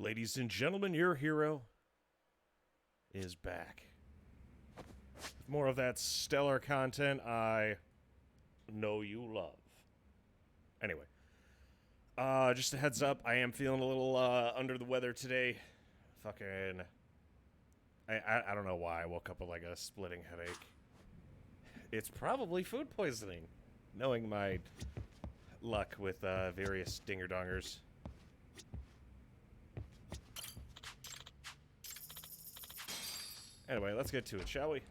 Ladies and gentlemen, your hero is back. With more of that stellar content I know you love. Anyway, just a heads up, I am feeling a little under the weather today. Fucking, I don't know why I woke up with like a splitting headache. It's probably food poisoning, knowing my luck with various dinger-dongers. Anyway, let's get to it, shall we? I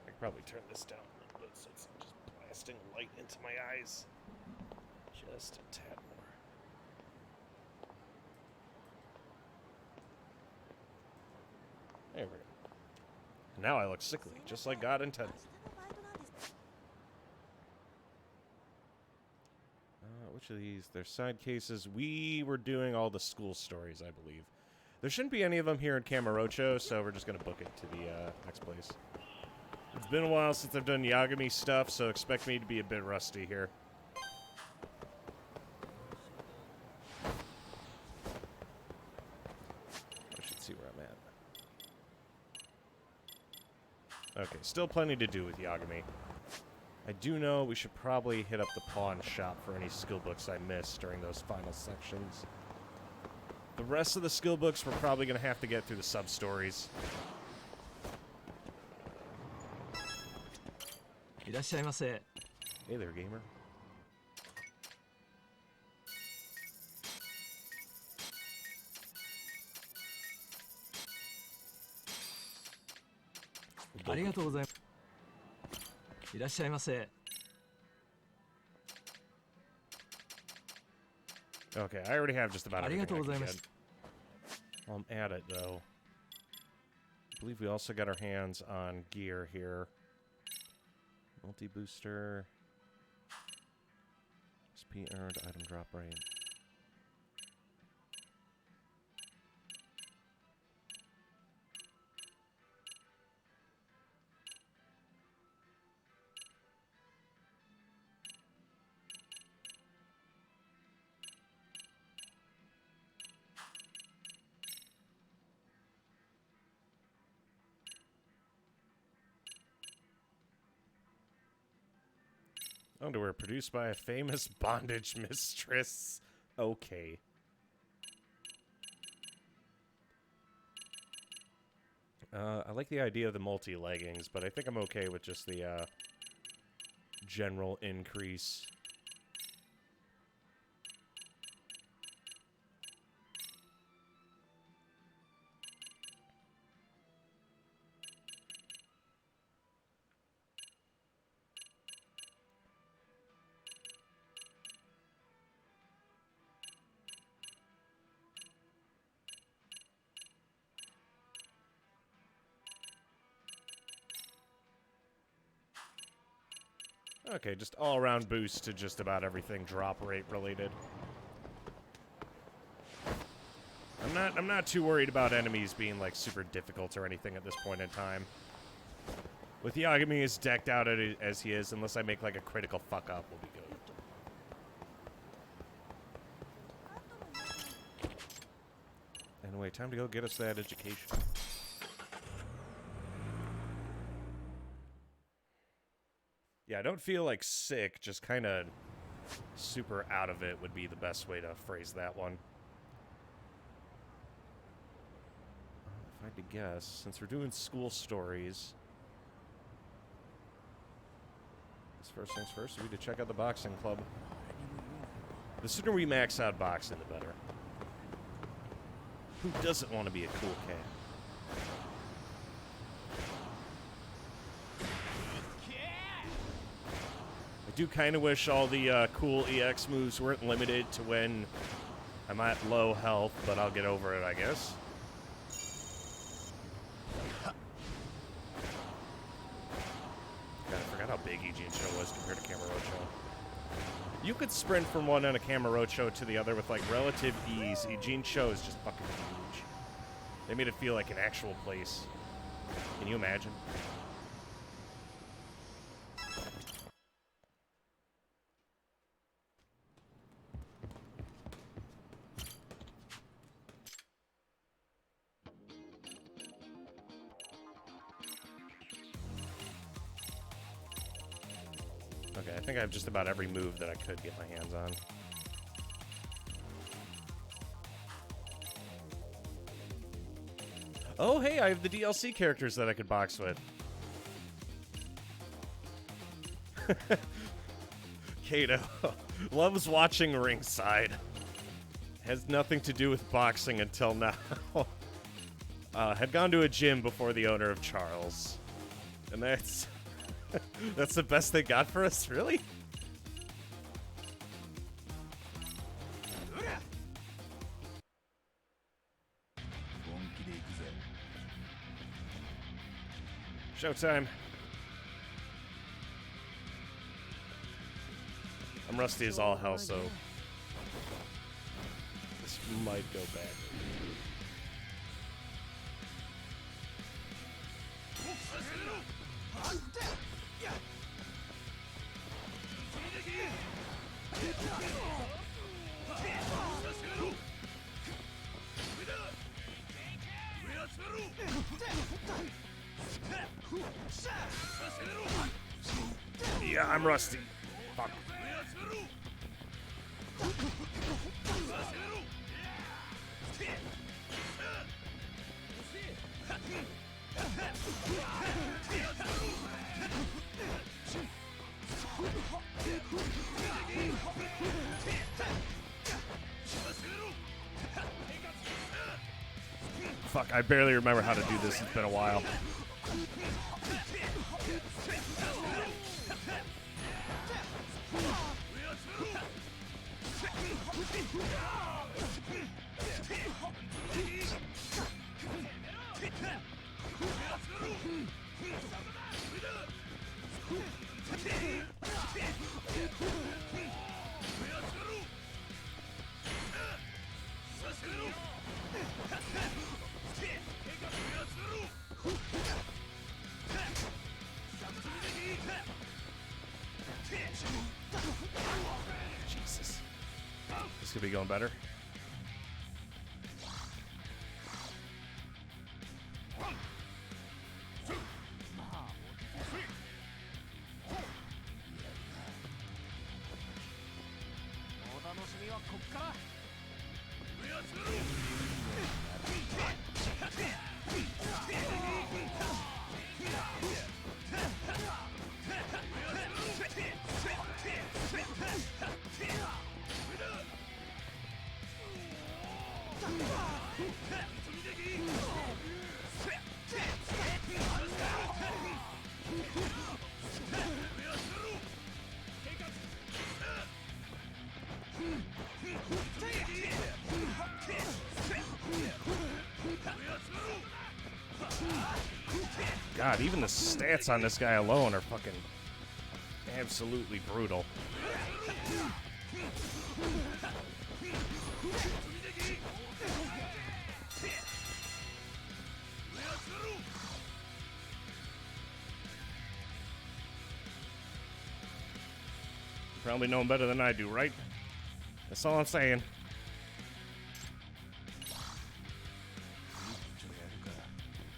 could probably turn this down a little bit so it's just blasting light into my eyes. Just a tad more. There we go. Now I look sickly, just like God intended. Which of these? They're side cases. We were doing all the school stories, I believe. There shouldn't be any of them here in Kamurocho, so we're just going to book it to the next place. It's been a while since I've done Yagami stuff, so expect me to be a bit rusty here. I should see where I'm at. Okay, still plenty to do with Yagami. I do know we should probably hit up the pawn shop for any skill books I missed during those final sections. The rest of the skill books we're probably going to have to get through the sub-stories. Hey there, gamer. Okay, I already have just about everything I can get. While I'm at it, though, I believe we also got our hands on gear here. Multi-booster. XP earned, item drop rate. Underwear produced by a famous bondage mistress. Okay. I like the idea of the multi-leggings, but I think I'm okay with just the general increase. Okay, just all-around boost to just about everything drop rate related. I'm not too worried about enemies being like super difficult or anything at this point in time. With Yagami as decked out as he is, unless I make like a critical fuck up, we'll be good. Anyway, time to go get us that education. Yeah, I don't feel like sick, just kind of super out of it would be the best way to phrase that one. If I had to guess, since we're doing school stories, first things first, we need to check out the boxing club. The sooner we max out boxing, the better. Who doesn't want to be a cool cat? I do kind of wish all the cool EX moves weren't limited to when I'm at low health, but I'll get over it, I guess. God, I forgot how big Ijincho was compared to Kamurocho. You could sprint from one end of Kamurocho to the other with, like, relative ease. Ijincho is just fucking huge. They made it feel like an actual place. Can you imagine? think I have just about every move that I could get my hands on. Oh, hey, I have the DLC characters that I could box with. Kato loves watching ringside. Has nothing to do with boxing until now. Had gone to a gym before the owner of Charles. And that's... that's the best they got for us, really? Showtime. I'm rusty as all hell, so this might go bad. Yeah, I'm rusty. Fuck. Fuck, I barely remember how to do this. It's been a while. Jesus. This could be going better. God, even the stats on this guy alone are fucking absolutely brutal. Probably know him better than I do, right? That's all I'm saying.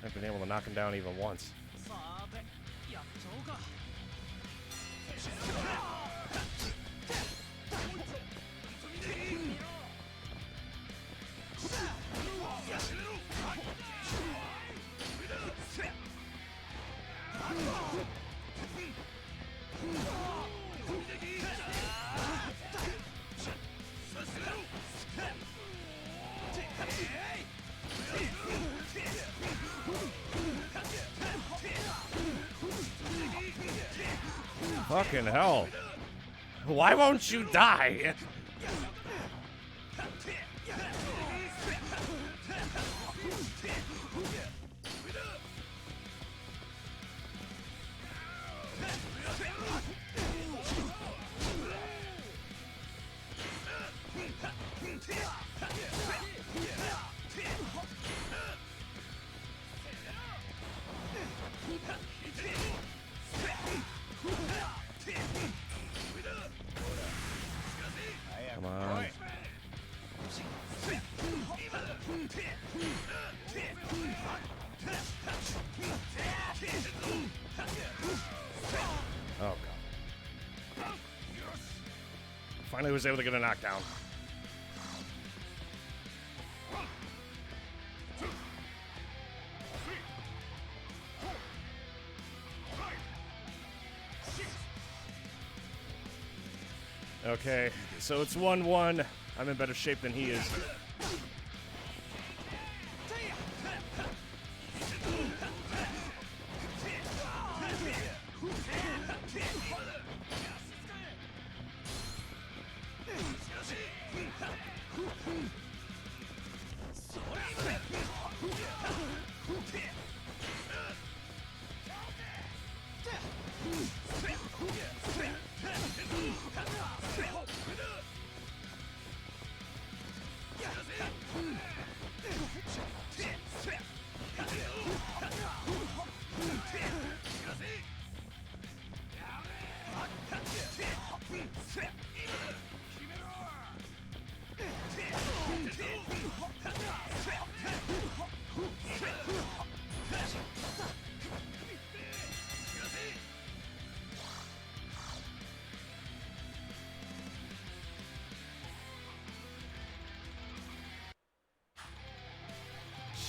I've been able to knock him down even once. Fucking hell. Why won't you die? Come on. Oh, God. Finally was able to get a knockdown. Okay, so it's 1-1. I'm in better shape than he is.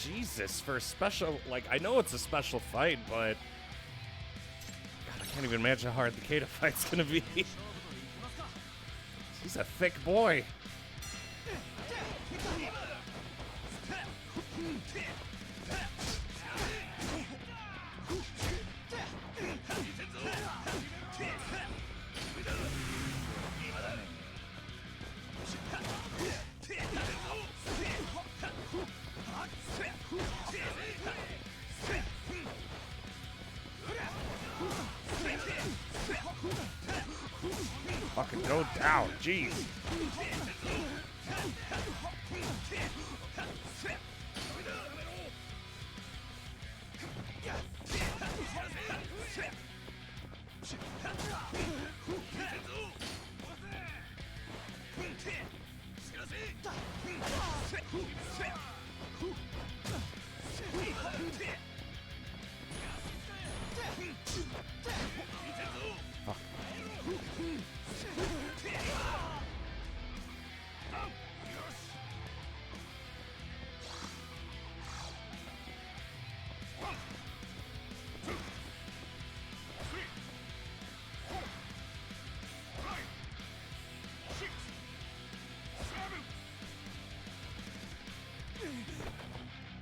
Jesus, for a special, like, I know it's a special fight, but God, I can't even imagine how hard the Kata fight's gonna be. He's a thick boy. Fucking go down, jeez.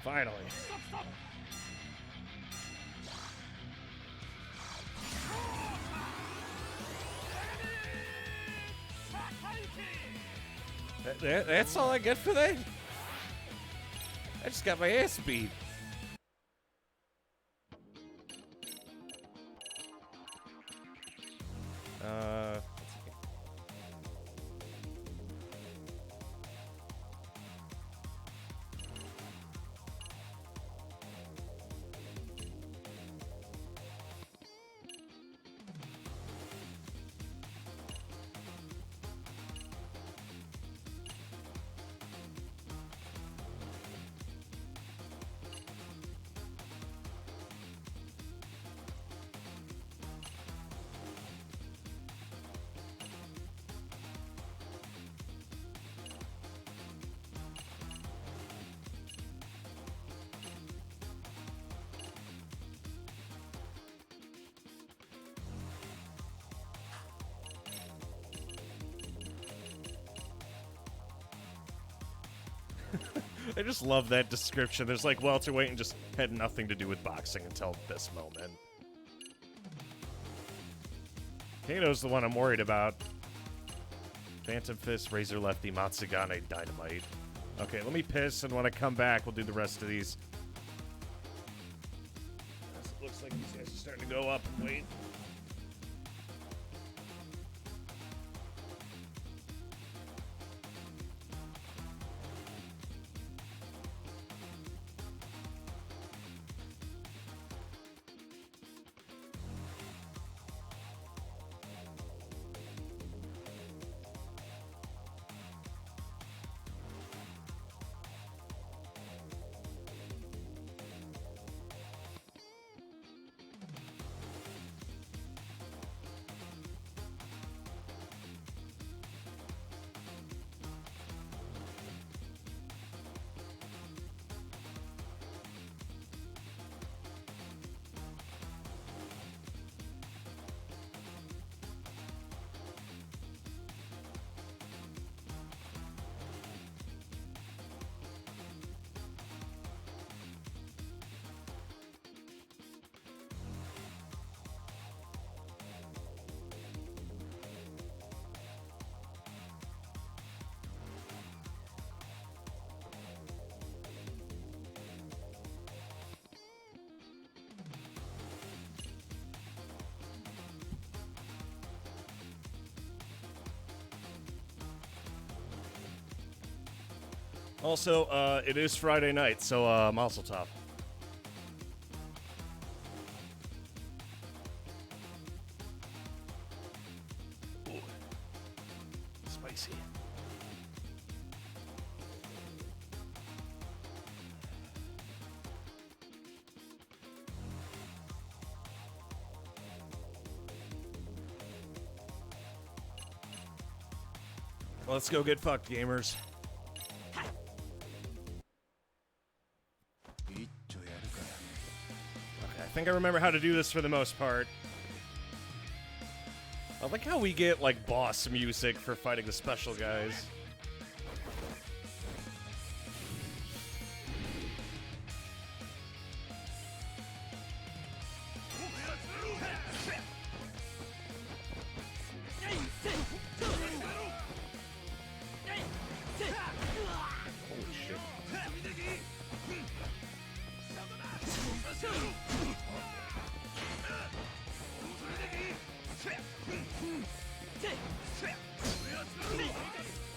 Finally. That's all I get for that? I just got my ass beat. I just love that description. There's like welterweight and just had nothing to do with boxing until this moment. Kato's the one I'm worried about. Phantom Fist, Razor Lefty, Matsugane, Dynamite. Okay, let me piss, and when I come back, we'll do the rest of these. It looks like these guys are starting to go up and wait. Also, it is Friday night, so Mazel Tov. Ooh. Spicy. Let's go get fucked, gamers. Okay, I think I remember how to do this for the most part. I like how we get, like, boss music for fighting the special guys. Holy shit.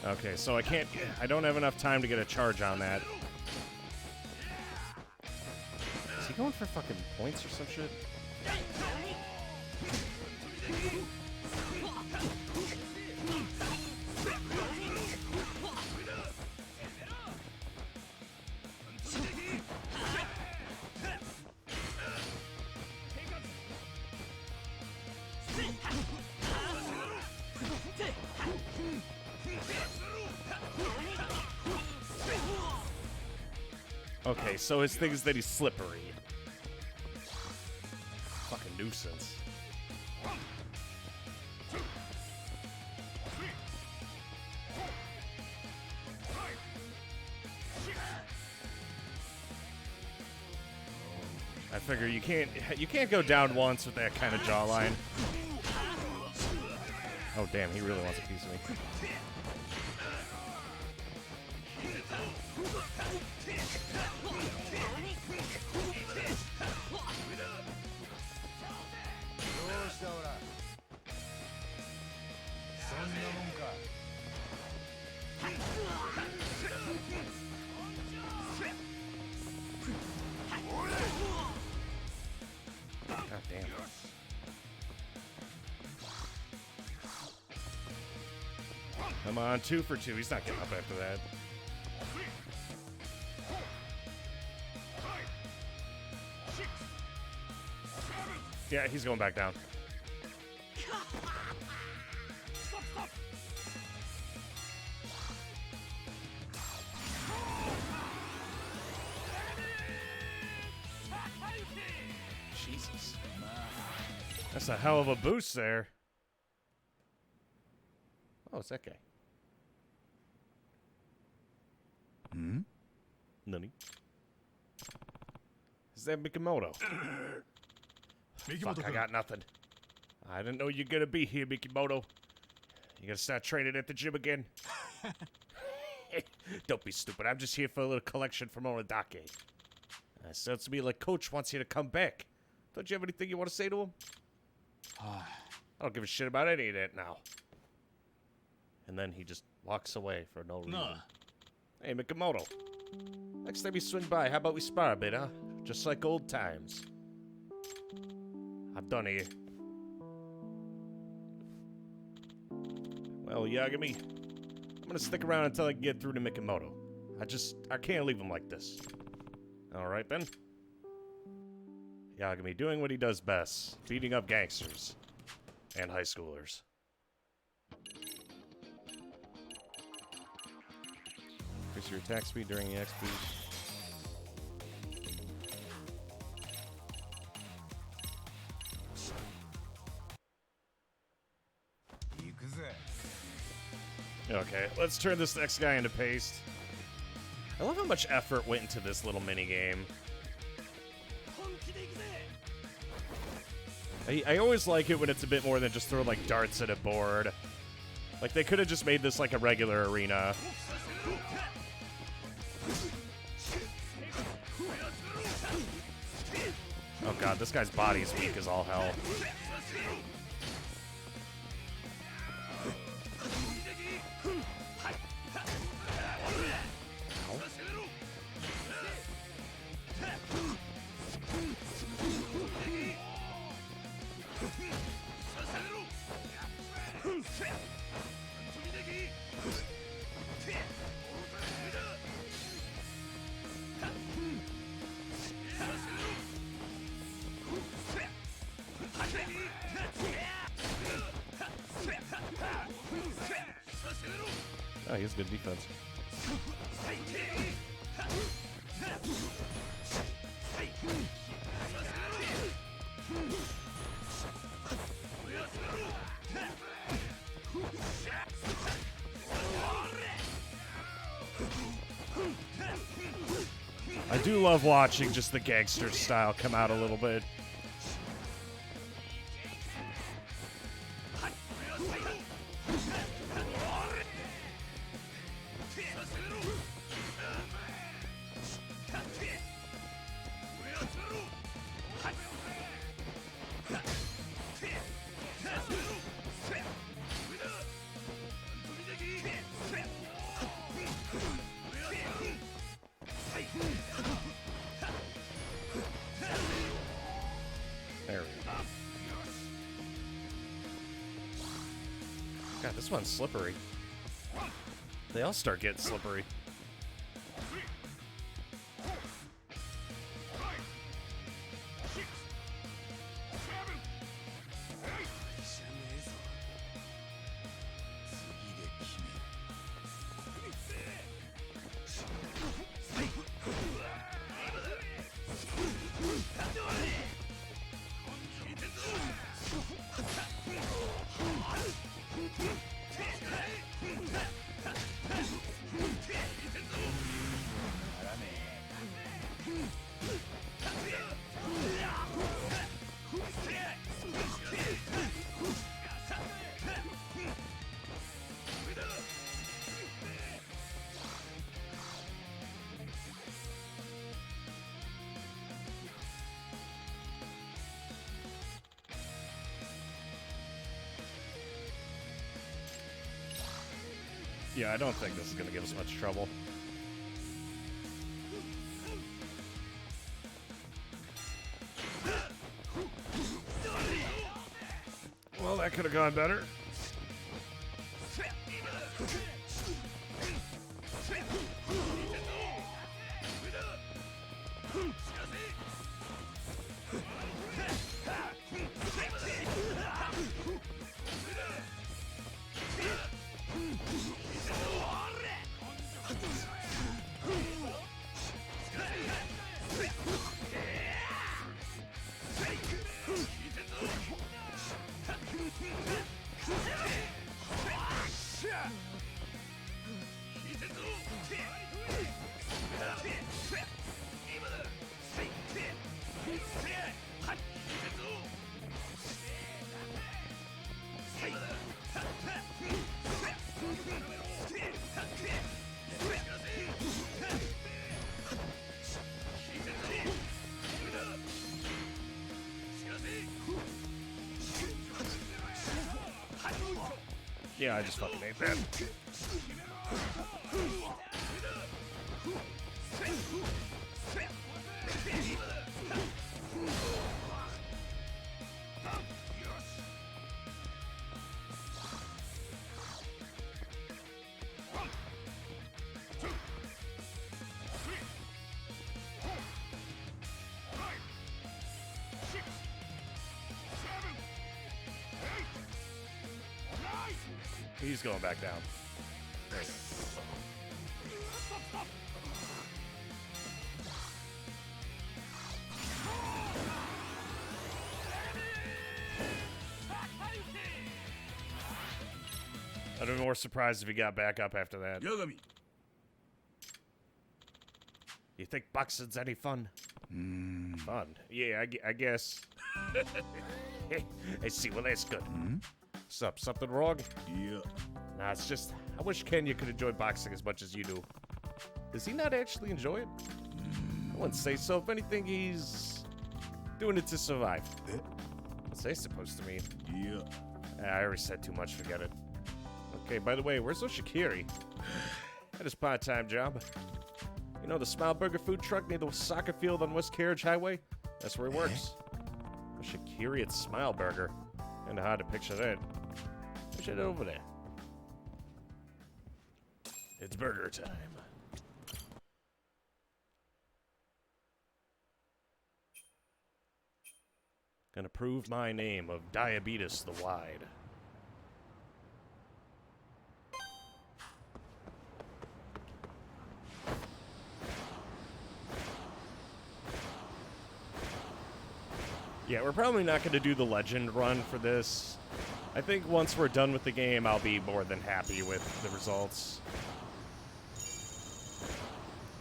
Okay, so I don't have enough time to get a charge on that. Is he going for fucking points or some shit? Okay, so his thing is that he's slippery. Fucking nuisance. I figure you can't go down once with that kind of jawline. Oh damn, he really wants a piece of me. God damn. Come on, 2 for 2. He's not getting up after that. Yeah, he's going back down. Jesus. That's a hell of a boost there. Oh, it's that guy. Hmm? Nani? Is that Mikimoto? Fuck, I got nothing. I didn't know you're gonna be here, Mikimoto. You gonna start training at the gym again? Don't be stupid. I'm just here for a little collection from Oradake. Sounds to me like Coach wants you to come back. Don't you have anything you want to say to him? I don't give a shit about any of that now. And then he just walks away for no reason. Hey, Mikimoto. Next time you swing by, how about we spar a bit, huh? Just like old times. I'm done here. Well, Yagami, I'm gonna stick around until I can get through to Mikimoto. I can't leave him like this. Alright then. Yagami doing what he does best, beating up gangsters and high schoolers. Increase your attack speed during the XP. Okay, let's turn this next guy into paste. I love how much effort went into this little mini game. I always like it when it's a bit more than just throw like darts at a board. Like they could have just made this like a regular arena. Oh god, this guy's body is weak as all hell. Ow. Oh, he has good defense. I do love watching just the gangster style come out a little bit. There we go. God, this one's slippery. They all start getting slippery. Yeah, I don't think this is going to give us much trouble. Well, that could have gone better. Yeah, I just fucking ate that. He's going back down. There you go. I'd be more surprised if he got back up after that. Yagami. You think boxing's any fun? Fun? Yeah, I guess. I see. Well, that's good. What's up? Something wrong? Yeah. Nah, it's just, I wish Kenya could enjoy boxing as much as you do. Does he not actually enjoy it? I wouldn't say so. If anything, he's doing it to survive. What's they supposed to mean? Yeah. I already said too much, forget it. Okay, by the way, where's Oshikiri? At his part-time job. You know the Smile Burger food truck near the soccer field on West Carriage Highway? That's where he works. Oshikiri at Smile Burger. Kinda hard to picture that. Push it over there. It's burger time. Gonna prove my name of Diabetes the Wide. Yeah, we're probably not going to do the legend run for this. I think once we're done with the game, I'll be more than happy with the results.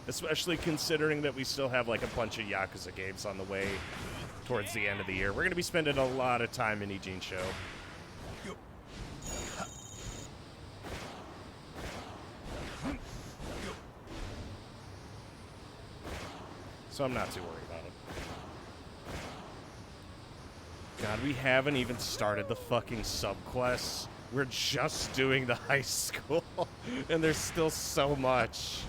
Especially considering that we still have like a bunch of Yakuza games on the way towards the end of the year. We're going to be spending a lot of time in Ijin Show. So I'm not too worried about it. God, we haven't even started the fucking subquests. We're just doing the high school, and there's still so much.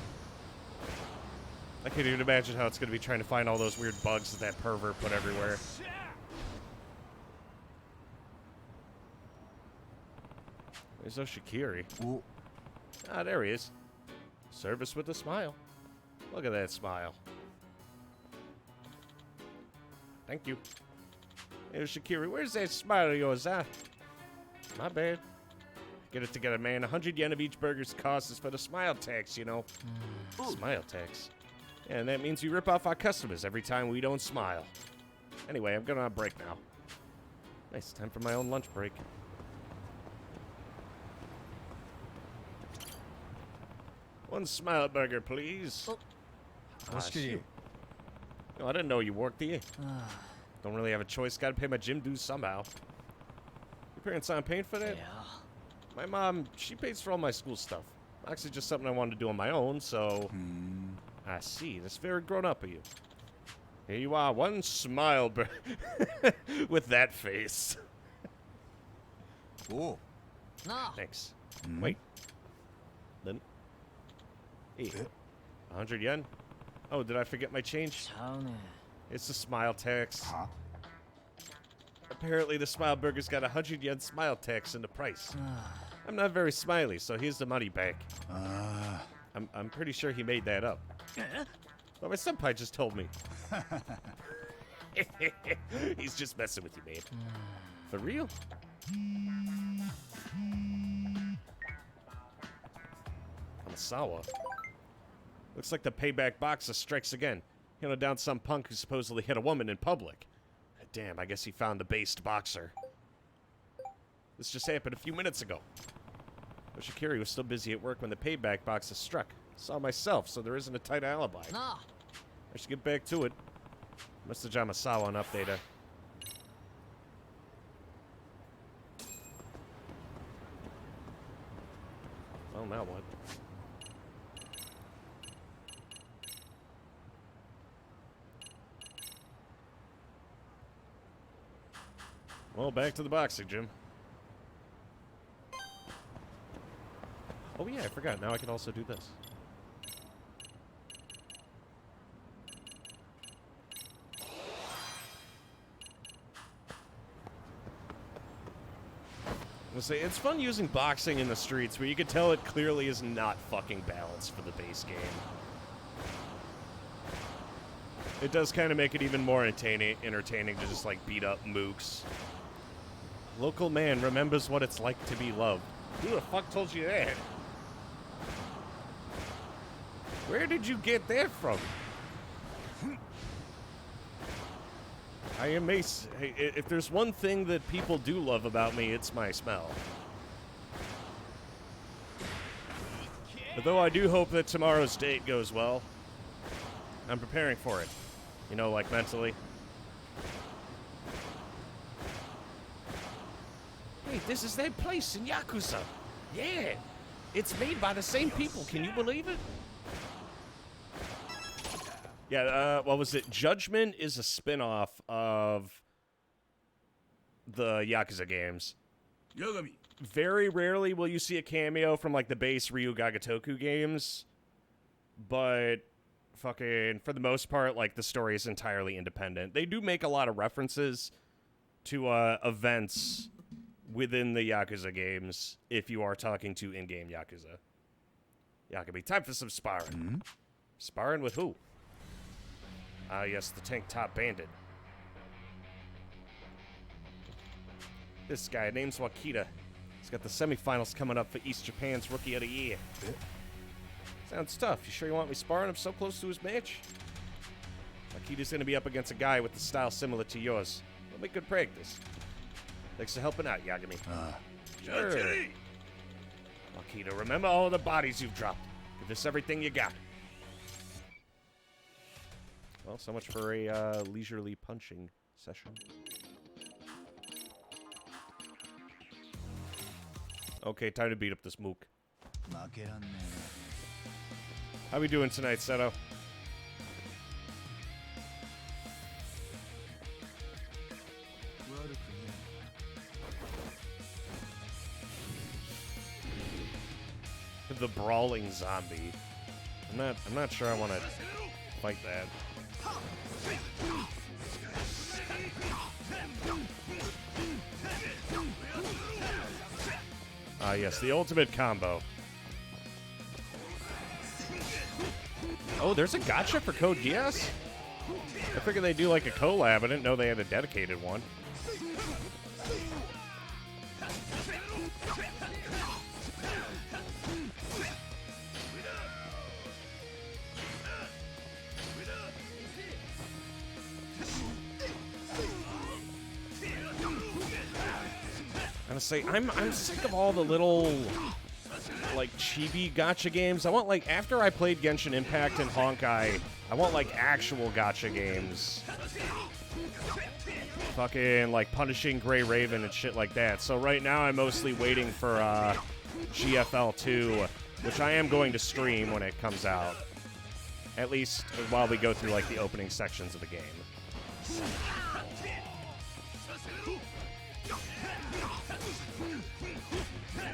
I can't even imagine how it's going to be trying to find all those weird bugs that pervert put everywhere. Where's Oshikiri? Ooh. Ah, there he is. Service with a smile. Look at that smile. Thank you. Hey, Oshikiri, where's that smile of yours, huh? My bad. Get it together, man. 100 yen of each burger's cost is for the smile tax, you know. Smile tax. Yeah, and that means we rip off our customers every time we don't smile. Anyway, I'm going on a break now. Nice, time for my own lunch break. One smile burger, please. Oh. Shoot. Oh, I didn't know you worked here. Don't really have a choice. Gotta pay my gym dues somehow. Your parents aren't paying for that? Yeah. My mom, she pays for all my school stuff. Actually, just something I wanted to do on my own, so... I see. That's very grown up of you. Here you are, one smile with that face. Cool. No. Thanks. Wait. Then... Hey. 100 yen? Oh, did I forget my change? It's the smile tax. Huh? Apparently, the smile burger's got 100 yen smile tax in the price. I'm not very smiley, so here's the money back. I'm pretty sure he made that up. Well, my senpai just told me. He's just messing with you, man. For real? Kamasawa. Looks like the payback boxer strikes again. Handed down some punk who supposedly hit a woman in public. Damn, I guess he found the based boxer. This just happened a few minutes ago. Oshikiri was still busy at work when the payback boxer struck. Saw myself, so there isn't a tight alibi. No. I should get back to it. Mr. Jamasawa an updater. Well, now what? Well, back to the boxing gym. Oh yeah, I forgot. Now I can also do this. I'm gonna say, it's fun using boxing in the streets where you can tell it clearly is not fucking balanced for the base game. It does kind of make it even more entertaining to just like beat up mooks. Local man remembers what it's like to be loved. Who the fuck told you that? Where did you get that from? I am Mace. Hey, if there's one thing that people do love about me, it's my smell. Although I do hope that tomorrow's date goes well. I'm preparing for it. You know, like mentally. Hey, this is that place in Yakuza. Yeah. It's made by the same people. Can you believe it? Yeah, what was it? Judgment is a spin-off of the Yakuza games. Yagami. Very rarely will you see a cameo from, like, the base Ryu Gagatoku games. But, fucking, for the most part, like, the story is entirely independent. They do make a lot of references to events within the Yakuza games if you are talking to in-game Yakuza. Yagami, time for some sparring. Sparring with who? Ah, yes, the tank top bandit. This guy, name's Wakita. He's got the semifinals coming up for East Japan's Rookie of the Year. Sounds tough. You sure you want me sparring him so close to his match? Wakita's gonna be up against a guy with the style similar to yours. It'll be good practice. Thanks for helping out, Yagami. Sure. Akita, remember all the bodies you've dropped. Give this everything you got. Well, so much for a leisurely punching session. Okay, time to beat up this mook. How we doing tonight, Seto? The brawling zombie. I'm not sure I want to fight that. Yes, the ultimate combo. Oh, there's a gacha for Code Geass? I figured they'd do like a collab. I didn't know they had a dedicated one. Honestly, I'm sick of all the little like chibi gacha games. I want like after I played Genshin Impact and Honkai, I want like actual gacha games. Fucking like Punishing Grey Raven and shit like that. So right now I'm mostly waiting for GFL 2, which I am going to stream when it comes out. At least while we go through like the opening sections of the game.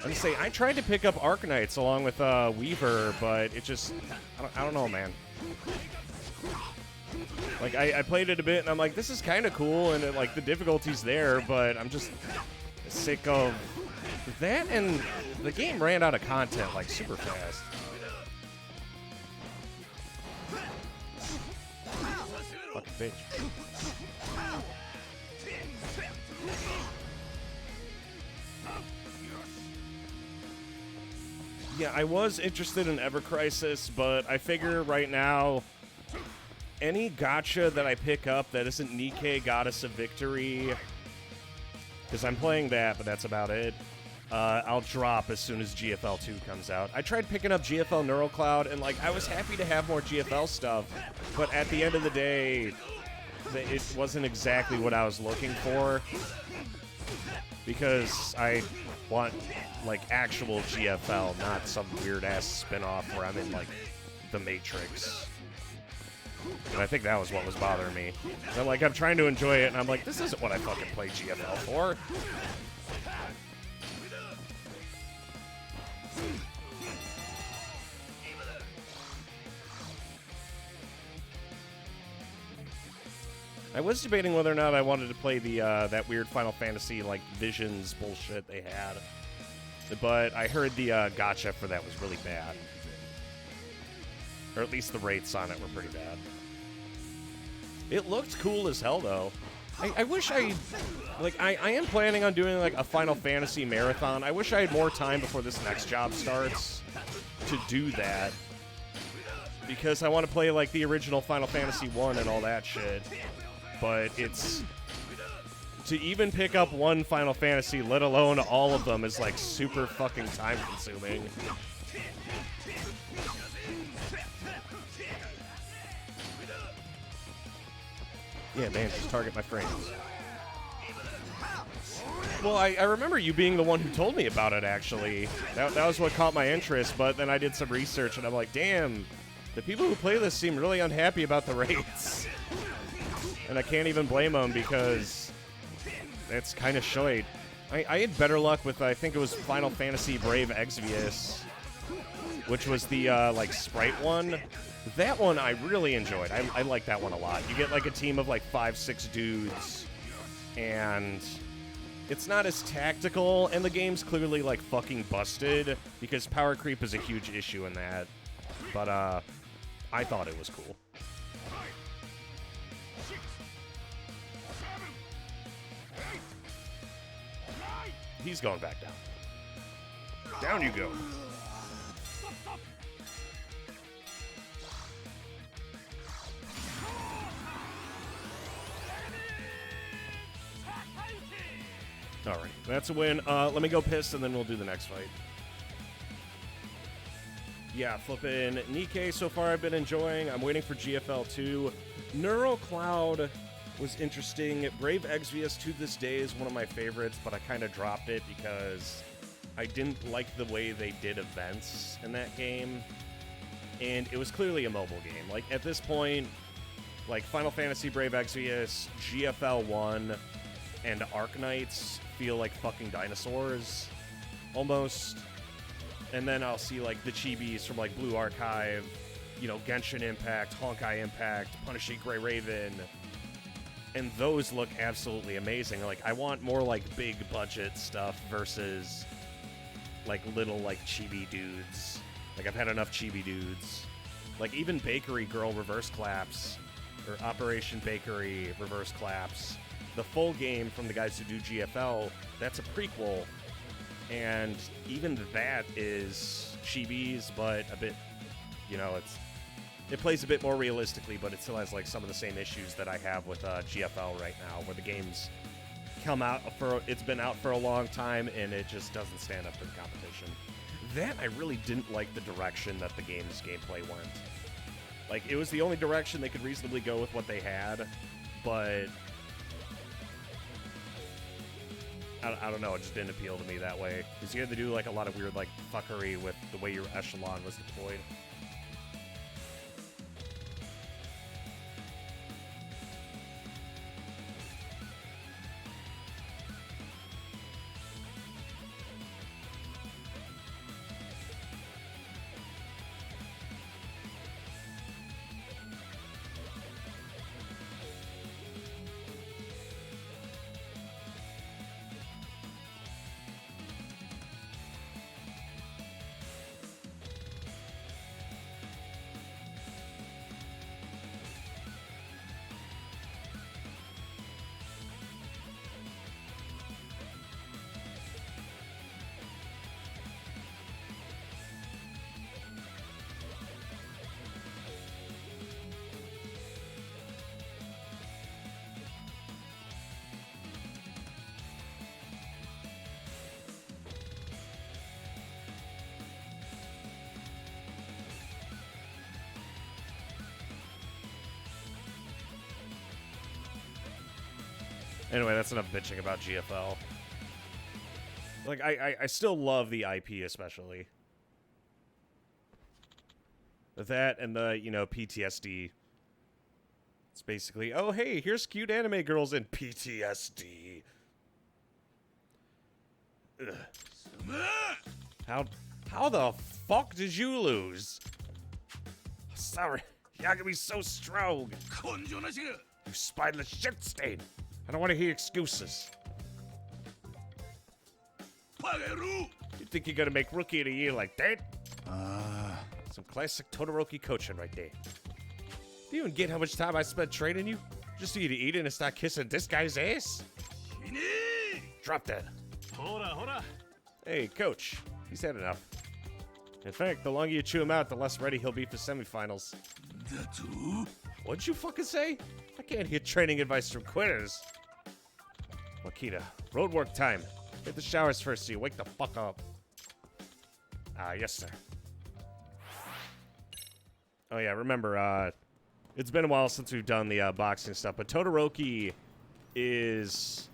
And say I tried to pick up Arknights along with Weaver, but it just I don't know, man. Like I played it a bit and I'm like, this is kind of cool, and it, like the difficulty's there, but I'm just sick of that, and the game ran out of content like super fast. Fucking bitch. Yeah, I was interested in Ever Crisis, but I figure right now, any gacha that I pick up that isn't Nikke Goddess of Victory, because I'm playing that, but that's about it, I'll drop as soon as GFL 2 comes out. I tried picking up GFL Neural Cloud, and like I was happy to have more GFL stuff, but at the end of the day, it wasn't exactly what I was looking for, because I want like actual GFL, not some weird ass spin-off where I'm in like the Matrix. And I think that was what was bothering me. So, like, I'm trying to enjoy it, and I'm like, this isn't what I fucking play GFL for. I was debating whether or not I wanted to play the that weird Final Fantasy like Visions bullshit they had, but I heard the gacha for that was really bad, or at least the rates on it were pretty bad. It looked cool as hell though. I wish I am planning on doing like a Final Fantasy marathon. I wish I had more time before this next job starts to do that, because I want to play like the original Final Fantasy 1 and all that shit. But it's to even pick up one Final Fantasy, let alone all of them, is like super fucking time consuming. Yeah, man, just target my frames. Well, I remember you being the one who told me about it, actually. That was what caught my interest, but then I did some research, and I'm like, damn, the people who play this seem really unhappy about the rates. And I can't even blame them, because it's kind of shite. I had better luck with, I think it was Final Fantasy Brave Exvius, which was the, like, sprite one. That one I really enjoyed. I like that one a lot. You get, like, a team of, like, 5-6 dudes, and it's not as tactical, and the game's clearly, like, fucking busted, because power creep is a huge issue in that. But, I thought it was cool. He's going back down. Down you go. That's a win. Let me go piss, and then we'll do the next fight. Yeah, flipping Nikkei so far I've been enjoying. I'm waiting for GFL 2. Neural Cloud was interesting. Brave Exvius to this day is one of my favorites, but I kind of dropped it because I didn't like the way they did events in that game. And it was clearly a mobile game. Like, at this point, like, Final Fantasy Brave Exvius, GFL 1, and Arknights feel like fucking dinosaurs, almost. And then I'll see, like, the chibis from, like, Blue Archive, you know, Genshin Impact, Honkai Impact, Punishing Grey Raven, and those look absolutely amazing. Like, I want more, like, big-budget stuff versus, like, little, like, chibi dudes. Like, I've had enough chibi dudes. Like, even Bakery Girl Reverse Claps, or Operation Bakery Reverse Claps, the full game from the guys who do GFL, that's a prequel. And even that is chibis, but a bit, you know, it plays a bit more realistically, but it still has, like, some of the same issues that I have with GFL right now, where the game's it's been out for a long time, and it just doesn't stand up to the competition. That, I really didn't like the direction that the game's gameplay went. Like, it was the only direction they could reasonably go with what they had, but I don't know, it just didn't appeal to me that way. Because you had to do, like, a lot of weird, like, fuckery with the way your echelon was deployed. Anyway, that's enough bitching about GFL. Like, I still love the IP, especially. That and the, you know, PTSD. It's basically, oh, hey, here's cute anime girls in PTSD. Ugh. How the fuck did you lose? Sorry, Yagami's so strong. You spineless shit stain. I don't want to hear excuses. You think you're gonna make Rookie of the Year like that? Some classic Todoroki coaching right there. Do you even get how much time I spent training you? Just so you to eat it and start kissing this guy's ass? Drop that. Hey, coach. He's had enough. In fact, the longer you chew him out, the less ready he'll be for semifinals. What'd you fucking say? I can't hear training advice from quitters. Wakita, road work time. Hit the showers first so you wake the fuck up. Yes, sir. Oh, yeah, remember, it's been a while since we've done the boxing stuff, but Todoroki is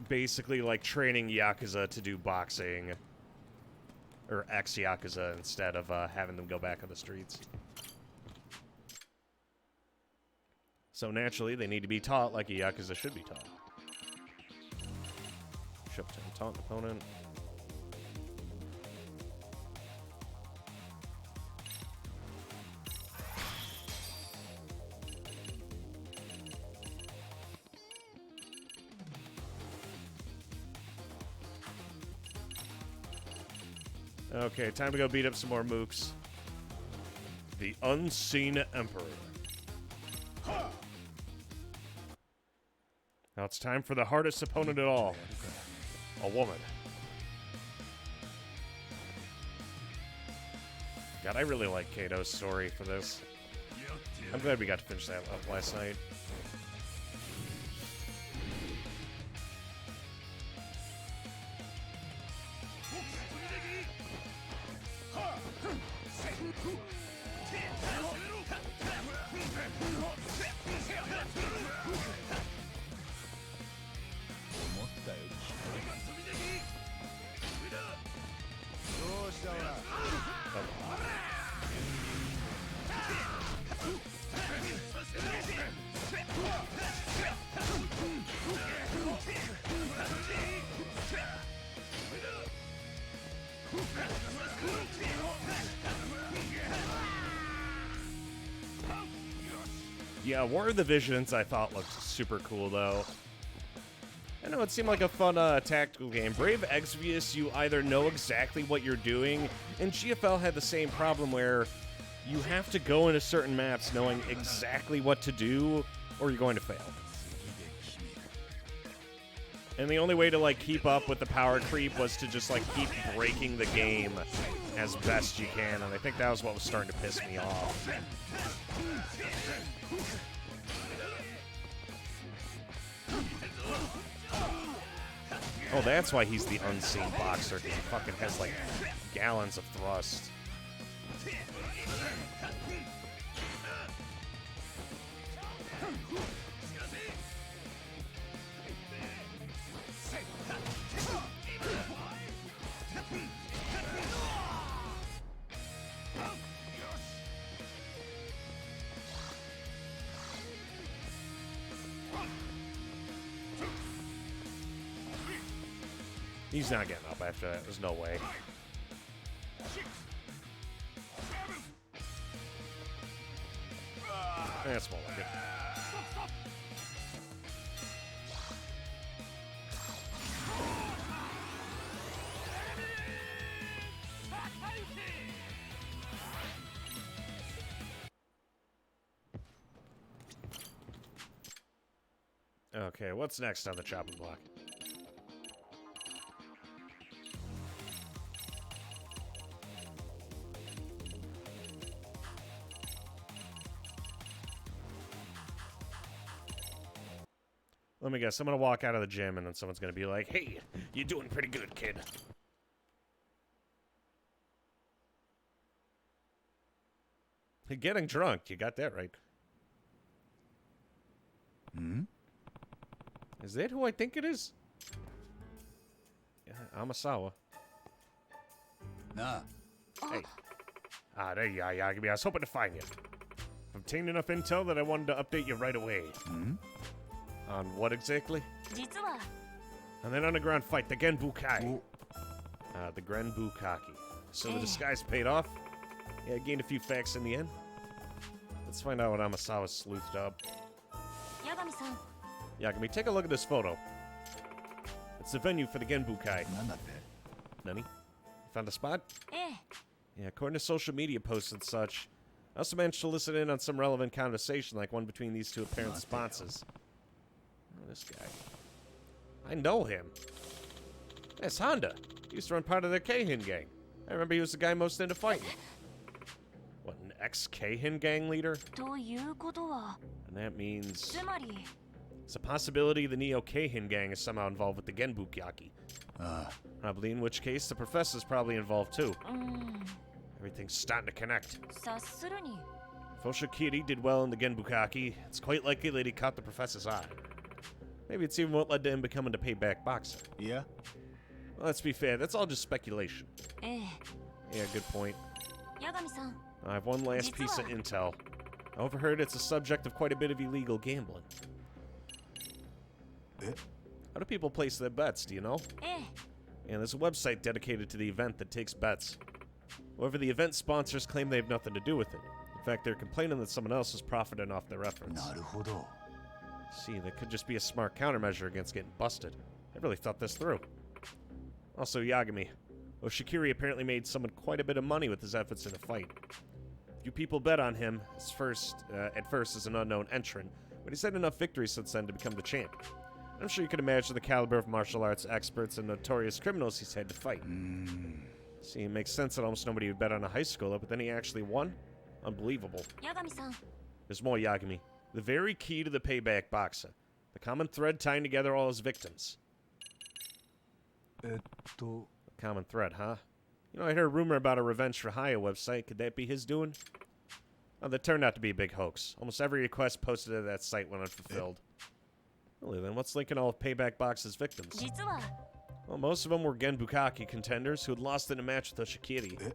basically like training Yakuza to do boxing, or ex-Yakuza, instead of having them go back on the streets. So naturally, they need to be taught like a Yakuza should be taught. Shove to taunt opponent. Okay, time to go beat up some more mooks. The Unseen Emperor. Now it's time for the hardest opponent at all. A woman. God, I really like Kato's story for this. I'm glad we got to finish that up last night. Yeah, War of the Visions I thought looked super cool, though. I know it seemed like a fun tactical game. Brave Exvius, you either know exactly what you're doing, and GFL had the same problem where you have to go into certain maps knowing exactly what to do, or you're going to fail. And the only way to, like, keep up with the power creep was to just, like, keep breaking the game as best you can, and I think that was what was starting to piss me off. Oh, that's why he's the unseen boxer, because he fucking has, like, gallons of thrust. He's not getting up after that. There's no way. That's more like it. Okay, what's next on the chopping block? Let me guess, I'm gonna walk out of the gym and then someone's gonna be like, "Hey, you're doing pretty good, kid." You're getting drunk, you got that right. Hmm? Is that who I think it is? Yeah, Amasawa. Nah. Hey. Ah, there you are, Yagami. I was hoping to find you. I've obtained enough intel that I wanted to update you right away. Hmm? On what exactly? 実は On that underground fight, the Genbukai. Oh. The Grenbukaki. So the disguise paid off? Yeah, I gained a few facts in the end. Let's find out what Amasawa sleuthed up. 八神さん Yagami, take a look at this photo. It's the venue for the Genbukai. なんだって Nani? You found a spot? ええ Yeah, according to social media posts and such, I also managed to listen in on some relevant conversation, like one between these two apparent sponsors. Oh, this guy. I know him. That's Honda. He used to run part of their Keihin gang. I remember he was the guy most into fighting. What, an ex-Keihin gang leader? ということは And that means つまり it's a possibility the Neo Keihin gang is somehow involved with the Genbukyaki. ああ Probably in which case the professor's probably involved too. うーん Everything's starting to connect. 察するに If Oshikiri did well in the Genbukaki, it's quite likely that he caught the professor's eye. Maybe it's even what led to him becoming a payback boxer. いや Well, let's be fair, that's all just speculation. ええ Yeah, good point. 八神さん I have one last piece of intel. I overheard it's a subject of quite a bit of illegal gambling. え How do people place their bets, do you know? ええ And there's a website dedicated to the event that takes bets. However, the event sponsors claim they have nothing to do with it. In fact, they're complaining that someone else is profiting off their efforts. なるほど See, that could just be a smart countermeasure against getting busted. I really thought this through. Also, Yagami. Oshikiri apparently made someone quite a bit of money with his efforts in the fight. Few people bet on him at first as an unknown entrant, but he's had enough victories since then to become the champ. I'm sure you can imagine the caliber of martial arts experts and notorious criminals he's had to fight. See, it makes sense that almost nobody would bet on a high schooler, but then he actually won? Unbelievable. 八神さん There's more, Yagami. The very key to the payback boxer. The common thread tying together all his victims. えっと Common thread, huh? You know, I heard a rumor about a Revenge for Hire website. Could that be his doing? Oh, that turned out to be a big hoax. Almost every request posted to that site went unfulfilled. Really, then what's linking all of Payback Box's victims? 実は Well, most of them were Gen Bukaki contenders who had lost in a match with Oshikiri. There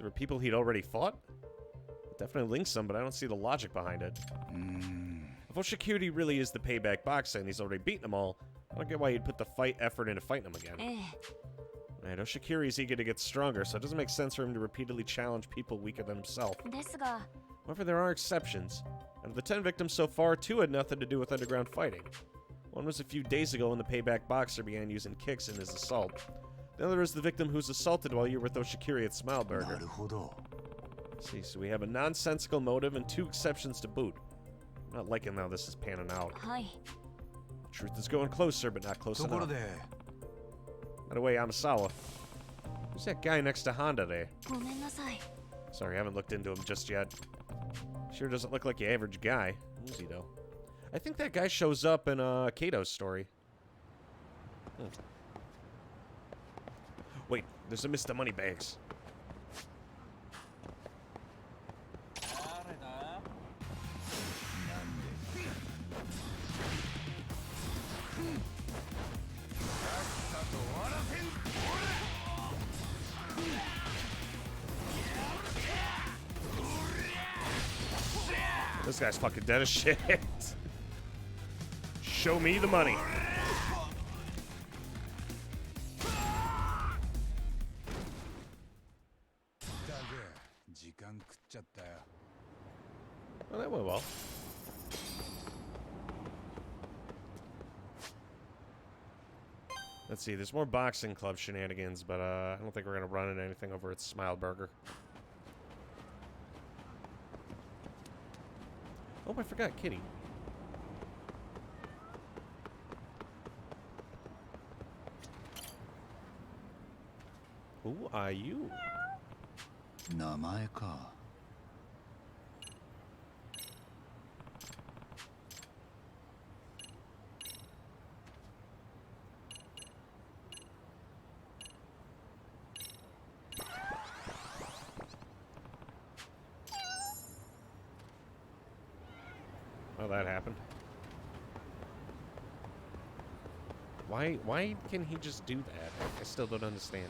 were people he'd already fought? It definitely links some, but I don't see the logic behind it. If Oshikiri really is the Payback Boxer and he's already beaten them all, I don't get why he'd put the fight effort into fighting them again. ええ Right, Oshikiri's eager to get stronger, so it doesn't make sense for him to repeatedly challenge people weaker than himself. ですが However, there are exceptions. Out of the 10 victims so far, 2 had nothing to do with underground fighting. One was a few days ago when the Payback Boxer began using kicks in his assault. The other is the victim who was assaulted while you were with Oshikiri at な Smileburger. るほど。 See, so we have a nonsensical motive and 2 exceptions to boot. I'm not liking how this is panning out. はい Truth is going closer, but not close ところ enough. で、 By the way, Amasawa. Who's that guy next to Honda there? ごめんなさい Sorry, I haven't looked into him just yet. Sure doesn't look like your average guy. Who's he, though? I think that guy shows up in Kato's story. Wait, there's a Mr. Moneybags. This guy's fucking dead as shit. Show me the money. Well, that went well. Let's see, there's more boxing club shenanigans, but I don't think we're gonna run into anything over at Smileburger. Oh, I forgot Kitty. Who are you? 名前か。 Oh, that happened. Why can he just do that? I still don't understand.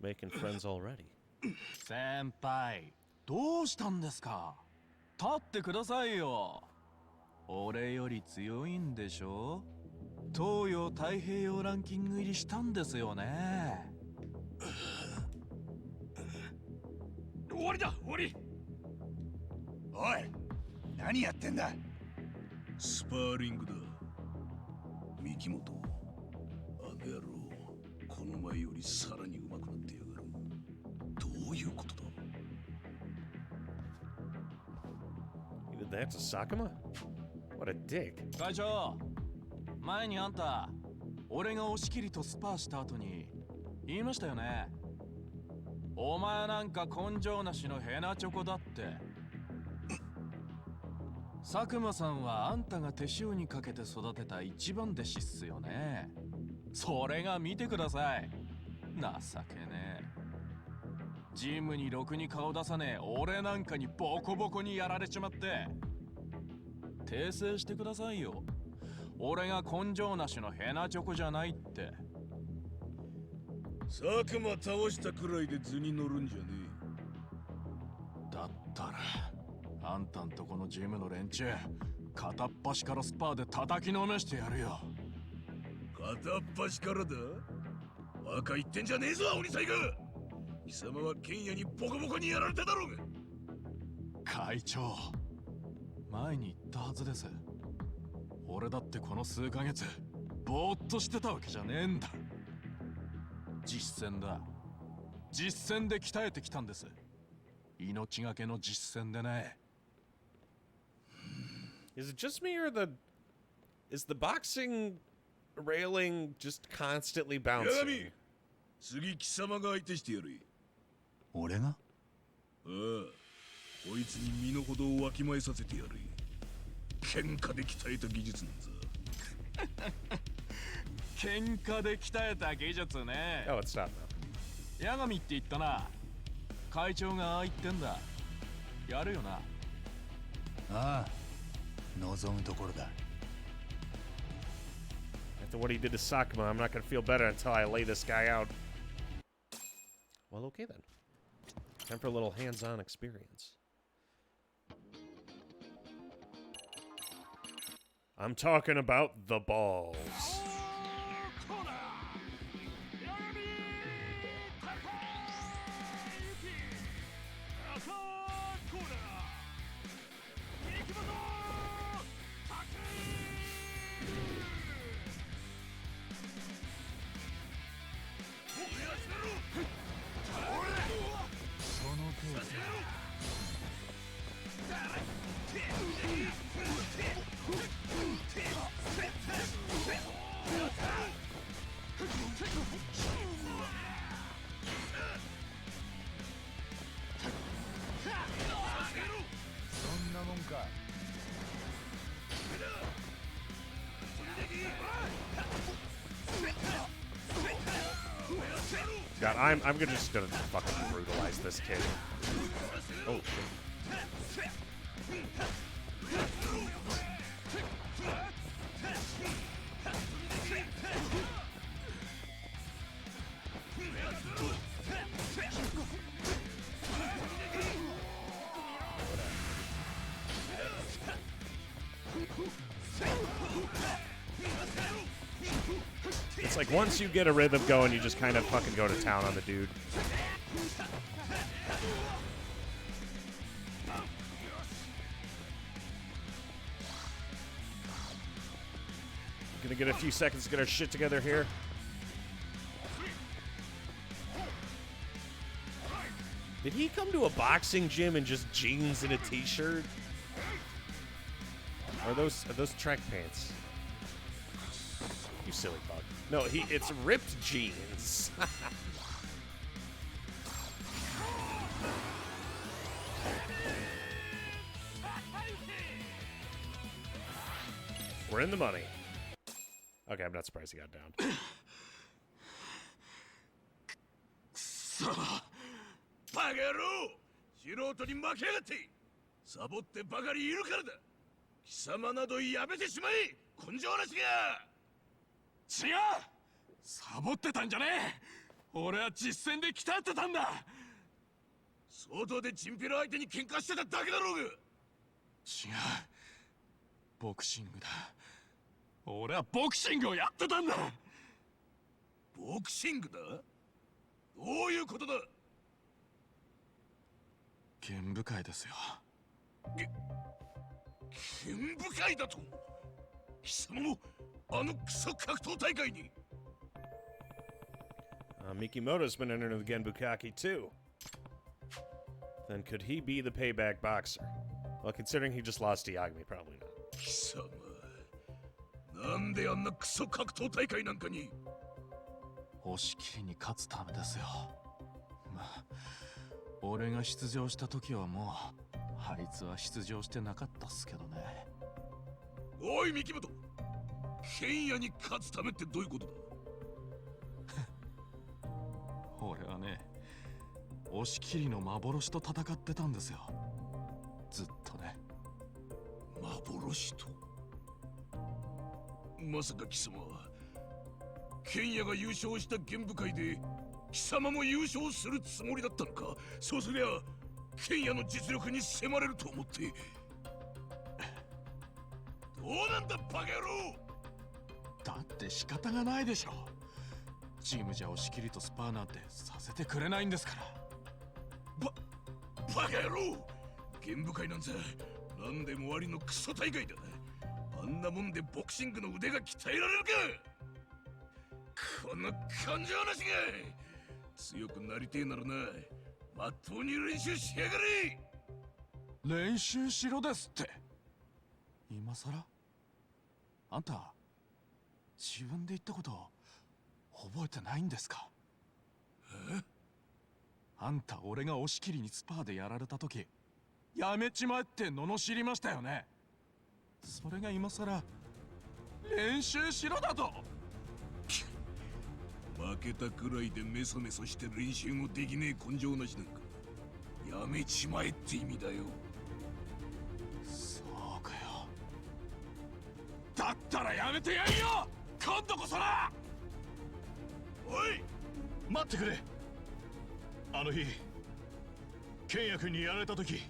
Making friends already. 先輩どうしたんですか立ってくださいよ俺より強いんでしょ東洋太平洋ランキング入りしたんですよね終わりだ終わり。おい、何やってんだ。スパーリングだ。三木本、あの野郎、この前よりさらに上手くなってやがる。どういうことだ He did that to Sakuma? What a dick. 会長前にあんた俺が押し切りとスパーした後に言いましたよねお前なんか根性なしのヘナチョコだって佐久間さんはあんたが手塩にかけて育てた一番弟子っすよねそれが見てください情けねえジムにろくに顔出さねえ俺なんかにボコボコにやられちまって訂正してくださいよ俺が根性なしのヘナチョコじゃないって佐久間倒したくらいで図に乗るんじゃねだったらあんたんとこのジムの連中片っ端からスパーで叩きのめしてやるよえ。片っ端からだバカ言ってんじゃねえぞ鬼才が貴様は剣也にボコボコにやられただろうが会長前に言ったはずです俺だってこの数ヶ月ぼーっとしてたわけじゃねえんだ実践だ実践で鍛えてきたんです命がけの実践でね Is it just me or is the boxing railing just constantly 八 bouncing? 神次貴様が相手してやる俺が。ああこいつに身の程をわきまえさせてやれ。喧嘩で鍛えた技術なんざ。喧嘩で鍛えた技術ね。 Oh, it's not though. 八神って言ったな。会長がああ言ってんだ。やるよな。ああ、望むところだ。 After what he did to Sakuma, I'm not gonna feel better until I lay this guy out. Well, okay then. Time for a little hands-on experience. I'm talking about the balls. God, I'm just gonna fucking brutalize this kid. Oh shit. It's like once you get a rhythm going, you just kind of fucking go to town on the dude. Gonna get a few seconds to get our shit together here. Did he come to a boxing gym in just jeans and a t-shirt? Are those track pants? You silly bug. No, it's ripped jeans. We're in the money. Okay, I'm not surprised he got down. バカ野郎！素人に負けやがって！サボってばかりいるからだ！貴様などやめてしまえ！根性なしが！違う！サボってたんじゃねえ！俺は実戦で鍛えてたんだ！外でチンピラ相手に喧嘩してただけだろうが！違う。ボクシングだ。俺はボクシングをやってたんだ！ボクシングだ？どういうことだ？剣部会ですよ。剣部会だと？貴様もあのクソ格闘大会にMikimoto's been entered in the Genbukaki too. Then could he be the payback boxer? Well, considering he just lost to Yagami, probably not. 貴様、なんであんなクソ格闘大会なんかに？押し切りに勝つためですよ。まあ、俺が出場した時はもう、あいつは出場してなかったっすけどね。おい、三木本。剣也に勝つためってどういうことだ？俺はね、押し切りの幻と戦ってたんですよ。ずっとね。幻と？まさか貴様は剣也が優勝した玄武会で貴様も優勝するつもりだったのか？そうすりゃ剣也の実力に迫れると思って。どうなんだバカ野郎！だって仕方がないでしょ。チームじゃ押し切りとスパーなんてさせてくれないんですから。バカ野郎！玄武会なんざなんでもありのクソ大会だ。あんなもんでボクシングの腕が鍛えられるか！この感情なしが！強くなりてえならな、まっとうに練習しやがれ！練習しろですって。今さら？あんた自分で言ったこと覚えてないんですか？え？あんた俺が押し切りにスパーでやられた時、やめちまえって罵りましたよね。それが今さら練習しろだと。負けたくらいでメソメソして練習もできねえ根性なしなんかやめちまえって意味だよ。そうかよ。だったらやめてやんよ、今度こそな。おい待ってくれ。あの日ケンヤ君にやられた時、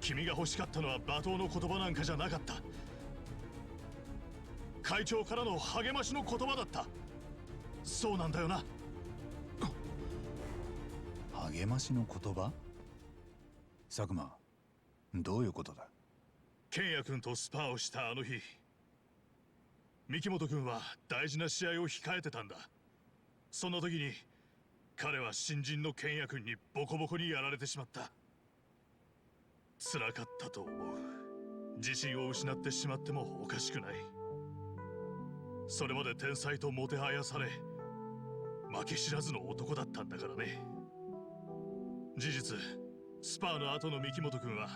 君が欲しかったのは罵倒の言葉なんかじゃなかった。会長からの励ましの言葉だった。そうなんだよな。励ましの言葉？佐久間、どういうことだ？ケンヤ君とスパーをしたあの日、三木本君は大事な試合を控えてたんだ。そんな時に彼は新人のケンヤ君にボコボコにやられてしまった。辛かったと思う。自信を失ってしまってもおかしくない。それまで天才ともてはやされ負け知らずの男だったんだからね。事実スパーの後の三木本君は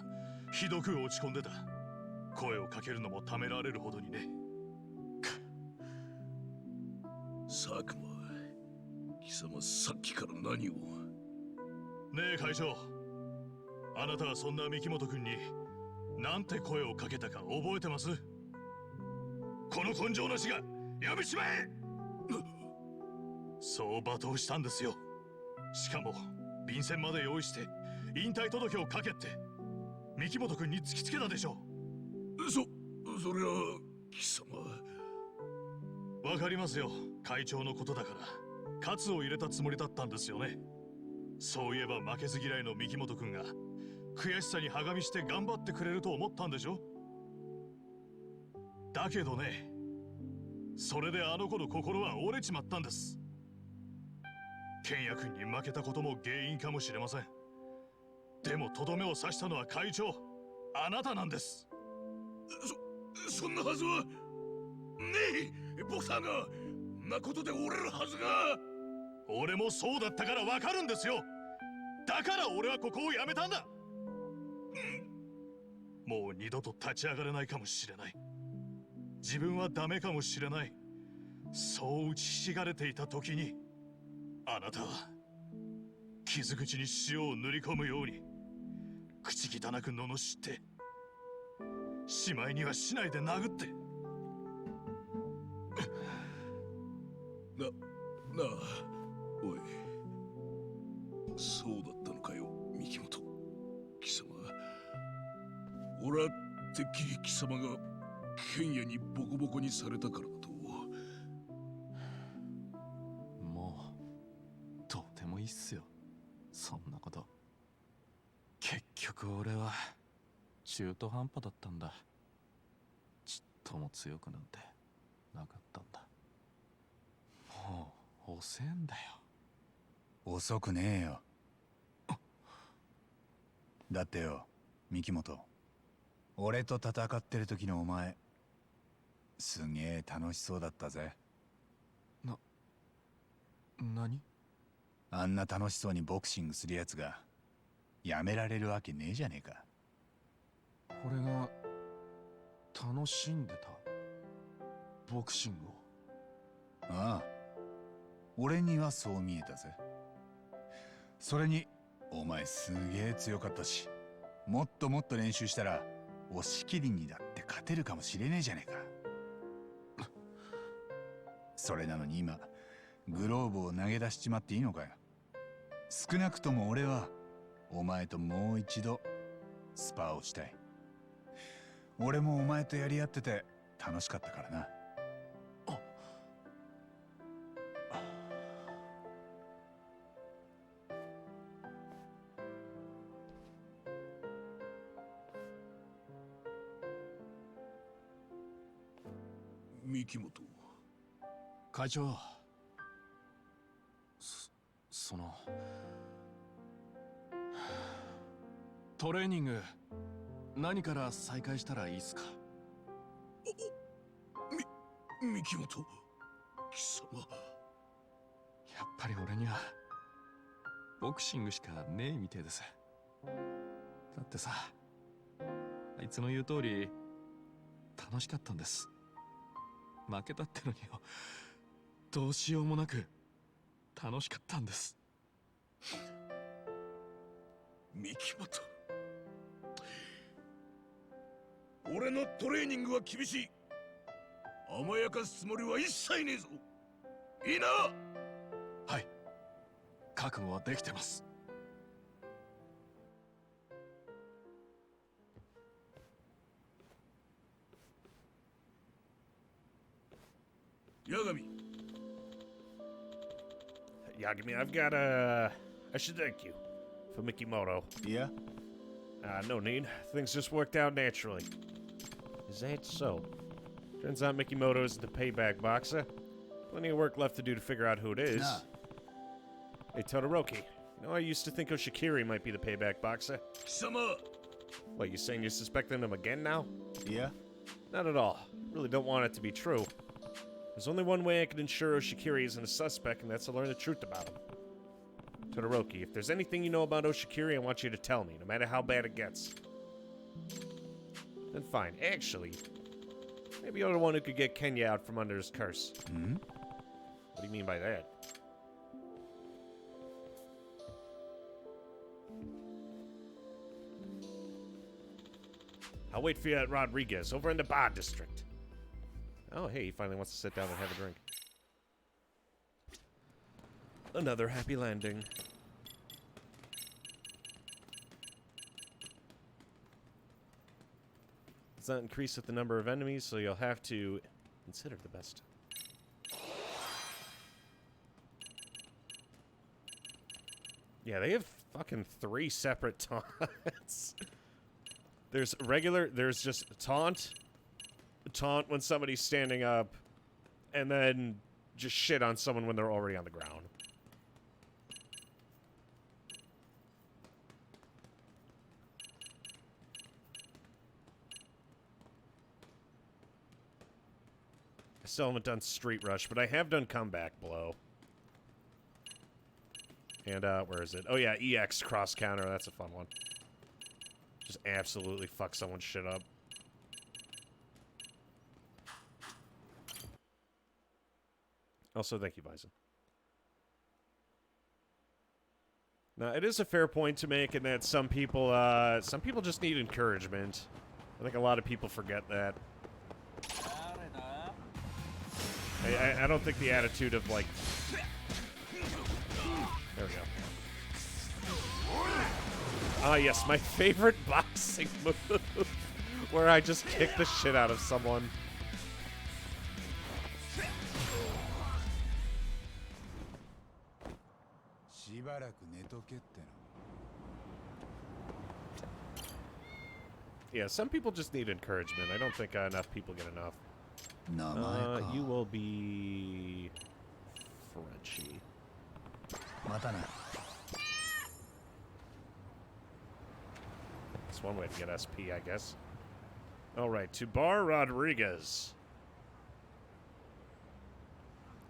ひどく落ち込んでた。声をかけるのもためられるほどにね。佐久間、貴様さっきから何を。ねえ会長、あなたはそんな三木本君になんて声をかけたか覚えてます？この根性なしがやめちまえ！そう罵倒したんですよ。しかも便箋まで用意して引退届を書けって三木本君に突きつけたでしょ。それは貴様。わかりますよ、会長のことだから喝を入れたつもりだったんですよね。そういえば負けず嫌いの三木本君が悔しさにはがみして頑張ってくれると思ったんでしょ。だけどね、それであの子の心は折れちまったんです。ケンヤ君に負けたことも原因かもしれません。でもとどめを刺したのは会長、あなたなんです。そんなはずはねえ。ボクサーがんなことで折れるはずが。俺もそうだったからわかるんですよ。だから俺はここを辞めたんだ。もう二度と立ち上がれないかもしれない。自分はダメかもしれない。そう打ちひしがれていた時にあなたは傷口に塩を塗り込むように口汚く罵ってしまいには市内で殴ってなあおい、そうだったのかよ三木本。貴様、俺はてっきり貴様がケンヤにボコボコにされたからだと。もうどうでもいいっすよ、そんなこと。結局俺は中途半端だったんだ。ちっとも強くなんてなかったんだ。もう遅えんだよ。遅くねえよ。だってよ、三木本、俺と戦ってる時のお前すげえ楽しそうだったぜ。何？あんな楽しそうにボクシングするやつがやめられるわけねえじゃねえか。俺が楽しんでたボクシングを。ああ、俺にはそう見えたぜ。それにお前すげえ強かったし、もっともっと練習したら押し切りにだって勝てるかもしれねえじゃねえか。それなのに今グローブを投げ出しちまっていいのかよ。少なくとも俺はお前ともう一度スパーをしたい。俺もお前とやり合ってて楽しかったからな。三木本、会長、そのトレーニング何から再開したらいいっすか？三木本、貴様。やっぱり俺にはボクシングしかねえみてえです。だってさ、あいつの言う通り楽しかったんです。負けたってのによ、どうしようもなく楽しかったんです。三木本、俺のトレーニングは厳しい。甘やかすつもりは一切ねえぞ。いいな。はい、覚悟はできてます。八神、 Yagami, I've got I should thank you for Mikimoto. いや、 No need. Things just worked out naturally. Is that so? Turns out Mikimoto isn't a payback boxer. Plenty of work left to do to figure out who it is. Nah. Hey, Todoroki. You know, I used to think Oshikiri might be the payback boxer. 貴様、 What, you saying you're suspecting him again now? いや、 Not at all. Really don't want it to be true. There's only one way I can ensure Oshikiri isn't a suspect, and that's to learn the truth about him. Todoroki, if there's anything you know about Oshikiri, I want you to tell me, no matter how bad it gets. Then fine. Actually, maybe you're the one who could get Kenya out from under his curse. Hmm? What do you mean by that? I'll wait for you at Rodriguez, over in the bar district. Oh, hey, he finally wants to sit down and have a drink. Another happy landing. Does not increase with the number of enemies, so you'll have to consider the best. Yeah, they have fucking 3 separate taunts. There's regular, there's just taunt when somebody's standing up, and then just shit on someone when they're already on the ground. I still haven't done Street Rush, but I have done Comeback Blow. And, where is it? Oh, yeah, EX Cross Counter. That's a fun one. Just absolutely fuck someone's shit up. Also, thank you, Bison. Now, it is a fair point to make in that some people just need encouragement. I think a lot of people forget that. I don't think the attitude of, like... There we go. Ah, yes, my favorite boxing move, where I just kick the shit out of someone. Yeah, some people just need encouragement. I don't think enough people get enough. You will be... Frenchie. That's one way to get SP, I guess. Alright, to Bar Rodriguez.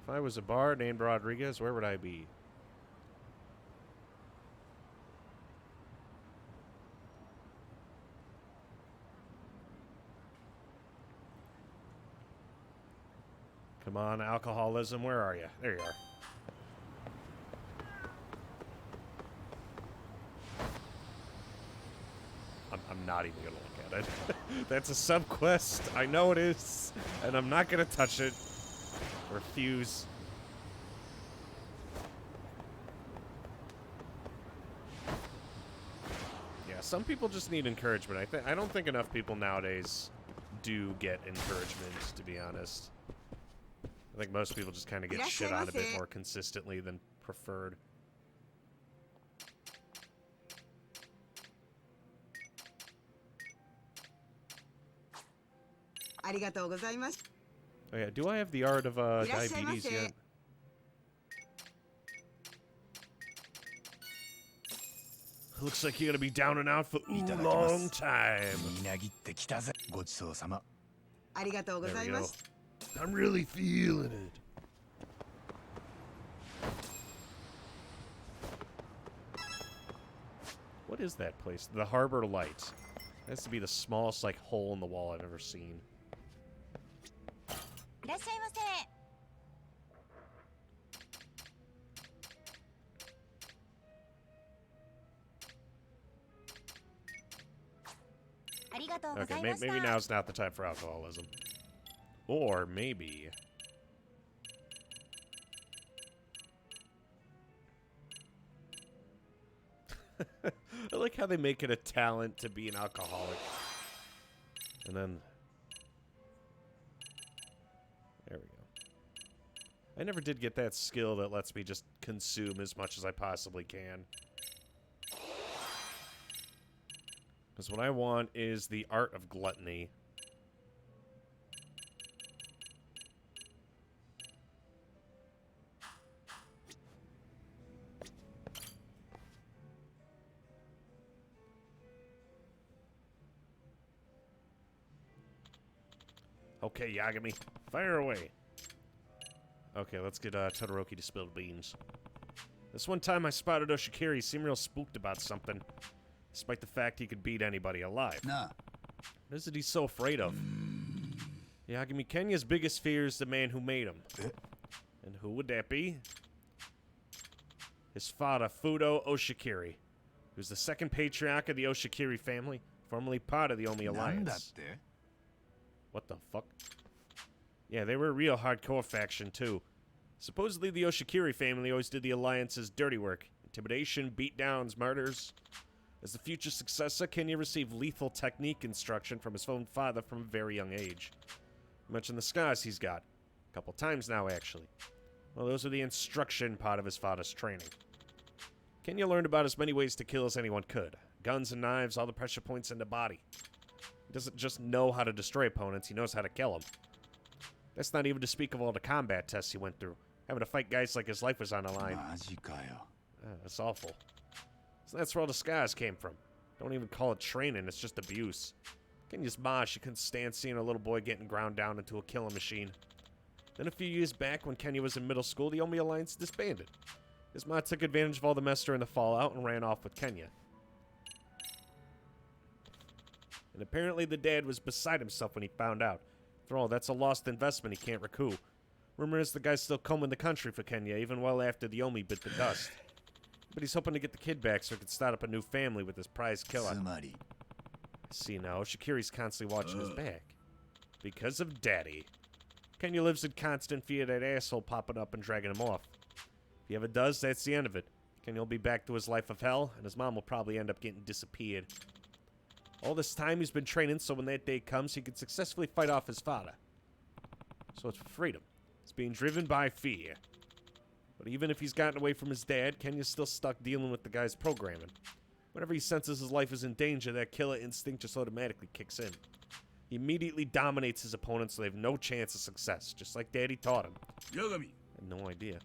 If I was a bar named Rodriguez, where would I be? Come on, alcoholism, where are you? There you are. I'm not even gonna look at it. That's a sub-quest. I know it is. And I'm not gonna touch it. Refuse. Yeah, some people just need encouragement. I don't think enough people nowadays do get encouragement, to be honest. I think most people just kind of get shit on a bit more consistently than preferred. Oh yeah, do I have the art of diabetes yet? Looks like you're gonna be down and out for a long time. There we go. I'm really feeling it. What is that place? The Harbor Lights. It has to be the smallest, like, hole in the wall I've ever seen. いらっしゃいませ。ありがとうござ Okay, いました。 maybe now's not the time for alcoholism. Or maybe... I like how they make it a talent to be an alcoholic. And then... There we go. I never did get that skill that lets me just consume as much as I possibly can. Because what I want is the art of gluttony. Okay, Yagami, fire away. Okay, let's get Todoroki to spill the beans. This one time I spotted Oshikiri. He seemed real spooked about something, despite the fact he could beat anybody alive. Na. What is it he's so afraid of? Yagami, Kenya's biggest fear is the man who made him. And who would that be? His father, Fudo Oshikiri, who's the second patriarch of the Oshikiri family, formerly part of the Omi なんだっ Alliance. て What the fuck? Yeah, they were a real hardcore faction, too. Supposedly, the Oshikiri family always did the Alliance's dirty work. Intimidation, beatdowns, murders. As the future successor, Kenya received lethal technique instruction from his own father from a very young age. You mentioned the scars he's got. A couple times now, actually. Well, those are the instruction part of his father's training. Kenya learned about as many ways to kill as anyone could. Guns and knives, all the pressure points in the body. He doesn't just know how to destroy opponents, he knows how to kill them. That's not even to speak of all the combat tests he went through. Having to fight guys like his life was on the line. マジかよ That's awful. So that's where all the scars came from. Don't even call it training, it's just abuse. Kenya's ma, she couldn't stand seeing a little boy getting ground down into a killing machine. Then a few years back, when Kenya was in middle school, the Omi Alliance disbanded. His ma took advantage of all the mess during the fallout and ran off with Kenya. And apparently the dad was beside himself when he found out. After all, that's a lost investment he can't recoup. Rumor is the guy's still combing the country for Kenya, even well after the Omi bit the dust. But he's hoping to get the kid back so he can start up a new family with his prize killer. つまり See now, Shikiri's constantly watching his back. Because of Daddy. Kenya lives in constant fear of that asshole popping up and dragging him off. If he ever does, that's the end of it. Kenya will be back to his life of hell, and his mom will probably end up getting disappeared. All this time he's been training so when that day comes, he can successfully fight off his father. So it's for freedom. It's being driven by fear. But even if he's gotten away from his dad, Kenya's still stuck dealing with the guy's programming. Whenever he senses his life is in danger, that killer instinct just automatically kicks in. He immediately dominates his opponents so they have no chance of success, just like Daddy taught him. 八神 I had no idea.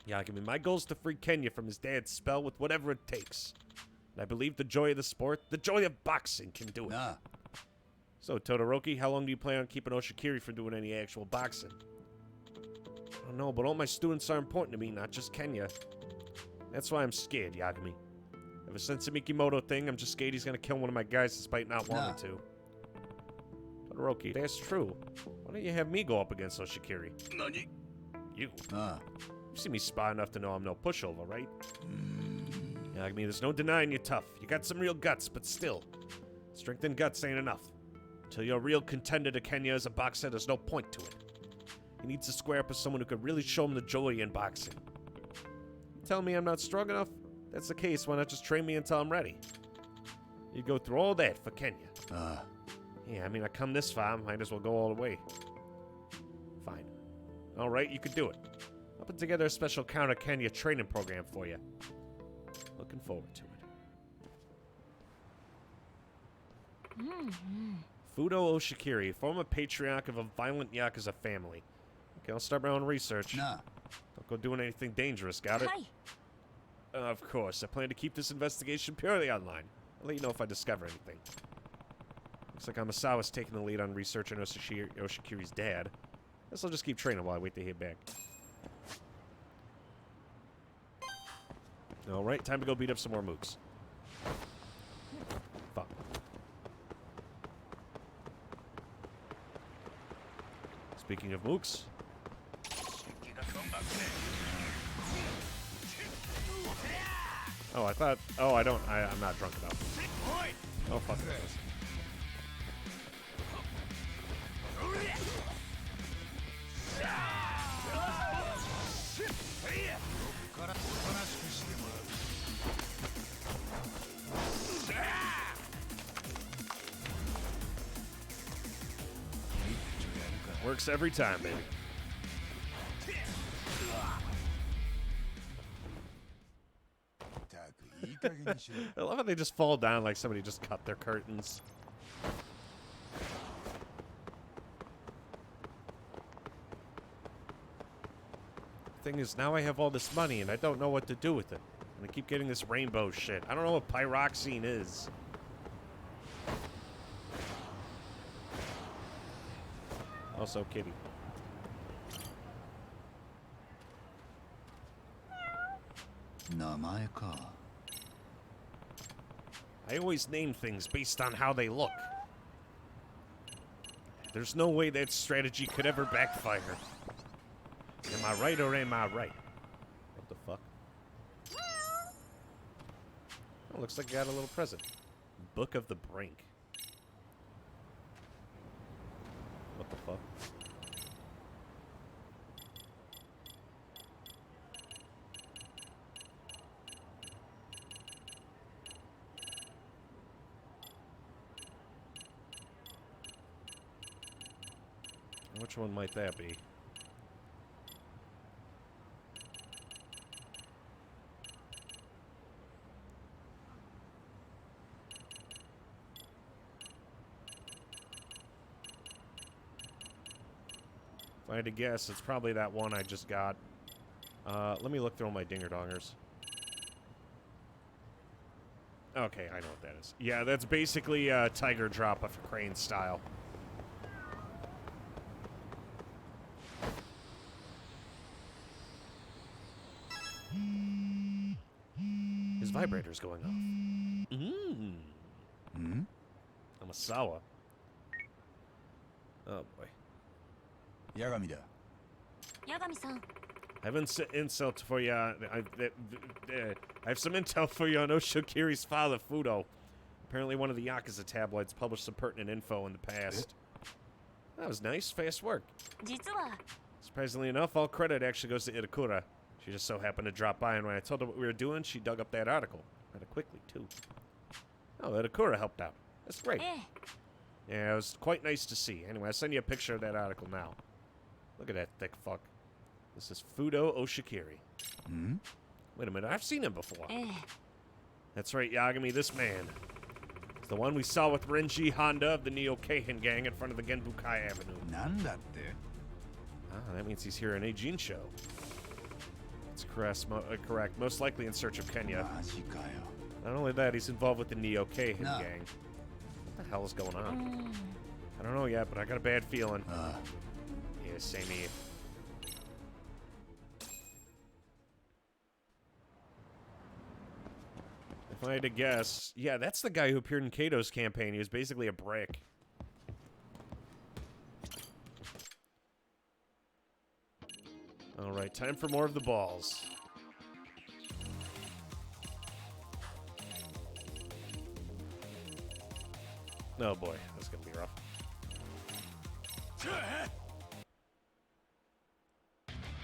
Yagami, my goal is to free Kenya from his dad's spell with whatever it takes. And I believe the joy of the sport, the joy of boxing, can do it. なあ So, Todoroki, how long do you plan on keeping Oshikiri from doing any actual boxing? I don't know, but all my students are important to me, not just Kenya. That's why I'm scared, Yagami. Ever since the Mikimoto thing, I'm just scared he's gonna kill one of my guys despite not wanting to. Todoroki, that's true. Why don't you have me go up against Oshikiri? 何 You. なあ You see me spy enough to know I'm no pushover, right? Yagami, there's no denying you're tough. You got some real guts, but still. Strength and guts ain't enough. Until you're a real contender to Kenya as a boxer, there's no point to it. He needs to square up with someone who could really show him the joy in boxing. You tell me I'm not strong enough? If that's the case, why not just train me until I'm ready? You go through all that for Kenya. ああ Yeah, I mean, I come this far, might as well go all the way. Fine. Alright, you could do it. I'll put together a special counter Kenya training program for you. Looking forward to it. Fudo Oshikiri, former patriarch of a violent Yakuza family. Okay, I'll start my own research. なあ Don't go doing anything dangerous, got it? はい。 Of course, I plan to keep this investigation purely online. I'll let you know if I discover anything. Looks like Amasawa's taking the lead on researching Oshikiri's dad. Guess I'll just keep training while I wait to hear back. Alright, time to go beat up some more mooks. Speaking of mooks. Oh, I thought. Oh, I don't. I'm not drunk enough. Oh, fuck this. Works every time, baby. I love how they just fall down like somebody just cut their curtains. Thing is, now I have all this money and I don't know what to do with it. And I keep getting this rainbow shit. I don't know what pyroxene is. Also, kitty. I always name things based on how they look. There's no way that strategy could ever backfire. Am I right or am I right? What the fuck? Oh, looks like I got a little present. Book of the Brink. What the fuck? Which one might that be? If I had to guess, it's probably that one I just got. Let me look through all my dinger-dongers. Okay, I know what that is. Yeah, that's basically a Tiger Drop of Crane style. His vibrator's going off. Amasawa. Oh boy. 八神だ。八神さん I have intel for you. I have some intel for you on Oshokiri's father, Fudo. Apparently, one of the Yakuza tabloids published some pertinent info in the past. That was nice, fast work. 実は Surprisingly enough, all credit actually goes to Itakura. She just so happened to drop by, and when I told her what we were doing, she dug up that article. Rather quickly, too. Oh, Itakura helped out. That's great. ええ Yeah, it was quite nice to see. Anyway, I'll send you a picture of that article now. Look at that thick fuck. This is Fudo Oshikiri. Wait a minute, I've seen him before. ええ That's right, Yagami, this man. It's the one we saw with Renji Honda of the Neo Keihin gang in front of the Genbukai Avenue. なんだって？ Ah, that means he's here in Eijin show. That's correct. Most likely in search of Kenya. マジかよ。 Not only that, he's involved with the Neo Keihin No. gang. What the hell is going う on? ん I don't know yet, but I got a bad feeling. ああ。 Yeah, same here. If I had to guess, yeah, that's the guy who appeared in Kato's campaign. He was basically a brick. All right, time for more of the balls. Oh boy, that's gonna be rough.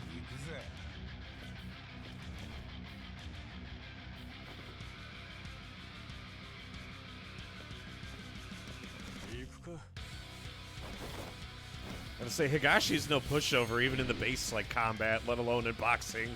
行くぜ。 Gotta say, Higashi's no pushover, even in the base like combat, let alone in boxing.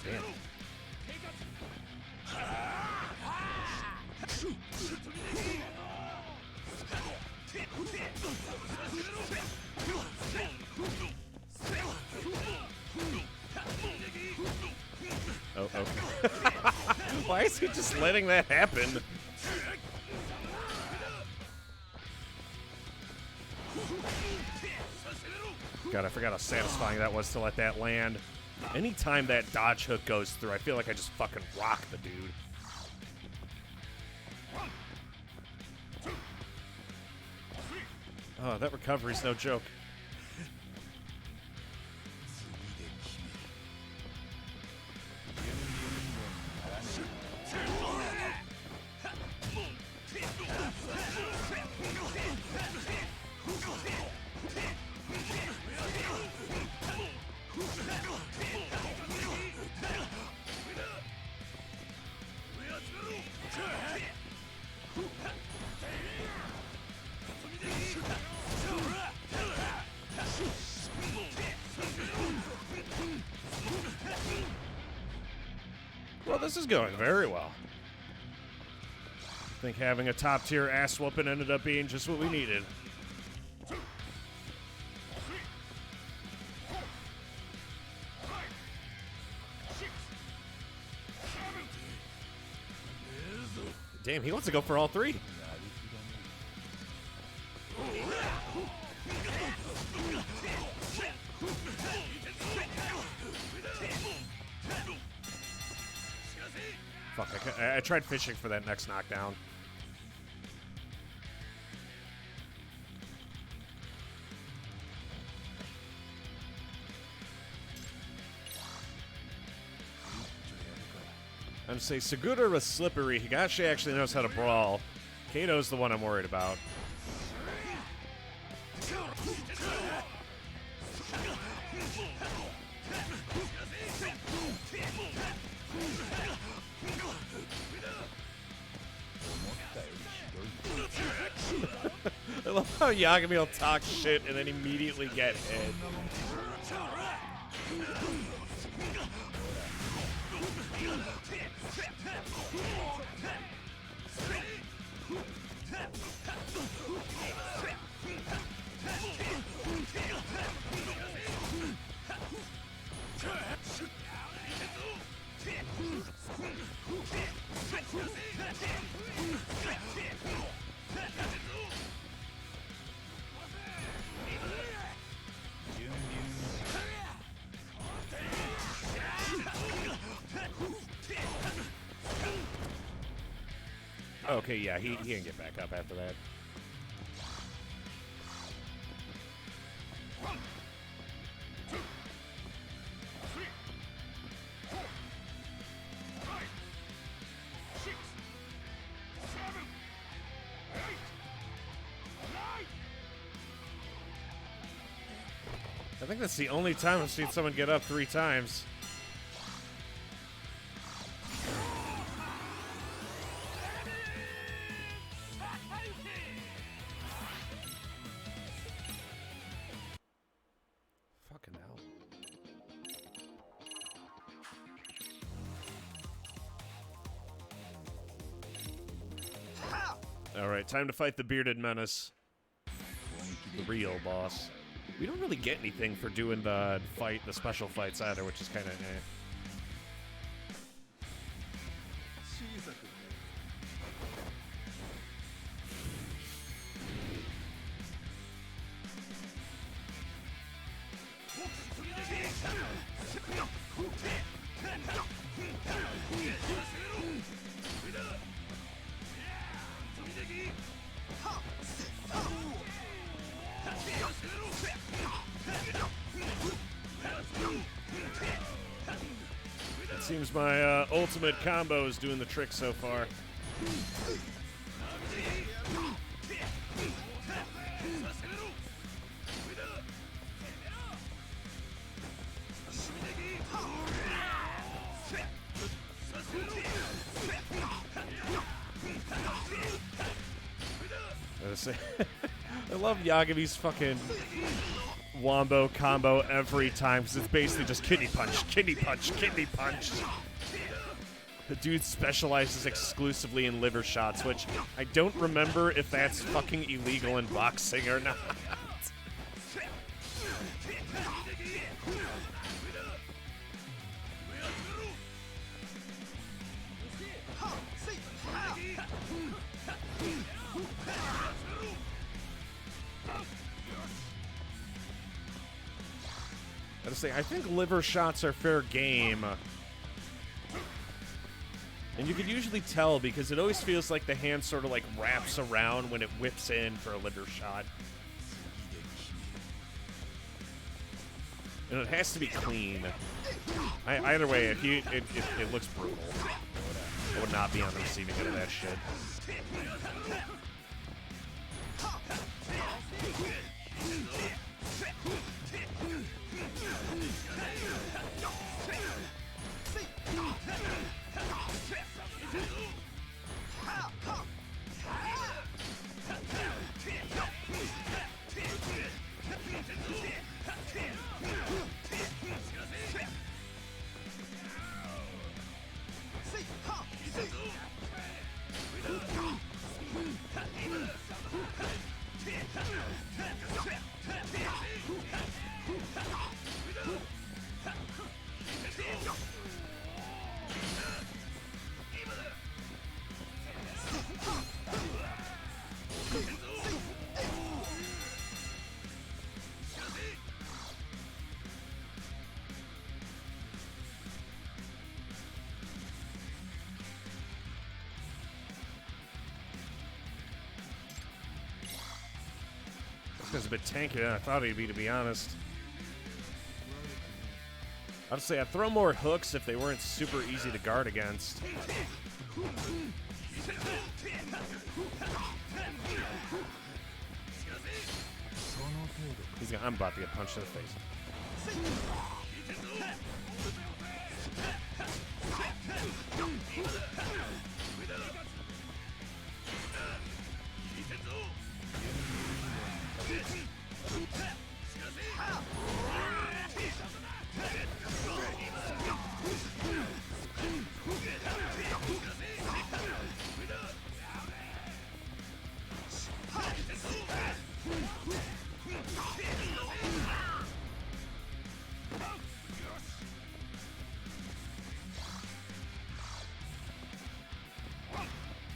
Damn. Oh, okay. Why is he just letting that happen? God, I forgot how satisfying that was to let that land. Anytime that dodge hook goes through, I feel like I just fucking rock the dude. Oh, that recovery's no joke. Well, this is going very well. I think having a top-tier ass-whooping ended up being just what we needed. Damn, he wants to go for all three. Fuck, I tried fishing for that next knockdown. I'm gonna say Segura was slippery. Higashi actually knows how to brawl. Kato's the one I'm worried about. I love how Yagami will talk shit and then immediately get hit. Okay, yeah, he can get back up after that. I think that's the only time I've seen someone get up 3 times. Fucking hell. Alright, time to fight the bearded menace. The real boss. We don't really get anything for doing the special fights either, which is kind of eh. It seems my ultimate combo is doing the trick so far. I love Yagami's fucking wombo combo every time because it's basically just kidney punch, kidney punch, kidney punch. The dude specializes exclusively in liver shots, which I don't remember if that's fucking illegal in boxing or not. I say, I think liver shots are fair game. And you can usually tell because it always feels like the hand sort of like wraps around when it whips in for a liver shot. And it has to be clean. Either way, it looks brutal. I would not be on the receiving end of that shit. This guy's a bit tankier than I thought he'd be, to be honest. I'd say I'd throw more hooks if they weren't super easy to guard against. I'm about to get punched in the face.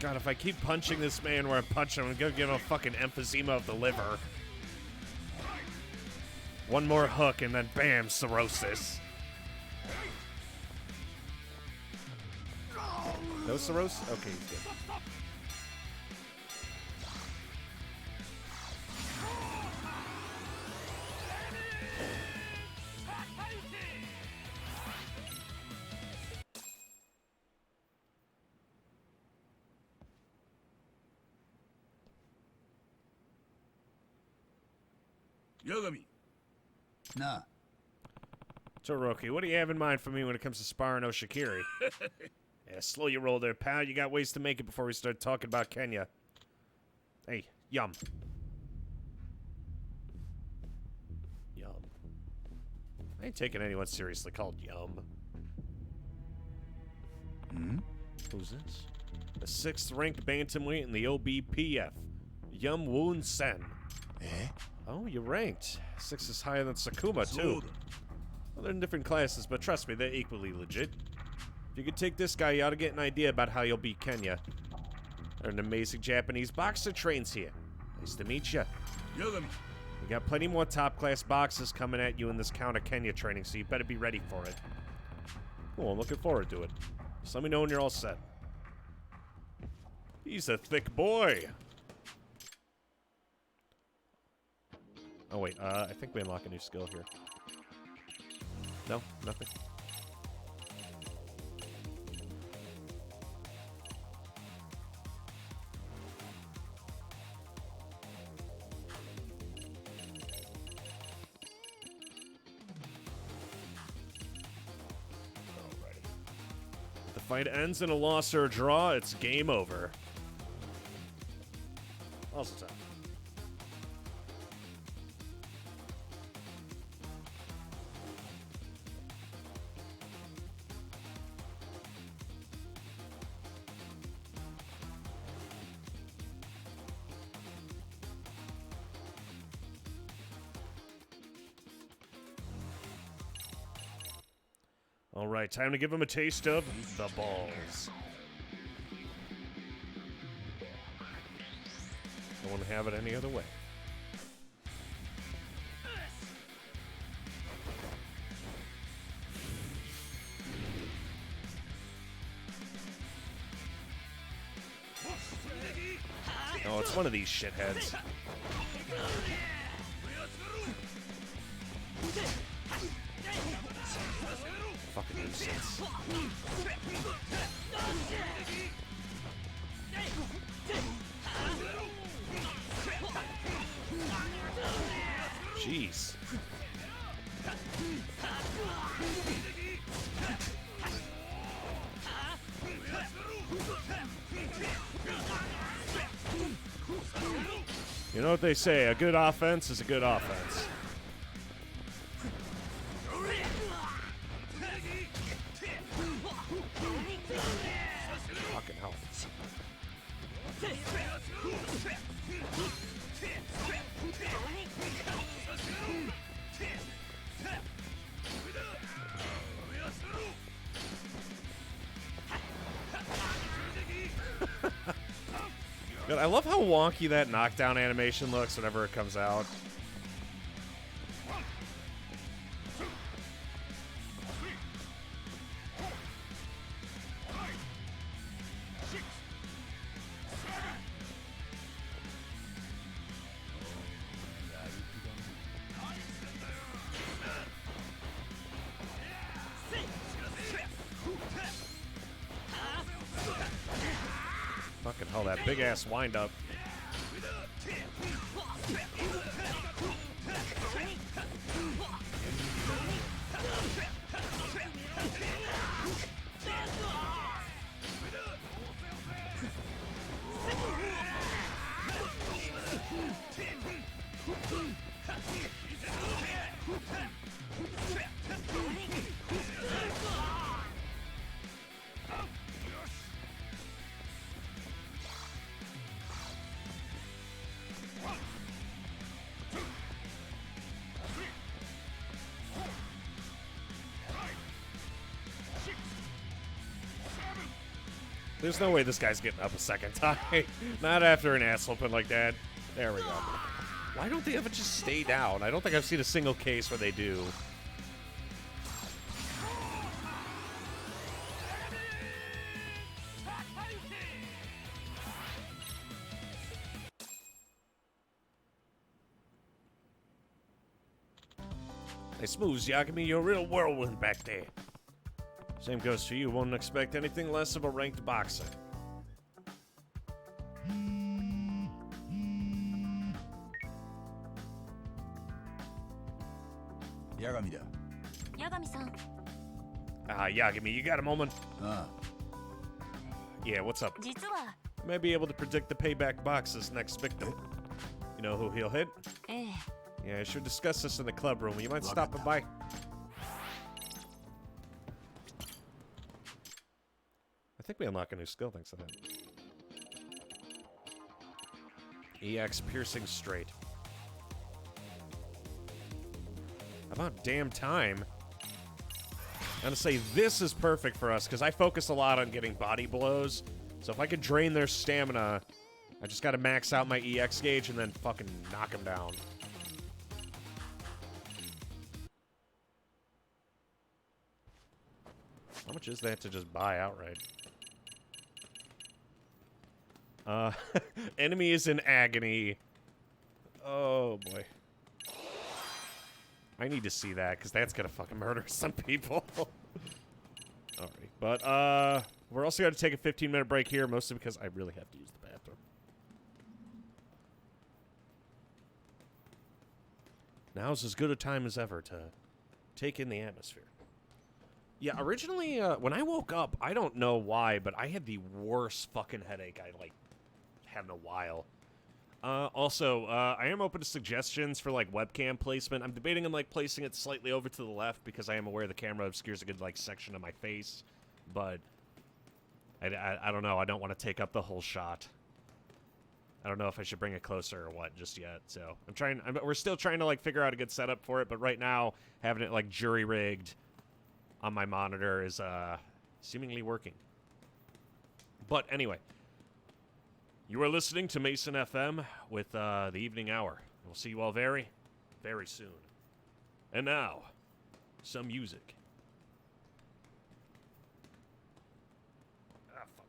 God, if I keep punching this man where I'm punching him, I'm gonna give him a fucking emphysema of the liver. One more hook and then bam, cirrhosis. No cirrhosis? Okay, he's good. Yagami. なあ Toroki, what do you have in mind for me when it comes to sparring Oshikiri? Yeah, slow your roll there, pal. You got ways to make it before we start talking about Kenya. Hey, Yum. Yum. I ain't taking anyone seriously called Yum. Hmm? Who's this? The 6th ranked bantamweight in the OBPF. Yum Woon Sen. Eh? Oh, you're ranked. 6 is higher than Sakuma, too. そうだ Well, they're in different classes, but trust me, they're equally legit. If you could take this guy, you ought to get an idea about how you'll beat Kenya. There's an amazing Japanese boxer trains here. Nice to meet you. 八神 We got plenty more top-class boxers coming at you in this counter Kenya training, so you better be ready for it. Cool, I'm looking forward to it. Just let me know when you're all set. He's a thick boy. Oh, wait, I think we unlock a new skill here. No, nothing. If the fight ends in a loss or a draw, it's game over. Also time. All right, time to give him a taste of the balls. I wouldn't have it any other way. Oh, it's one of these shitheads. Fucking nuisance. Jeez. You know what they say, a good offense is a good offense. Fucking hell. God, I love how wonky that knockdown animation looks whenever it comes out. Fucking hell, that big ass wind up. There's no way this guy's getting up a second time. Not after an ass whooping like that. There we go. Why don't they ever just stay down? I don't think I've seen a single case where they do. Nice moves, Yagami. You're a real whirlwind back there. Same goes for you. Won't expect anything less of a ranked boxer. Yagami da. 八神さん Ah, Yagami, you got a moment? あ Yeah, what's up? 実は May be able to predict the payback box's next victim. You know who he'll hit? ええ Yeah, I should discuss this in the club room. You mind stopping by? I think we unlock a new skill thanks to that. EX Piercing Straight. About damn time. I'm gonna say this is perfect for us because I focus a lot on getting body blows. So if I could drain their stamina, I just gotta max out my EX gauge and then fucking knock them down. How much is that to just buy outright? Enemy is in agony. Oh boy. I need to see that because that's gonna fucking murder some people. Alright, but we're also gonna take a 15-minute break here, mostly because I really have to use the bathroom. Now's as good a time as ever to take in the atmosphere. Yeah, originally, when I woke up, I don't know why, but I had the worst fucking headache I, had in a while. Also, I am open to suggestions for, webcam placement. I'm debating on, placing it slightly over to the left because I am aware the camera obscures a good, section of my face. But I don't know. I don't want to take up the whole shot. I don't know if I should bring it closer or what just yet. So we're still trying to, figure out a good setup for it. But right now, having it, jury-rigged on my monitor is seemingly working. But anyway, you are listening to Mason FM with the evening hour. We'll see you all very, very soon. And now, some music. Ah, fuck.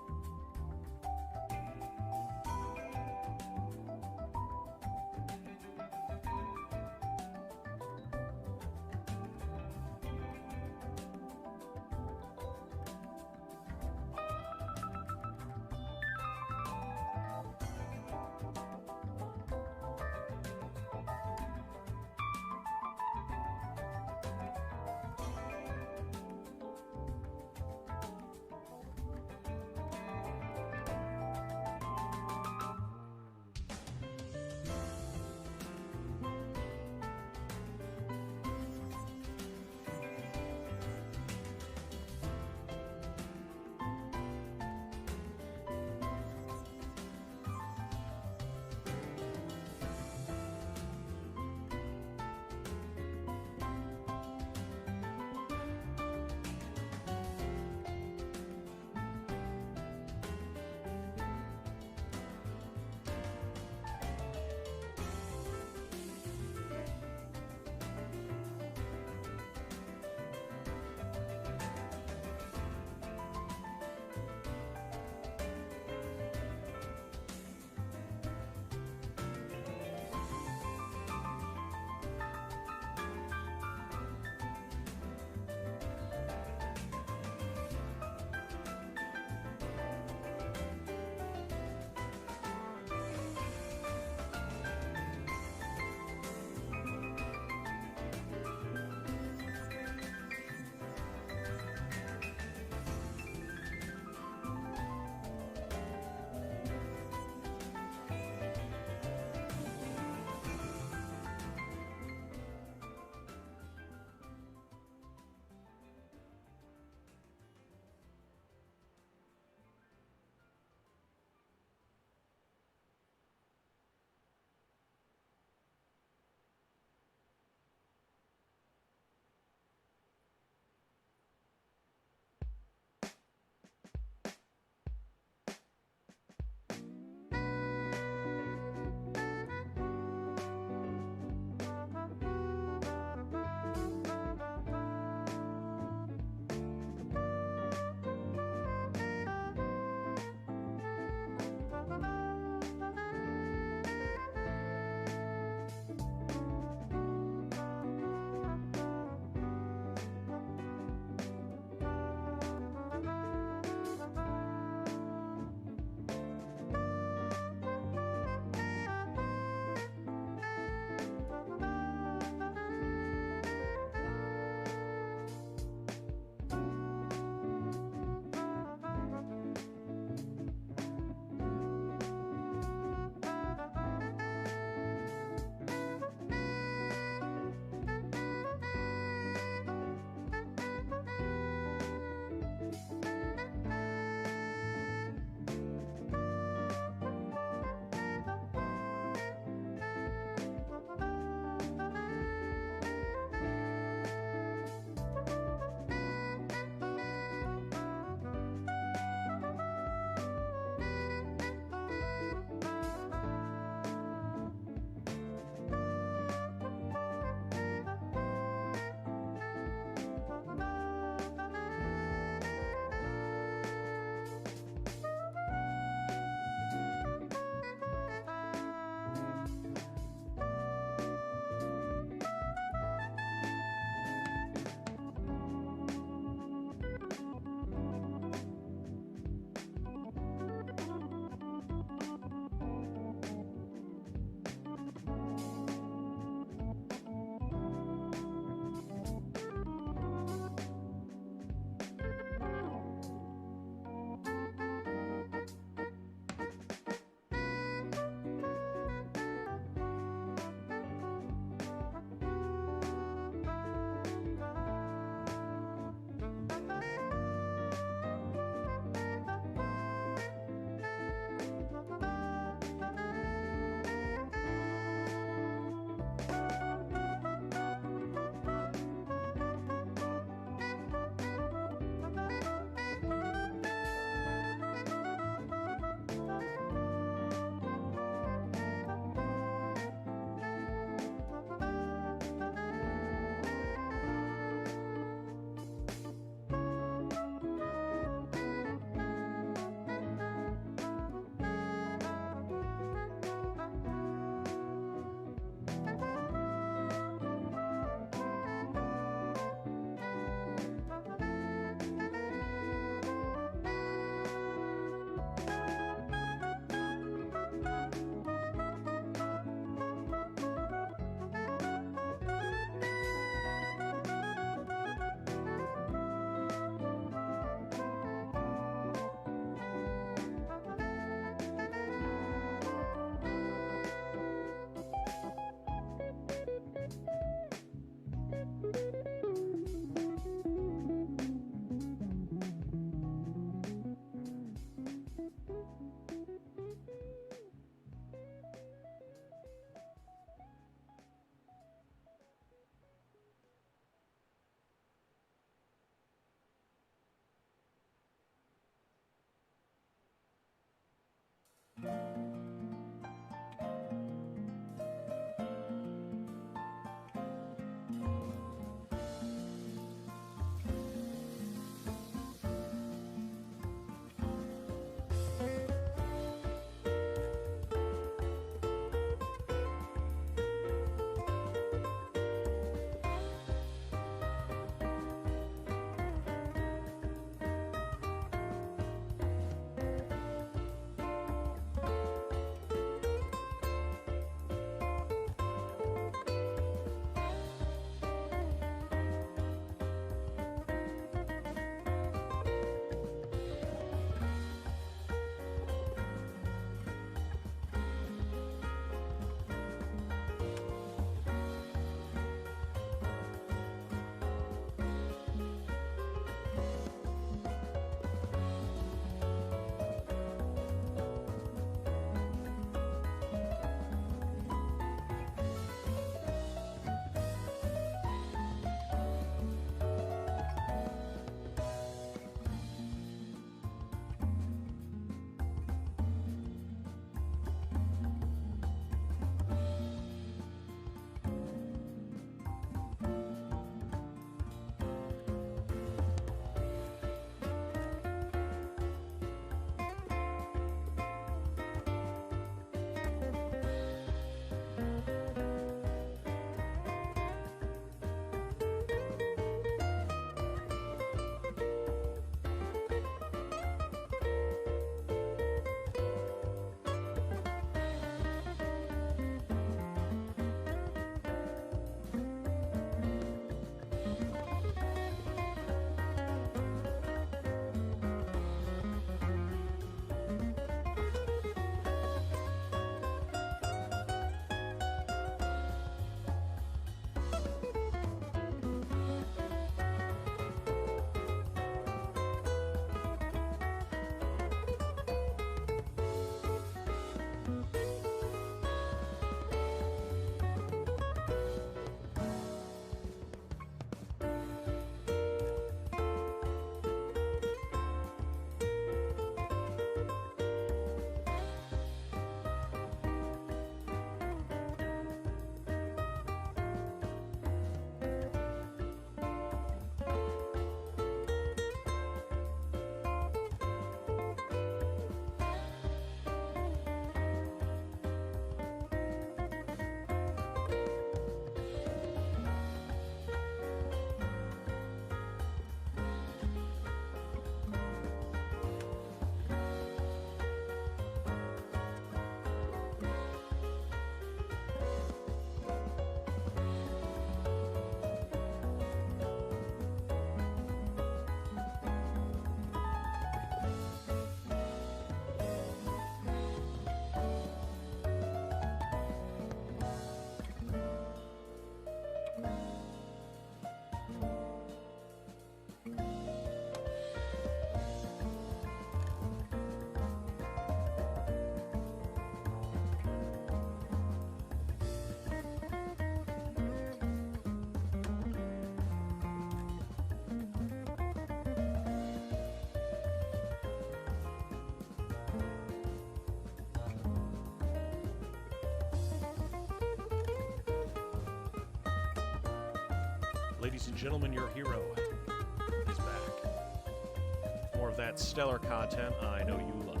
Ladies and gentlemen, your hero is back. More of that stellar content I know you love.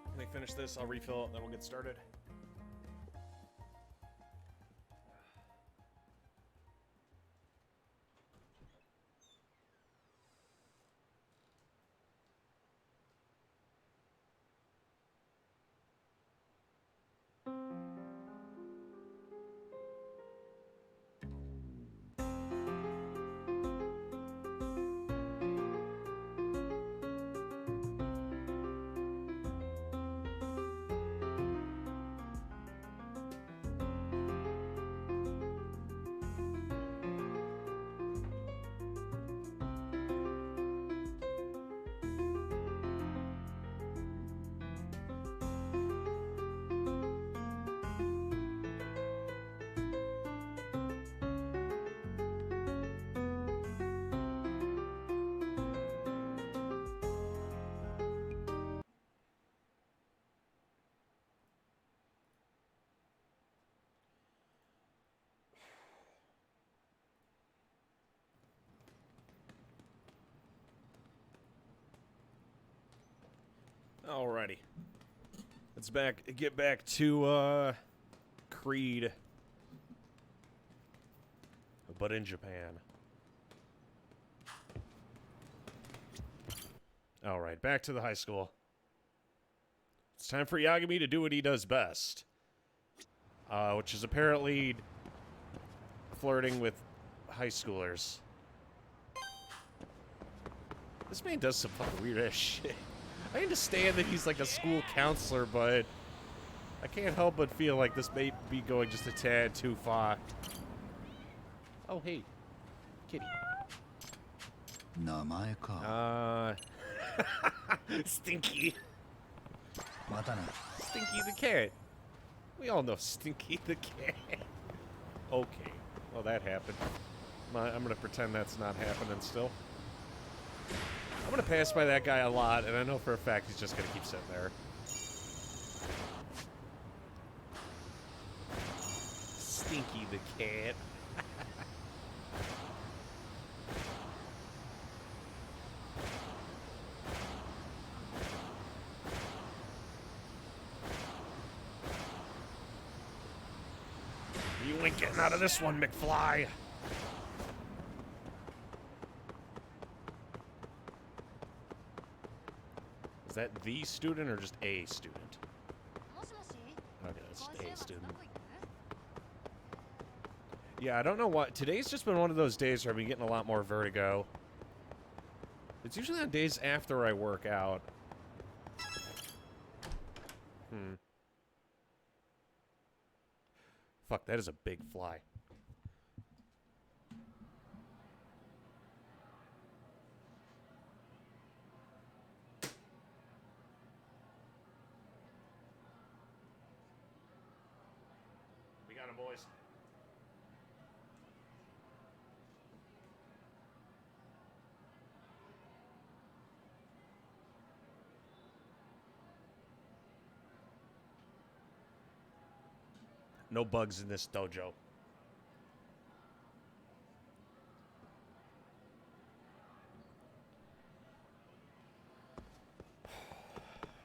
Let me finish this, I'll refill it, then we'll get started. Alrighty. Let's get back to Creed. But in Japan. Alright, back to the high school. It's time for Yagami to do what he does best. Which is apparently flirting with high schoolers. This man does some fucking weird ass shit. I understand that he's like a school counselor, but I can't help but feel like this may be going just a tad too far. Oh, hey. Kitty. Stinky. Stinky the cat. We all know Stinky the cat. Okay. Well, that happened. I'm gonna pretend that's not happening still. I'm gonna pass by that guy a lot, and I know for a fact he's just gonna keep sitting there. Stinky the cat. You ain't getting out of this one, McFly. Is that the student or just a student? Okay, that's just a student. Yeah, I don't know what. Today's just been one of those days where I've been getting a lot more vertigo. It's usually on days after I work out. Fuck, that is a big fly. We got him, boys. No bugs in this dojo.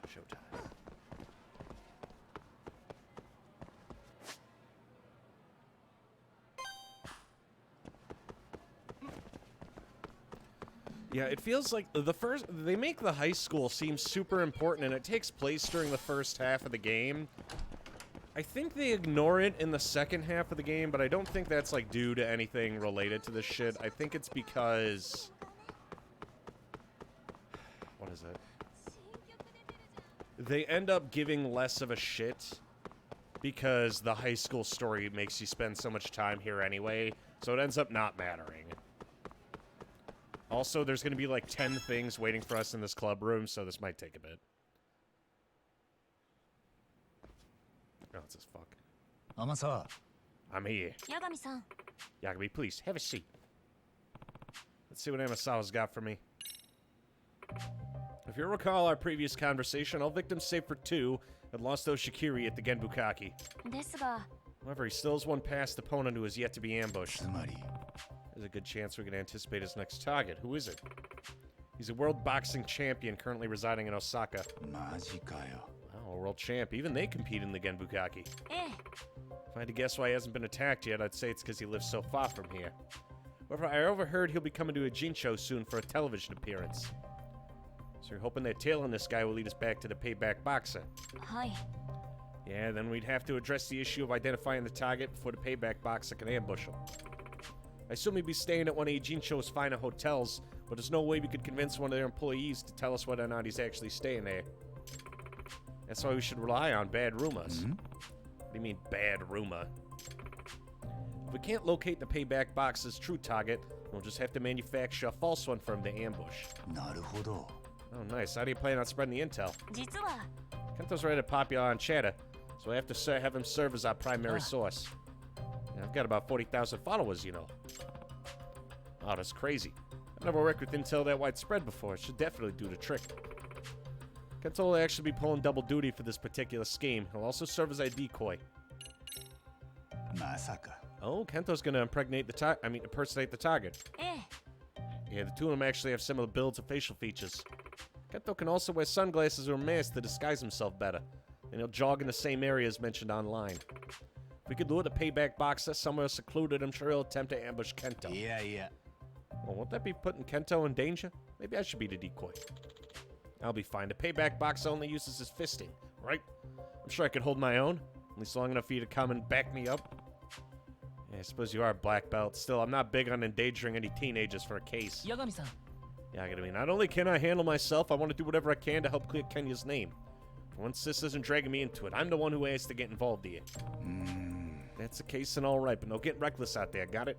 Showtime. Yeah, it feels like they make the high school seem super important, and it takes place during the first half of the game. I think they ignore it in the second half of the game, but I don't think that's, like, due to anything related to this shit. I think it's because... What is it? They end up giving less of a shit because the high school story makes you spend so much time here anyway, so it ends up not mattering. Also, there's going to be, like, 10 things waiting for us in this club room, so this might take a bit. Oh, tense as fuck. 天沢 I'm here. 八神さん Yagami, please, have a seat. Let's see what Amasawa's got for me. If you recall our previous conversation, all victims save for 2 had lost Oshikiri at the Genbukaki. ですが However, he still has one past opponent who has yet to be ambushed. つまり There's a good chance we can anticipate his next target. Who is it? He's a world boxing champion currently residing in Osaka. マジかよ Oh, a world champ. Even they compete in the Genbukaki. ええ If I had to guess why he hasn't been attacked yet, I'd say it's because he lives so far from here. However, I overheard he'll be coming to a Jinsho soon for a television appearance. So you're hoping that tailing this guy will lead us back to the payback boxer. はい Yeah, then we'd have to address the issue of identifying the target before the payback boxer can ambush him. I assume he'd be staying at one of Jinsho's finer hotels, but there's no way we could convince one of their employees to tell us whether or not he's actually staying there. That's why we should rely on bad rumors. What do you mean, bad rumor? If we can't locate the payback boxer's true target, we'll just have to manufacture a false one for him to ambush. なるほど Oh, nice. How do you plan on spreading the intel? 実は Kento's rather popular on Chatter, so I have to have him serve as our primary source. Yeah, I've got about 40,000 followers, you know. Oh, that's crazy. I've never worked with intel that widespread before. It should definitely do the trick. Kento will actually be pulling double duty for this particular scheme. He'll also serve as a decoy. まさか Oh, Kento's gonna impregnate the impersonate the target. ええ Yeah, the two of them actually have similar builds and facial features. Kento can also wear sunglasses or a mask to disguise himself better, and he'll jog in the same areas mentioned online. If we could lure the payback boxer somewhere secluded, I'm sure he'll attempt to ambush Kento. いやいや Well, won't that be putting Kento in danger? Maybe I should be the decoy. I'll be fine. The payback boxer only uses his fisting, right? I'm sure I could hold my own, at least long enough for you to come and back me up. Yeah, I suppose you are a black belt. Still, I'm not big on endangering any teenagers for a case. 八神さん Yeah, I mean, not only can I handle myself, I want to do whatever I can to help clear Kenya's name. Once this isn't dragging me into it, I'm the one who has to get involved here. That's the case and all right, but no getting reckless out there, got it?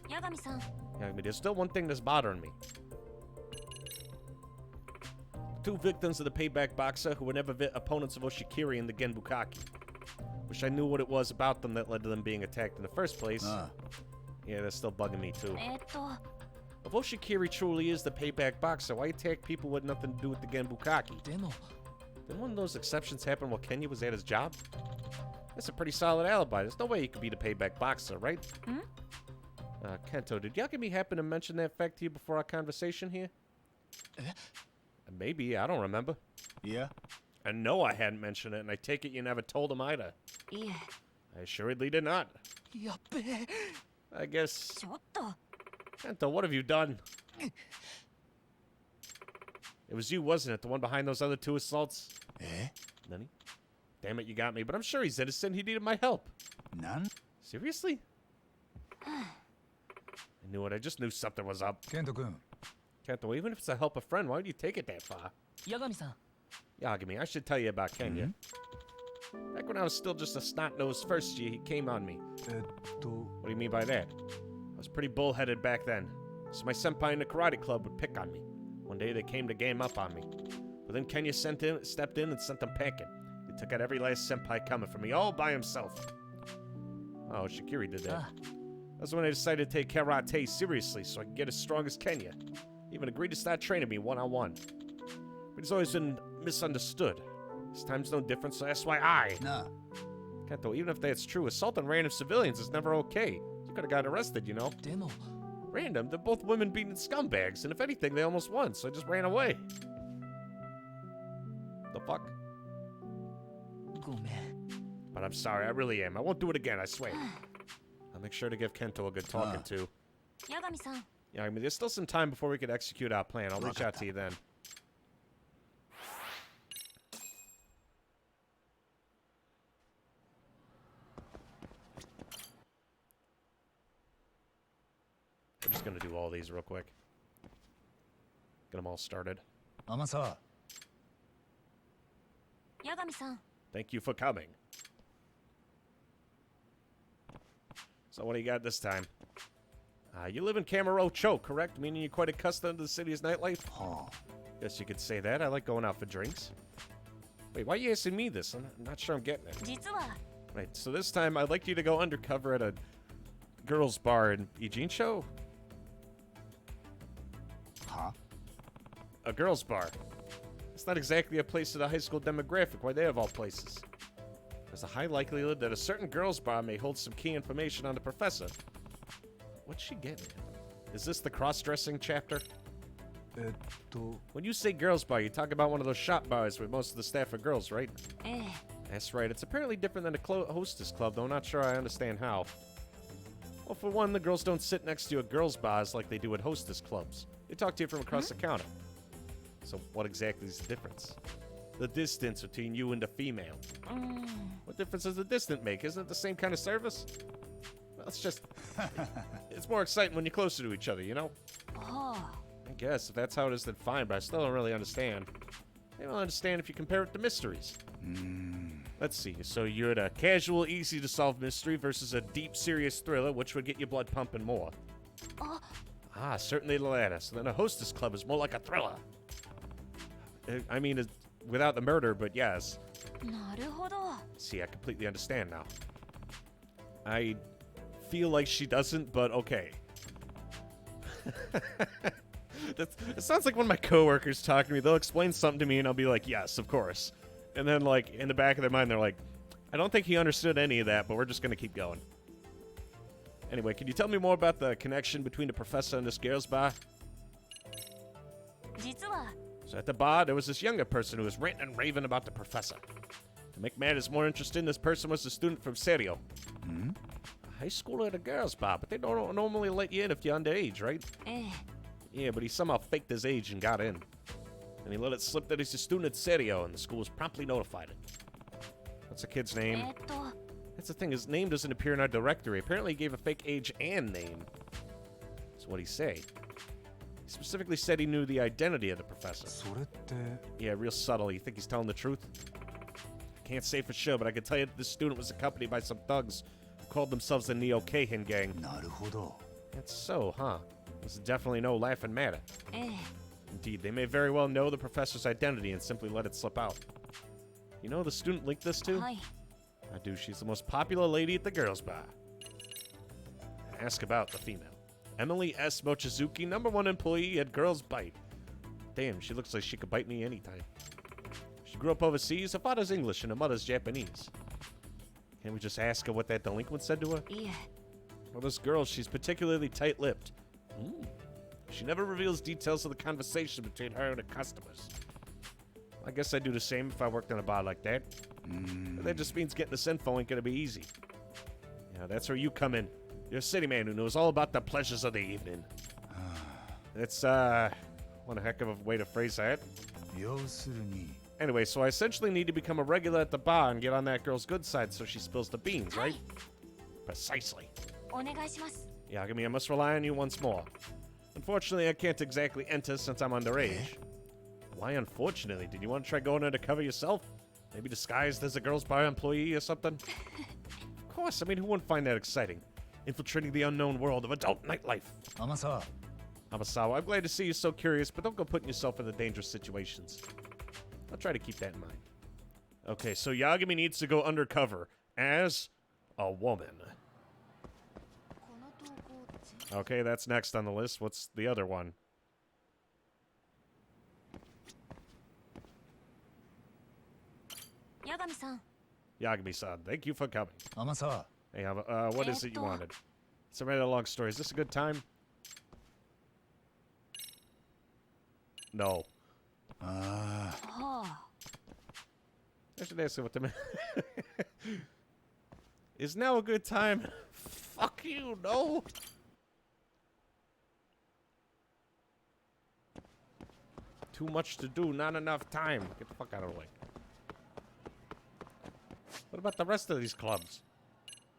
八神さん Yeah, I mean, there's still one thing that's bothering me. Two victims of the payback boxer who were never opponents of Oshikiri in the Genbukaki. Wish I knew what it was about them that led to them being attacked in the first place. Yeah, that's still bugging me too. と If Oshikiri truly is the payback boxer, why attack people with nothing to do with the Genbukaki? でも Didn't one of those exceptions happen while Kenya was at his job? That's a pretty solid alibi. There's no way he could be the payback boxer, right? Kento, did Yagami happen to mention that fact to you before our conversation here? Maybe, I don't remember. いや I know I hadn't mentioned it, and I take it you never told him either. いえ I assuredly did not. やっべえ I guess... ちょっと Kento, what have you done? It was you, wasn't it? The one behind those other 2 assaults? え Nani? Damn it, you got me. But I'm sure he's innocent. He needed my help. なん Seriously? I knew it. I just knew something was up. ケント君 Kento, even if it's to help a friend, why would you take it that far? 八神さん Yagami, I should tell you about Kenya. Back when I was still just a snot-nosed first year, he came on me. と What do you mean by that? I was pretty bullheaded back then, so my senpai in the karate club would pick on me. One day they came to game up on me. But then Kenya stepped in and sent them packing. He took out every last senpai coming for me, all by himself. Oh, Shikiri did that. That's when I decided to take karate seriously so I could get as strong as Kenya. He even agreed to start training me one-on-one. But he's always been misunderstood. This time's no different, so that's why I... なあ Kento, even if that's true, assaulting random civilians is never okay. You could have gotten arrested, you know? でも Random? They're both women-beating scumbags, and if anything, they almost won, so I just ran away. The fuck? ごめん But I'm sorry, I really am. I won't do it again, I swear. I'll make sure to give Kento a good talking to. 八神さん Yeah, I mean, there's still some time before we could execute our plan. I'll reach out to you then. I'm just gonna do all these real quick. Get them all started. 天沢八神さん Thank you for coming. So what do you got this time? You live in Kamurocho, correct? Meaning you're quite accustomed to the city's nightlife? は Guess you could say that. I like going out for drinks. Wait, why are you asking me this? I'm not sure I'm getting it. 実は Right, so this time I'd like you to go undercover at a girls' bar in Ijincho? Huh? A girls' bar. It's not exactly a place of the high school demographic. Why they have all places? There's a high likelihood that a certain girls' bar may hold some key information on the professor. What's she getting at? Is this the cross-dressing chapter? When you say girls' bar, you talk about one of those shop bars where most of the staff are girls, right? ええ That's right. It's apparently different than a hostess club, though I'm not sure I understand how. Well, for one, the girls don't sit next to you at girls' bars like they do at hostess clubs. They talk to you from across the counter. So what exactly is the difference? The distance between you and the female. What difference does the distance make? Isn't it the same kind of service? Well, it's just... it's more exciting when you're closer to each other, you know? はあ I guess. If that's how it is, then fine, but I still don't really understand. Maybe I'll understand if you compare it to mysteries. Let's see. So you're at a casual, easy-to-solve mystery versus a deep, serious thriller, which would get your blood pumping more. Ah, certainly the latter. So then a hostess club is more like a thriller. I mean, without the murder, but yes. なるほど See, I completely understand now. I feel like she doesn't, but okay. It sounds like one of my coworkers talking to me. They'll explain something to me, and I'll be like, yes, of course. And then, like, in the back of their mind, they're like, I don't think he understood any of that, but we're just going to keep going. Anyway, can you tell me more about the connection between the professor and this girls' bar? 実は So at the bar, there was this younger person who was ranting and raving about the professor. To make matters more interesting, this person was a student from Serio. A high schooler at a girls' bar, but they don't normally let you in if you're underage, right? ええ Yeah, but he somehow faked his age and got in. And he let it slip that he's a student at Serio, and the school was promptly notified. What's the kid's え name? ーっと That's the thing, his name doesn't appear in our directory. Apparently he gave a fake age and name. So what'd he say? He specifically said he knew the identity of the professor. それって Yeah, real subtle. You think he's telling the truth? I can't say for sure, but I can tell you that this student was accompanied by some thugs who called themselves the Neo Keihin Gang. なるほど That's so, huh? This is definitely no laughing matter. ええ Indeed, they may very well know the professor's identity and simply let it slip out. You know who the student linked this to? はい I do. She's the most popular lady at the girls' bar. Ask about the female. Emily S. Mochizuki, #1 employee at Girls Bite. Damn, she looks like she could bite me anytime. She grew up overseas. Her father's English and her mother's Japanese. Can't we just ask her what that delinquent said to her? いえ Well, this girl, she's particularly tight-lipped. She never reveals details of the conversation between her and her customers. I guess I'd do the same if I worked in a bar like that. But that just means getting this info ain't gonna be easy. Yeah, that's where you come in. You're a city man who knows all about the pleasures of the evening. It's, one heck of a way to phrase that. 要するに Anyway, so I essentially need to become a regular at the bar and get on that girl's good side so she spills the beans, right? Precisely. お願いします Yagami, I must rely on you once more. Unfortunately, I can't exactly enter since I'm underage. Why unfortunately? Did you want to try going undercover yourself? Maybe disguised as a girls' bar employee or something? Of course, I mean, who wouldn't find that exciting? Infiltrating the unknown world of adult nightlife. 甘さ Amasawa, I'm glad to see you so curious, but don't go putting yourself in the dangerous situations. I'll try to keep that in mind. Okay, so Yagami needs to go undercover as a woman. この投稿全 Okay, that's next on the list. What's the other one? Yagami-san Yagami-san, thank you for coming. 甘さ Hey, what is it you wanted? It's a rather long story. Is this a good time? No. あ はあ I should ask you what the Is now a good time? Fuck you, no. Too much to do, not enough time. Get the fuck out of the way. What about the rest of these clubs?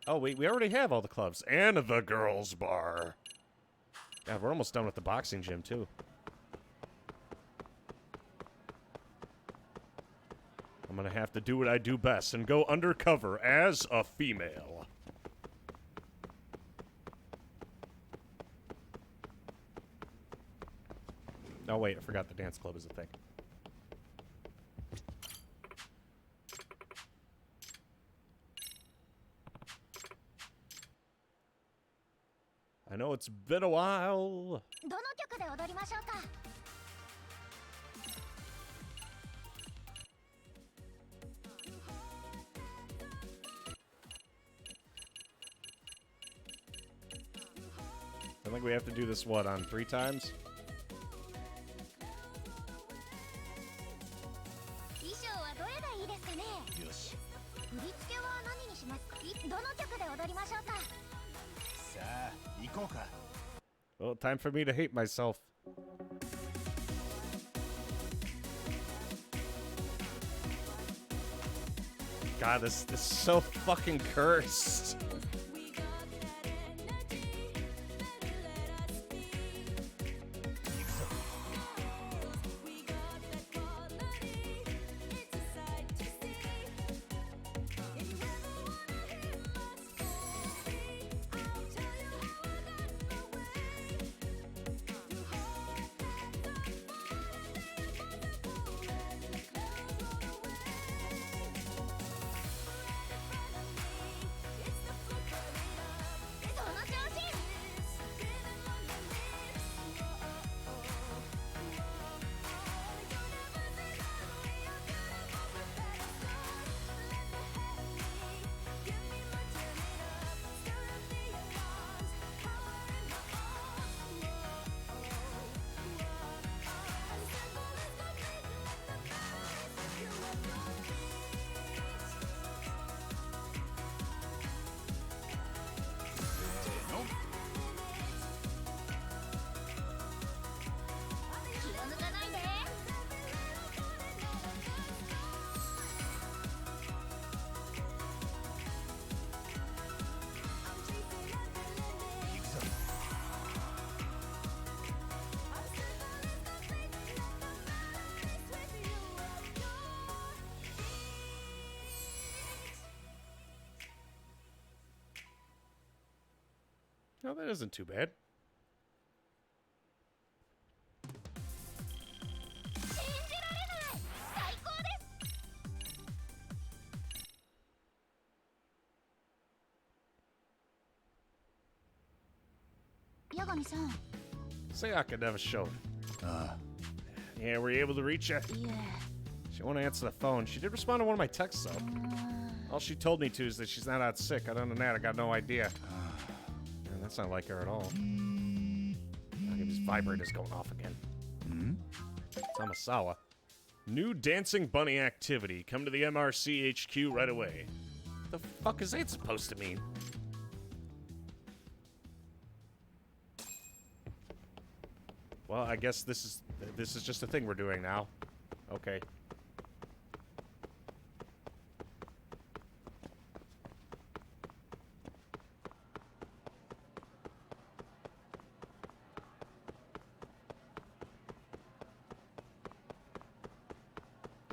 Oh, wait, we already have all the clubs. And the girls' bar. Yeah, we're almost done with the boxing gym, too. I'm gonna have to do what I do best and go undercover as a female. Oh, wait, I forgot the dance club is a thing. it's been a while. どの曲で踊りましょうか。 I think we have to do this, what, on 3 times? 衣装はどれがいいですかね。よし。振り付けは何にしますか。どの曲で踊りましょうか。さあ、行こうか。 Well, time for me to hate myself. God, this is so fucking cursed. No, that isn't too bad. 信じられない。最高です。八神さん。 Sayaka never showed. ああ、 Yeah, were you able to reach her? いえ。 She won't answer the phone. She did respond to one of my texts, though. All she told me to is that she's not out sick. Other than that, I got no idea. Man, that's not like her at all. His vibrator's going off again. Tamasawa. New dancing bunny activity. Come to the MRC HQ right away. The fuck is that supposed to mean? Well, I guess this is just a thing we're doing now. Okay.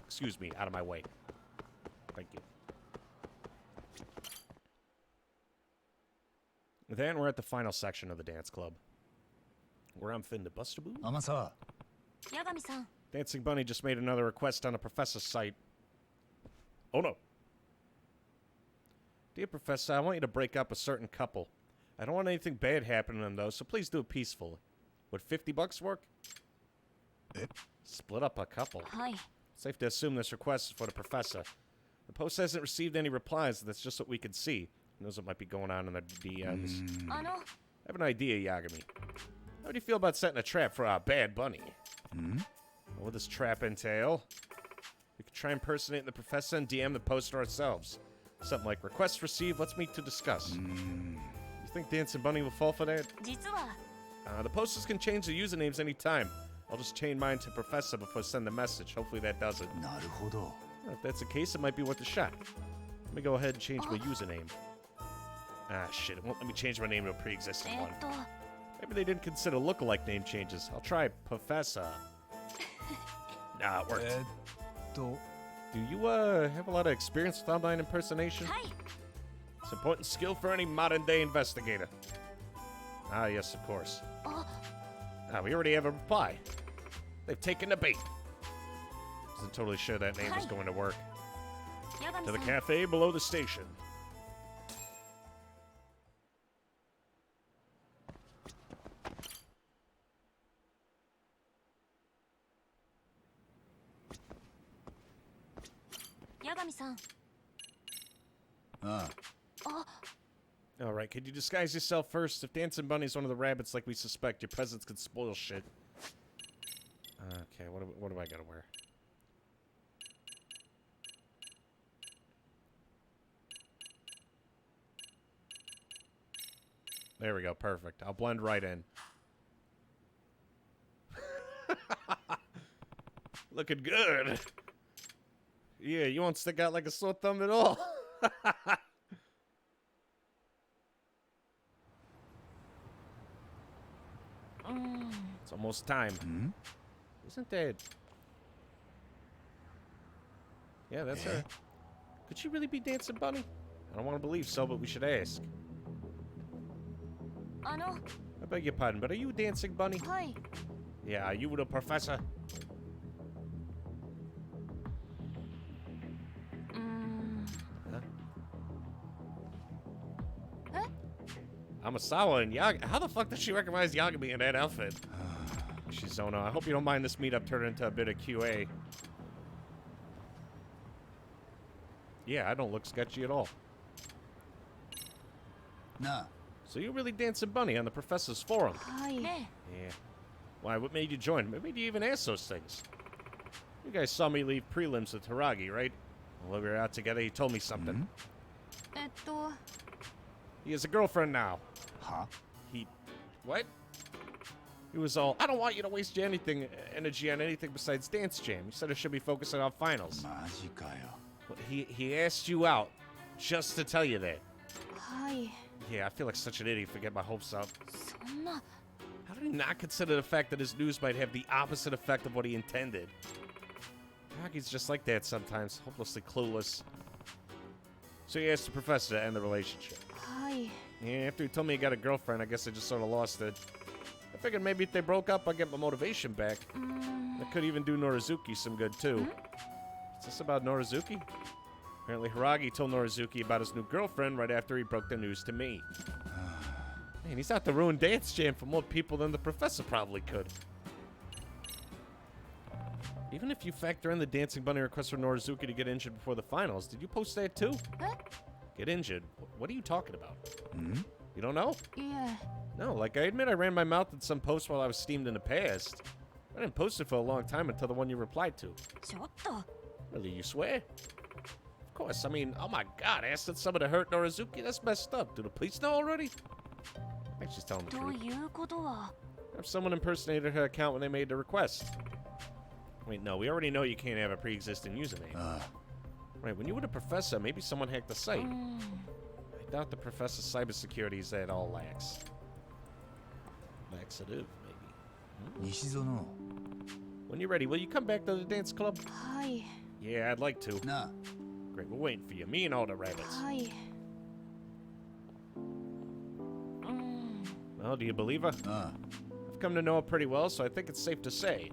Excuse me, out of my way. Thank you. Then we're at the final section of the dance club, where I'm finna bust a move. 天沢。八神さん。 Dancing Bunny just made another request on the professor's site. Oh no. Dear Professor, I want you to break up a certain couple. I don't want anything bad happening to them, though, so please do it peacefully. Would $50 work? Eh? Split up a couple. はい。 Safe to assume this request is for the professor. The post hasn't received any replies, so that's just what we can see. Who knows what might be going on in the DMs. I have an idea, Yagami. How do you feel about setting a trap for our bad bunny? What would this trap entail? We could try impersonating the professor and DM the poster ourselves. Something like, request received, let's meet to discuss. You think Dancing Bunny will fall for that? 実は。 The posters can change the usernames anytime. I'll just change mine to Professor before I send the message. Hopefully that does it. なるほど。 If that's the case, it might be worth a shot. Let me go ahead and change my username. Ah, shit. It won't let me change my name to a pre-existing one. Maybe they didn't consider lookalike name changes. I'll try Professor. Nah, it worked. Do you, have a lot of experience with online impersonation? はい。 It's an important skill for any modern-day investigator. Ah, yes, of course. We already have a reply. They've taken the bait. Wasn't totally sure that name was going to work. 八神 To the さん。 cafe below the station. 神さん。あ All right, could you disguise yourself first? If Dancing Bunny's one of the rabbits like we suspect, your presence could spoil shit. Okay, what do I gotta wear? There we go, perfect. I'll blend right in. Looking good. Yeah, you won't stick out like a sore thumb at all. It's almost time. Isn't that... Yeah, that's her. Could she really be Dancing Bunny? I don't want to believe so, but we should ask. あの、 I beg your pardon, but are you Dancing Bunny? はい。 Yeah, are you the professor? うーん。 Huh? Amasawa and Yaga. How the fuck does she recognize Yagami in that outfit? Shizono, I hope you don't mind this meetup turning into a bit of QA. Yeah, I don't look sketchy at all. なあ So you're really Dancing Bunny on the professor's forum? はい。ね Yeah. Why, what made you join? What made you even ask those things? You guys saw me leave prelims with Hiragi, right? While we were out together, he told me something. え。He has a girlfriend now. は He... What? He was all, I don't want you to waste your energy on anything besides Dance Jam. You said I should be focusing on finals. マジかよ Well, he asked you out just to tell you that. はい。 Yeah, I feel like such an idiot for getting my hopes up. そんな。 How did he not consider the fact that his news might have the opposite effect of what he intended? Hiragi's just like that sometimes, hopelessly clueless. So he asked the professor to end the relationship. はい。 Yeah, after he told me he got a girlfriend, I guess I just sort of lost it. I figured maybe if they broke up, I'd get my motivation back. うーん。 I could even do Norizuki some good, too. Is this about Norizuki? Apparently Hiragi told Norizuki about his new girlfriend right after he broke the news to me. Man, he's out to ruin Dance Jam for more people than the professor probably could. Even if you factor in the Dancing Bunny request for Norizuki to get injured before the finals, did you post that too? え。 Get injured? What are you talking about? ん You don't know? いえ。 No, like I admit I ran my mouth at some post while I was steamed in the past. I didn't post it for a long time until the one you replied to. ちょっと。 Really, you swear? Of course, I mean, oh my god, asking someone to hurt Norizuki? That's messed up. Do the police know already? I think she's telling the と truth. いうことは。 If someone impersonated her account when they made the request. Wait, no, we already know you can't have a pre-existing username. ああ Right, when you were the professor, maybe someone hacked the う site. ん。 I doubt the professor's cybersecurity is at all lax. Laxative, maybe. 西園 When you're ready, will you come back to the dance club? はい。 Yeah, I'd like to. なあ Great, we're waiting for you. Me and all the rabbits. はい。うーん。 Well, do you believe her? ああ I've come to know her pretty well, so I think it's safe to say.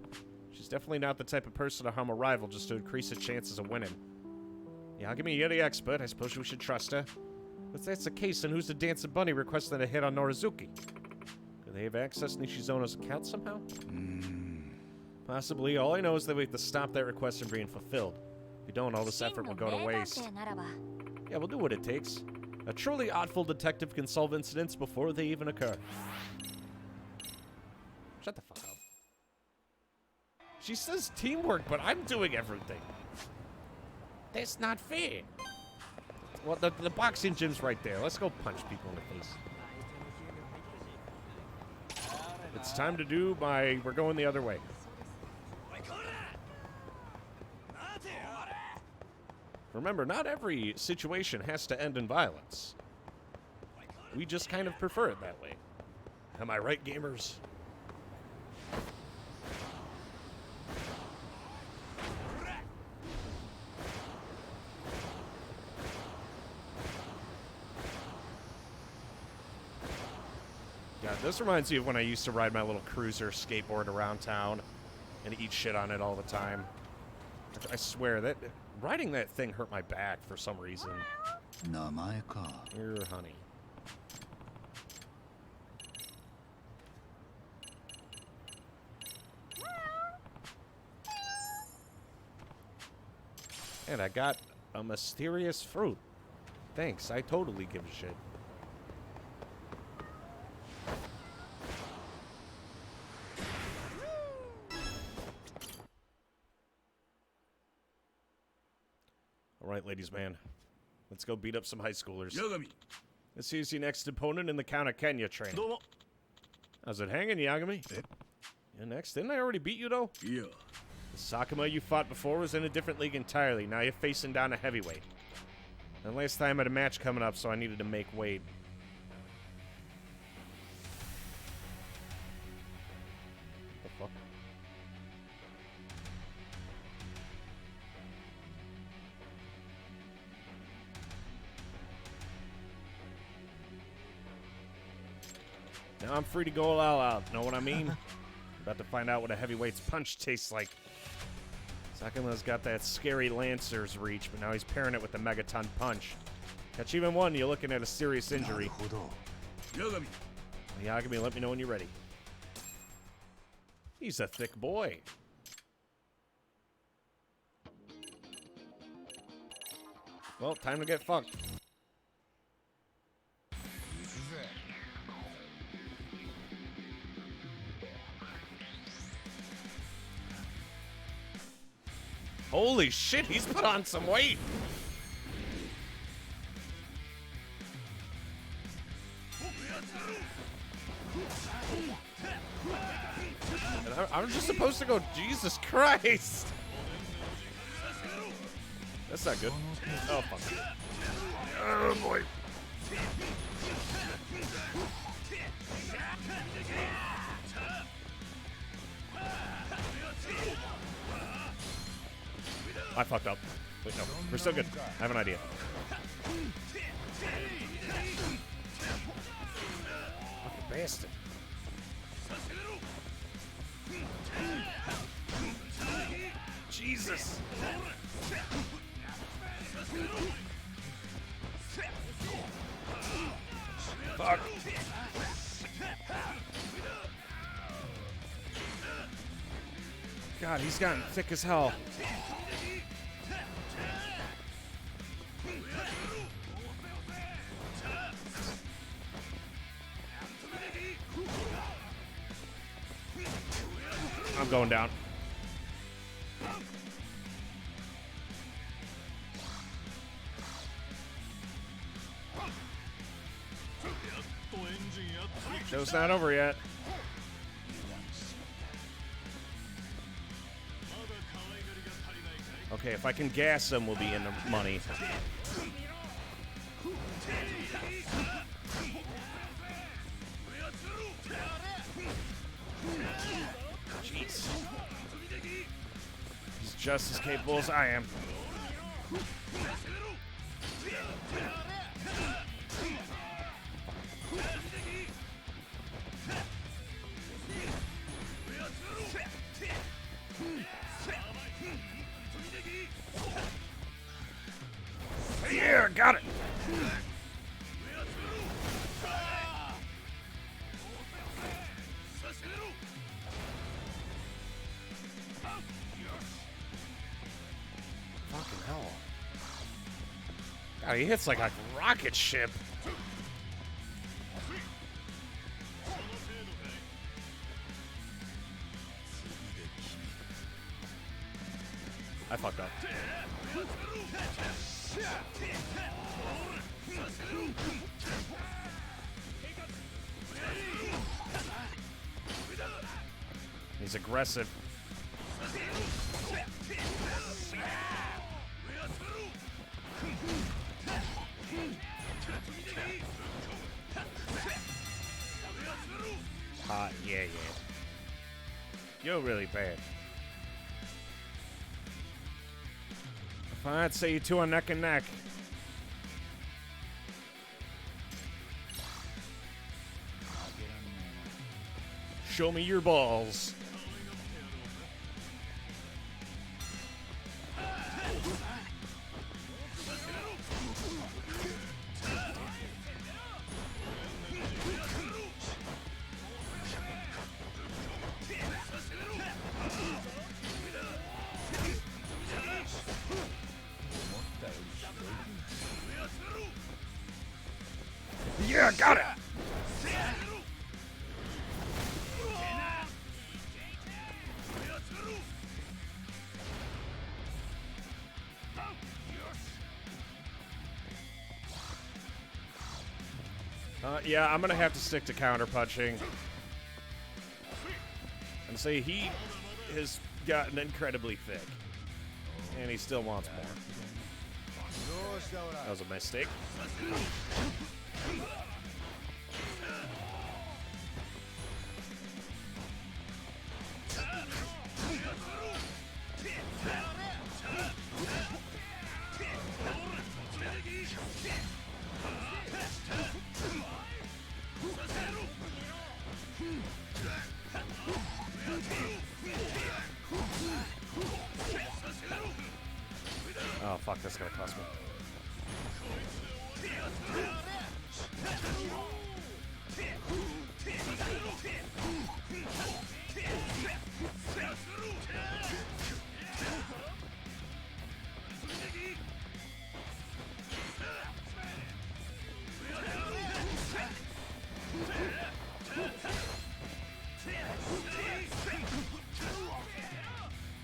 She's definitely not the type of person to harm a rival just to increase her chances of winning. Yeah, give me you're the expert. I suppose we should trust her. If that's the case, then who's the Dancing Bunny requesting a hit on Norizuki? Could they have access to Nishizono's account somehow? うーん Possibly. All I know is that we have to stop that request from being fulfilled. If you don't, all this effort will go to 真の名探 waste. 偵ならば。 Yeah, we'll do what it takes. A truly artful detective can solve incidents before they even occur. Shut the fuck up. She says teamwork, but I'm doing everything. That's not fair. Well, the boxing gym's right there. Let's go punch people in the face. It's time to do my... We're going the other way. おいこら待てよ Remember, not every situation has to end in violence. We just kind of prefer it that way. Am I right, gamers? Yeah, this reminds me of when I used to ride my little cruiser skateboard around town and eat shit on it all the time. I swear that riding that thing hurt my back for some reason. 名前か Here, honey. And I got A mysterious fruit. Thanks, I totally give a shit. Alright, ladies man. Let's go beat up some high schoolers. Yagami, Let's see your next opponent in the Count of Kenya training. どうも How's it hanging, Yagami? You're next. Didn't I already beat you, though? yeah. The Sakuma you fought before was in a different league entirely. Now you're facing down a heavyweight. And last time I had a match coming up, so I needed to make weight. The fuck? Now I'm free to go all out. Know what I mean? About to find out what a heavyweight's punch tastes like. Sakuma's got that scary Lancer's reach, but now he's pairing it with the Megaton punch. Catch even one, you're looking at a serious injury. ほど Yagami, Yagami, let me know when you're ready. He's a thick boy. Well, time to get fucked. Holy shit, he's put on some weight. And I'm just supposed to go, Jesus Christ. That's not good. Oh, fuck. Oh, boy. I fucked up. Wait, no. We're still good. I have an idea. Fucking bastard. Jesus. Fuck. God, he's gotten thick as hell. I'm going down. Show's not over yet. Okay, if I can gas him, we'll be in the money. Jeez. He's just as capable as I am. Yeah, got it. Fucking hell. God, he hits like a rocket ship. I fucked up. He's aggressive. Hot, yeah. You're really bad. If I'd say you two are neck and neck. Show me your balls. Yeah, I'm gonna have to stick to counter punching. And say he has gotten incredibly thick. And he still wants more. That was a mistake. Oh, fuck, that's gonna cost me.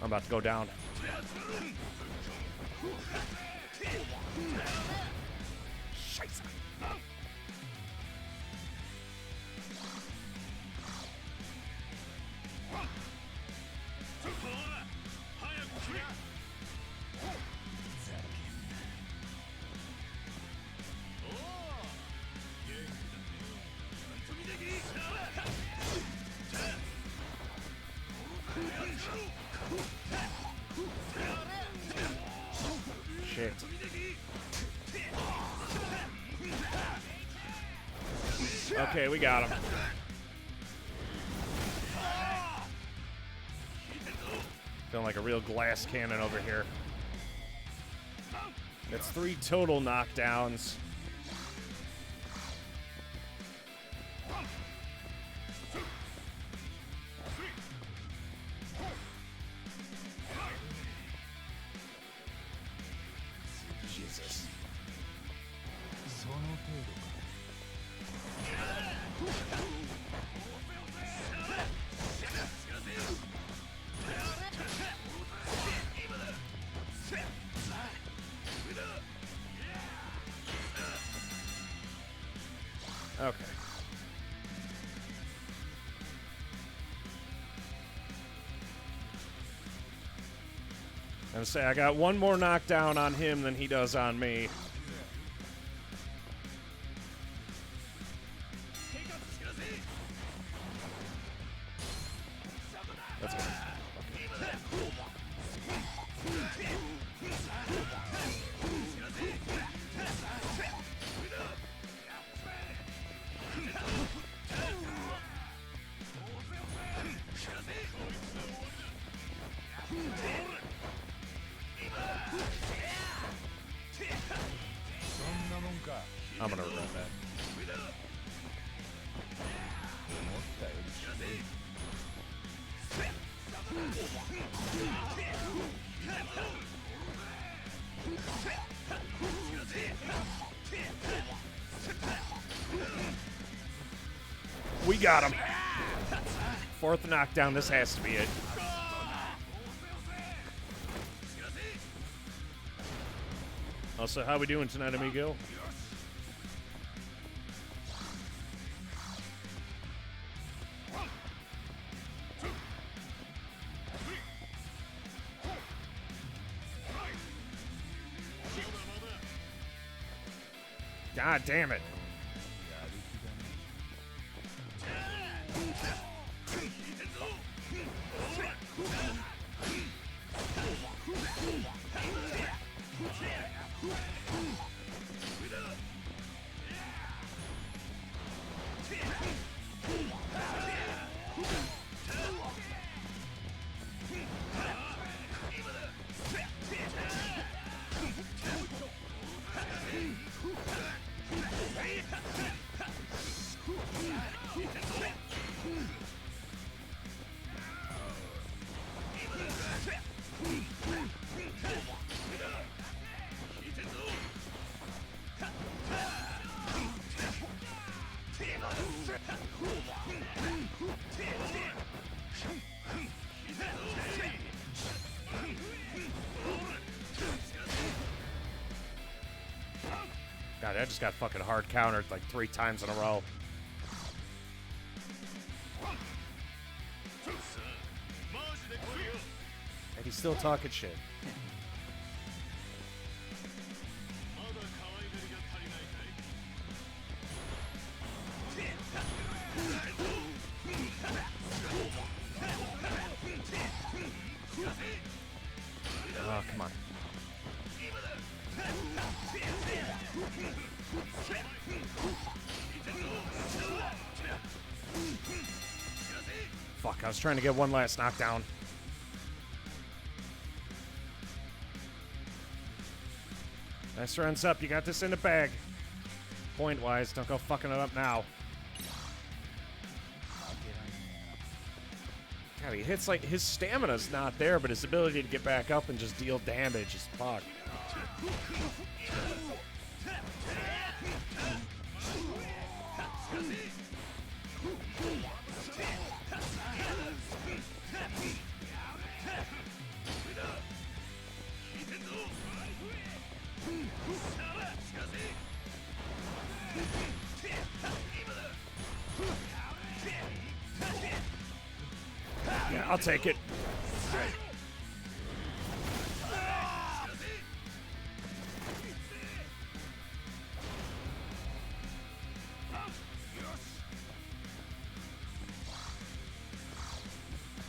I'm about to go down. Scheiße. Shit. Okay, we got him. Feeling like a real glass cannon over here. That's 3 total knockdowns. Jesus. Okay. I'm gonna say I got one more knockdown on him than he does on me. That's good. I'm gonna regret that. We got him. 4th knockdown. This has to be it. Also, how we doing tonight, amigo? God damn it. I just got fucking hard countered like 3 times in a row. And he's still talking shit. Oh, come on. Fuck, I was trying to get one last knockdown. Nice runs up. You got this in the bag. Point-wise, don't go fucking it up now. God, he hits like his stamina's not there, but his ability to get back up and just deal damage is fucked. Yeah, I'll take it.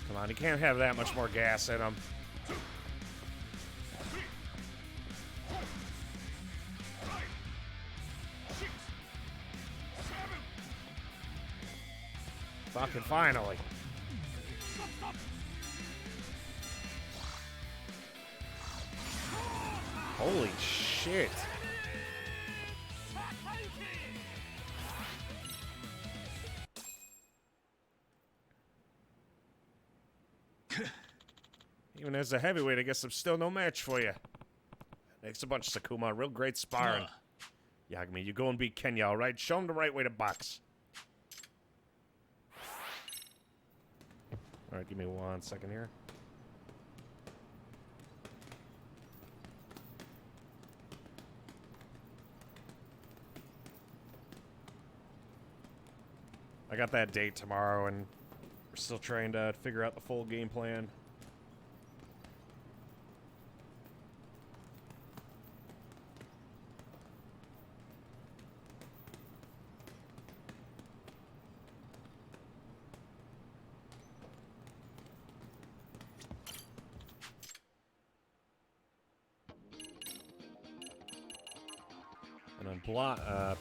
Come on, he can't have that much more gas in him. Fucking finally. Holy shit. Even as a heavyweight, I guess I'm still no match for you. Thanks a bunch, Sakuma. Real great sparring. Yagami, you go and beat Kenya, all right? Show him the right way to box. All right, give me 1 second here. I got that date tomorrow, and we're still trying to figure out the full game plan.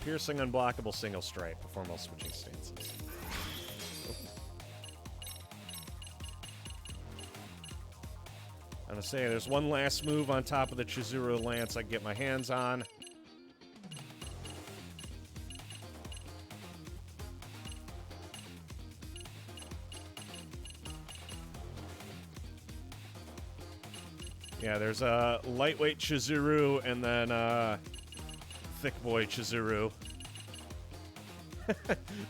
Piercing unblockable single strike before most switching stances. I'm gonna say there's one last move on top of the Chizuru Lance I can get my hands on. Yeah, there's a lightweight Chizuru and then thick boy Chizuru.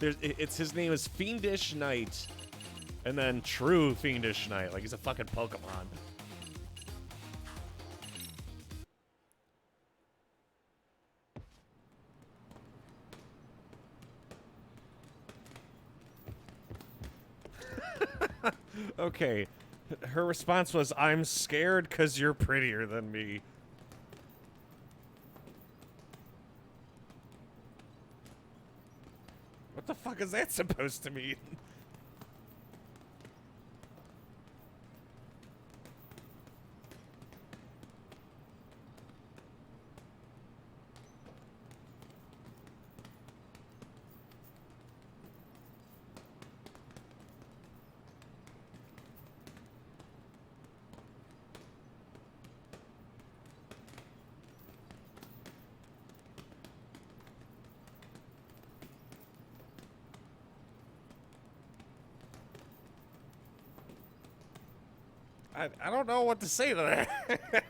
It's his name is Fiendish Knight, and then True Fiendish Knight. Like he's a fucking Pokemon. Okay, her response was, "I'm scared because you're prettier than me." What the fuck is that supposed to mean? I don't know what to say to that.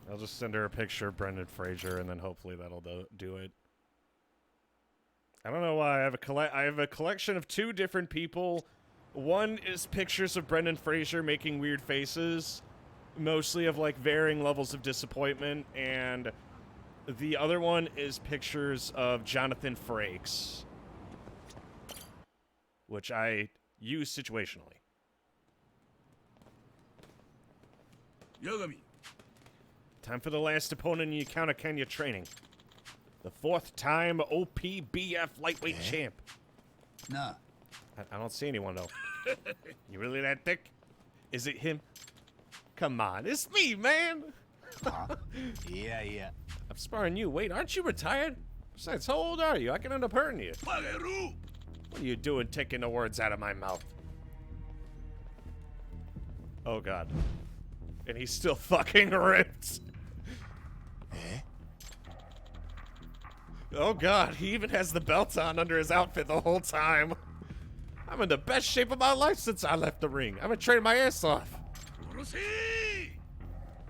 I'll just send her a picture of Brendan Fraser, and then hopefully that'll do it. I don't know why. I have a collection of 2 different people. One is pictures of Brendan Fraser making weird faces, mostly of like varying levels of disappointment, and the other one is pictures of Jonathan Frakes, which I use situationally. Yagami. Time for the last opponent in Yakana Kenya training. The 4th time OPBF lightweight champ.なあ I don't see anyone though. You really that thick? Is it him? Come on, it's me, man. いやいや I'm sparring you. Wait, aren't you retired? Besides, how old are you? I can end up hurting you. Bagaru! What are you doing taking the words out of my mouth? Oh, God. And he's still fucking ripped. Oh, God. He even has the belt on under his outfit the whole time. I'm in the best shape of my life since I left the ring. I've been training my ass off.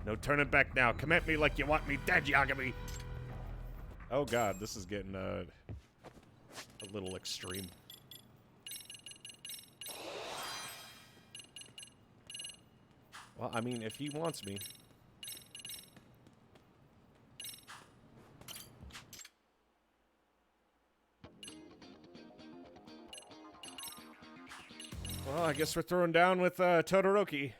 No turning back now. Come at me like you want me dead, Yagami. Oh, God. This is getting a little extreme. Well, I mean, if he wants me. Well, I guess we're throwing down with Todoroki.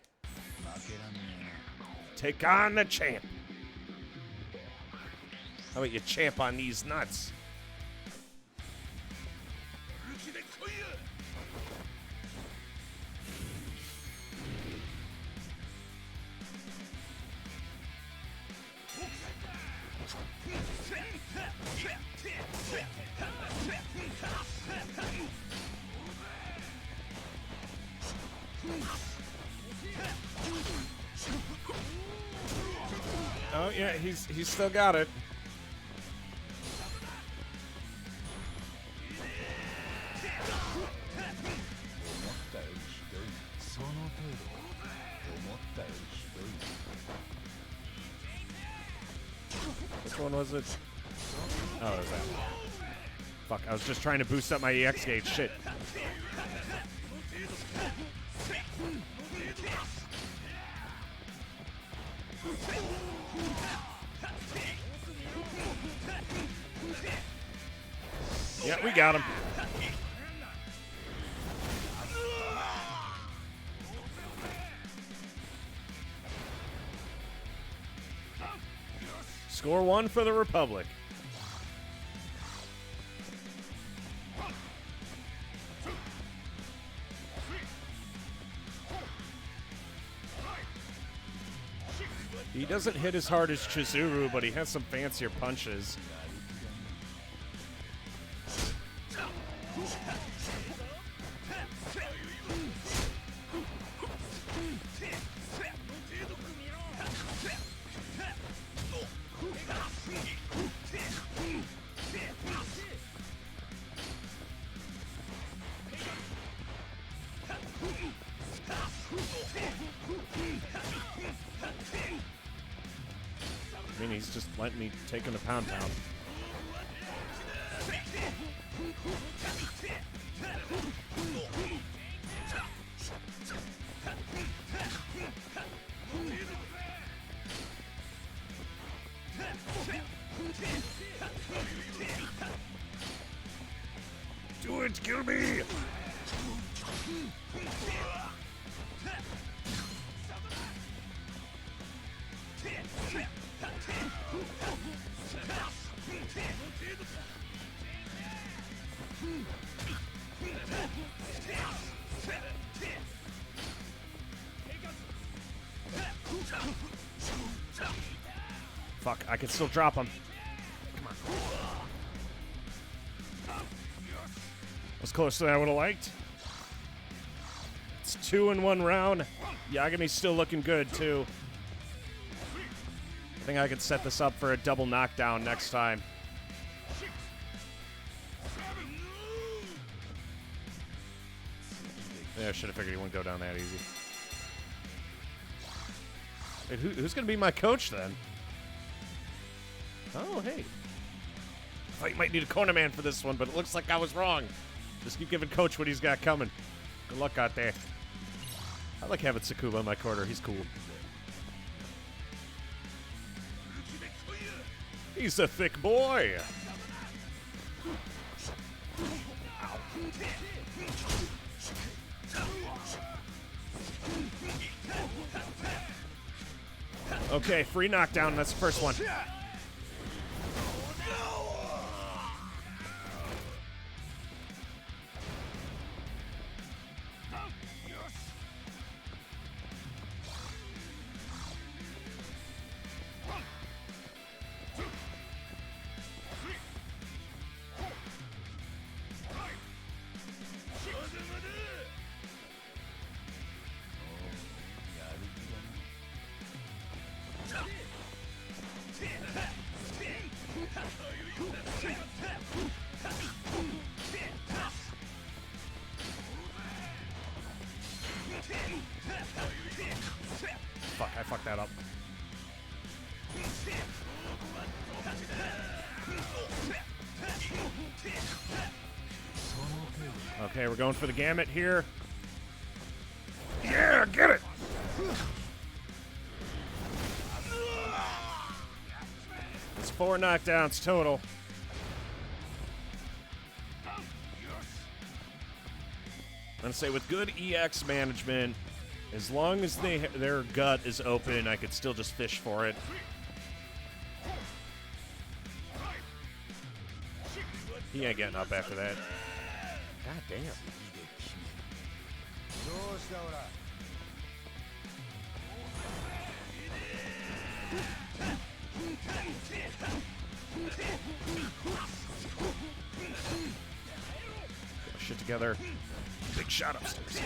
Take on the champ. How about you champ on these nuts? Oh yeah, he's still got it. Which one was it? Oh, it was that one. Fuck, I was just trying to boost up my EX gauge. Shit. Yeah, we got him. Score 1 for the Republic. He doesn't hit as hard as Chizuru, but he has some fancier punches. I mean, he's just letting me take him to pound pound. Do it, kill me! Fuck, I can still drop him. Come on. Was closer than I would have liked. It's 2 in 1 round. Yagami's still looking good, too. I think I could set this up for a double knockdown next time. Yeah, I should have figured he wouldn't go down that easy. Wait, who's going to be my coach then? Oh, hey. Thought you might need a corner man for this one, but it looks like I was wrong. Just keep giving Coach what he's got coming. Good luck out there. I like having Sakuba in my corner. He's cool. He's a thick boy. Okay, free knockdown. That's the first one. Fuck, I fucked that up. Okay, we're going for the gamut here. Yeah, get it! It's 4 knockdowns total. I'm gonna say with good EX management, as long as their gut is open, I could still just fish for it. He ain't getting up after that. God damn. Get my shit together. Big shot upstairs.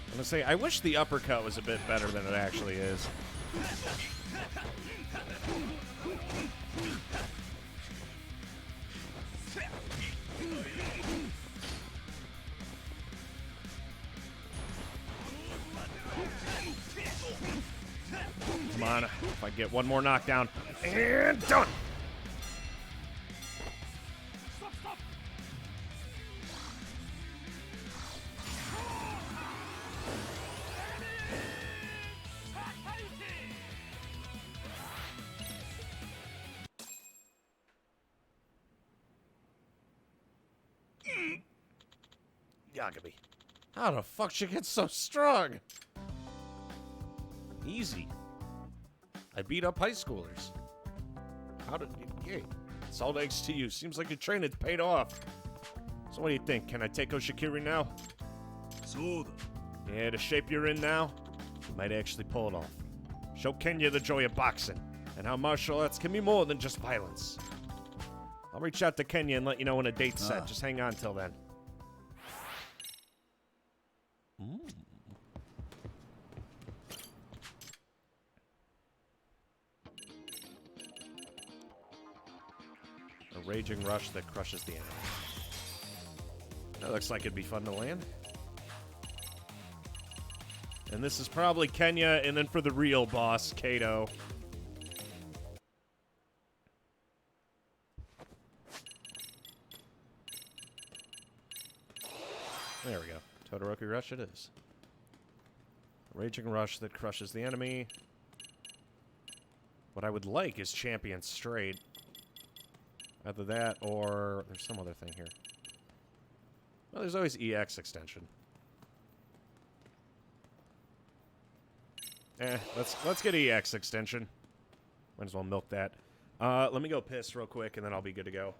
I'm gonna say, I wish the uppercut was a bit better than it actually is. Come on, if I get one more knockdown. And done! Yagami. How the fuck she get so strong? Easy. I beat up high schoolers. How did you... Yeah, it's all thanks to you. Seems like your training's paid off. So what do you think? Can I take Oshikiri now? Yeah, the shape you're in now, you might actually pull it off. Show Kenya the joy of boxing, and how martial arts can be more than just violence. I'll reach out to Kenya and let you know when a date's set. Just hang on till then. A raging rush that crushes the enemy. That looks like it'd be fun to land. And this is probably Kenya, and then for the real boss, Kato. There we go. Todoroki Rush it is. Raging Rush that crushes the enemy. What I would like is Champion Straight. Either that or... There's some other thing here. Well, there's always EX extension. Let's get EX extension. Might as well milk that. Let me go piss real quick, and then I'll be good to go.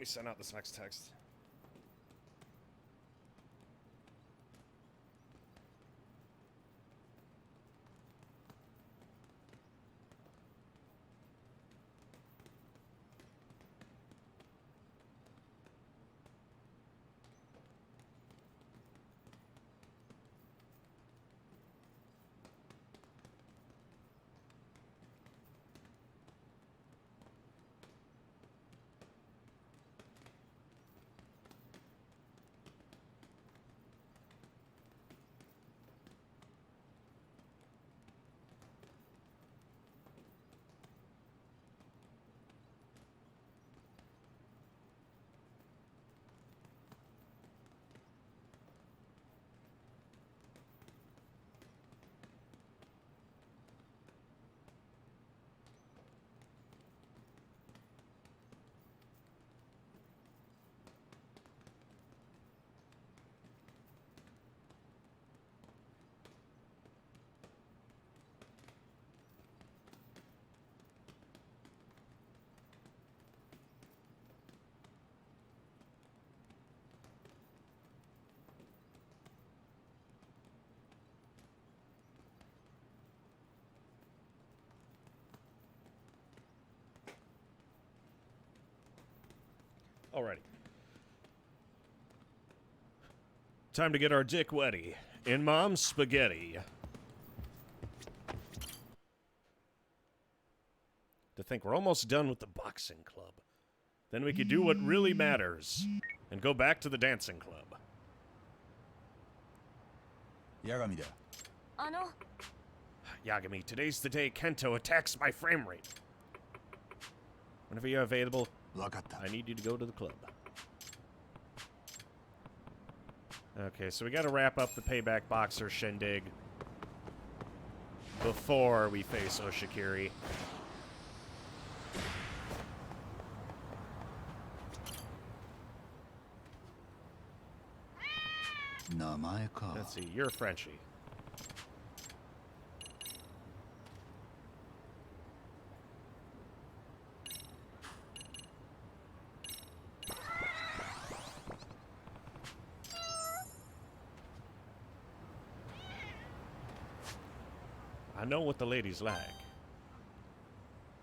me send out this next text. Alrighty. Time to get our dick wetty in Mom's spaghetti. To think we're almost done with the boxing club. Then we could do what really matters and go back to the dancing club. 八神だ。 Yagami, today's the day Kento attacks my frame rate. Whenever you're available, わかった。 I need you to go to the club. Okay, so we gotta wrap up the payback boxer shindig before we face Oshikiri. 名前か。 Let's see, you're Frenchie. I know what the ladies like.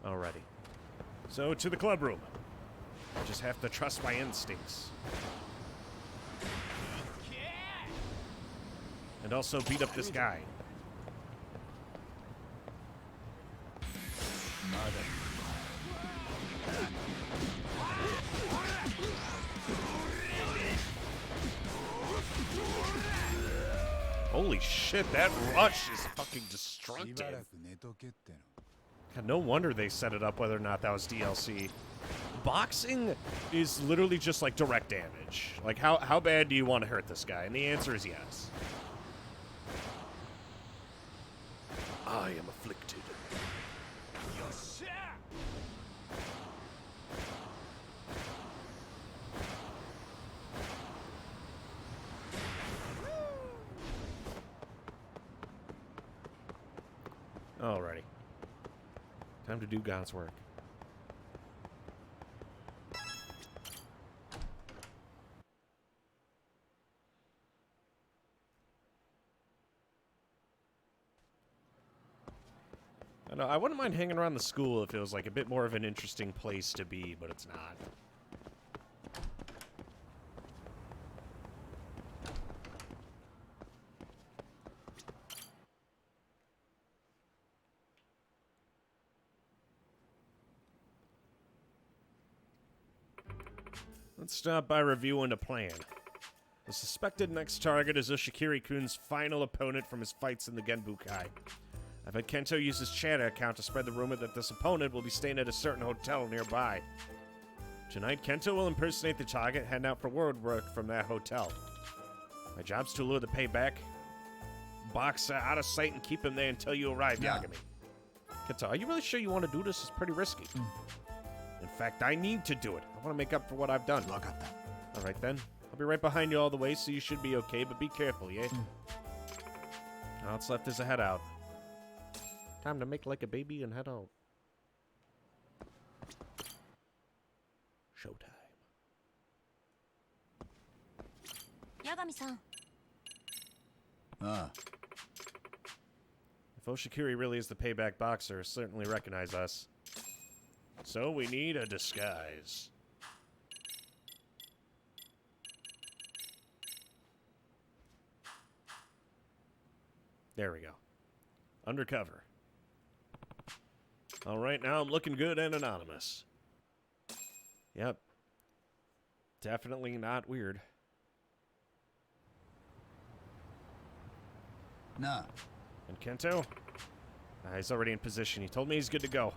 Alrighty. So, to the club room. I just have to trust my instincts. And also beat up this guy. Holy shit, that rush is fucking しばら destructive. く寝とけっての。 God, no wonder they set it up whether or not that was DLC. Boxing is literally just like direct damage. Like, how bad do you want to hurt this guy? And the answer is yes. I am afflicted. Alrighty. Time to do God's work. I know, I wouldn't mind hanging around the school if it was like a bit more of an interesting place to be, but it's not. Let's start by reviewing a plan. The suspected next target is Oshikiri-kun's final opponent from his fights in the Genbukai. I've had Kento use his Chata account to spread the rumor that this opponent will be staying at a certain hotel nearby. Tonight, Kento will impersonate the target, heading out for word work from that hotel. My job's to lure the payback, boxer out of sight, and keep him there until you arrive, Yeah. Yagami. Kento, are you really sure you want to do this? It's pretty risky. In fact, I need to do it. I want to make up for what I've done. わかった。 All right, then. I'll be right behind you all the way, so you should be okay, but be careful, yeah? All that's left is a head out. Time to make like a baby and head out. Showtime. 神さん。ああ、 If Oshikiri really is the payback boxer, certainly recognize us. So we need a disguise. There we go. Undercover. Alright, now I'm looking good and anonymous. Yep. Definitely not weird. なあ、 And Kento? He's already in position. He told me he's good to go.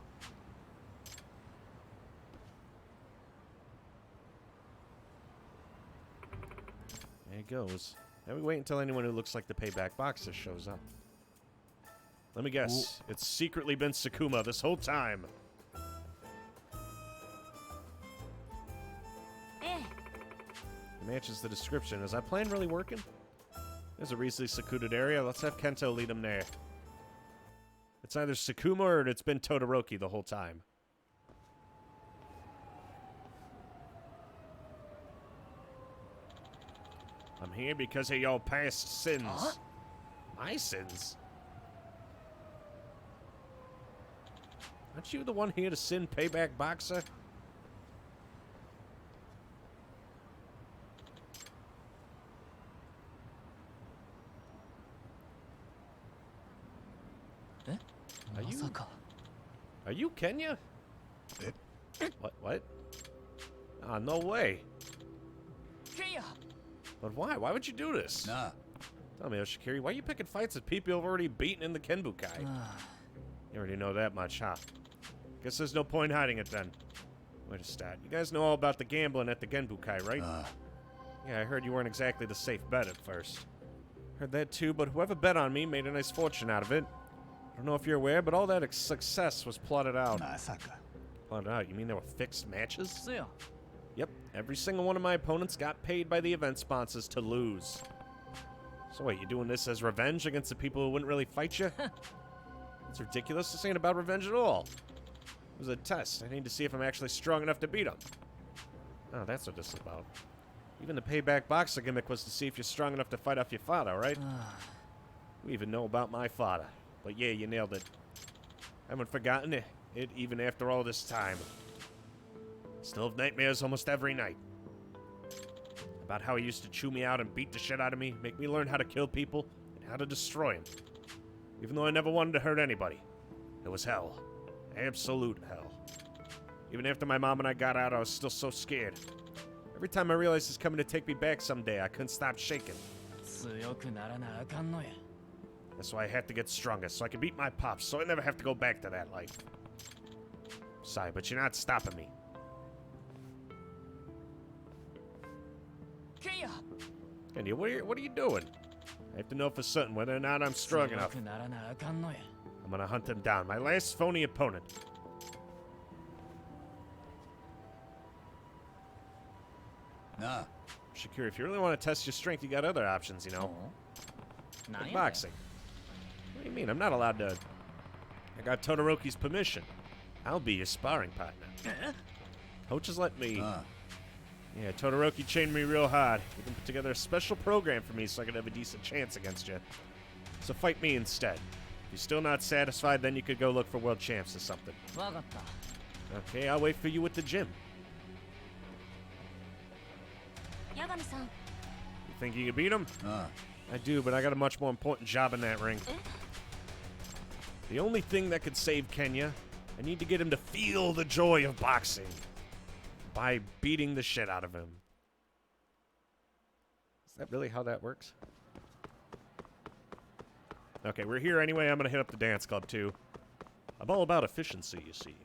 There he goes. Now we wait until anyone who looks like the payback boxer shows up. Let me guess. It's secretly been Sakuma this whole time. ええ。 It matches the description. Is that plan really working? There's a recently secluded area. Let's have Kento lead him there. It's either Sakuma or it's been Todoroki the whole time. I'm here because of your past sins. Huh? My sins? Aren't you the one here to sin payback boxer? Are ま you さか Are you Kenya? What? Ah, no way. ケイヤ But why? Why would you do this? なあ、 Tell me, Oshikiri, why are you picking fights with people you've already beaten in the Kenbukai? You already know that much, huh? Guess there's no point hiding it then. Wait a stat. You guys know all about the gambling at the Genbukai, right? ああ、 Yeah, I heard you weren't exactly the safe bet at first. Heard that too, but whoever bet on me made a nice fortune out of it. I don't know if you're aware, but all that success was plotted out. まさか。 Plotted out? You mean there were fixed matches? そや Yep, every single one of my opponents got paid by the event sponsors to lose. So wait, you doing this as revenge against the people who wouldn't really fight you? It's ridiculous. This ain't about revenge at all. It was a test. I need to see if I'm actually strong enough to beat him. Oh, that's what this is about. Even the payback boxer gimmick was to see if you're strong enough to fight off your father, right? We even know about my father. But yeah, you nailed it. I haven't forgotten it even after all this time. Still have nightmares almost every night. About how he used to chew me out and beat the shit out of me, make me learn how to kill people, and how to destroy them. Even though I never wanted to hurt anybody. It was hell. Absolute hell. Even after my mom and I got out, I was still so scared. Every time I realized he's coming to take me back someday, I couldn't stop shaking. 強くならなあかんのや That's why I have to get stronger, so I can beat my pops, so I never have to go back to that life. Sorry, but you're not stopping me. ケイヤ Kenya, what are you doing? I have to know for certain whether or not I'm strong 強 enough. くならなあかんのや I'm gonna hunt him down. My last phony opponent. なあ、 Shakira, if you really want to test your strength, you got other options, you know. 何 Like やねん boxing. What do you mean? I'm not allowed to... I got Todoroki's permission. I'll be your sparring partner. Coach has let me... ああ、 Yeah, Todoroki chained me real hard. He can put together a special program for me so I could have a decent chance against you. So fight me instead. If you're still not satisfied, then you could go look for world champs or something. わかった Okay, I'll wait for you at the gym. 八神さん。 You think you can beat him? ああ、 I do, but I got a much more important job in that ring. The only thing that could save Kenya, I need to get him to feel the joy of boxing by beating the shit out of him. Is that really how that works? Okay, we're here anyway. I'm gonna hit up the dance club too. I'm all about efficiency, you see.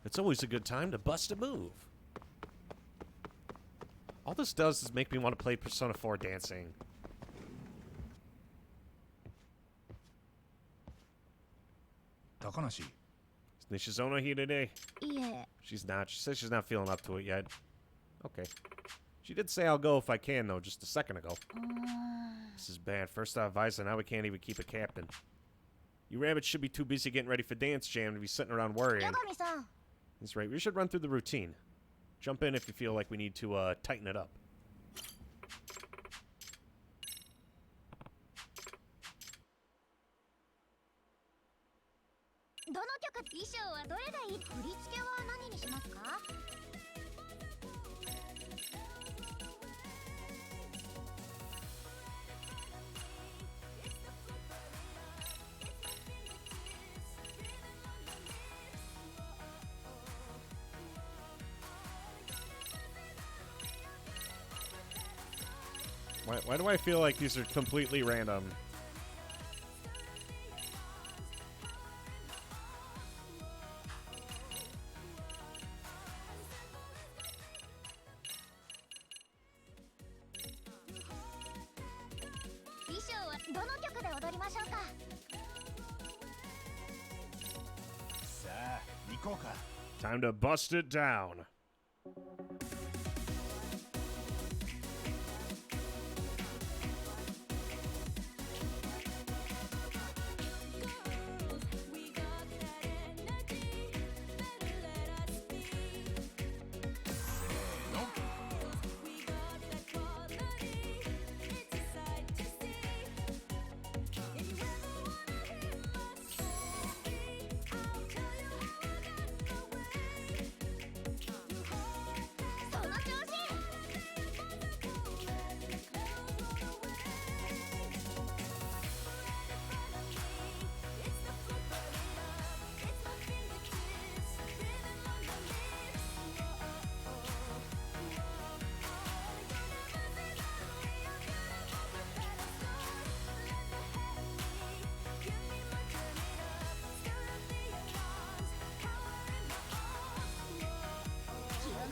It's always a good time to bust a move. All this does is make me want to play Persona 4 dancing. Takanashi. Is Nishizono here today? いえ、 She's not. She says she's not feeling up to it yet. Okay. She did say I'll go if I can, though, just a second ago. This is bad. First off, Visa, now we can't even keep a captain. You rabbits should be too busy getting ready for Dance Jam to be sitting around worrying. 八神さん。He's right. We should run through the routine. Jump in if you feel like we need to tighten it up. どの曲衣装はどれがいい？振り付けは何にしますか？ Why do I feel like these are completely random? Time to bust it down.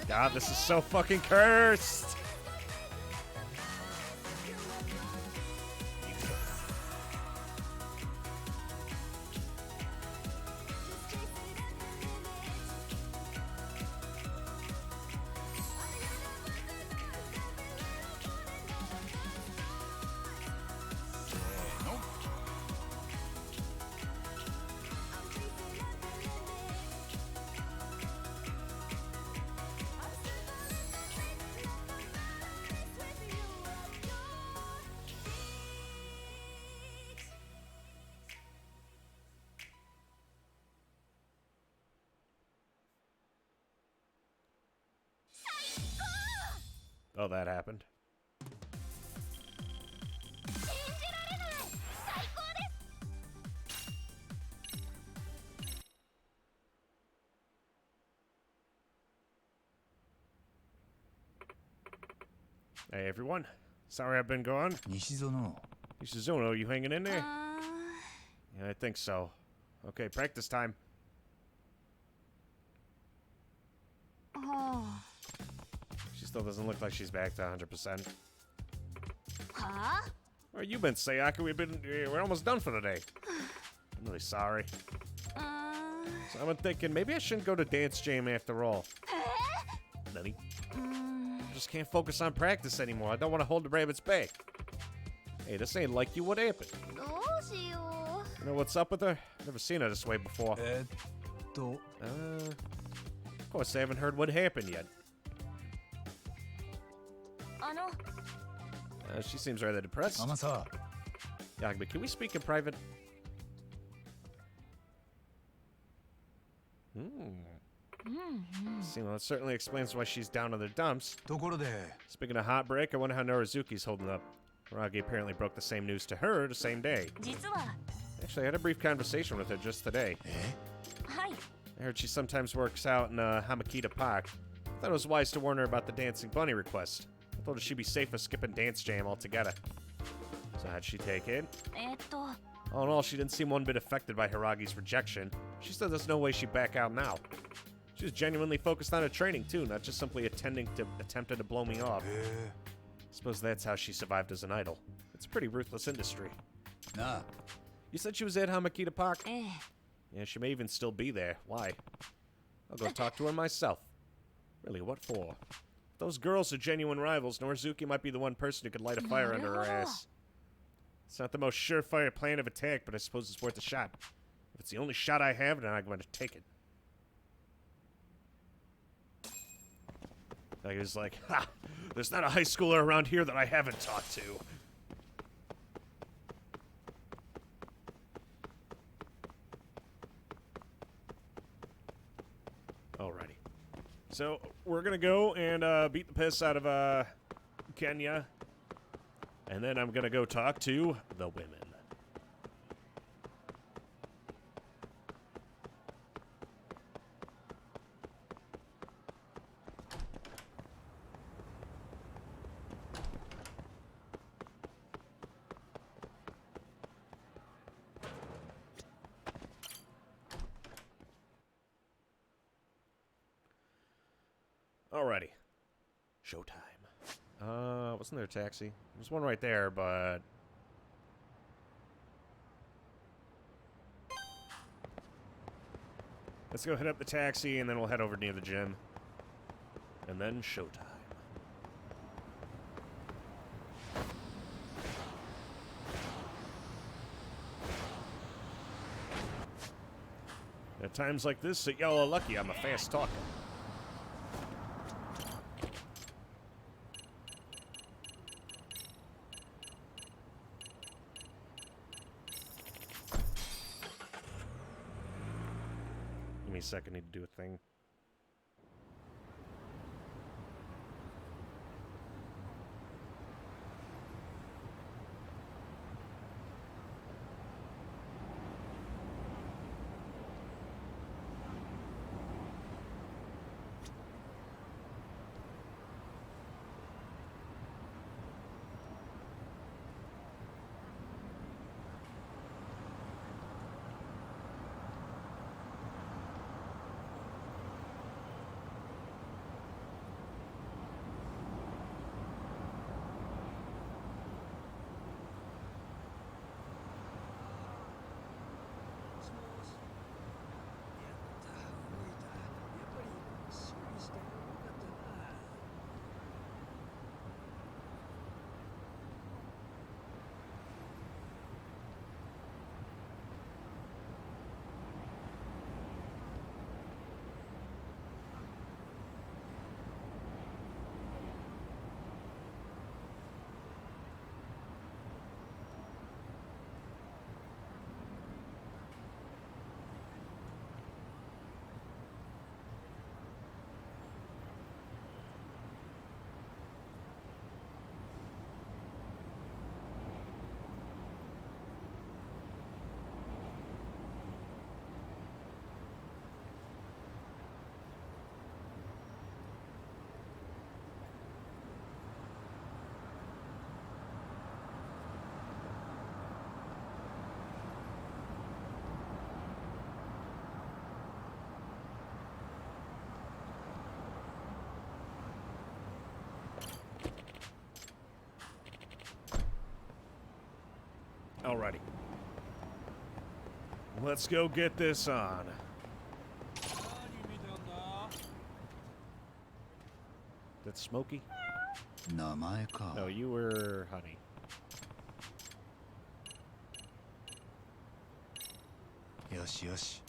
God, this is so fucking cursed. Oh, that happened. Hey, everyone. Sorry I've been gone. Nishizono. Nishizono, you hanging in there? Yeah, I think so. Okay, practice time. She still doesn't look like she's back to 100%. Huh? Where you been, Sayaka? We're almost done for the day. I'm really sorry. So I've been thinking maybe I shouldn't go to Dance Jam after all. Nani? I just can't focus on practice anymore. I don't want to hold the rabbits back. Hey, this ain't like you. What happened? どうしよう。 You know what's up with her? Never seen her this way before. Of course, I haven't heard what happened yet. あの、 She seems rather depressed. Amasa. Yagami, can we speak in private? See, well, it certainly explains why she's down in the dumps. ところで、 Speaking of heartbreak, I wonder how Norizuki's holding up. Hiragi apparently broke the same news to her the same day. 実は、 Actually, I had a brief conversation with her just today. はい。 I heard she sometimes works out in Hamakita Park. Thought it was wise to warn her about the Dancing Bunny request. I told her she'd be safer skipping Dance Jam altogether. So how'd she take it? All in all, she didn't seem one bit affected by Hiragi's rejection. She said there's no way she'd back out now. She was genuinely focused on her training too, not just simply attempting to blow me off. Suppose that's how she survived as an idol. It's a pretty ruthless industry. Na. You said she was at Hamakita Park? ええ。 Yeah, she may even still be there. Why? I'll go talk to her myself. Really, what for? If those girls are genuine rivals, Norizuki might be the one person who could light a fire under her ass. It's not the most surefire plan of attack, but I suppose it's worth a shot. If it's the only shot I have, then I'm going to take it. Like, it's like, ha! There's not a high schooler around here that I haven't talked to. Alrighty. So, we're gonna go and beat the piss out of Kenya. And then I'm gonna go talk to the women. Alrighty. Showtime. Wasn't there a taxi? There's one right there, but... Let's go hit up the taxi, and then we'll head over near the gym. And then showtime. At times like this, that y'all are lucky I'm a fast talker. Give me a second, I need to do a thing. Alrighty. Let's go get this on. That's Smokey? 名前か。 No, you were Honey. Yoshi, yoshi.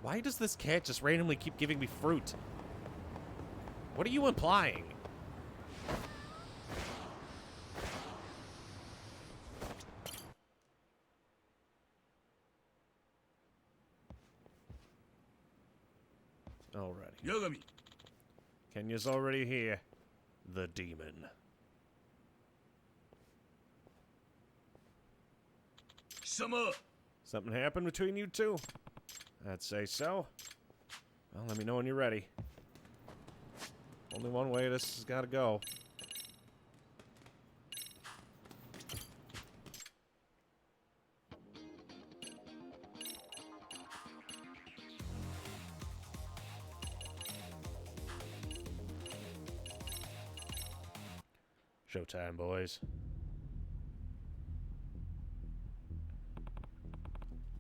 Why does this cat just randomly keep giving me fruit? What are you implying? Alrighty. 八神 Kenya's already here. The demon. 貴様 Something happened between you two? I'd say so. Well, let me know when you're ready. Only one way this has got to go. Showtime, boys.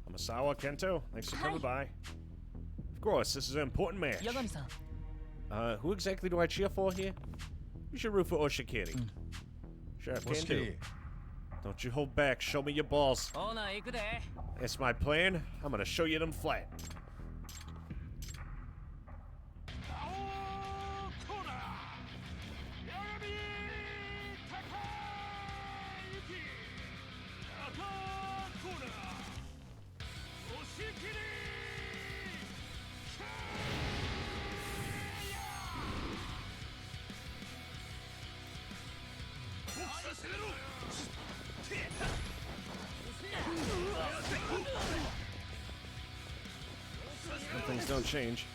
Amasawa Kento, thanks for coming by. Of course, this is an important match. 八神さん Who exactly do I cheer for here? You should root for Oshikiri. Sure, can do. Oshikiri. Don't you hold back. Show me your balls. オーナー行くで It's my plan. I'm gonna show you them flat. Some things don't change.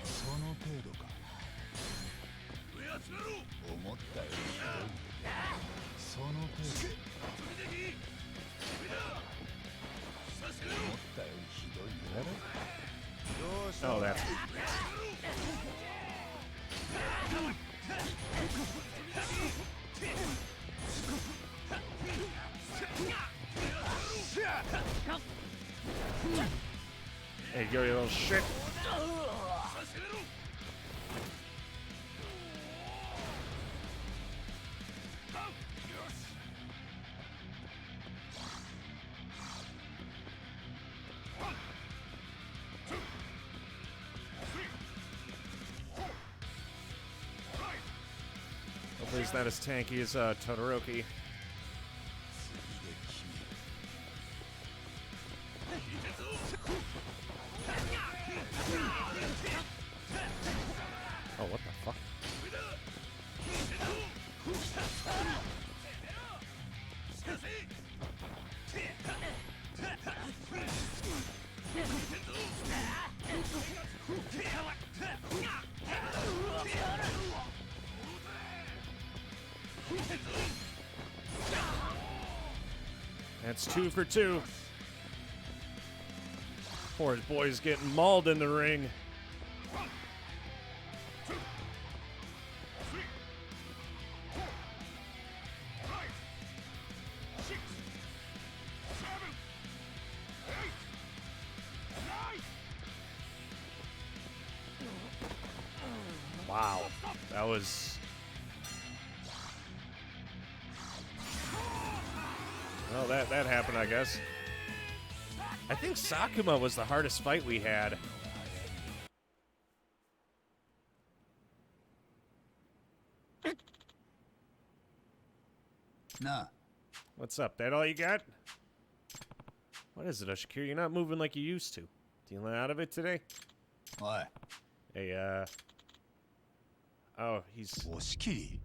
その程度か。思ったよりひどい。その程度。思ったよりひどいよ。どうした Oh, that's. Hey, go, you little shit. Hopefully he's not as tanky as Todoroki. Oh, what the fuck? That's 2 for 2. Poor boy's getting mauled in the ring. Wow, that was... Well, that happened, I guess. I think Sakuma was the hardest fight we had. Nah. What's up? That all you got? What is it, Oshikiri? You're not moving like you used to. Dealing out of it today? Oi. Hey, oh, he's... 押し切り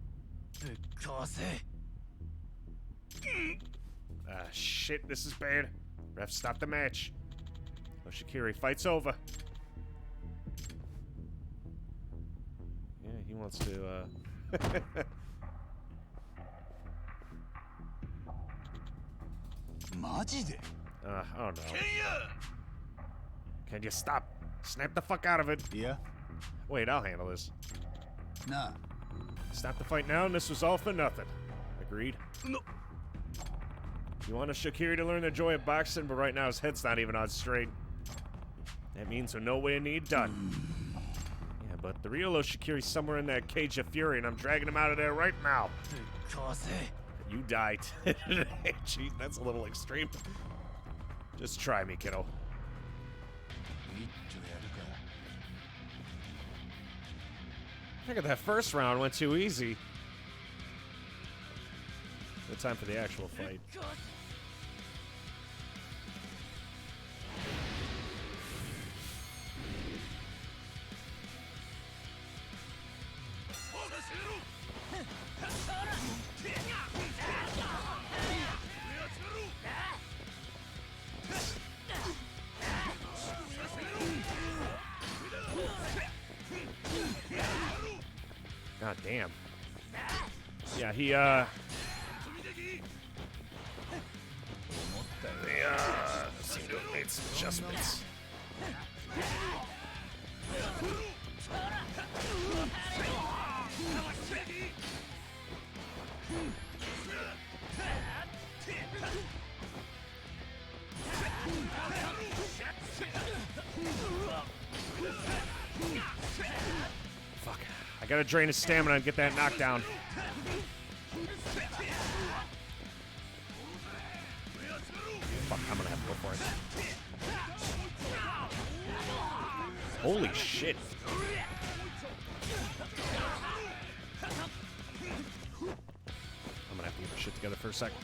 ぶっ壊せ Ah, shit, this is bad. Ref, stop the match. Oshikiri, fight's over. Yeah, he wants to,マジで oh no. Can you stop? Snap the fuck out of it. いや Wait, I'll handle this. なあ Stop the fight now, and this was all for nothing. Agreed? No. You want Shakiri to learn the joy of boxing, but right now his head's not even on straight. That means we're nowhere near done. Yeah, but the real Oshikiri's somewhere in that cage of fury, and I'm dragging him out of there right now. ぶっ壊せ You died today. Gee, that's a little extreme. Just try me, kiddo. 一丁やるか I think that first round went too easy. No time for the actual fight. God damn. Yeah, he, seem to have made some adjustments. Fuck. I gotta drain his stamina and get that knockdown. Fuck, I'm gonna have to go for it. Holy shit. I'm gonna have to get my shit together for a second.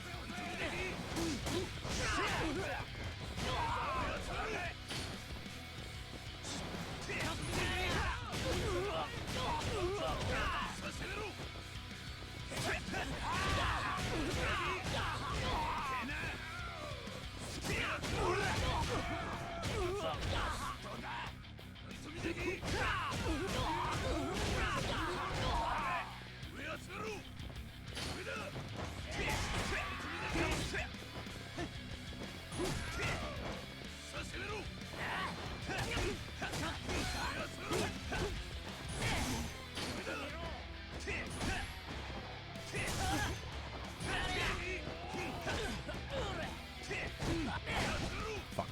Fuck.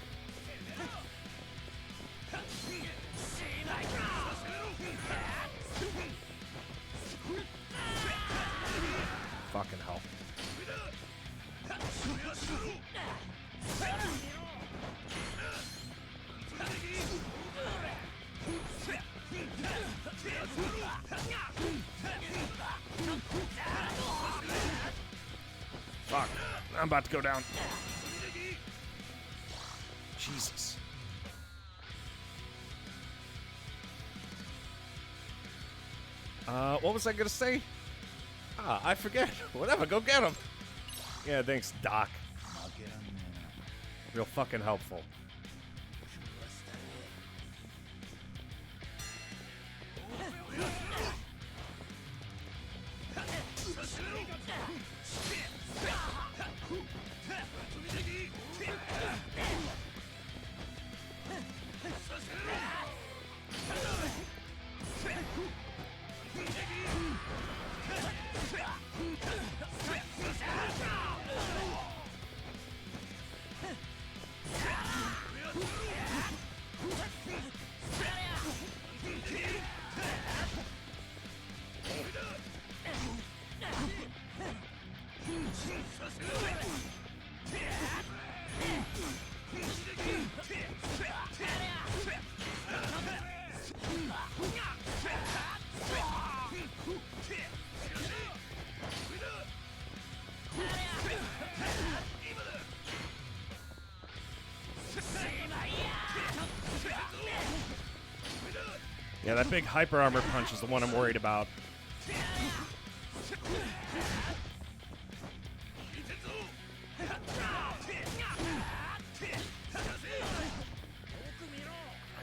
Fucking hell. Fuck. I'm about to go down. Jesus. What was I gonna say? Ah, I forget. Whatever, go get him. Yeah, thanks, Doc. Real fucking helpful. Yeah, that big hyper armor punch is the one I'm worried about.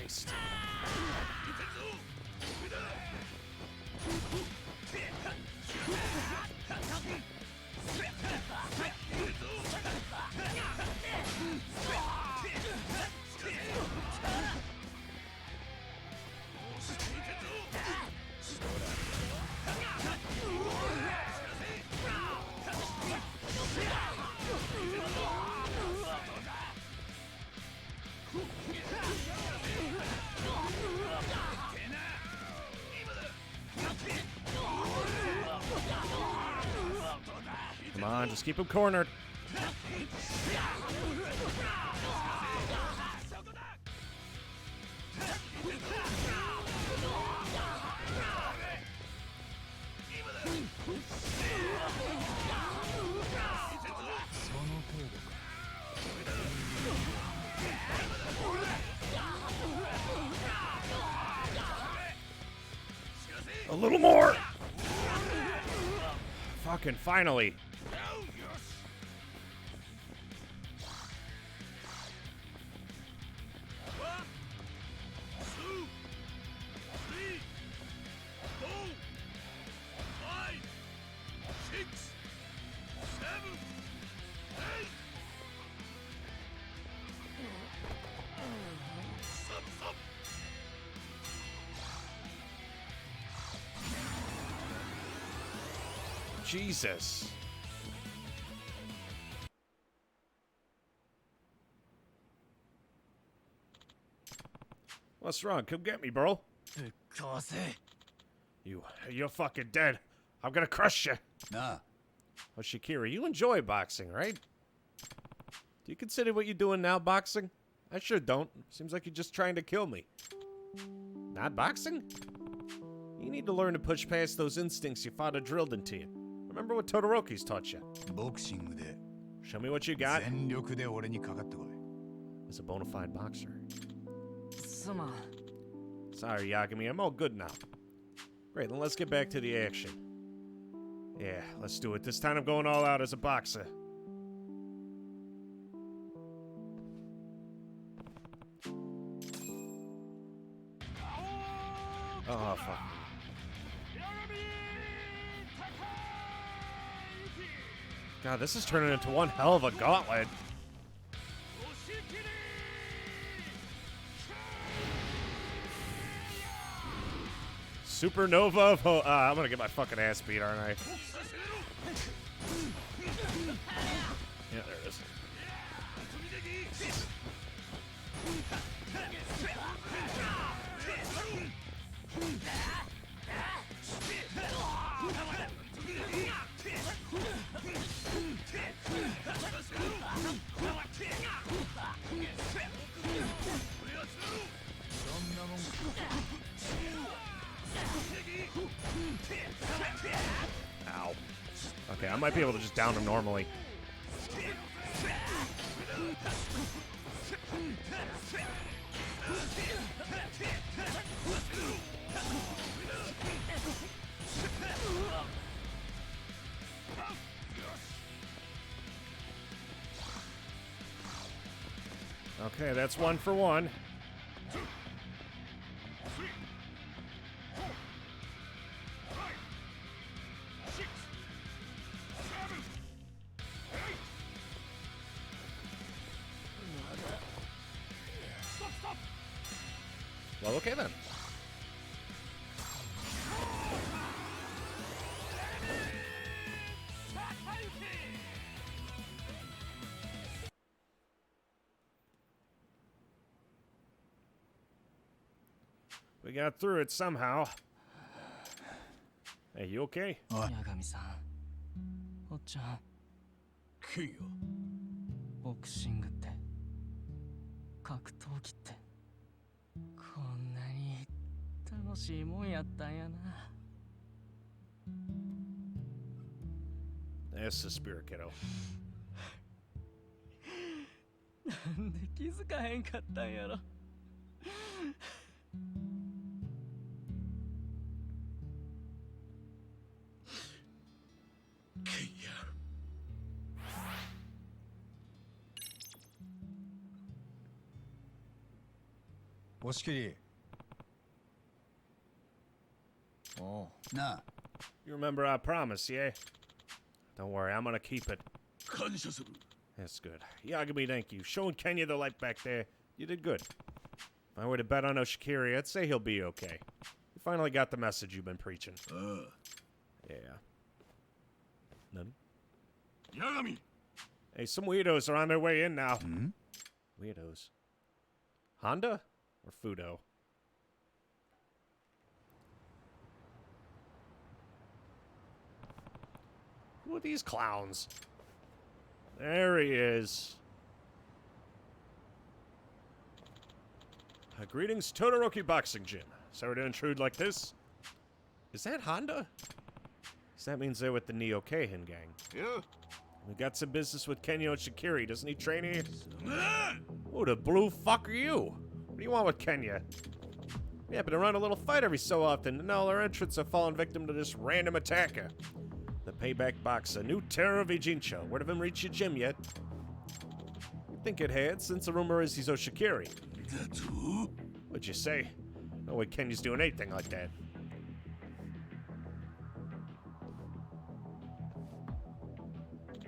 Christ. Come on, just keep him cornered. A little more. Fucking finally. Jesus. What's wrong? Come get me, bro. ぶっ壊せ You're fucking dead. I'm gonna crush you. なあ Well, Shakira, you enjoy boxing, right? Do you consider what you're doing now boxing? I sure don't. Seems like you're just trying to kill me. Not boxing? You need to learn to push past those instincts your father drilled into you. Remember what Todoroki's taught you. ボクシングで Show me what you got 全力で俺にかかってこい as a bona fide boxer. すまん Sorry, Yagami, I'm all good now. Great, then let's get back to the action. Yeah, let's do it. This time I'm going all out as a boxer. Oh, fuck. God, this is turning into one hell of a gauntlet. Supernova of I'm gonna get my fucking ass beat, aren't I? Yeah, there it is. Ow. Okay, I might be able to just down him normally. Okay, that's 1 for 1. Well, okay then. We got through it somehow. Hey, you okay? 八神さんおっちゃんケイヤボクシングって格闘技ってこんなに楽しいもんやったんやな That's the spirit, kiddo. なんで気づかへんかったんやろ ケイヤ押し切り。おう。なあ。 You remember our promise, yeah? Don't worry, I'm gonna keep it. 感謝する That's good. Yagami, thank you. Showing Kenya the light back there. You did good. If I were to bet on Oshikiri, I'd say he'll be okay. You finally got the message you've been preaching. Yeah. None? 八神 Hey, some weirdos are on their way in now. Hmm? Weirdos. Honda? Or Fudo? Who are these clowns? There he is. Greetings, Todoroki Boxing Gym. Sorry to intrude like this. Is that Honda? So that means they're with the Neo Keihin gang. Yeah. We got some business with Kenya Oshikiri. Doesn't he train here? Who the blue fuck are you? What do you want with Kenya? We happen to run a little fight every so often, and all our entrants have fallen victim to this random attacker. The payback boxer, new terror of Ijincho. Word of him reach your gym yet? You'd think it had, since the rumor is he's Oshikiri. That's who? What'd you say? No way Kenya's doing anything like that.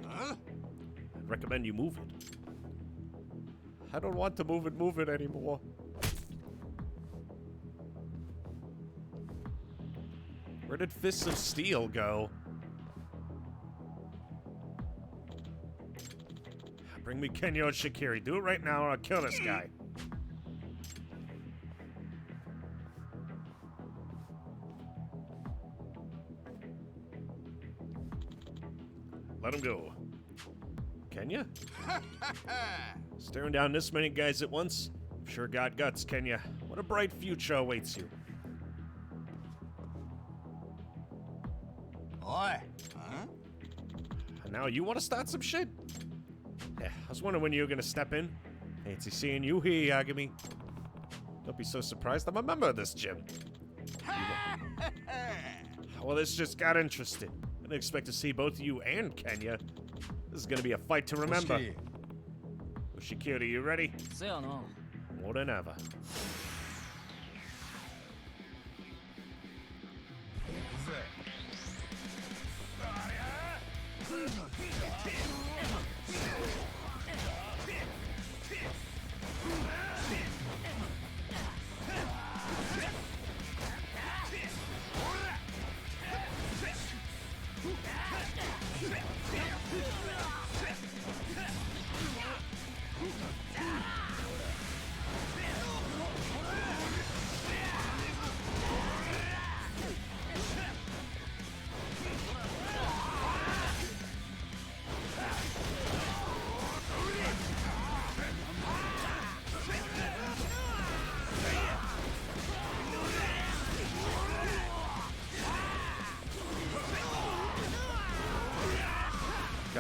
Huh? I'd recommend you move it. I don't want to move it anymore. Where did Fists of Steel go? Bring me Kenya Oshikiri. Do it right now or I'll kill this guy. Let him go. Kenya? Staring down this many guys at once? Sure got guts, Kenya. What a bright future awaits you. Oi. And now you want to start some shit? Yeah, I was wondering when you were gonna step in. Fancy seeing you here, Yagami. Don't be so surprised. I'm a member of this gym. Well, this just got interested. I didn't expect to see both you and Kenya. This is gonna be a fight to remember. Oshikiri, you ready? せやな More than ever.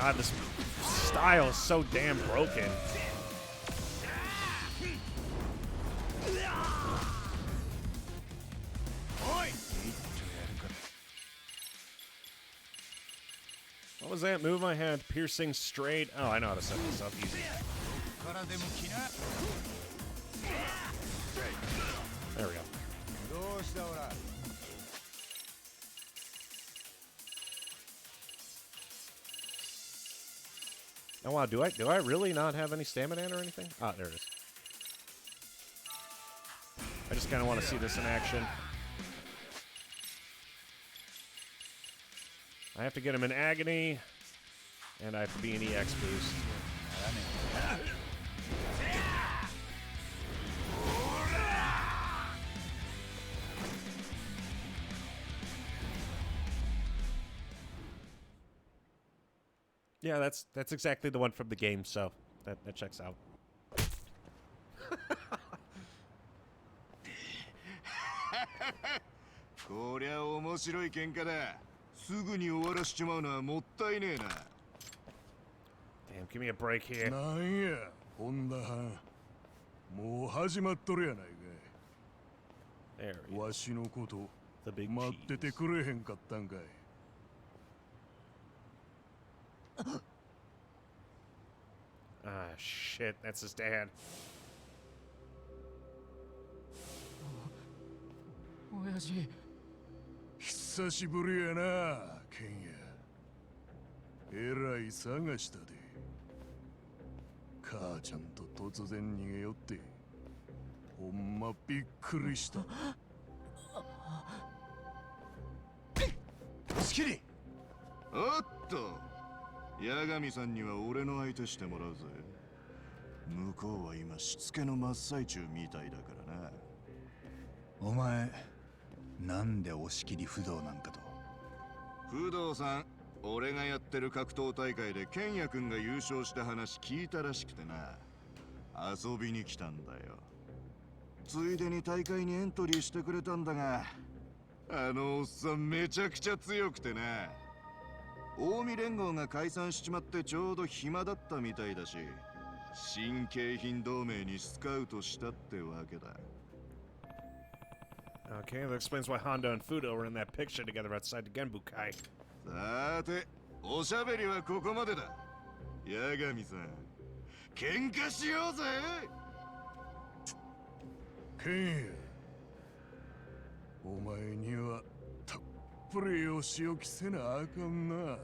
God, this style is so damn broken. What was that move I had? Piercing straight. Oh, I know how to set this up easy. There we go. Oh wow, do I really not have any stamina or anything? Ah, there it is. I just kind of want to see this in action. I have to get him in agony, and I have to be an EX boost. Yeah, that's exactly the one from the game, so that checks out. こりゃ面白い喧嘩だ。すぐに終わらしちまうのはもったいねえな。Damn, give me a break here. なんや、本田藩。もう始まっとるやないか。 There we go. わしのこと The big 待ってて cheese. くれへんかったんかい。Ah, shit, that's his dad. 親父。久しぶりやな、ケンヤ。えらい探したで。母ちゃんと突然逃げよって。ほんまびっくりした。スキリ。おっと。八神さんには俺の相手してもらうぜ。向こうは今しつけの真っ最中みたいだからな。お前なんで押切不動なんかと。不動さん、俺がやってる格闘大会でケンヤ君が優勝した話聞いたらしくてな。遊びに来たんだよ。ついでに大会にエントリーしてくれたんだが、あのおっさんめちゃくちゃ強くてな。近江連合が解散しちまってちょうど暇だったみたいだし、新京浜同盟にスカウトしたってわけだ。 Okay, that explains why Honda and Fudo were in that picture together outside the Genbukai. さて、おしゃべりはここまでだ。八神さん、喧嘩しようぜ。ケンヤ、お前にはたっぷりお仕置きせなあかんな。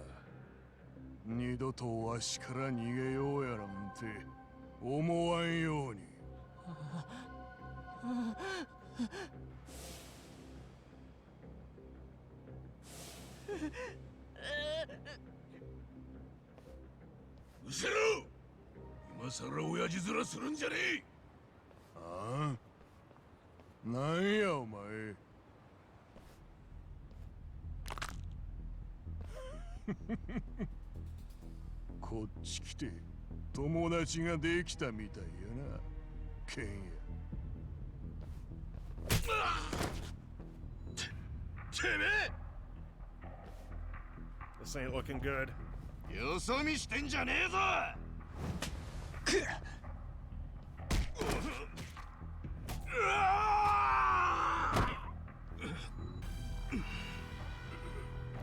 二度とわしから逃げようやなんて思わんように。うせろ！今さら親父面するんじゃねえ。ああ、なんやお前。こっち来て友達ができたみたいやな、ケンヤ。てめえ！ This ain't looking good. よそ見してんじゃねえぞ！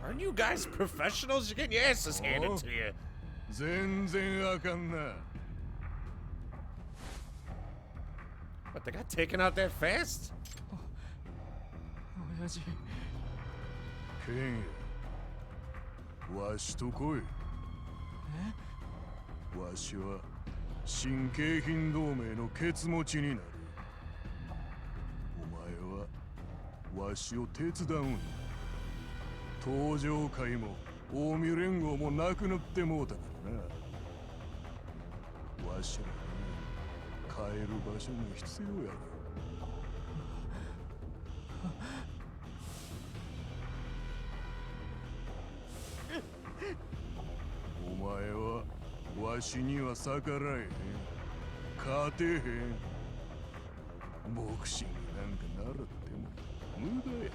Aren't you guys professionals? You're getting your asses handed to you. 全然あかんな。 What, they got taken out that fast? 親父。ケンヤ、わしと来い。わしは新京浜同盟のケツ持ちになる。お前はわしを手伝うんだ。東上会も近江連合もなくなってもうたからな。わしらに帰る場所が必要やろ。お前はわしには逆らえへん。勝てへん。ボクシングなんか習っても無駄や。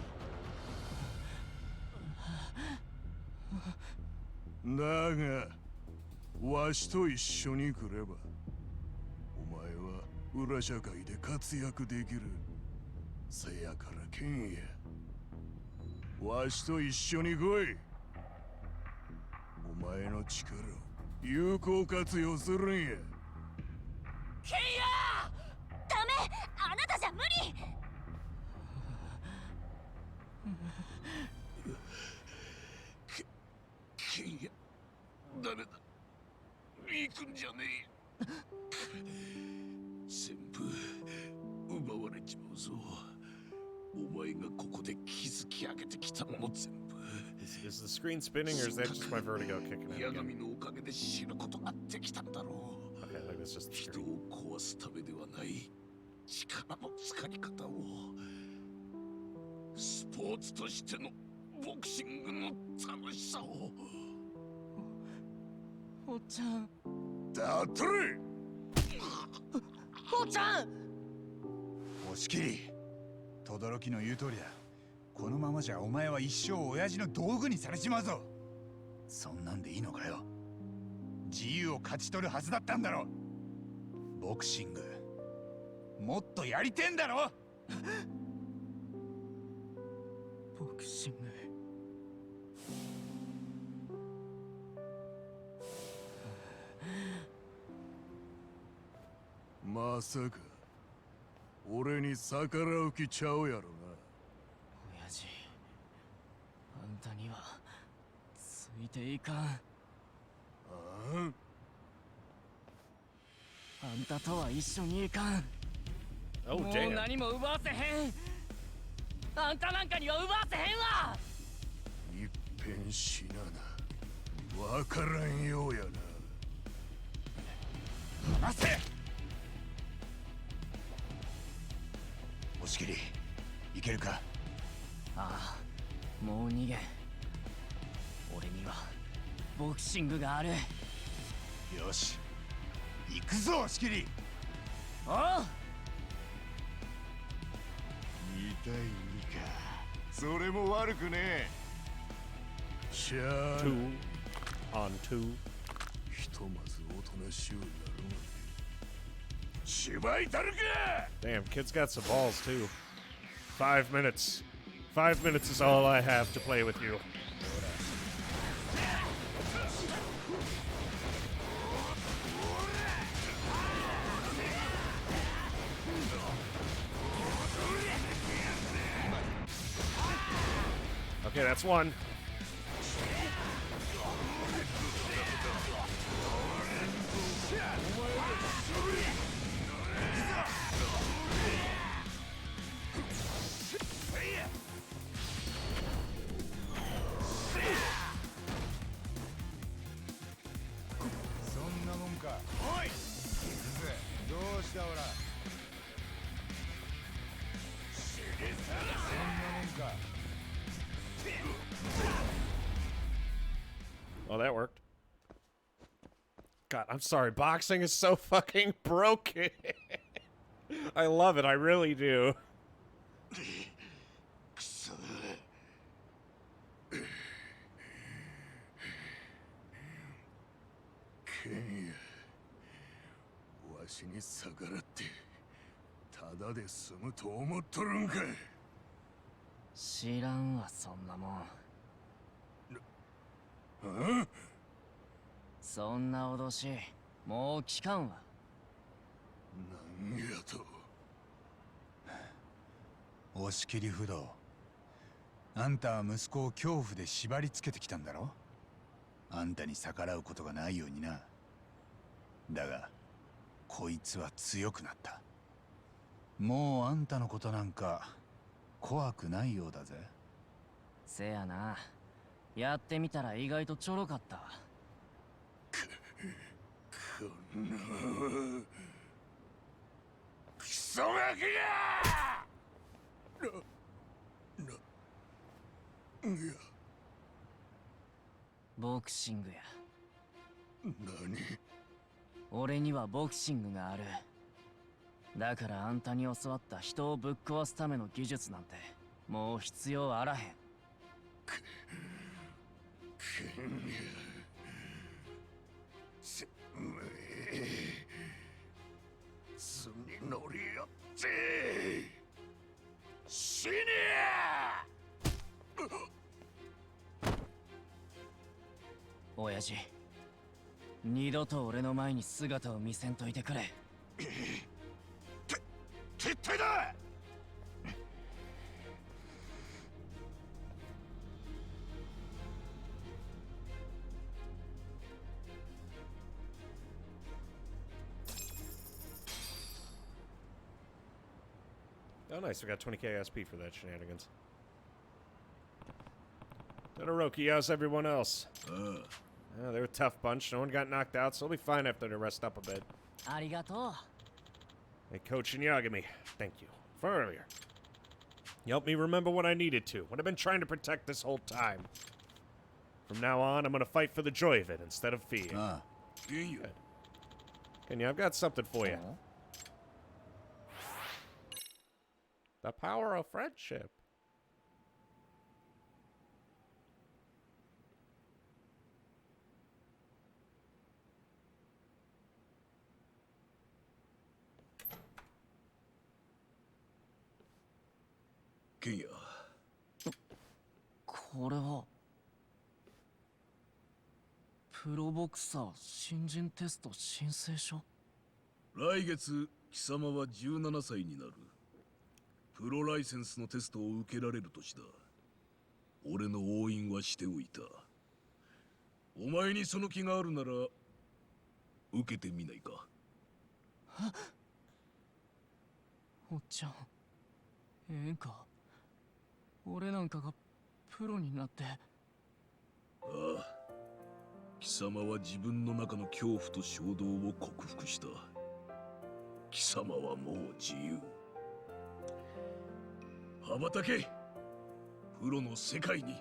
だがわしと一緒に来ればお前は裏社会で活躍できる。せやからケンや、わしと一緒に来い。お前の力を有効活用するんや。ケンヤダメ、あなたじゃ無理。ケンや誰だ。行くんじゃねえ。全部奪われちまうぞ。お前がここで築き上げてきたもの全部。Is the screen spinning or is that just my vertigo kicking in ヤ again? ガミのおかげで死ぬことができたんだろう。 Okay, like that's just the 人 screen. を壊すためではない力の使い方を、スポーツとしてのボクシングの楽しさを。おっちゃん、だとれ。おっちゃん。押し切り、轟の言う通りだ。このままじゃお前は一生親父の道具にされちまうぞ。そんなんでいいのかよ。自由を勝ち取るはずだったんだろ。ボクシングもっとやりてんだろ。ボクシング。まさか俺に逆らう気ちゃうやろな。親父、あんたにはついていかん。ああんたとは一緒にいかん。 Oh もう damn. 何も奪わせへん。あんたなんかには奪わせへんわ。いっぺん死なな。わからんようやな。離せ。押し切り、いけるか。ああ、もう逃げん。俺にはボクシングがある。よし、行くぞ押し切り。おう。痛いか。それも悪くねえ。しゃあ Two on two. ひとまずおとなしゅうなるまで。芝居たるか。 Damn, kid's got some balls too. 5 minutes. 5 minutes is all I have to play with you. Okay, that's one. Oh, that worked. God, I'm sorry. Boxing is so fucking broken. I love it. I really do. くそ。ケンや、わしに逆らってただで済むと思っとるんか。知らんわ、そんなもん。あ？そんな脅しもう聞かんわ。なんやと。押し切り不動、あんたは息子を恐怖で縛り付けてきたんだろ。あんたに逆らうことがないようにな。だがこいつは強くなった。もうあんたのことなんか怖くないようだぜ。せやな。やってみたら意外とちょろかった。このクソガキが！いや、ボクシングや。何？俺にはボクシングがある。だからあんたに教わった人をぶっ壊すための技術なんてもう必要あらへん。ケンや、図に乗り合って死ね親父、二度と俺の前に姿を見せんといてくれ。撤退だ。Oh, nice. We got 20k SP for that shenanigans. Todoroki, how's everyone else? They were a tough bunch. No one got knocked out, so they'll be fine after they rest up a bit. ありがとう。 Hey, Coach Inyagami, thank you for earlier. You helped me remember what I needed to, what I've been trying to protect this whole time. From now on, I'm gonna fight for the joy of it instead of fear. ああ Good. Kenya, I've got something for you. The power of friendship. Kenya. これはプロボクサー新人テスト申請書。来月貴様は17歳になる。プロライセンスのテストを受けられる年だ。俺の応援はしておいた。お前にその気があるなら受けてみないか。おっちゃん、ええか。俺なんかがプロになって。ああ、貴様は自分の中の恐怖と衝動を克服した。貴様はもう自由。羽ばたけ、プロの世界に。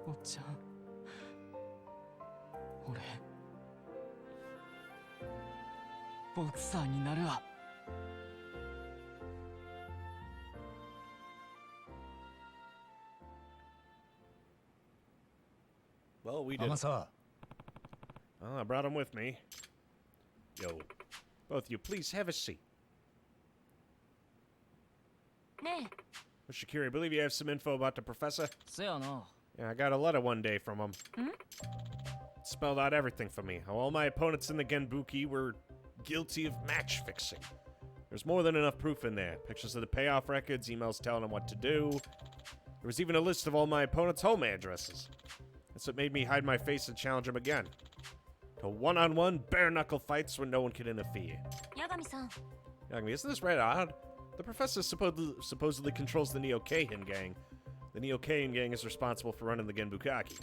おっちゃん、俺ボクサーになるわ。Well, we 天 did. 沢 Oh, I brought him with me. Yo, both of you, please have a seat. ね Well, Shakiri, I believe you have some info about the professor? せやな。 Yeah, I got a letter one day from him. It spelled out everything for me. How all my opponents in the Genbuki were guilty of match fixing. There's more than enough proof in there. Pictures of the payoff records, emails telling them what to do. There was even a list of all my opponents' home addresses. That's what made me hide my face and challenge him again. To one-on-one, bare-knuckle fights when no one could interfere. 八神さん Yagami, isn't this right odd? The professor supposedly controls the Neo-Keihin gang. The Neo-Keihin gang is responsible for running the Genbukaki.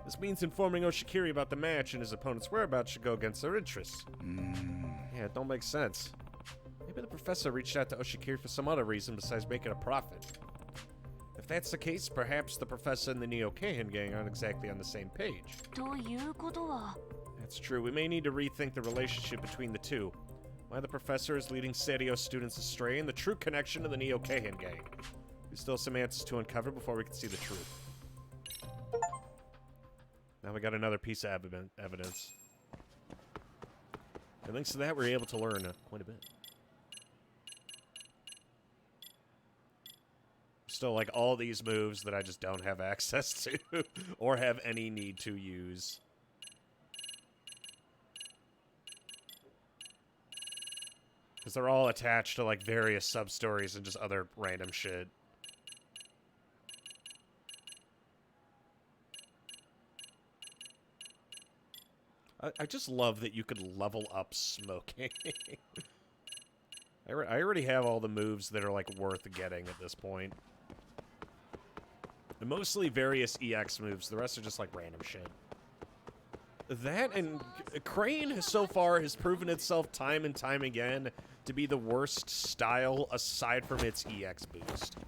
This means informing Oshikiri about the match and his opponent's whereabouts should go against their interests. Yeah, it don't make sense. Maybe the professor reached out to Oshikiri for some other reason besides making a profit. If that's the case, perhaps the professor and the Neo-Keihin gang aren't exactly on the same page. ということは That's true. We may need to rethink the relationship between the two. Why the professor is leading Serio students astray and the true connection to the Neo-Keihin gang. There's still some answers to uncover before we can see the truth. Now we got another piece of evidence. And thanks to that, we're able to learn quite a bit. Still, like, all these moves that I just don't have access to or have any need to use. Because they're all attached to, like, various sub-stories and just other random shit. I just love that you could level up smoking. I already have all the moves that are, like, worth getting at this point. And mostly various EX moves. The rest are just, like, random shit. That and Crane so far has proven itself time and time again to be the worst style aside from its EX boost.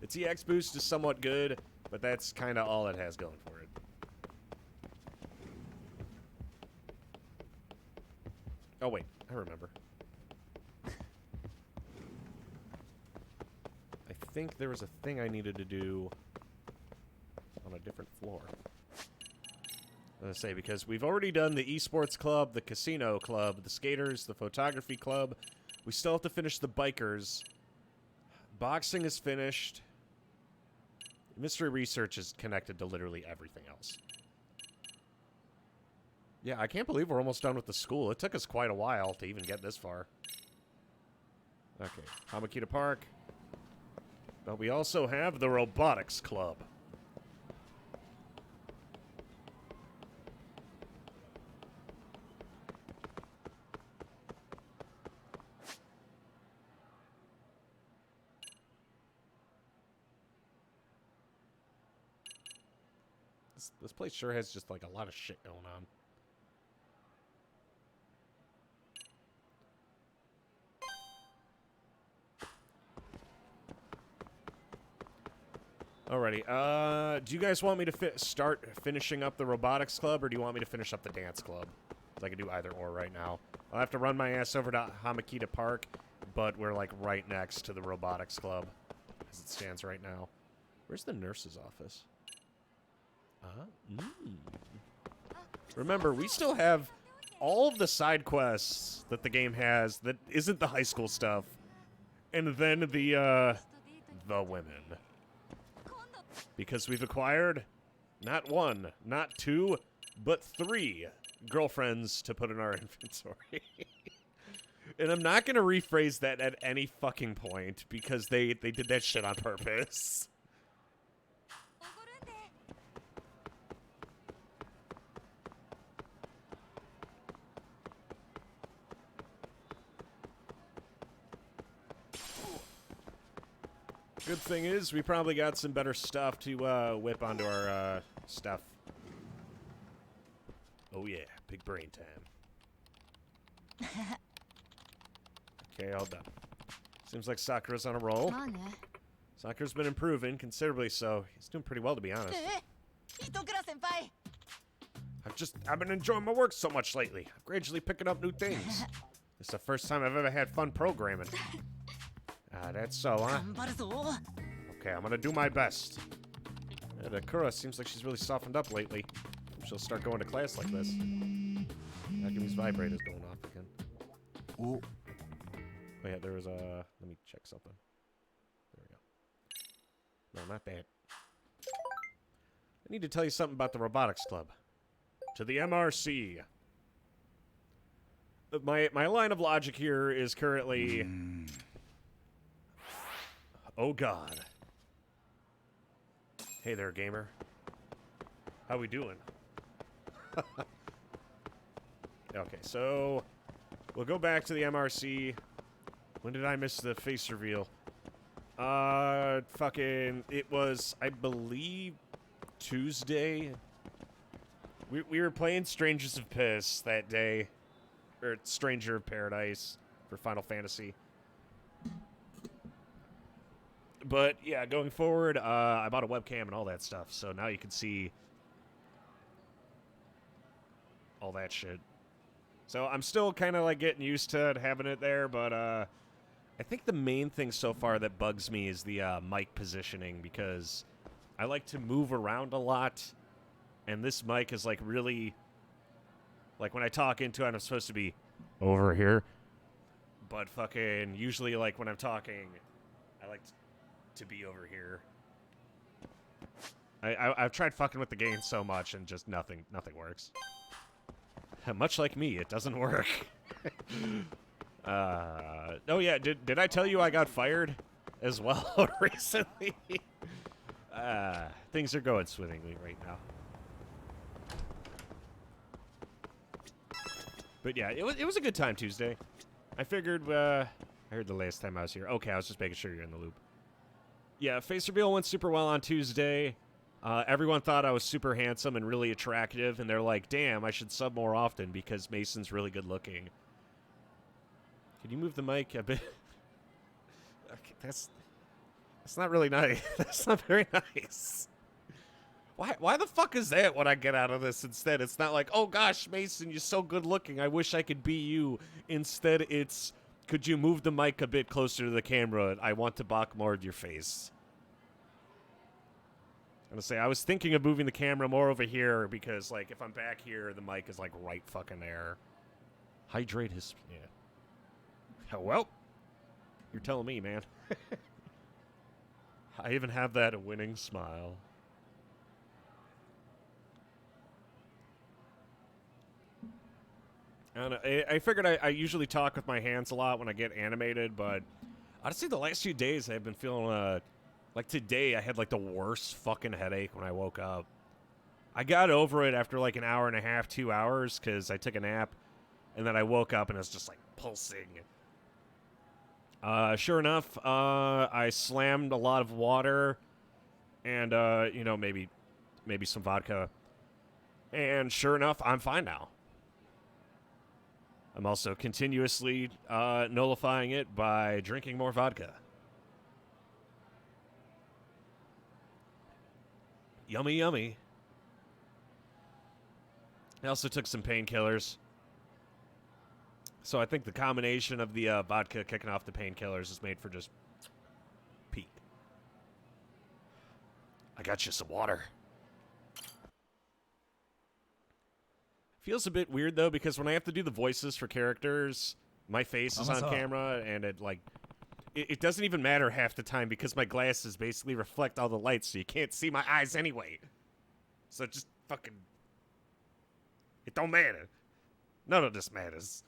Its EX boost is somewhat good, but that's kind of all it has going for it. Oh wait, I remember. I think there was a thing I needed to do on a different floor. Let's say, because we've already done the esports club, the casino club, the skaters, the photography club. We still have to finish the bikers. Boxing is finished. Mystery research is connected to literally everything else. Yeah, I can't believe we're almost done with the school. It took us quite a while to even get this far. Okay, Hamakita Park. But we also have the robotics club. This place sure has just like a lot of shit going on. Alrighty, do you guys want me to start finishing up the robotics club, or do you want me to finish up the dance club? I can do either or right now. I'll have to run my ass over to Hamakita Park, but we're like right next to the robotics club, as it stands right now. Where's the nurse's office? Remember, we still have all of the side quests that the game has that isn't the high school stuff, and then the women. Because we've acquired not one, not two, but 3 girlfriends to put in our inventory. And I'm not going to rephrase that at any fucking point, because they did that shit on purpose. Good thing is, we probably got some better stuff to whip onto our stuff. Oh yeah, big brain time. Okay, all done. Seems like Sakura's on a roll. Sakura's been improving, considerably so. He's doing pretty well, to be honest. I've been enjoying my work so much lately. I'm gradually picking up new things. It's the first time I've ever had fun programming. That's so, huh? Okay, I'm gonna do my best. Akura seems like she's really softened up lately. She'll start going to class like this. Nagumi's vibrator's going off again. Oh. Oh yeah, there was a... Let me check something. There we go. No, not that. I need to tell you something about the robotics club. To the MRC. My line of logic here is currently... Oh god. Hey there, gamer. How we doing? Okay, so we'll go back to the MRC. When did I miss the face reveal? Fucking, it was, I believe, Tuesday. We were playing Strangers of Piss that day, or Stranger of Paradise for Final Fantasy. But yeah, going forward, I bought a webcam and all that stuff, so now you can see all that shit. So I'm still kind of like getting used to having it there, but I think the main thing so far that bugs me is the mic positioning, because I like to move around a lot, and this mic is like really, like when I talk into it, I'm supposed to be over here, but fucking usually like when I'm talking, I like to be over here. I've tried fucking with the gain so much and just nothing works. Much like me, it doesn't work. Oh yeah, did I tell you I got fired as well recently? Things are going swimmingly right now. But yeah, it was a good time Tuesday. I figured, I heard the last time I was here. Okay, I was just making sure you're in the loop. Yeah, face reveal went super well on Tuesday. Everyone thought I was super handsome and really attractive, and they're like, damn, I should sub more often because Mason's really good looking. Can you move the mic a bit? Okay, that's not really nice. That's not very nice. Why the fuck is that what I get out of this instead? It's not like, oh gosh, Mason, you're so good looking. I wish I could be you. Instead, it's, could you move the mic a bit closer to the camera? I want to block more of your face. gonna say, I was thinking of moving the camera more over here because, like, if I'm back here, the mic is, like, right fucking there. Hydrate his... Yeah. Oh, well, you're telling me, man. I even have that winning smile. I don't know. I figured I usually talk with my hands a lot when I get animated, but honestly, the last few days I've been feeling, like today I had like the worst fucking headache when I woke up. I got over it after like an hour and a half, 2 hours, because I took a nap, and then I woke up and it was just like pulsing. Sure enough, I slammed a lot of water and, you know, maybe some vodka. And sure enough, I'm fine now. I'm also continuously nullifying it by drinking more vodka. Yummy, yummy. I also took some painkillers. So I think the combination of the vodka kicking off the painkillers is made for just peak. I got you some water. Feels a bit weird, though, because when I have to do the voices for characters, my face is on camera, and it doesn't even matter half the time because my glasses basically reflect all the lights, so you can't see my eyes anyway. So just fucking... It don't matter. None of this matters.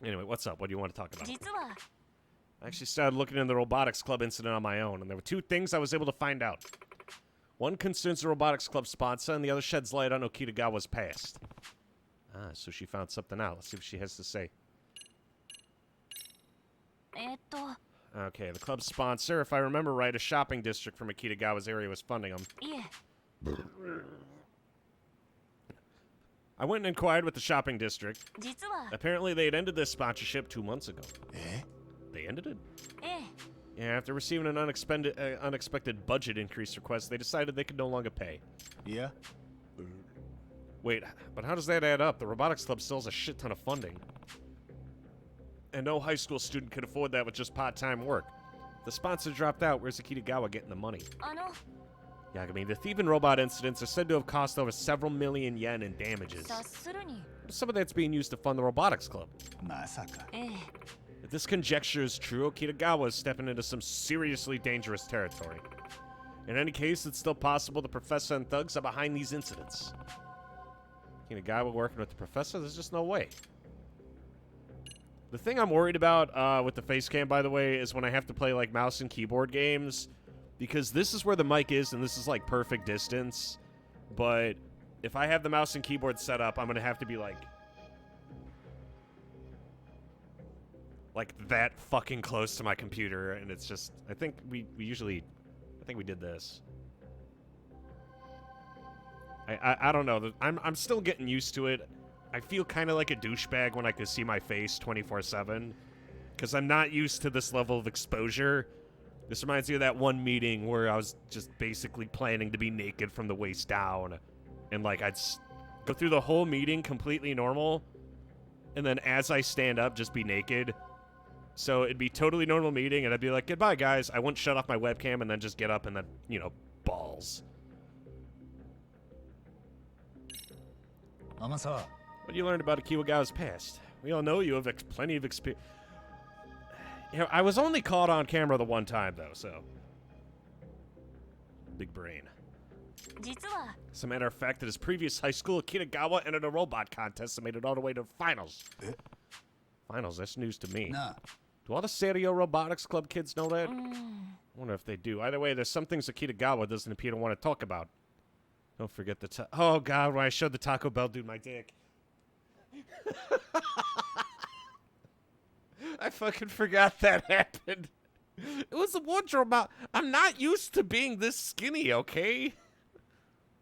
Anyway, what's up? What do you want to talk about? I actually started looking into the Robotics Club incident on my own, and there were two things I was able to find out. One concerns the Robotics Club sponsor, and the other sheds light on Okitagawa's past. Ah, so she found something out. Let's see what she has to say. Okay, the club's sponsor, if I remember right, a shopping district from Akitagawa's area was funding them. I went and inquired with the shopping district. Apparently, they had ended this sponsorship 2 months ago. They ended it? Yeah, after receiving an unexpected budget increase request, they decided they could no longer pay. Yeah? Wait, but how does that add up? The Robotics Club still has a shit ton of funding. And no high school student could afford that with just part-time work. The sponsor dropped out. Where's Akitagawa getting the money? Yagami, the thieving robot incidents are said to have cost over several million yen in damages. Some of that's being used to fund the Robotics Club. If this conjecture is true, Okitagawa is stepping into some seriously dangerous territory. In any case, it's still possible the professor and thugs are behind these incidents. Okitagawa working with the professor? There's just no way. The thing I'm worried about with the face cam, by the way, is when I have to play like mouse and keyboard games, because this is where the mic is and this is like perfect distance. But if I have the mouse and keyboard set up, I'm gonna have to be like that fucking close to my computer, and it's just, I think we did this. I don't know. I'm still getting used to it. I feel kind of like a douchebag when I can see my face 24/7, because I'm not used to this level of exposure. This reminds me of that one meeting where I was just basically planning to be naked from the waist down, and like I'd go through the whole meeting completely normal, and then as I stand up, just be naked. So it'd be totally normal meeting, and I'd be like, goodbye, guys. I wouldn't shut off my webcam and then just get up and then, you know, balls. What you learned about Akitagawa's past? We all know you have plenty of experience. You know, I was only caught on camera the one time, though, so. Big brain. As a matter of fact, at his previous high school, Akitagawa entered a robot contest and made it all the way to finals. Finals? That's news to me. Nah. Do all the Serio Robotics Club kids know that? I wonder if they do. Either way, there's some things Akitagawa doesn't appear to want to talk about. Don't forget the oh, God, when I showed the Taco Bell dude my dick. I fucking forgot that happened. It was a wardrobe. I'm not used to being this skinny, okay?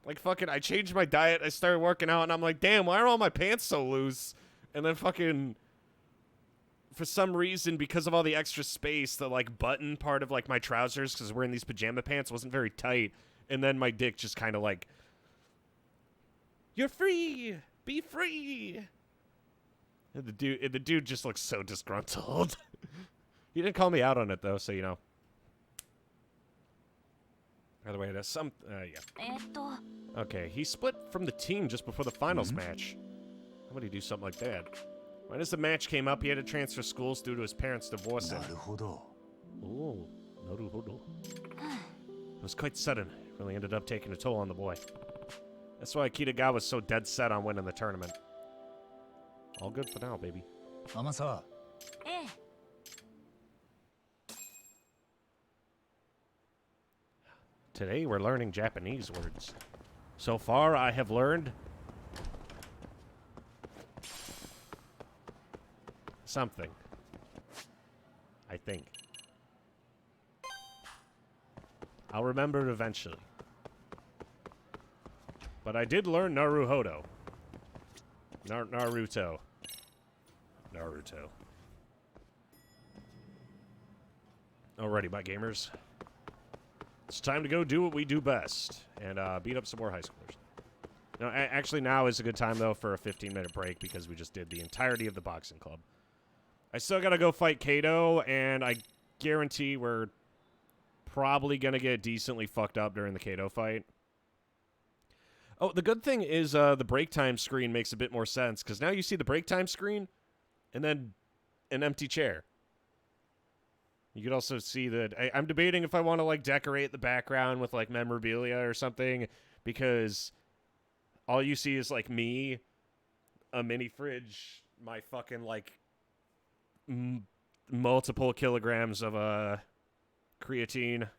Like, fucking, I changed my diet, I started working out, and I'm like, damn, why are all my pants so loose? And then fucking, for some reason, because of all the extra space, the, like, button part of, like, my trousers, because wearing these pajama pants, wasn't very tight. And then my dick just kind of, like, you're free! Be free! And the dude just looks so disgruntled. He didn't call me out on it, though, so, you know. By the way, there's some... yeah. えっと Okay, he split from the team just before the finals match. How would he do something like that? Right as the match came up, he had to transfer schools due to his parents divorcing. なるほど。 Oh, naruhodo. It was quite sudden. Really ended up taking a toll on the boy. That's why Kitagawa was so dead set on winning the tournament. All good for now, baby. 天沢、ええ Today we're learning Japanese words. So far, I have learned something. I think. I'll remember it eventually. But I did learn Naruhodo. Naruto. Naruto. Alrighty, my gamers. It's time to go do what we do best and beat up some more high schoolers. No, actually, now is a good time, though, for a 15-minute break because we just did the entirety of the boxing club. I still got to go fight Kato, and I guarantee we're probably going to get decently fucked up during the Kato fight. Oh, the good thing is the break time screen makes a bit more sense because now you see the break time screen and then an empty chair. You could also see that I'm debating if I want to like decorate the background with like memorabilia or something because all you see is like me, a mini fridge, my fucking like multiple kilograms of creatine,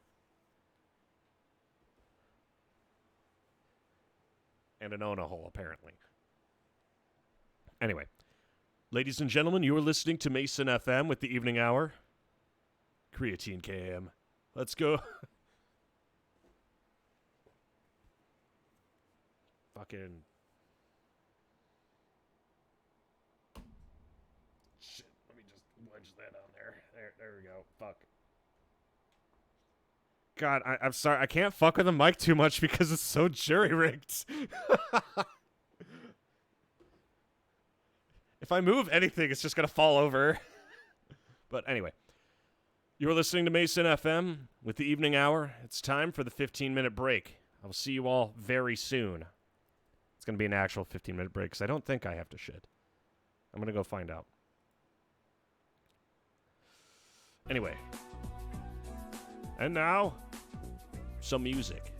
and an Ona hole apparently. Anyway, ladies and gentlemen, you are listening to Mason FM with the Evening Hour. Creatine Cam. Let's go. Fucking. Shit, let me just wedge that on there. There we go. Fuck. God, I'm sorry. I can't fuck with the mic too much because it's so jury-rigged. If I move anything, it's just gonna fall over. But anyway. You are listening to Mason FM with the Evening Hour. It's time for the 15-minute break. I will see you all very soon. It's going to be an actual 15-minute break because I don't think I have to shit. I'm going to go find out. Anyway. And now, some music.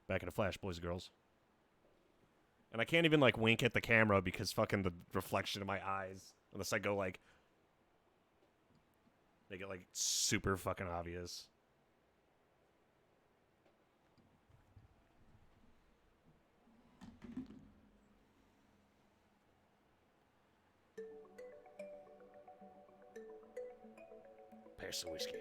Back in a flash, boys and girls. And I can't even, like, wink at the camera because fucking the reflection of my eyes. Unless I go, like... Make it, like, super fucking obvious. Pass the whiskey.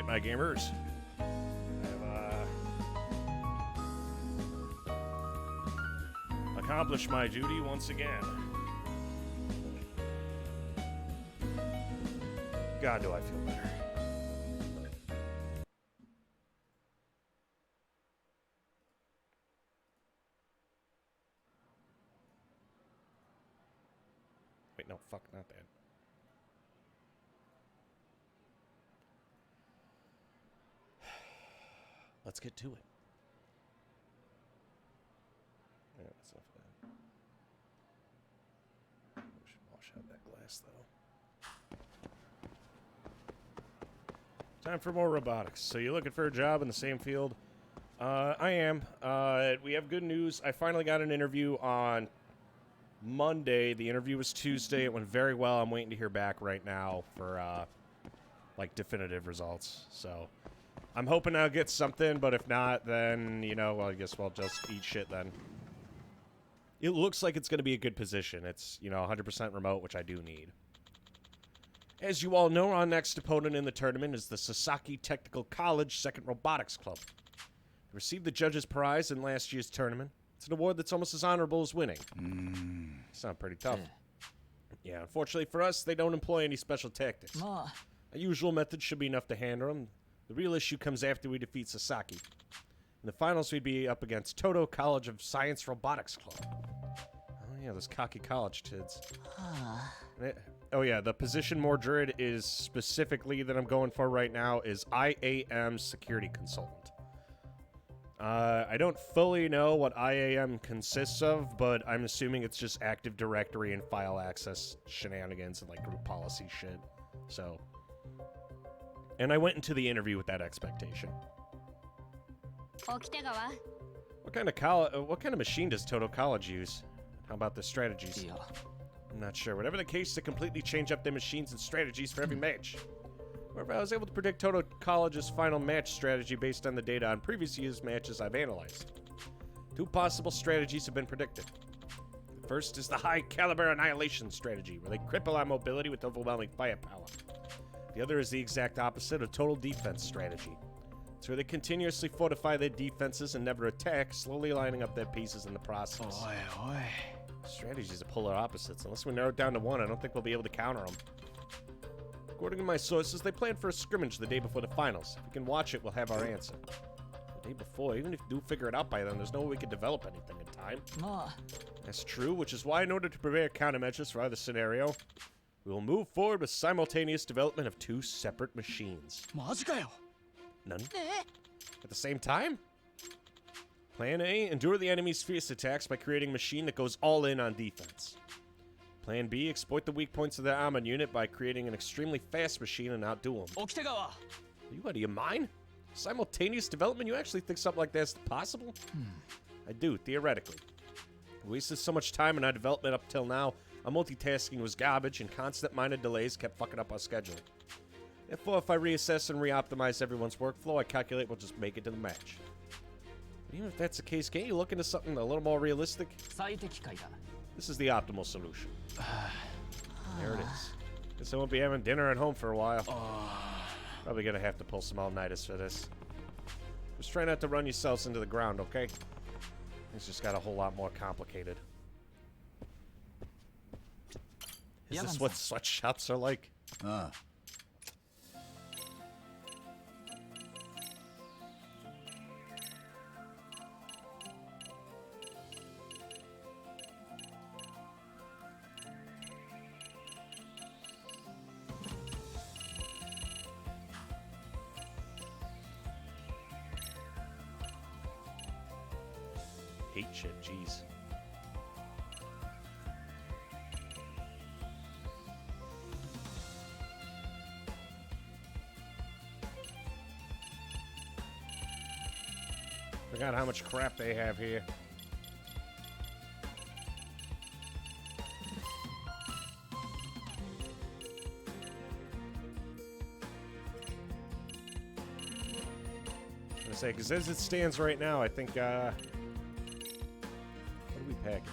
right, my gamers. I've accomplished my duty once again. God, do I feel better. Wait, no, fuck, not that. Let's get to it. Yeah, that's enough of that. We should wash out that glass, though. Time for more robotics. So you're looking for a job in the same field? I am. We have good news. I finally got an interview on Monday. The interview was Tuesday. It went very well. I'm waiting to hear back right now for, like, definitive results. So I'm hoping I'll get something, but if not, then, you know, well, I guess we'll just eat shit then. It looks like it's going to be a good position. It's, you know, 100% remote, which I do need. As you all know, our next opponent in the tournament is the Sasaki Technical College Second Robotics Club. They received the judge's prize in last year's tournament. It's an award that's almost as honorable as winning. Sound pretty tough. Yeah, unfortunately for us, they don't employ any special tactics. A usual method should be enough to handle them. The real issue comes after we defeat Sasaki. In the finals, we'd be up against Toto College of Science Robotics Club. Oh yeah, those cocky college kids. Oh yeah, the position Mordred is specifically that I'm going for right now is IAM Security Consultant. I don't fully know what IAM consists of, but I'm assuming it's just Active Directory and file access shenanigans and like group policy shit. So, and I went into the interview with that expectation. What kind of machine does Toto College use? How about the strategies? I'm not sure. Whatever the case, they completely change up their machines and strategies for every match. However, I was able to predict Toto College's final match strategy based on the data on previous year's matches I've analyzed. 2 possible strategies have been predicted. The first is the high-caliber annihilation strategy, where they cripple our mobility with overwhelming firepower. The other is the exact opposite, a total defense strategy. It's where they continuously fortify their defenses and never attack, slowly lining up their pieces in the process. Strategies are polar opposites. Unless we narrow it down to one, I don't think we'll be able to counter them. According to my sources, they plan for a scrimmage the day before the finals. If we can watch it, we'll have our answer. The day before, even if we do figure it out by then, there's no way we could develop anything in time. That's true, which is why in order to prepare countermeasures for either scenario, we will move forward with simultaneous development of 2 separate machines. None? At the same time? Plan A, endure the enemy's fierce attacks by creating a machine that goes all in on defense. Plan B, exploit the weak points of their armored unit by creating an extremely fast machine and outdo them. Are you out of your mind? Simultaneous development? You actually think something like that's possible? I do, theoretically. I wasted so much time in our development up till now. Our multitasking was garbage, and constant minor delays kept fucking up our schedule. Therefore, if I reassess and re-optimize everyone's workflow, I calculate we'll just make it to the match. But even if that's the case, can't you look into something a little more realistic? This is the optimal solution. There it is. Guess I won't be having dinner at home for a while. Probably gonna have to pull some all-nighters for this. Just try not to run yourselves into the ground, okay? It's just got a whole lot more complicated. Is this what sweatshops are like? Hate shit, jeez. Forgot how much crap they have here. I was gonna say, because as it stands right now, I think, what are we packing?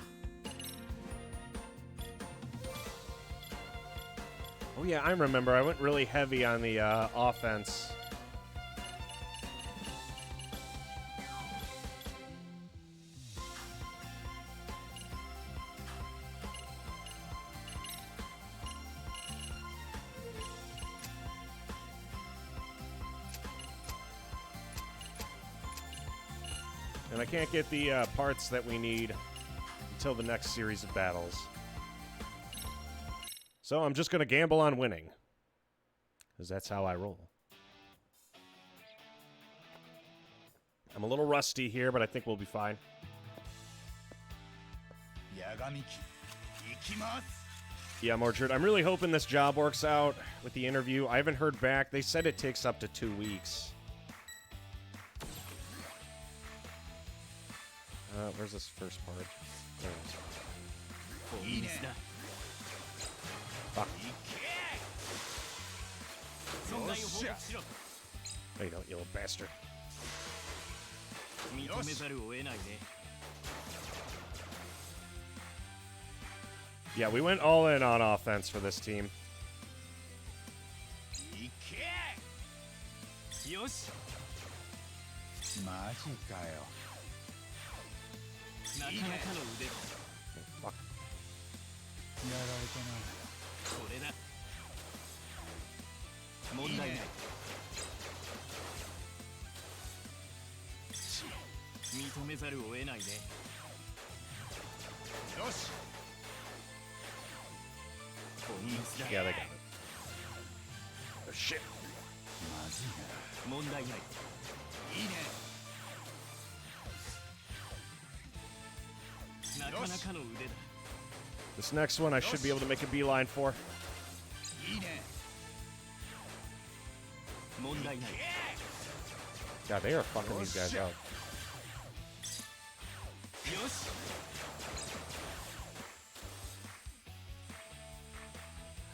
Oh yeah, I remember. I went really heavy on the offense And I can't get the parts that we need until the next series of battles. So I'm just going to gamble on winning. Because that's how I roll. I'm a little rusty here, but I think we'll be fine. Yeah, Mordred, I'm really hoping this job works out with the interview. I haven't heard back. They said it takes up to 2 weeks. Where's this first part? There it is. Fuck. No, you don't, you little bastard. Yeah, we went all in on offense for this team. Fuck. Yeah, they got it. Oh, shit. This next one I should be able to make a beeline for. God, they are fucking these guys out.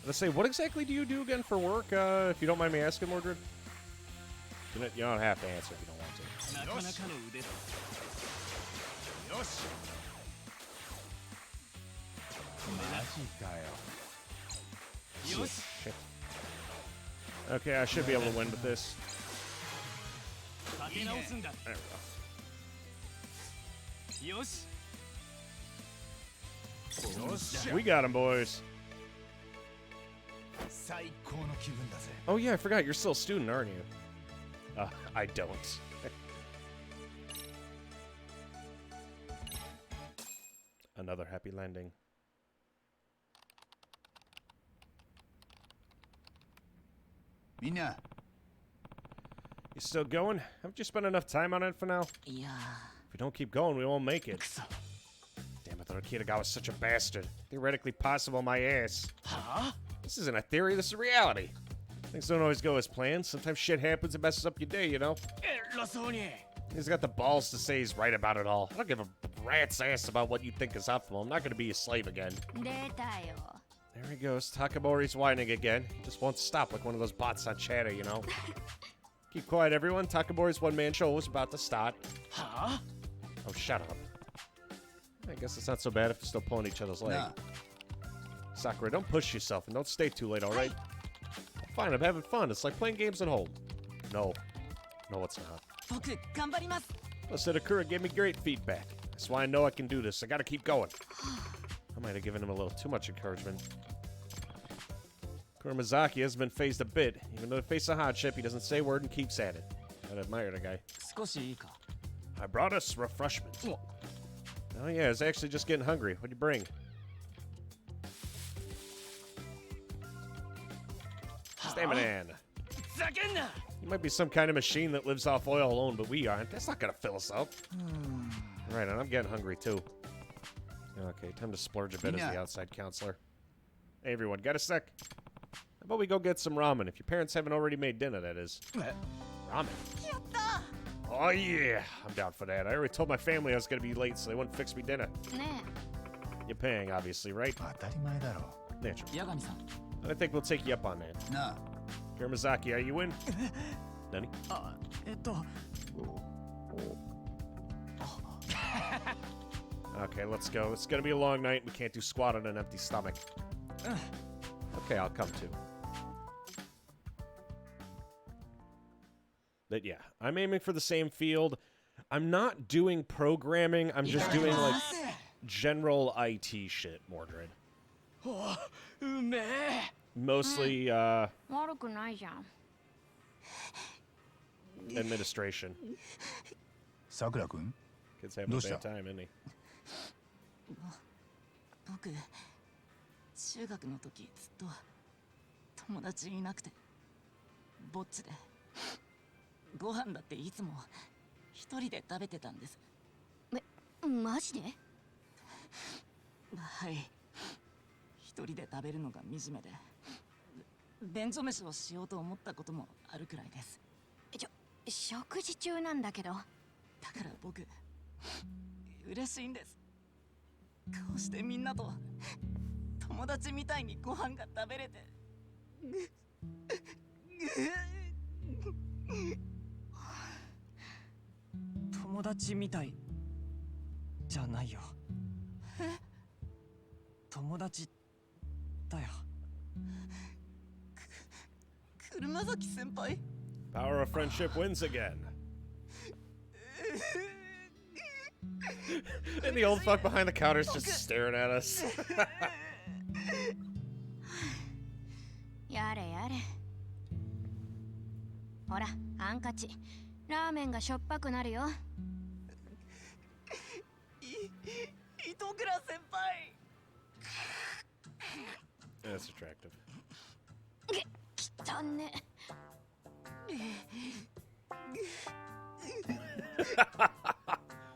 Let's say, what exactly do you do again for work, if you don't mind me asking, Mordred? You don't have to answer if you don't want to. Shit. Okay, I should be able to win with this. There we go. We got him, boys. Oh yeah, I forgot. You're still a student, aren't you? I don't. Another happy landing. Mina. You still going? Haven't you spent enough time on it for now? Yeah. If we don't keep going, we won't make it. Damn, I thought Kitagawa was such a bastard. Theoretically possible, my ass. Huh? This isn't a theory, this is reality. Things don't always go as planned. Sometimes shit happens and messes up your day, you know? He's got the balls to say he's right about it all. I don't give a rat's ass about what you think is optimal. I'm not going to be a slave again. There he goes. Takamori's whining again. He just won't stop like one of those bots on Chatter, you know? Keep quiet, everyone. Takamori's one-man show is about to start. Huh? Oh, shut up. I guess it's not so bad if you're still pulling each other's leg. Nah. Sakura, don't push yourself and don't stay too late, alright? Fine, I'm having fun. It's like playing games at home. No. No, it's not. Plus, Itakura gave me great feedback. That's why I know I can do this. I gotta keep going. I might have given him a little too much encouragement. Kuramazaki has been phased a bit. Even though he faces a hardship, he doesn't say a word and keeps at it. I admire the guy. I brought us refreshments. Oh yeah, I was actually just getting hungry. What'd you bring? Stamina. You might be some kind of machine that lives off oil alone, but we aren't. That's not gonna fill us up. Right, and I'm getting hungry too. Okay, time to splurge a bit as the outside counselor. Hey everyone, got a sec? How about we go get some ramen? If your parents haven't already made dinner, that is. Ramen? Oh yeah, I'm down for that. I already told my family I was gonna be late, so they wouldn't fix me dinner. You're paying, obviously, right? Naturally. I think we'll take you up on that. Nah. Kuramazaki, are you in? Nani? Okay, let's go. It's gonna be a long night. We can't do squat on an empty stomach. Okay, I'll come too. But yeah, I'm aiming for the same field. I'm not doing programming. I'm just doing like general IT shit, Mordred. Mostly administration. Sakura-kun? Kid's having a bad time, isn't he? 僕中学の時ずっと友達いなくてぼっちでご飯だっていつも一人で食べてたんです。マジで？はい、一人で食べるのが惨めで便所飯をしようと思ったこともあるくらいです。食事中なんだけど。だから僕嬉しいんです。こうしてみんなと友達みたいにご飯が食べれて。友達みたいじゃないよ。友達だよ。車崎先輩。 Power of friendship wins again. And the old fuck behind the counter is just staring at us. やれやれ。ほら、ハンカチ。ラーメンがしょっぱくなるよ。糸倉先輩。That's attractive. きたね。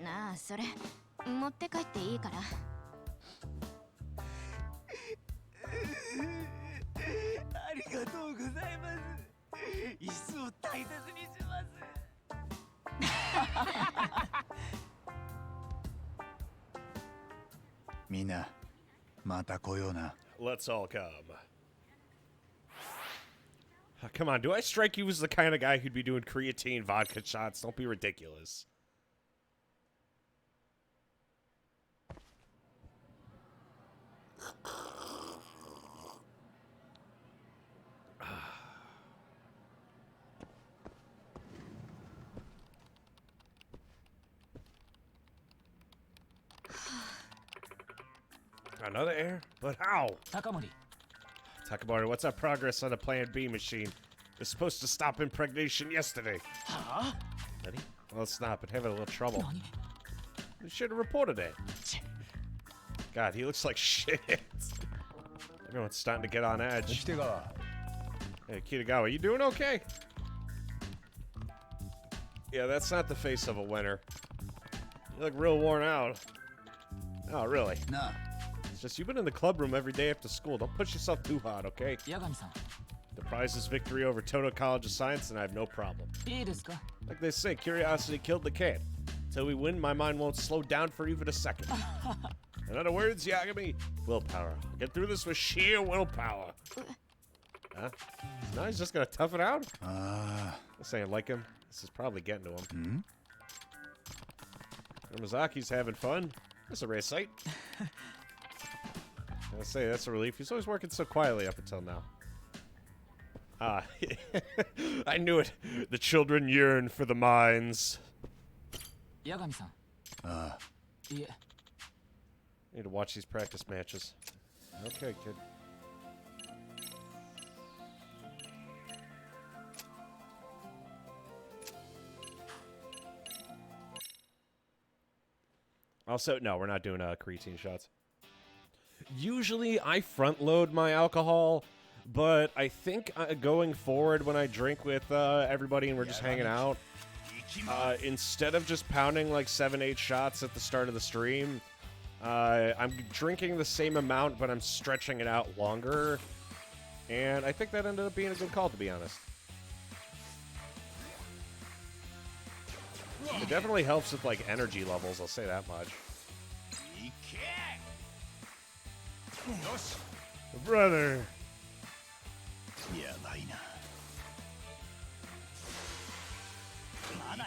なあ、それ持って帰っていいから。ありがとうございます。一生大切にします。みんなまた来ような。 Let's all come. Come on, do I strike you as the kind of guy who'd be doing creatine vodka shots? Don't be ridiculous. Another air? But how? 高森。 Takamori, what's our progress on the Plan B machine? It's supposed to stop impregnation yesterday. Huh? Ready? Well, it's not, but having a little trouble. We should have reported it. God, he looks like shit. Everyone's starting to get on edge. Hey, Kitagawa, you doing okay? Yeah, that's not the face of a winner. You look real worn out. Oh, really? No. It's just you've been in the club room every day after school. Don't push yourself too hard, okay? 八神さん。 The prize is victory over Toto College of Science, and I have no problem. いいですか? Like they say, curiosity killed the cat. Till we win, my mind won't slow down for even a second. In other words, Yagami, willpower. Get through this with sheer willpower. Huh? Now he's just gonna tough it out? This ain't like him. This is probably getting to him. Yamazaki's having fun. That's a rare sight. I say that's a relief. He's always working so quietly up until now. Ah, I knew it. The children yearn for the mines. 八神さん。いえ。 Need to watch these practice matches. Okay, kid. Also, no, we're not doing creatine shots. Usually, I front load my alcohol, but I think going forward when I drink with everybody and we're just hanging out, instead of just pounding like 7-8 shots at the start of the stream, I'm drinking the same amount, but I'm stretching it out longer. And I think that ended up being a good call, to be honest. It definitely helps with, like, energy levels, I'll say that much. Brother!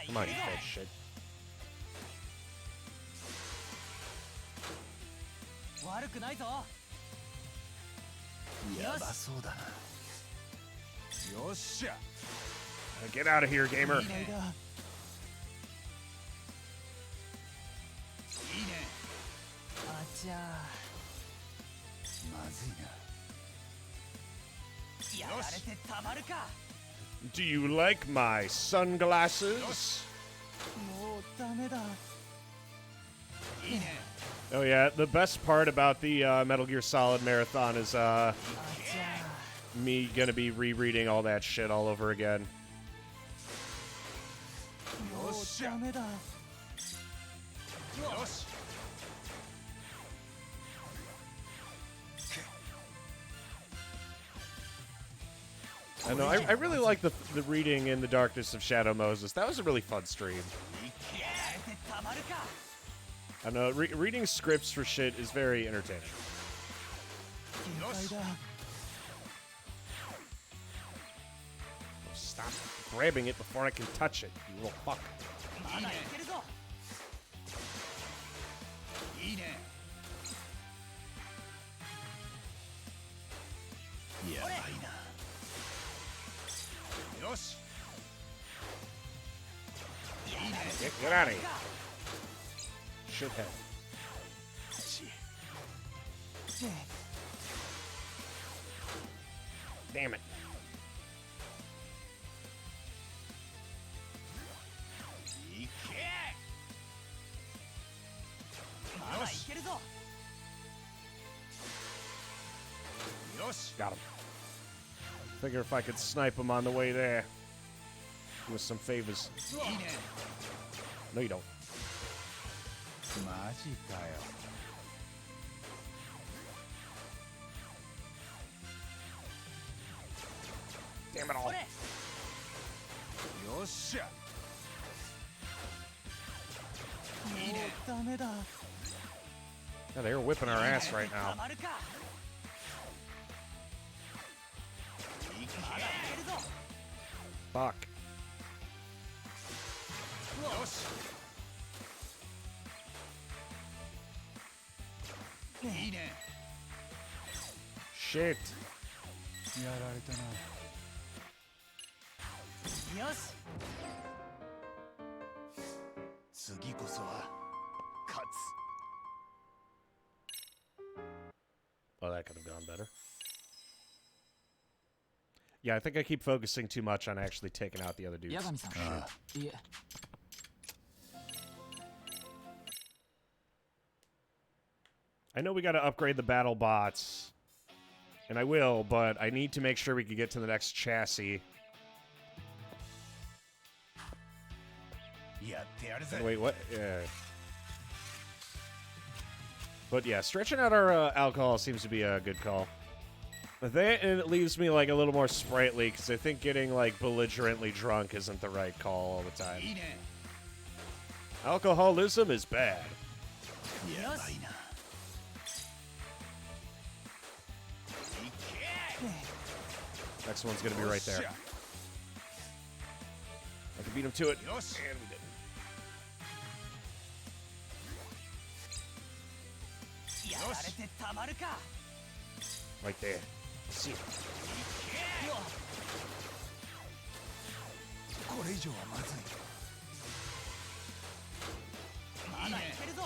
Come on, you fat shit. 悪くないぞ。やばそうだな。よっしゃ。 Get out of here, gamer. いいね。あちゃまずいな。やられてたまるか。 Do you like my sunglasses? もうダメだ。Oh yeah, the best part about the Metal Gear Solid marathon is me gonna be rereading all that shit all over again. ダメだ。I know. I really like the reading in the Darkness of Shadow Moses. That was a really fun stream. I know. Reading scripts for shit is very entertaining. Stop grabbing it before I can touch it, you little fuck. Get out of here. Shithead. Damn it. Got him. Figure if I could snipe him on the way there with some favors. No, you don't. マジかよ。 Damn it all. よっしゃ。 ダメだ。 Yeah, they're whipping our ass right now. Fuck. Shit. やられたな。よし。次こそは勝つ。 Oh, that could have gone better. Yeah, I think I keep focusing too much on actually taking out the other dudes. 八神さん。いえ。 I know we got to upgrade the battle bots, and I will, but I need to make sure we can get to the next chassis. Wait, what? Yeah. But yeah, stretching out our alcohol seems to be a good call. That, and it leaves me like a little more sprightly, because I think getting like belligerently drunk isn't the right call all the time. Alcoholism is bad. Next one's gonna be right there. I can beat him to it. And we didn't. Right there. See it.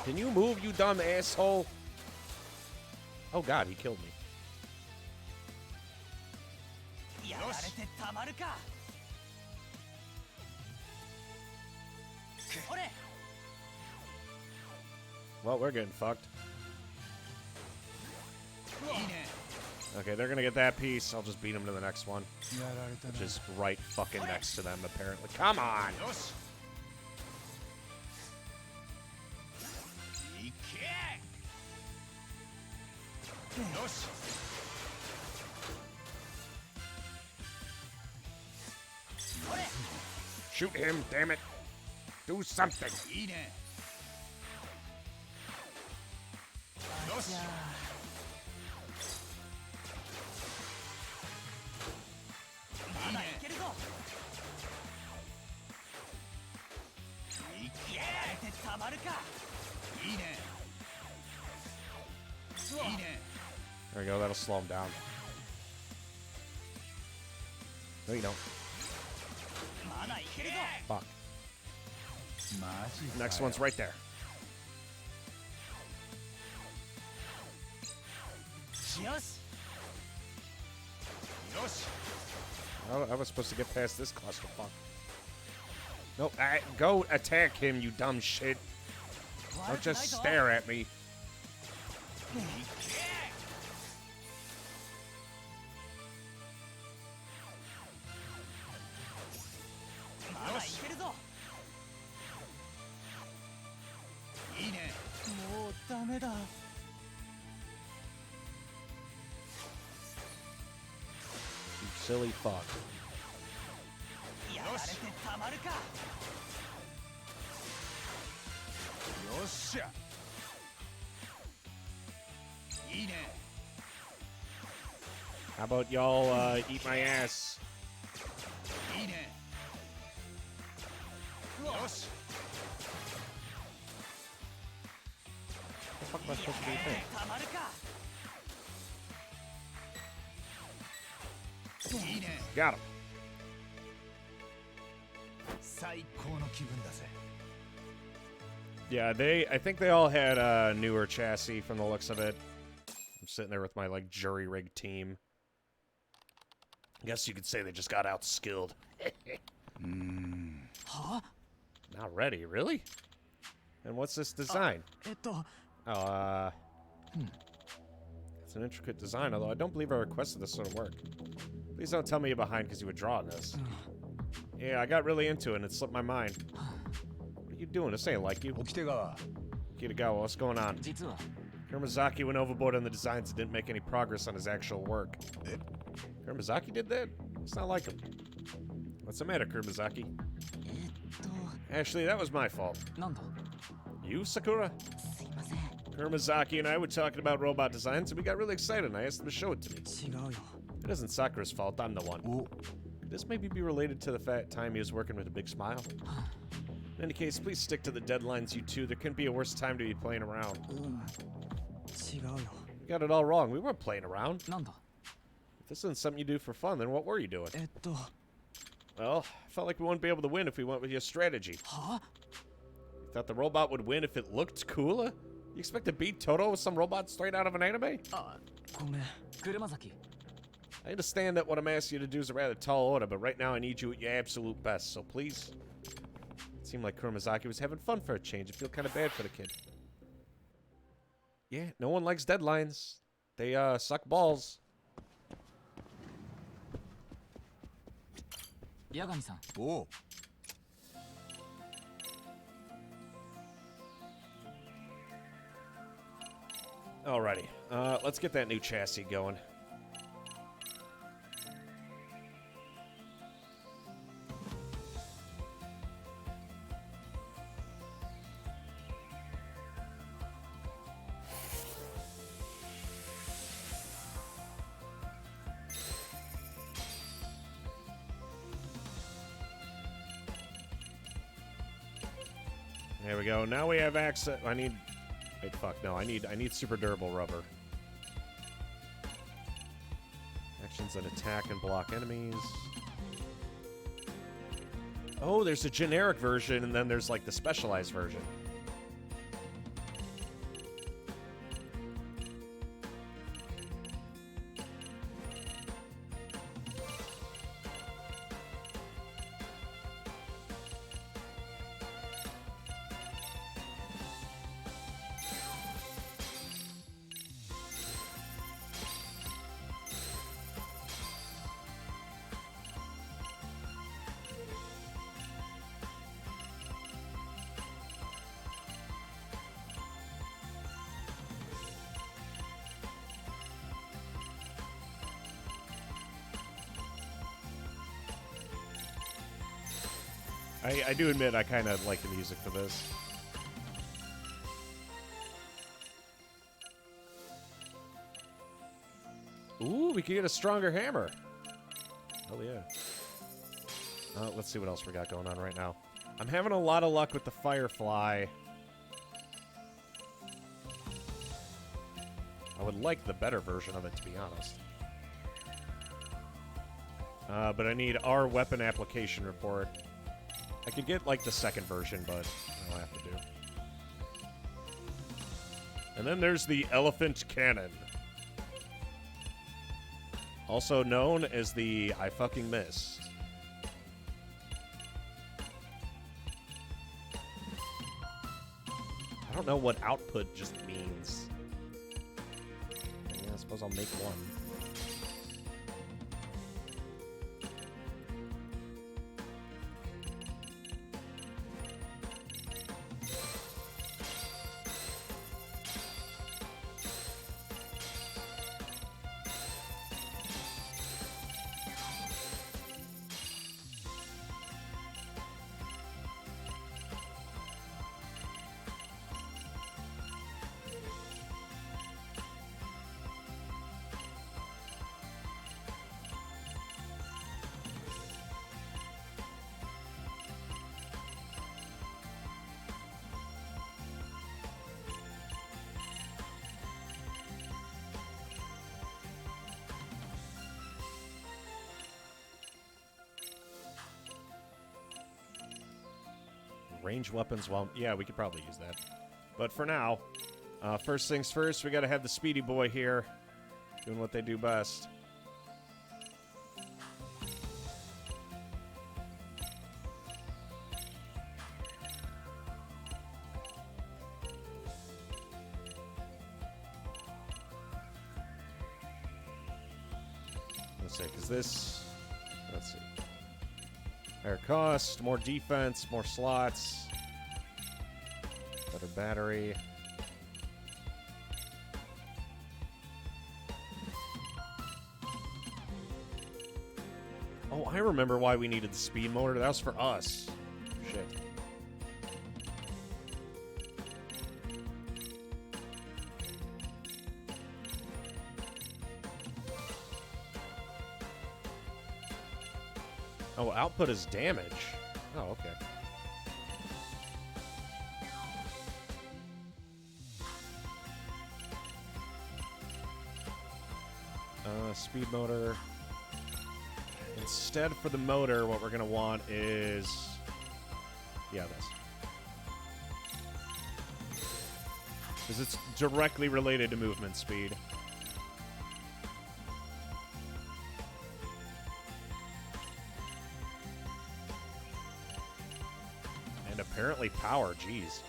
Can you move, you dumb asshole? Oh god, he killed me. Well, we're getting fucked. Okay, they're gonna get that piece. I'll just beat them to the next one. Which is right fucking next to them, apparently. Come on! Shoot him, damn it! Do something! There we go, that'll slow him down. No, you don't. Fuck. Next one's right there. Oh, I was supposed to get past this clusterfuck. No, go attack him, you dumb shit. Don't just stare at me. まだいけるぞ。いいね。もうダメだ。 You silly fuck. やられてたまるか。よっしゃ。いいね。 How about y'all eat my ass? いいね。よし。 What the fuck am I supposed to do? With that? たまるか。 いいね。 Got him. 最高の気分だぜ。 Yeah, I think they all had a newer chassis from the looks of it. I'm sitting there with my, like, jury-rigged team. Guess you could say they just got outskilled. Huh? Not ready, really? And what's this design? Oh, it's an intricate design, although I don't believe I requested this sort of work. Please don't tell me you're behind because you were drawing this. Yeah, I got really into it and it slipped my mind. What are you doing? This ain't like you. 起きてが。 Kitagawa, what's going on? 実は Kuramazaki went overboard on the designs and didn't make any progress on his actual work. Eh? Kuramazaki did that? It's not like him. What's the matter, Kuramazaki? え Actually, that was my fault. なんだ You, Sakura? すいません Kuramazaki and I were talking about robot designs and we got really excited and I asked him to show it to me. 違うよ。 It isn't Sakura's fault, I'm the one. Oh. Could this maybe be related to the time he was working with a big smile? In any case, please stick to the deadlines, you two. There couldn't be a worse time to be playing around. 違うよ。 You got it all wrong. We weren't playing around. なんだ If this isn't something you do for fun, then what were you doing? Well, I felt like we wouldn't be able to win if we went with your strategy. は You thought the robot would win if it looked cooler? You expect to beat Toto with some robot straight out of an anime? あ、ごめん。車崎 I understand that what I'm asking you to do is a rather tall order, but right now I need you at your absolute best, so please. It seemed like Kuramazaki was having fun for a change. I feel kind of bad for the kid. Yeah, no one likes deadlines. They, suck balls. 八神さんおう。 Alrighty, let's get that new chassis going. There we go. Now we have access. I need. Wait, fuck no. I need super durable rubber. Actions that attack and block enemies. Oh, there's a generic version, and then there's like the specialized version. I do admit I kind of like the music for this. Ooh, we can get a stronger hammer. Hell yeah. Let's see what else we got going on right now. I'm having a lot of luck with the Firefly. I would like the better version of it, to be honest. But I need our weapon application report. I could get, like, the second version, but I'll have to do. And then there's the Elephant Cannon. Also known as the I fucking missed. I don't know what output just means. Suppose I'll make one. Range weapons, well, yeah, we could probably use that. But for now, first things first, we gotta have the Speedy Boy here, doing what they do best. Let's see, because this... Let's see. Higher cost, more defense, more slots, better battery. Oh, I remember why we needed the speed motor. That was for us. Shit. Oh, output is damage. Oh, okay. Speed motor. Instead, for the motor, what we're going to want is... Yeah, this. Because it's directly related to movement speed. And apparently power, jeez.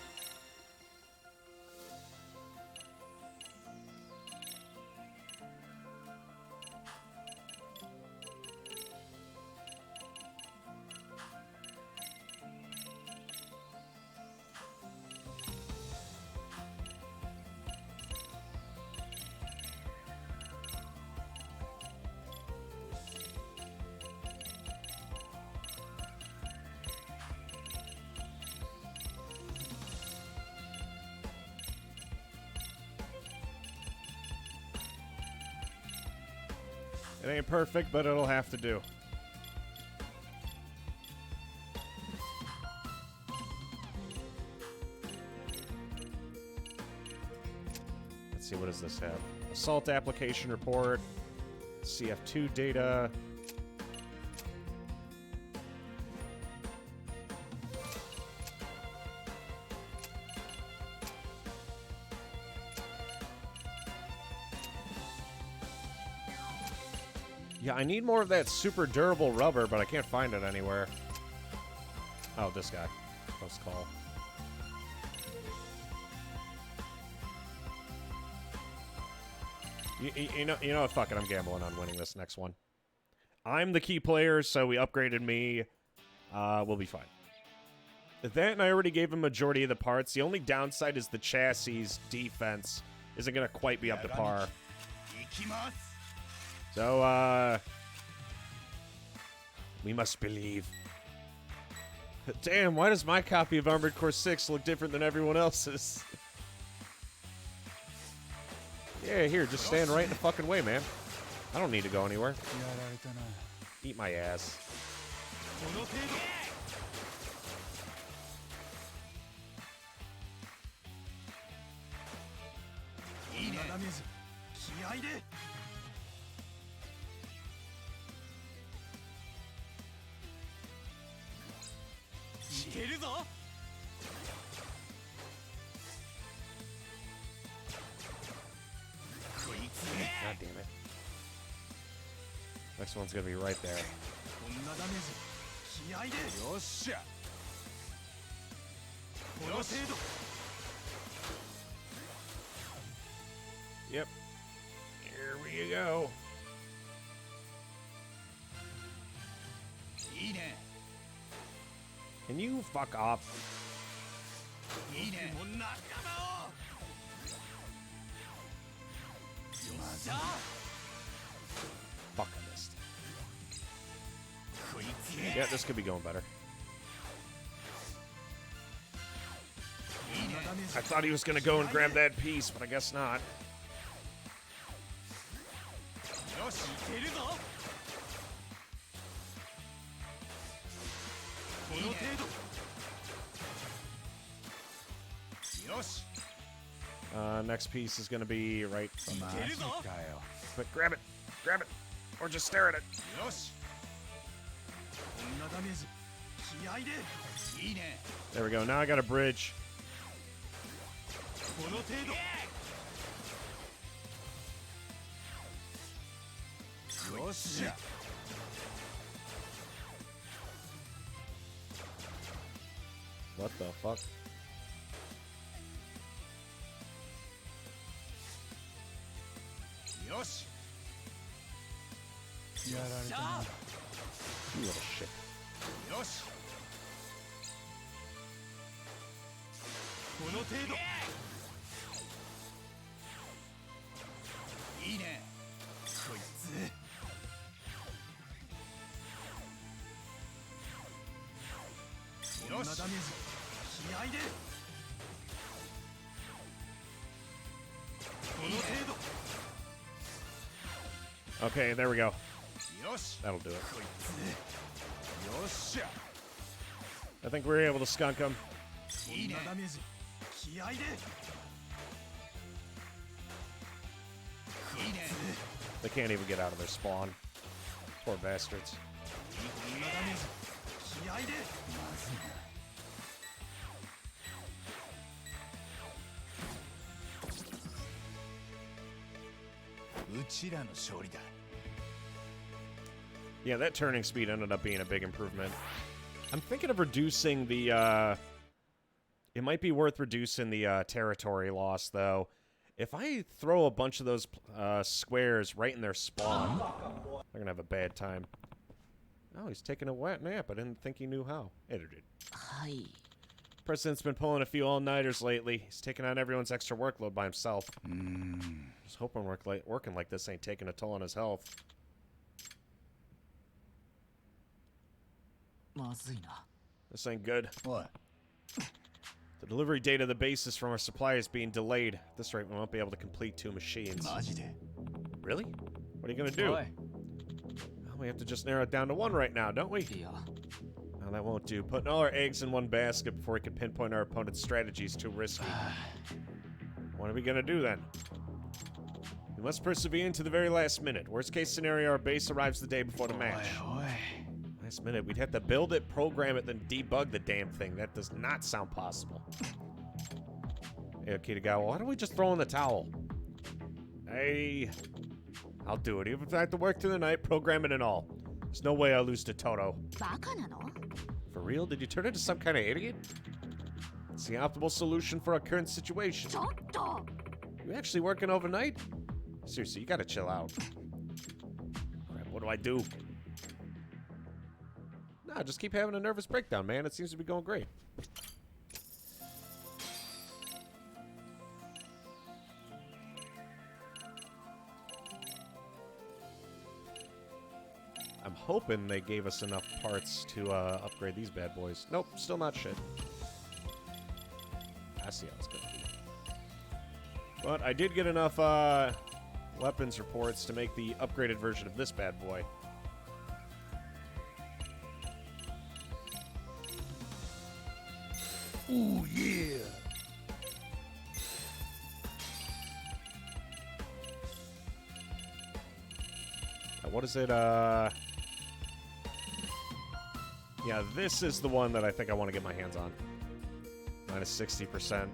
It ain't perfect, but it'll have to do. Let's see, what does this have? Assault application report, CF2 data. Yeah, I need more of that super durable rubber, but I can't find it anywhere. Oh, this guy. Close call. You know what? Fuck it. I'm gambling on winning this next one. I'm the key player, so we upgraded me. We'll be fine. That, and I already gave him majority of the parts. The only downside is the chassis defense isn't going to quite be up to par. So, we must believe. Damn, why does my copy of Armored Core 6 look different than everyone else's? Yeah, here, just stand right in the fucking way, man. I don't need to go anywhere. Eat my ass. God damn it. Next one's gonna be right there. Yep. Here we go. いいね Can you fuck off? いいねもう仲間をよっしゃ Fuck, I missed. こいつめ Yeah, this could be going better. いいね I thought he was gonna go and grab that piece, but I guess not. よしいけるぞこの程度よし Next piece is gonna be right. マジかよ。 But grab it, grab it, or just stare at it. よしこんなダメージ気合でいいね There we go. Now I got a bridge. この程度よっしゃ What the fuck? よし やられたな。 You little shit. よしこの程度いいねこいつこんなダメージ気合でこの程 Okay, there we go. 度よし That'll do it. こいつよっしゃ I think we were able to skunk him. いいねダメージ気合でいいね They can't even get out of their spawn. Poor bastards. こんなダメージ気合でうちらの勝利だ。 Yeah, that turning speed ended up being a big improvement. I'm thinking of reducing the, it might be worth reducing the, territory loss, though. If I throw a bunch of those, squares right in their spawn, they're gonna have a bad time. Oh, he's taking a wet nap. I didn't think he knew how. Edited. はい President's been pulling a few all-nighters lately. He's taking on everyone's extra workload by himself. Just hoping working like this ain't taking a toll on his health. まずいな This ain't good. What? The delivery date of the basis from our supply is being delayed. At this rate, we won't be able to complete 2 machines. マジで。 Really? What are you gonna do? おい Well, we have to just narrow it down to 1 right now, don't we? いや No, that won't do. Putting all our eggs in one basket before we can pinpoint our opponent's strategy is too risky. What are we gonna do then? We must persevere to the very last minute. Worst case scenario, our base arrives the day before the match. おい。 Last minute, we'd have to build it, program it, then debug the damn thing. That does not sound possible. Hey, Kitagawa, why don't we just throw in the towel? Hey, I'll do it. Even if I have to work through the night, program it and all. There's no way I'll lose to Toto. バカなの For real? Did you turn into some kind of idiot? It's the optimal solution for our current situation. ちょっと You actually working overnight? Seriously, you gotta chill out. Crap, what do I do? Nah, just keep having a nervous breakdown, man. It seems to be going great. I'm hoping they gave us enough parts to upgrade these bad boys. Nope, still not shit. I see how it's gonna be. But I did get enough weapons reports to make the upgraded version of this bad boy. Ooh, yeah. What is it? Yeah, this is the one that I think I want to get my hands on. Minus 60%.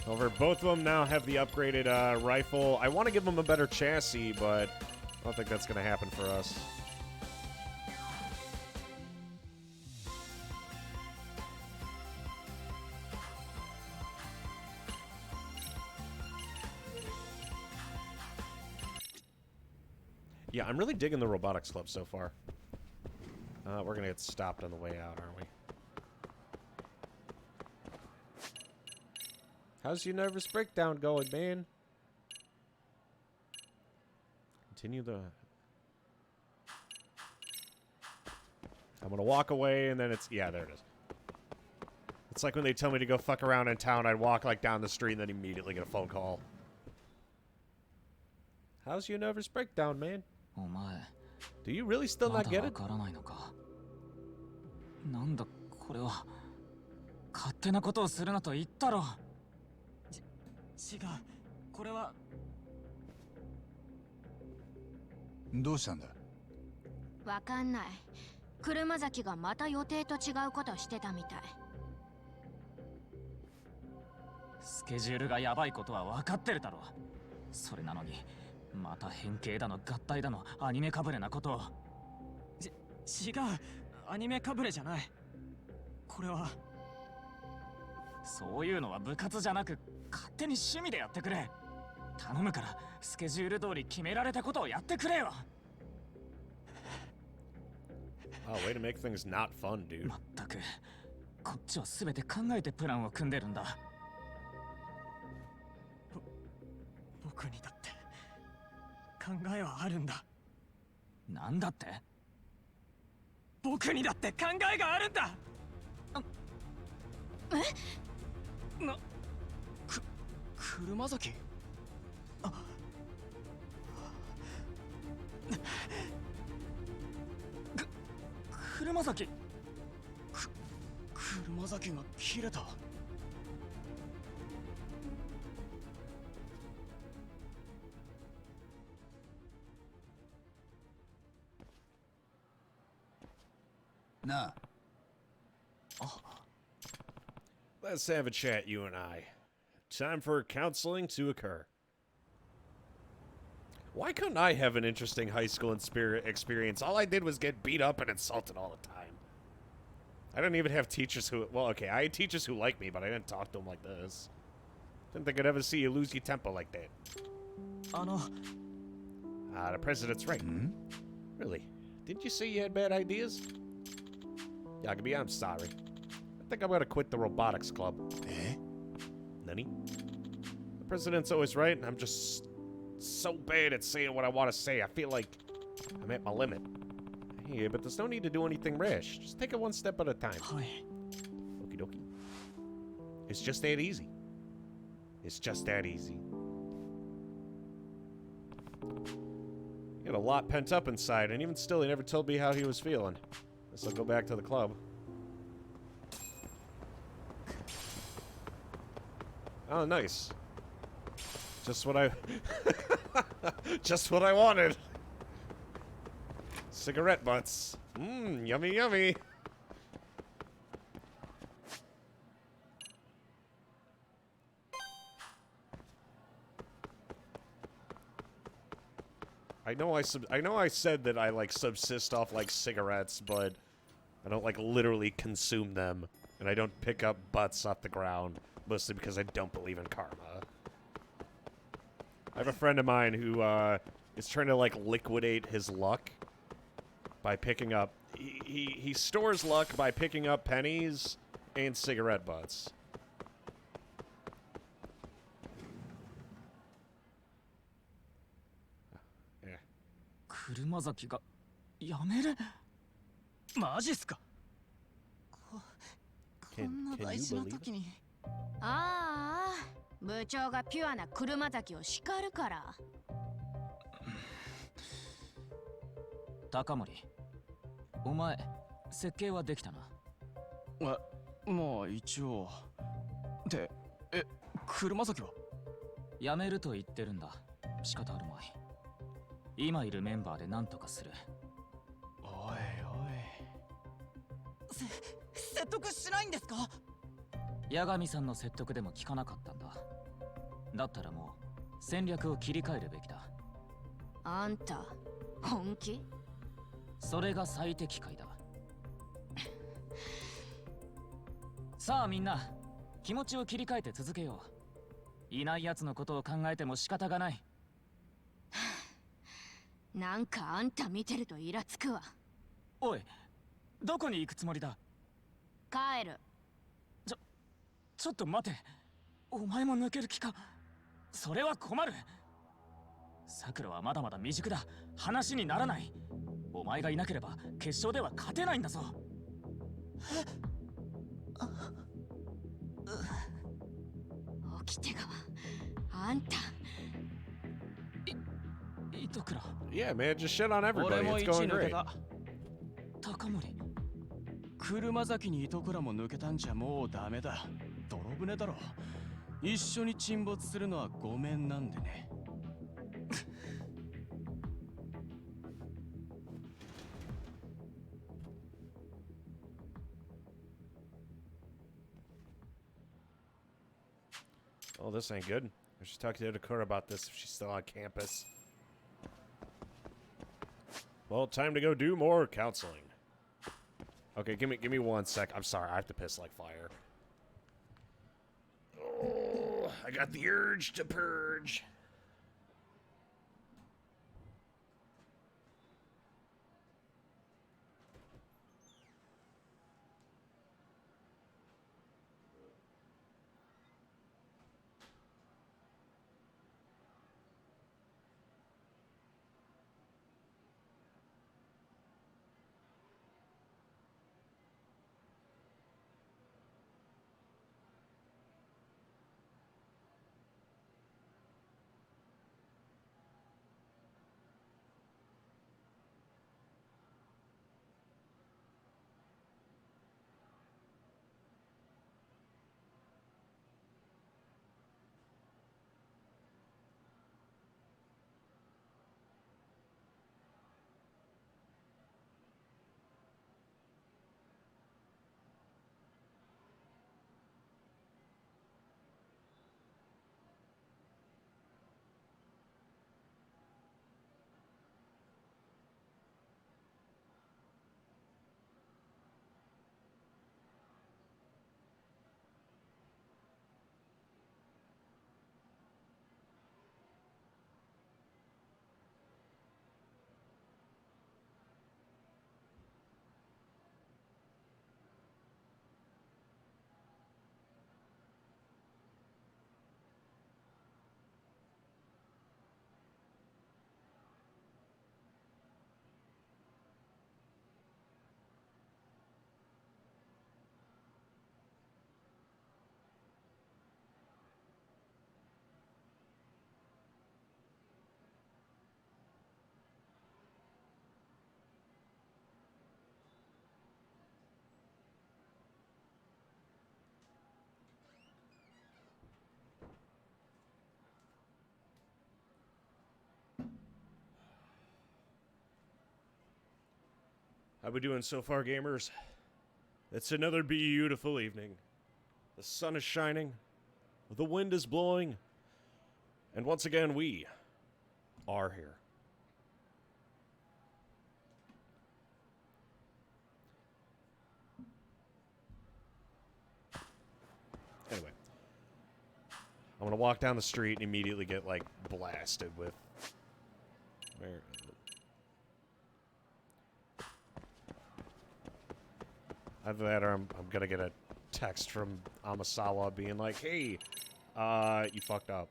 However, both of them now have the upgraded rifle. I want to give them a better chassis, but I don't think that's going to happen for us. Yeah, I'm really digging the robotics club so far. We're gonna get stopped on the way out, aren't we? How's your nervous breakdown going, man? Continue the... I'm gonna walk away, and then it's... Yeah, there it is. It's like when they tell me to go fuck around in town, I'd walk, like, down the street and then immediately get a phone call. How's your nervous breakdown, man? お前 Do you really still ま not だ get わ it? からないのか。なんだこれは。勝手なことをするなと言ったろ。違う。これはどうしたんだ？わかんない。車崎がまた予定と違うことしてたみたい。スケジュールがやばいことは分かってるだろ。それなのにまた変形だの合体だのアニメかぶれなことを。違う。アニメかぶれじゃない。これはそういうのは部活じゃなく勝手に趣味でやってくれ。頼むからスケジュール通り決められたことをやってくれよ。 Oh, way to make things not fun, dude. まったくこっちは全て考えてプランを組んでるんだ。僕にだって考えはあるんだ。なんだって？僕にだって考えがあるんだ。車崎。車崎。車崎が切れた。なあ。 Let's have a chat, you and I. Time for counseling to occur. Why couldn't I have an interesting high school experience? All I did was get beat up and insulted all the time. I didn't even have teachers who... Well, okay, I had teachers who liked me, but I didn't talk to them like this. Didn't think I'd ever see you lose your temper like that. The president's right. Really? Didn't you say you had bad ideas? Yagabi, I'm sorry. I think I'm gonna quit the robotics club. Eh? Nani? The president's always right, and I'm just so bad at saying what I want to say. I feel like I'm at my limit. Yeah, but there's no need to do anything rash. Just take it one step at a time. Okie dokie. It's just that easy. It's just that easy. He had a lot pent up inside, and even still, he never told me how he was feeling. Guess I'll go back to the club. Oh, nice. Just what I... just what I wanted. Cigarette butts. Mmm, yummy, yummy. I know I said that I, like, subsist off, like, cigarettes, but I don't, like, literally consume them. And I don't pick up butts off the ground. Mostly because I don't believe in karma. I have a friend of mine who is trying to like liquidate his luck by picking up. He stores luck by picking up pennies and cigarette butts. Yeah. 車崎が辞める？マジっすか？こんな大事な時に。ああ、部長がピュアな車崎を叱るから。高森、お前設計はできたな。まあ一応。で、車崎は？辞めると言ってるんだ。仕方あるまい。今いるメンバーで何とかする。おいおい。説得しないんですか？八神さんの説得でも聞かなかったんだ。だったらもう戦略を切り替えるべきだ。あんた本気？それが最適解だ。さあみんな気持ちを切り替えて続けよう。いない奴のことを考えても仕方がない。なんかあんた見てるとイラつくわ。おい、どこに行くつもりだ？帰る。ちょっと待て。お前も抜ける気か？それは困る。サクラはまだまだ未熟だ。話にならない。お前がいなければ決勝では勝てないんだぞ。起きてがわ。あんた。糸倉。 Yeah, man, just shit on 俺 everybody. も It's 一 going 抜け great. た。高森。車崎に糸倉も抜けたんじゃもうダメだ。泥船だろ。一緒に沈没するのはごめんなんでね。Oh, this ain't good. I should talk to Itakura about this if she's still on campus. Well, time to go do more counseling. Okay, give me 1 sec. I'm sorry, I have to piss like fire. Oh, I got the urge to purge. How we doing so far, gamers? It's another beautiful evening. The sun is shining, the wind is blowing, and once again we are here. Anyway, I'm gonna walk down the street and immediately get like blasted with. Where? Either that or I'm gonna get a text from Amasawa being like, hey, you fucked up.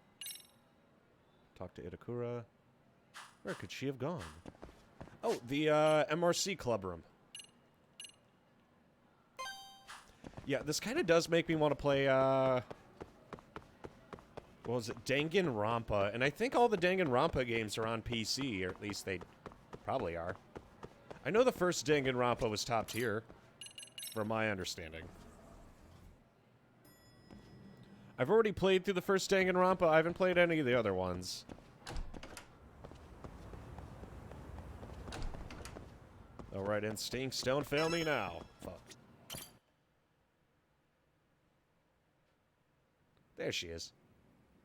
Talk to Itakura. Where could she have gone? Oh, the MRC club room. Yeah, this kind of does make me want to play, what was it? Danganronpa. And I think all the Danganronpa games are on PC, or at least they probably are. I know the first Danganronpa was top tier, from my understanding. I've already played through the first Danganronpa. I haven't played any of the other ones. Alright, instincts, don't fail me now. Fuck. There she is.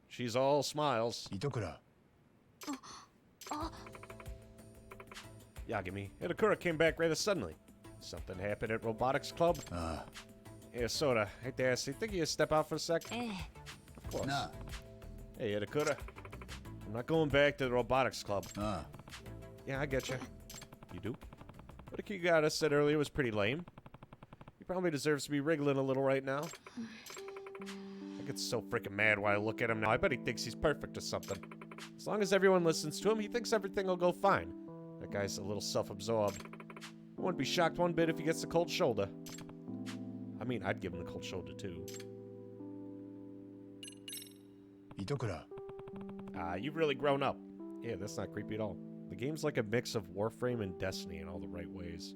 She's all smiles. Itokura. Yagami, Itakura came back rather suddenly. Something happened at Robotics Club? Yeah, Soda, hate to ask you, think you step out for a sec? Of course. Nah. Hey, Itakura. I'm not going back to the Robotics Club. Yeah, I get you. You do? What Akigata said earlier was pretty lame. He probably deserves to be wriggling a little right now. I get so freaking mad when I look at him now. I bet he thinks he's perfect or something. As long as everyone listens to him, he thinks everything will go fine. That guy's a little self-absorbed. I wouldn't be shocked one bit if he gets the cold shoulder. I mean, I'd give him the cold shoulder too. 糸倉 You've really grown up. Yeah, that's not creepy at all. The game's like a mix of Warframe and Destiny in all the right ways.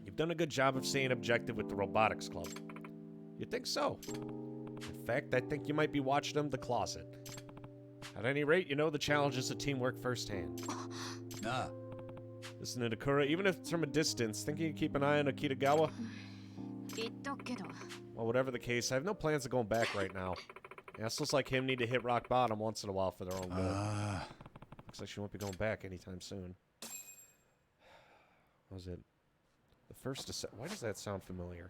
You've done a good job of staying objective with the Robotics Club. You think so? In fact, I think you might be watching them the closet. At any rate, you know the challenges of teamwork firsthand. なあ Listen to Nakura, even if it's from a distance, think you can keep an eye on Akitagawa? 言っとくけど Well, whatever the case, I have no plans of going back right now. Assholes like him need to hit rock bottom once in a while for their own good. ああ Looks like she won't be going back anytime soon. What was it? The first ascent. Why does that sound familiar?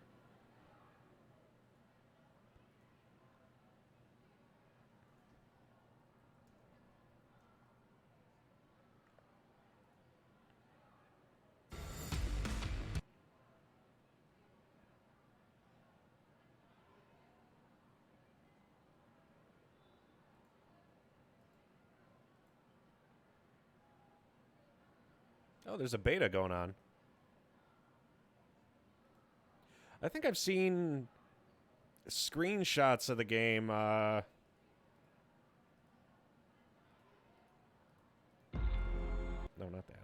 Oh, there's a beta going on. I think I've seen screenshots of the game. No, not that.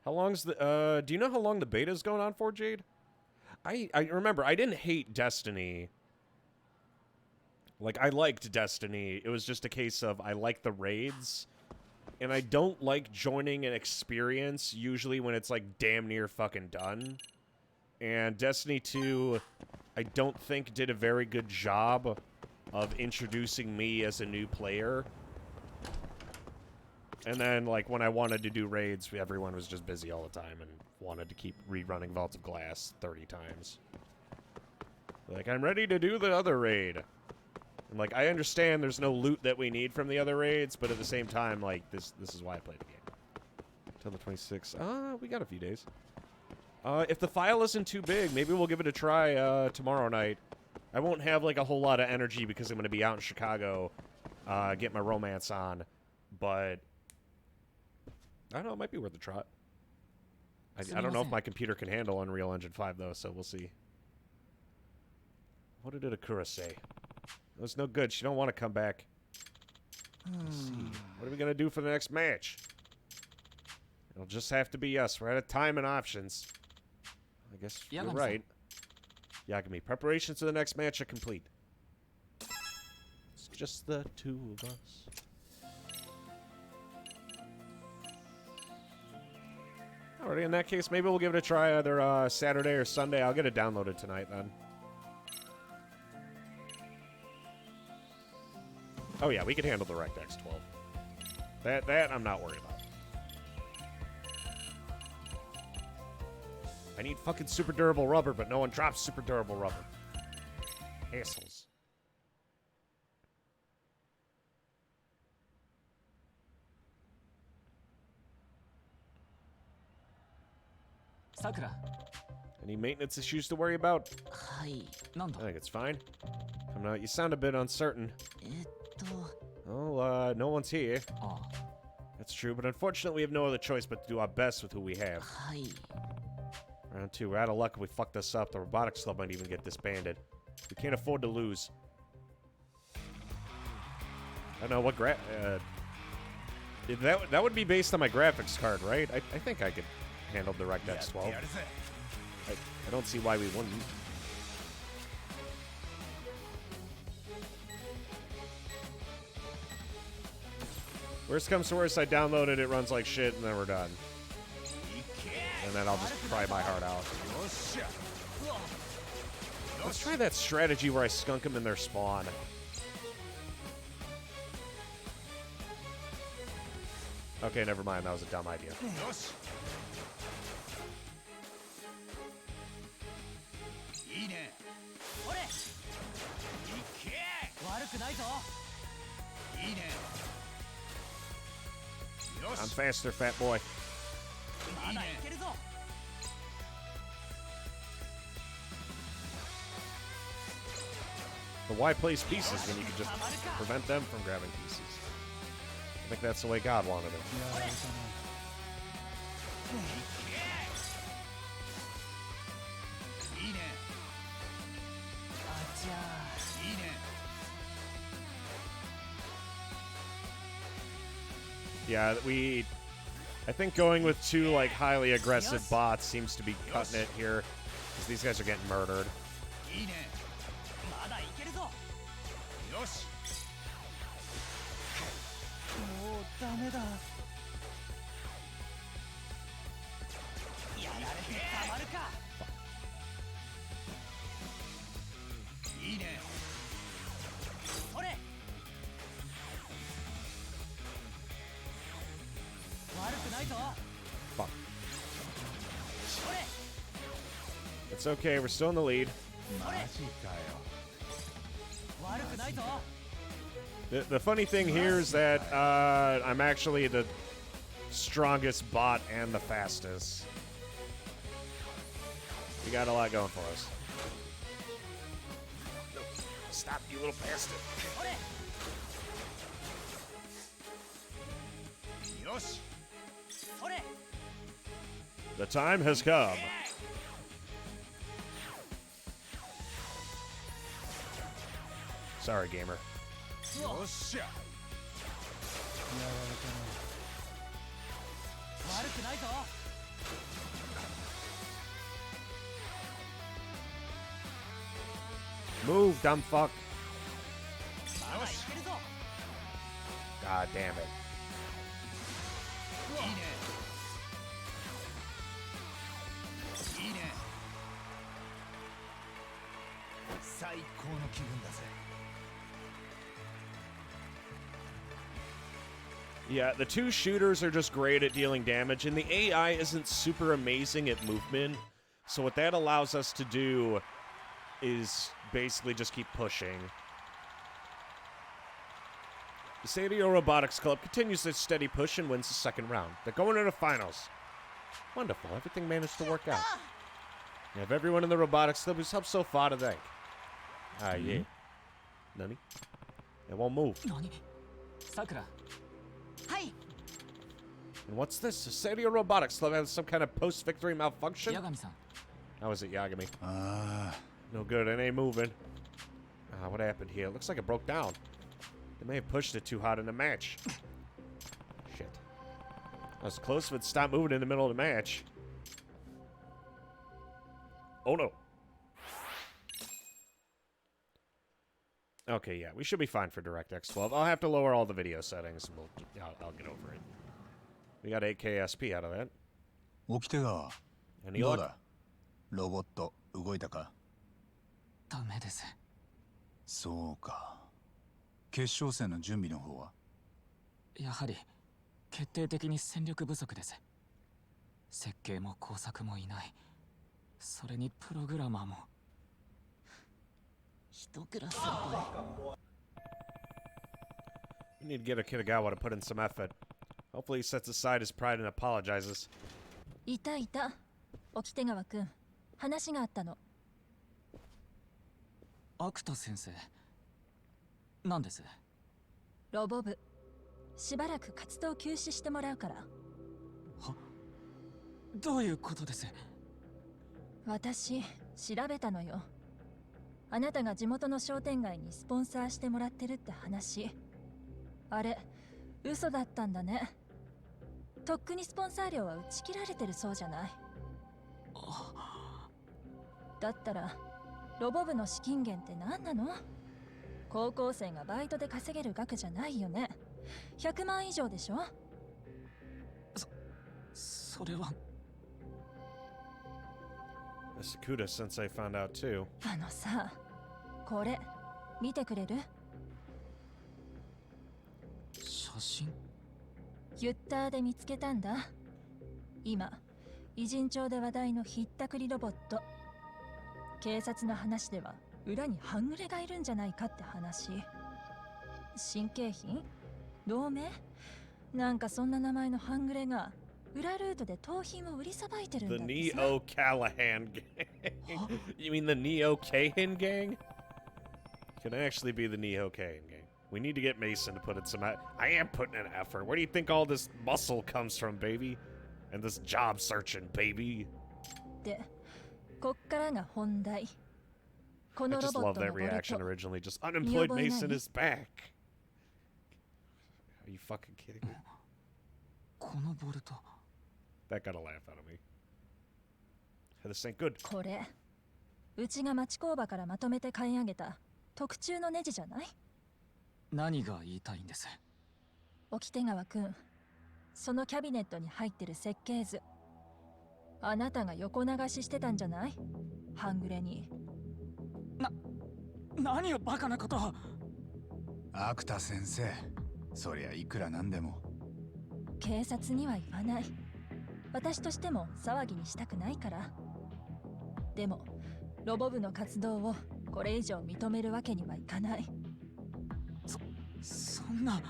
How long's the, do you know how long the beta's going on for, Jade? I remember, I didn't hate Destiny. Like, I liked Destiny. It was just a case of I like the raids, and I don't like joining an experience usually when it's, like, damn near fucking done. And Destiny 2, I don't think did a very good job of introducing me as a new player. And then, like, when I wanted to do raids, everyone was just busy all the time and wanted to keep rerunning Vault of Glass 30 times. Like, I'm ready to do the other raid. And, like, I understand there's no loot that we need from the other raids, but at the same time, like, this is why I played the game. Until the 26th. We got a few days. If the file isn't too big, maybe we'll give it a try tomorrow night. I won't have, like, a whole lot of energy because I'm going to be out in Chicago, get my romance on. But I don't know, it might be worth a try. I don't know if my computer can handle Unreal Engine 5, though, so we'll see. What did Akura say? It was no good. She don't want to come back. Let's see. What are we going to do for the next match? It'll just have to be us. We're out of time and options. I guess you're Yagami-san. right. Yagami, preparations for the next match are complete. It's just the two of us. Alrighty, in that case, maybe we'll give it a try either Saturday or Sunday. I'll get it downloaded tonight then. Oh yeah, we can handle the DirectX 12. That I'm not worried about. I need fucking super durable rubber, but no one drops super durable rubber. Assholes. Sakura. Any maintenance issues to worry about? はい、 なん I だ think it's fine. Coming out, you sound a bit uncertain. は Oh, no one's here. あ That's true, but unfortunately we have no other choice but to do our best with who we have. い Round two, we're out of luck if we fuck this up. The robotics club might even get disbanded. We can't afford to lose. I don't know what that would be based on my graphics card, right? I think I could handle DirectX 12. I don't see why we wouldn't. Worst comes to worst, I downloaded it, runs like shit, and then we're done. And then I'll just cry my heart out. Let's try that strategy where I skunk them in their spawn. Okay, never mind. That was a dumb idea. 悪くないぞ I'm faster, fat boy. まだいけるぞ。 But why place pieces when you can just prevent them from grabbing pieces? I think that's the way God wanted it. いいね。あちゃいいね。 Yeah, I think going with two like highly aggressive bots seems to be cutting it here, because these guys are getting murdered. いいね。 まだいけるぞ。 よし。 もうダメだ。やられてたまるか。 いいね。 それ。悪くないぞ。 Fuck. それ。 It's okay, we're still in the lead. マジかよ。悪くないぞ。 The funny thing here is that I'm actually the strongest bot and the fastest. We got a lot going for us. Stop, you little bastard. それ。 よし。 それ。 The time has come. Sorry, gamer. よっしゃ。 悪くないぞ。 Move, dumb fuck. まだいけるぞ。 God damn it. いいね。いいね。最高の気分だぜ。 Yeah, the two shooters are just great at dealing damage, and the AI isn't super amazing at movement. So what that allows us to do is basically just keep pushing. The Sadio Robotics Club continues its steady push and wins the second round. They're going into finals. Wonderful. Everything managed to work out. You have everyone in the Robotics Club who's helped so far to thank. Ah, yeah. Nani? It won't move. 何？さくら。はい。 And what's this? Sadio Robotics Club has some kind of post-victory malfunction? 八神さん。 How is it, Yagami? ああ、 No good. It ain't moving. What happened here? It looks like it broke down. They may have pushed it too hard in the match. Shit. I was close if it stopped moving in the middle of the match. Oh no. Okay, yeah, we should be fine for DirectX 12. I'll have to lower all the video settings. And I'll get over it. We got 8K SP out of that. 掟川、 Any どう luck? だロボット、動いたか？ダメです。そうか。決勝戦の準備の方は？やはり決定的に戦力不足です。設計も工作もいない。それにプログラマーも。一クラスの We need to get Kitagawa to put in some effort. Hopefully he sets aside his pride and apologizes. いたいた。掟川くん、話があったの。アクタ先生。何です？ロボ部、しばらく活動休止してもらうから。どういうことです？私、調べたのよ。あなたが地元の商店街にスポンサーしてもらってるって話。あれ、嘘だったんだね。とっくにスポンサー料は打ち切られてるそうじゃない。だったら、ロボ部の資金源って何なの？高校生がバイトで稼げる額じゃないよね。100万以上でしょ？それは。Sakuda sensei found out too. あのさ、これ、見てくれる？写真？ユッターで見つけたんだ。今、偉人町で話題のひったくりロボット。警察の話では裏に半グレがいるんじゃないかって話。神経品同盟なんかそんな名前の半グレが裏ルートで盗品を売りさばいてるん The だってさ。 Neo Callahan gang. You mean the Neo Kahan gang? Can actually be the Neo Kahan gang. We need to get Mason to put in some. I am putting in effort. Where do you think all this muscle comes from, baby? And this job searching, baby. で、こっからが本題。こ I のロ just ボッ love トの that ボル reaction ト originally. Just unemployed Neo Mason Boy is back. Are you fucking kidding me? このボルト That got a laugh out of me. This ain't good. これうちが町工場からまとめて買い上げた特注のネジじゃない？何が言いたいんです？沖手川くん、そのキャビネットに入ってる設計図、あなたが横流ししてたんじゃない？半グレに。何をバカなことを。アクタ先生、そりゃいくらなんでも。警察には言わない。私としても騒ぎにしたくないから。でもロボ部の活動をこれ以上認めるわけにはいかない。そんな。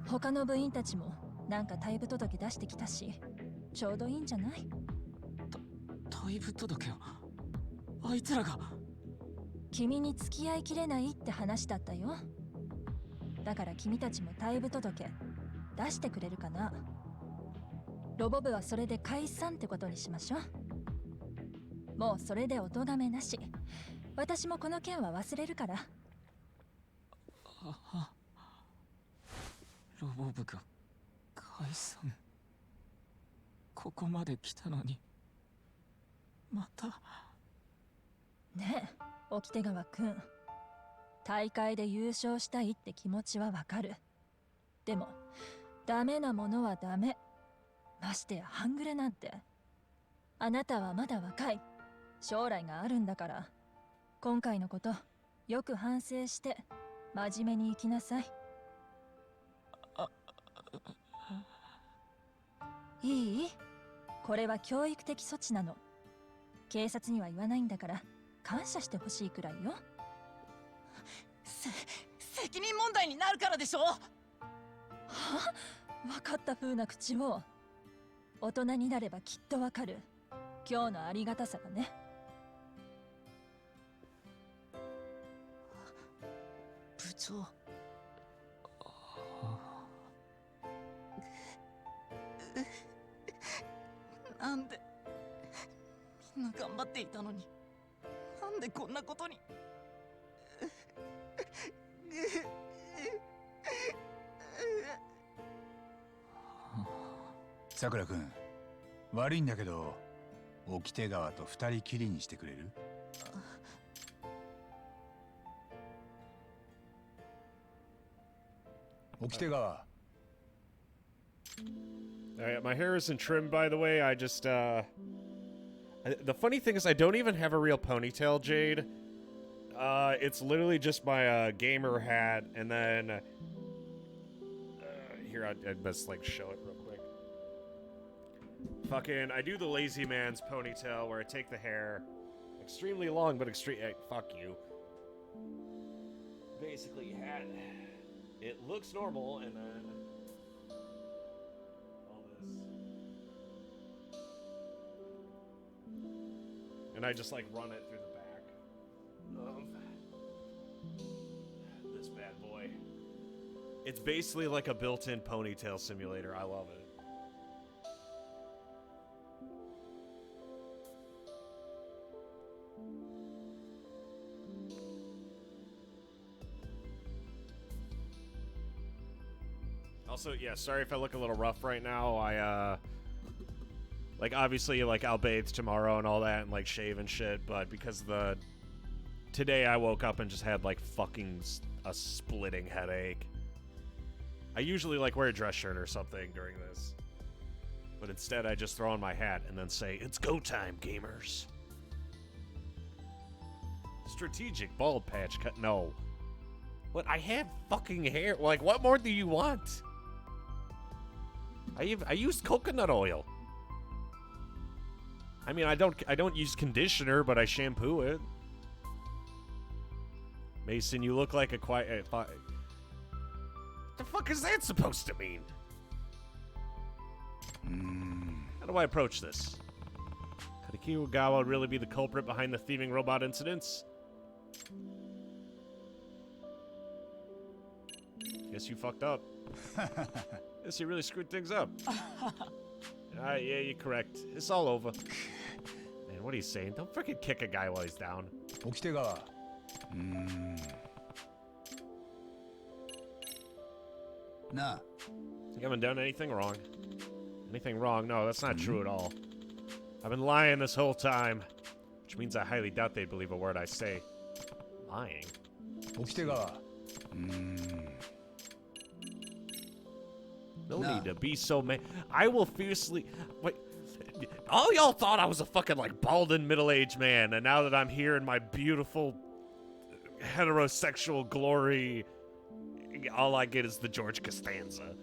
他の部員たちもなんか退部届出してきたし、ちょうどいいんじゃない？退部届をあいつらが。君に付き合いきれないって話だったよ。だから君たちも退部届出してくれるかな？ロボ部はそれで解散ってことにしましょう。もうそれでお咎めなし。私もこの件は忘れるから。ロボ部が解散。ここまで来たのにまた。ねえ沖手川くん、大会で優勝したいって気持ちはわかる。でもダメなものはダメ。ましてや半グレなんて。あなたはまだ若い。将来があるんだから。今回のことよく反省して真面目に生きなさい。いい？これは教育的措置なの。警察には言わないんだから感謝してほしいくらいよ。責任問題になるからでしょ。は？分かった風な口を。大人になればきっとわかる。今日のありがたさがね。部長。なんでみんな頑張っていたのに、なんでこんなことに。さくらくん、悪いんだけど沖手川と二人きりにしてくれる？沖手川。My hair isn't trimmed, by the way. I just, the funny thing is I don't even have a real ponytail, Jade. It's literally just my, gamer hat, and then, here, I'd best, like, show it real quick. Fucking, I do the lazy man's ponytail, where I take the hair, extremely long, but hey, fuck you. Basically, you had, it looks normal, and then... And I just like run it through the back of this bad boy. It's basically like a built-in ponytail simulator. I love it. Also, yeah, sorry if I look a little rough right now. Like, obviously, like, I'll bathe tomorrow and all that and, like, shave and shit, but because today I woke up and just had, like, fucking a splitting headache. I usually, like, wear a dress shirt or something during this. But instead, I just throw on my hat and then say, "It's go time, gamers." Strategic bald patch cut. No. What? I have fucking hair. Like, what more do you want? I use coconut oil. I mean, I don't use conditioner, but I shampoo it. Mason, you look like a quiet. The fuck is that supposed to mean? How do I approach this? Could Kiyogawa really be the culprit behind the thieving robot incidents? Guess you fucked up. Guess you really screwed things up. Yeah, you're correct. It's all over. Man, what are you saying? Don't freaking kick a guy while he's down. 起手川 なあ You haven't done anything wrong. Anything wrong? No, that's not true at all. I've been lying this whole time. Which means I highly doubt they'd believe a word I say. Lying? 起手川 No Nah. need to be so mad. I will fiercely... Wait. All y'all thought I was a fucking, like, balding middle-aged man, and now that I'm here in my beautiful heterosexual glory, all I get is the George Costanza.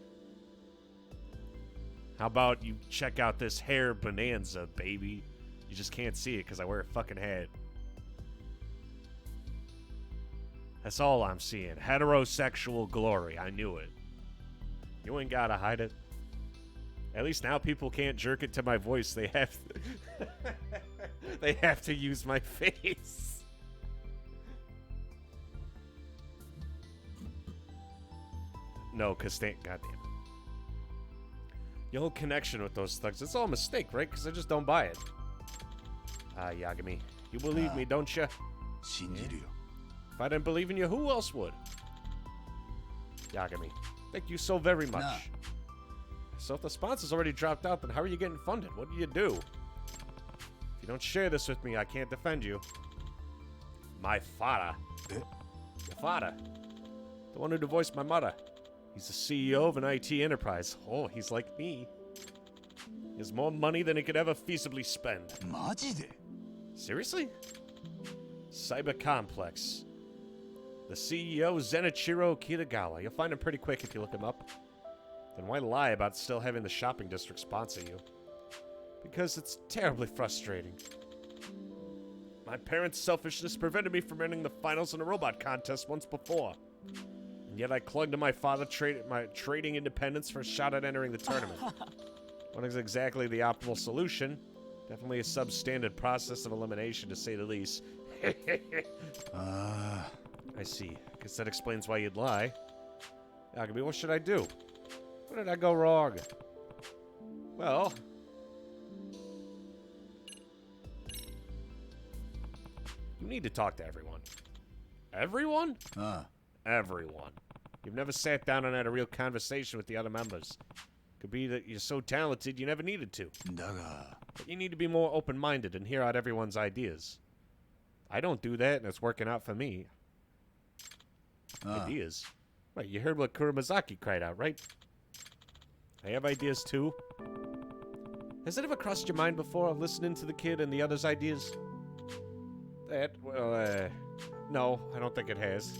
How about you check out this hair bonanza, baby? You just can't see it because I wear a fucking hat. That's all I'm seeing. Heterosexual glory. I knew it. You ain't gotta hide it. At least now people can't jerk it to my voice. They have to they have to use my face. No, goddamn. Your whole connection with those thugs, it's all a mistake, right? Because I just don't buy it. Yagami, you believe me, don't you? 信じるよ If I didn't believe in you, who else would? Yagami, thank you so very much. Nah. So if the sponsor's already dropped out, then how are you getting funded? What do you do? If you don't share this with me, I can't defend you. My father. Eh? Your father. The one who divorced my mother. He's the CEO of an IT enterprise. Oh, he's like me. He has more money than he could ever feasibly spend. マジで Seriously? Cyber Complex. The CEO, Zenichiro Kitagawa. You'll find him pretty quick if you look him up. Then why lie about still having the shopping district sponsor you? Because it's terribly frustrating. My parents' selfishness prevented me from entering the finals in a robot contest once before. And yet I clung to my father my trading independence for a shot at entering the tournament. What is exactly the optimal solution? Definitely a substandard process of elimination, to say the least. ああ I see. Guess that explains why you'd lie. Yagami, what should I do? Where did I go wrong? Well... You need to talk to everyone. Everyone? ああ Everyone. You've never sat down and had a real conversation with the other members. Could be that you're so talented you never needed to. だが But you need to be more open-minded and hear out everyone's ideas. I don't do that, and it's working out for me. ああ Ideas? Wait, you heard what Kuramazaki cried out, right? I have ideas too. Has it ever crossed your mind before, listening to the kid and the others' ideas? No, I don't think it has.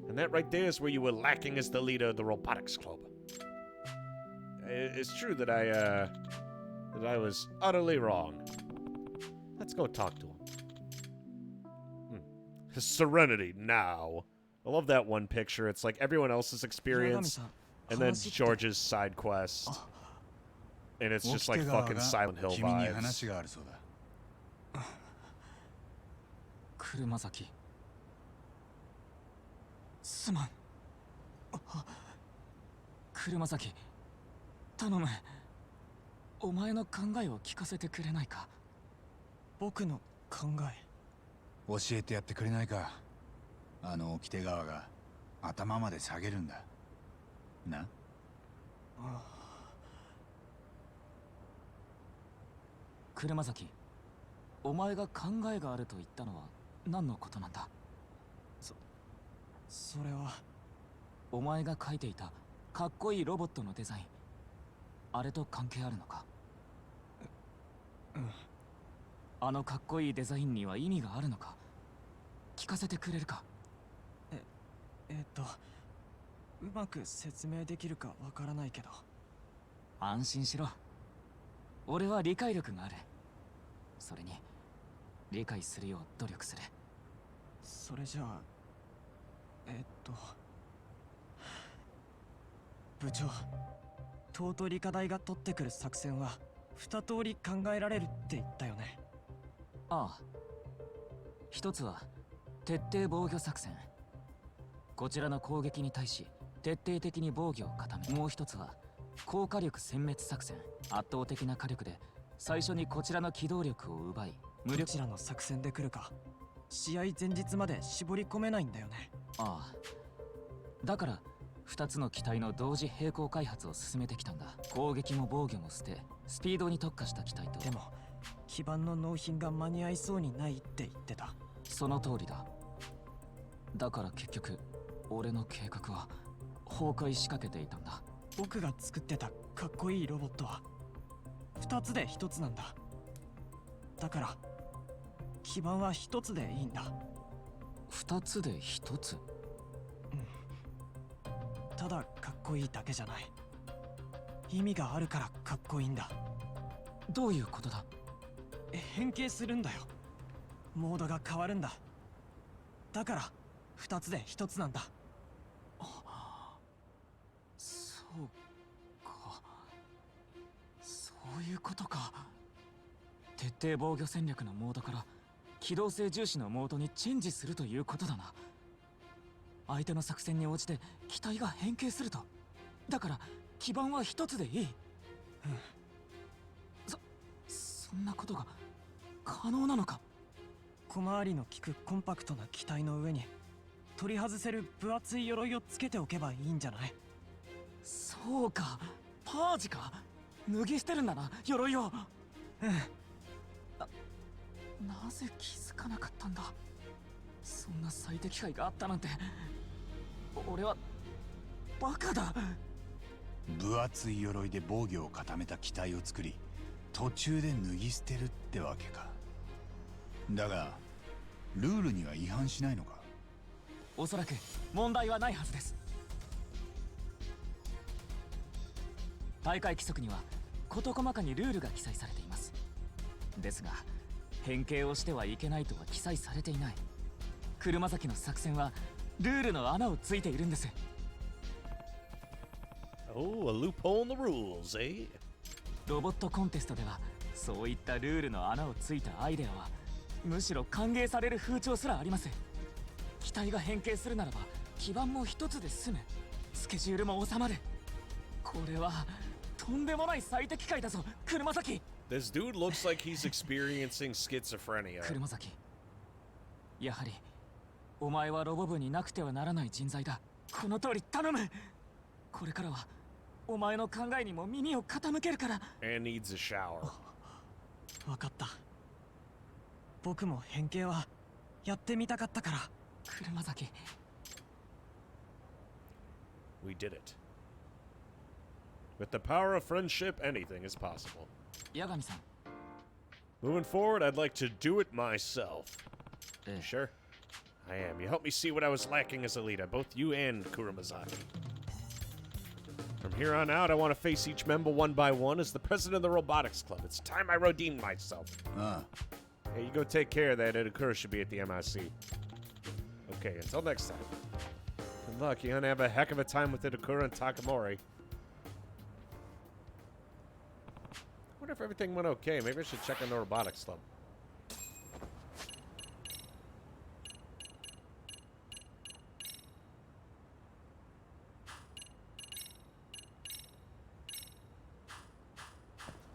And that right there is where you were lacking as the leader of the robotics club. It's true that I was utterly wrong. Let's go talk to him. Serenity now. I love that one picture. It's like everyone else's experience, and then George's side quest. And it's just like 起手川 fucking が Silent Hill 君に vibes. 話があるそうだ車崎すまん車崎頼むお前の考えを聞かせてくれないか僕の考え教えてやってくれないかあの起手川が頭まで下げるんだな車崎お前が考えがあると言ったのは何のことなんだそれはお前が描いていたかっこいいロボットのデザインあれと関係あるのかあのかっこいいデザインには意味があるのか聞かせてくれるかうまく説明できるかわからないけど安心しろ俺は理解力があるそれに理解するよう努力するそれじゃあ部長、東都理科大が取ってくる作戦は2通り考えられるって言ったよね。ああ、一つは徹底防御作戦。こちらの攻撃に対し徹底的に防御を固め、もう一つは高火力殲滅作戦。圧倒的な火力で最初にこちらの機動力を奪い、無力。どちらの作戦で来るか試合前日まで絞り込めないんだよね。ああ、だから2つの機体の同時並行開発を進めてきたんだ。攻撃も防御も捨て、スピードに特化した機体と。でも基板の納品が間に合いそうにないって言ってた。その通りだ。だから結局俺の計画は崩壊しかけていたんだ。僕が作ってたかっこいいロボットは2つで1つなんだ。だから基板は1つでいいんだ。2つで1つ？ただかっこいいだけじゃない。意味があるからかっこいいんだ。どういうことだ？変形するんだよ。モードが変わるんだ。だから2つで1つなんだ。そうか、そういうことか。徹底防御戦略のモードから機動性重視のモードにチェンジするということだな。相手の作戦に応じて機体が変形すると。だから基板は一つでいい。そんなことが可能なのか？小回りの利くコンパクトな機体の上に取り外せる分厚い鎧をつけておけばいいんじゃない？そうか、パージか。脱ぎ捨てるんだな、鎧を。なぜ気づかなかったんだ。そんな最適解があったなんて。俺はバカだ。分厚い鎧で防御を固めた機体を作り、途中で脱ぎ捨てるってわけか。だがルールには違反しないのか？おそらく問題はないはずです。大会規則には事細かにルールが記載されています。ですが変形をしてはいけないとは記載されていない。車崎の作戦はルールの穴をついているんです。Oh, a loophole in the rules, eh? ロボットコンテストではそういったルールの穴をついたアイデアはむしろ歓迎される風潮すらあります。機体が変形するならば基板も一つで済む。スケジュールも収まる。これはとんでもない最適解だぞ、車崎。 This dude looks like he's experiencing schizophrenia. 車崎、やはりお前はロボ部になくてはならない人材だ。この通り頼む。これからはお前の考えにも耳を傾けるから。 And needs a shower. 分かった。僕も変形はやってみたかったから。車崎、 We did it. With the power of friendship, anything is possible. 八神さん。 Moving forward, I'd like to do it myself. ええ、 Sure? I am. You helped me see what I was lacking as a leader, both you and Kuramazaki. From here on out, I want to face each member one by one as the president of the Robotics Club. It's time I redeemed myself. あ Hey, you go take care of that. Edakura should be at the MIC. Okay, until next time. Good luck. You're gonna have a heck of a time with Edakura and Takamori. I wonder if everything went okay. Maybe I should check on the Robotics Club.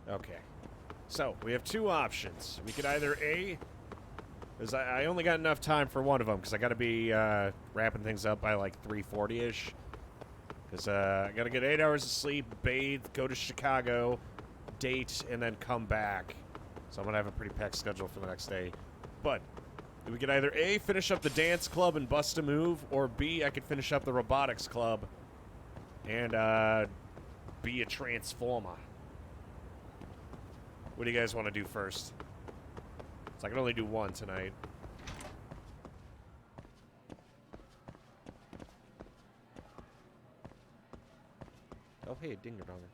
Okay. So, we have two options. We could either A, because I only got enough time for one of them, because I got to be wrapping things up by like 3:40-ish. Because I got to get 8 hours of sleep, bathe, go to Chicago, date, and then come back. So I'm going to have a pretty packed schedule for the next day. But we could either A, finish up the dance club and bust a move, or B, I could finish up the robotics club and be a transformer. What do you guys want to do first? So I can only do one tonight. Oh, hey, Dinger Donger.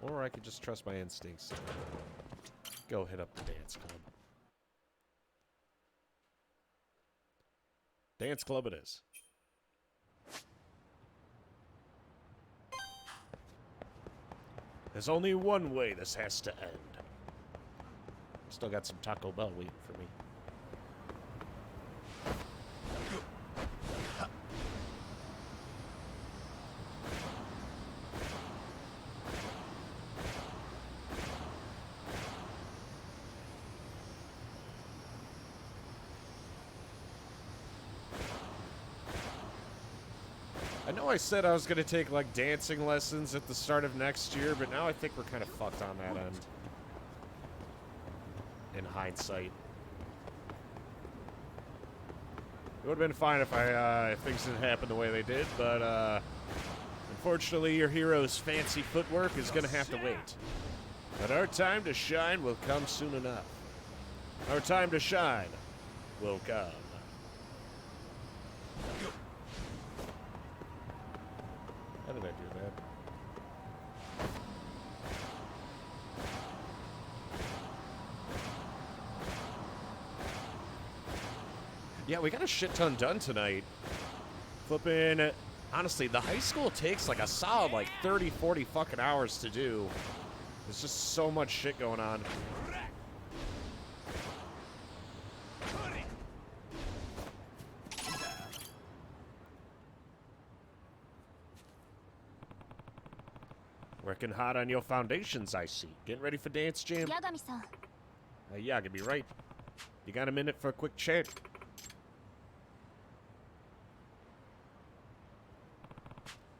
Or I could just trust my instincts. Go hit up the dance club. Dance club it is. There's only one way this has to end. Still got some Taco Bell waiting for me. I know I said I was going to take, like, dancing lessons at the start of next year, but now I think we're kind of fucked on that end. In hindsight. It would have been fine if if things didn't happen the way they did, but, unfortunately, your hero's fancy footwork is going to have to wait. But our time to shine will come soon enough. Our time to shine will come. How did I do that? Yeah, we got a shit ton done tonight. Flipping, honestly, the high school takes like a solid like 30, 40 fucking hours to do. There's just so much shit going on. Working hard on your foundations, I see. Getting ready for dance jam? Yagami-san. Yagami, right? You got a minute for a quick chat?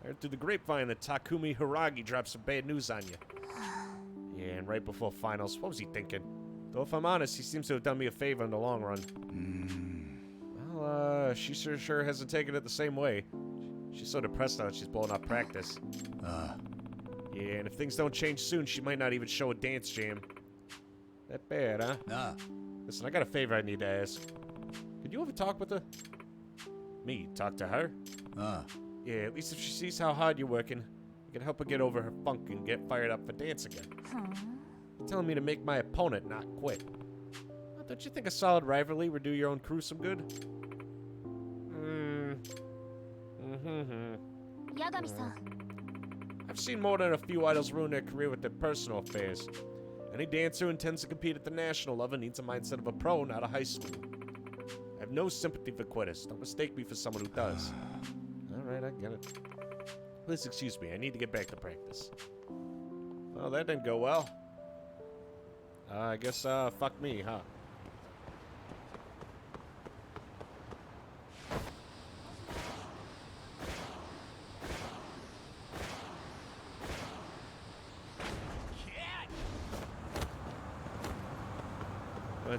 I heard through the grapevine that Takumi Hiragi dropped some bad news on you. Yeah, and right before finals, what was he thinking? Though if I'm honest, he seems to have done me a favor in the long run. Well, she sure hasn't taken it the same way. She's so depressed now that she's blowing up practice. Yeah, and if things don't change soon, she might not even show a dance jam. That bad, huh? Listen, I got a favor I need to ask. Could you ever talk with her? Me? Talk to her? Yeah, at least if she sees how hard you're working, you can help her get over her funk and get fired up for dance again. You're telling me to make my opponent not quit. Well, don't you think a solid rivalry would do your own crew some good? Yagami-san. I've seen more than a few idols ruin their career with their personal affairs. Any dancer who intends to compete at the national level needs a mindset of a pro, not a high school. I have no sympathy for quitters. Don't mistake me for someone who does. Alright, I get it. Please excuse me, I need to get back to practice. Well, that didn't go well. I guess, fuck me, huh?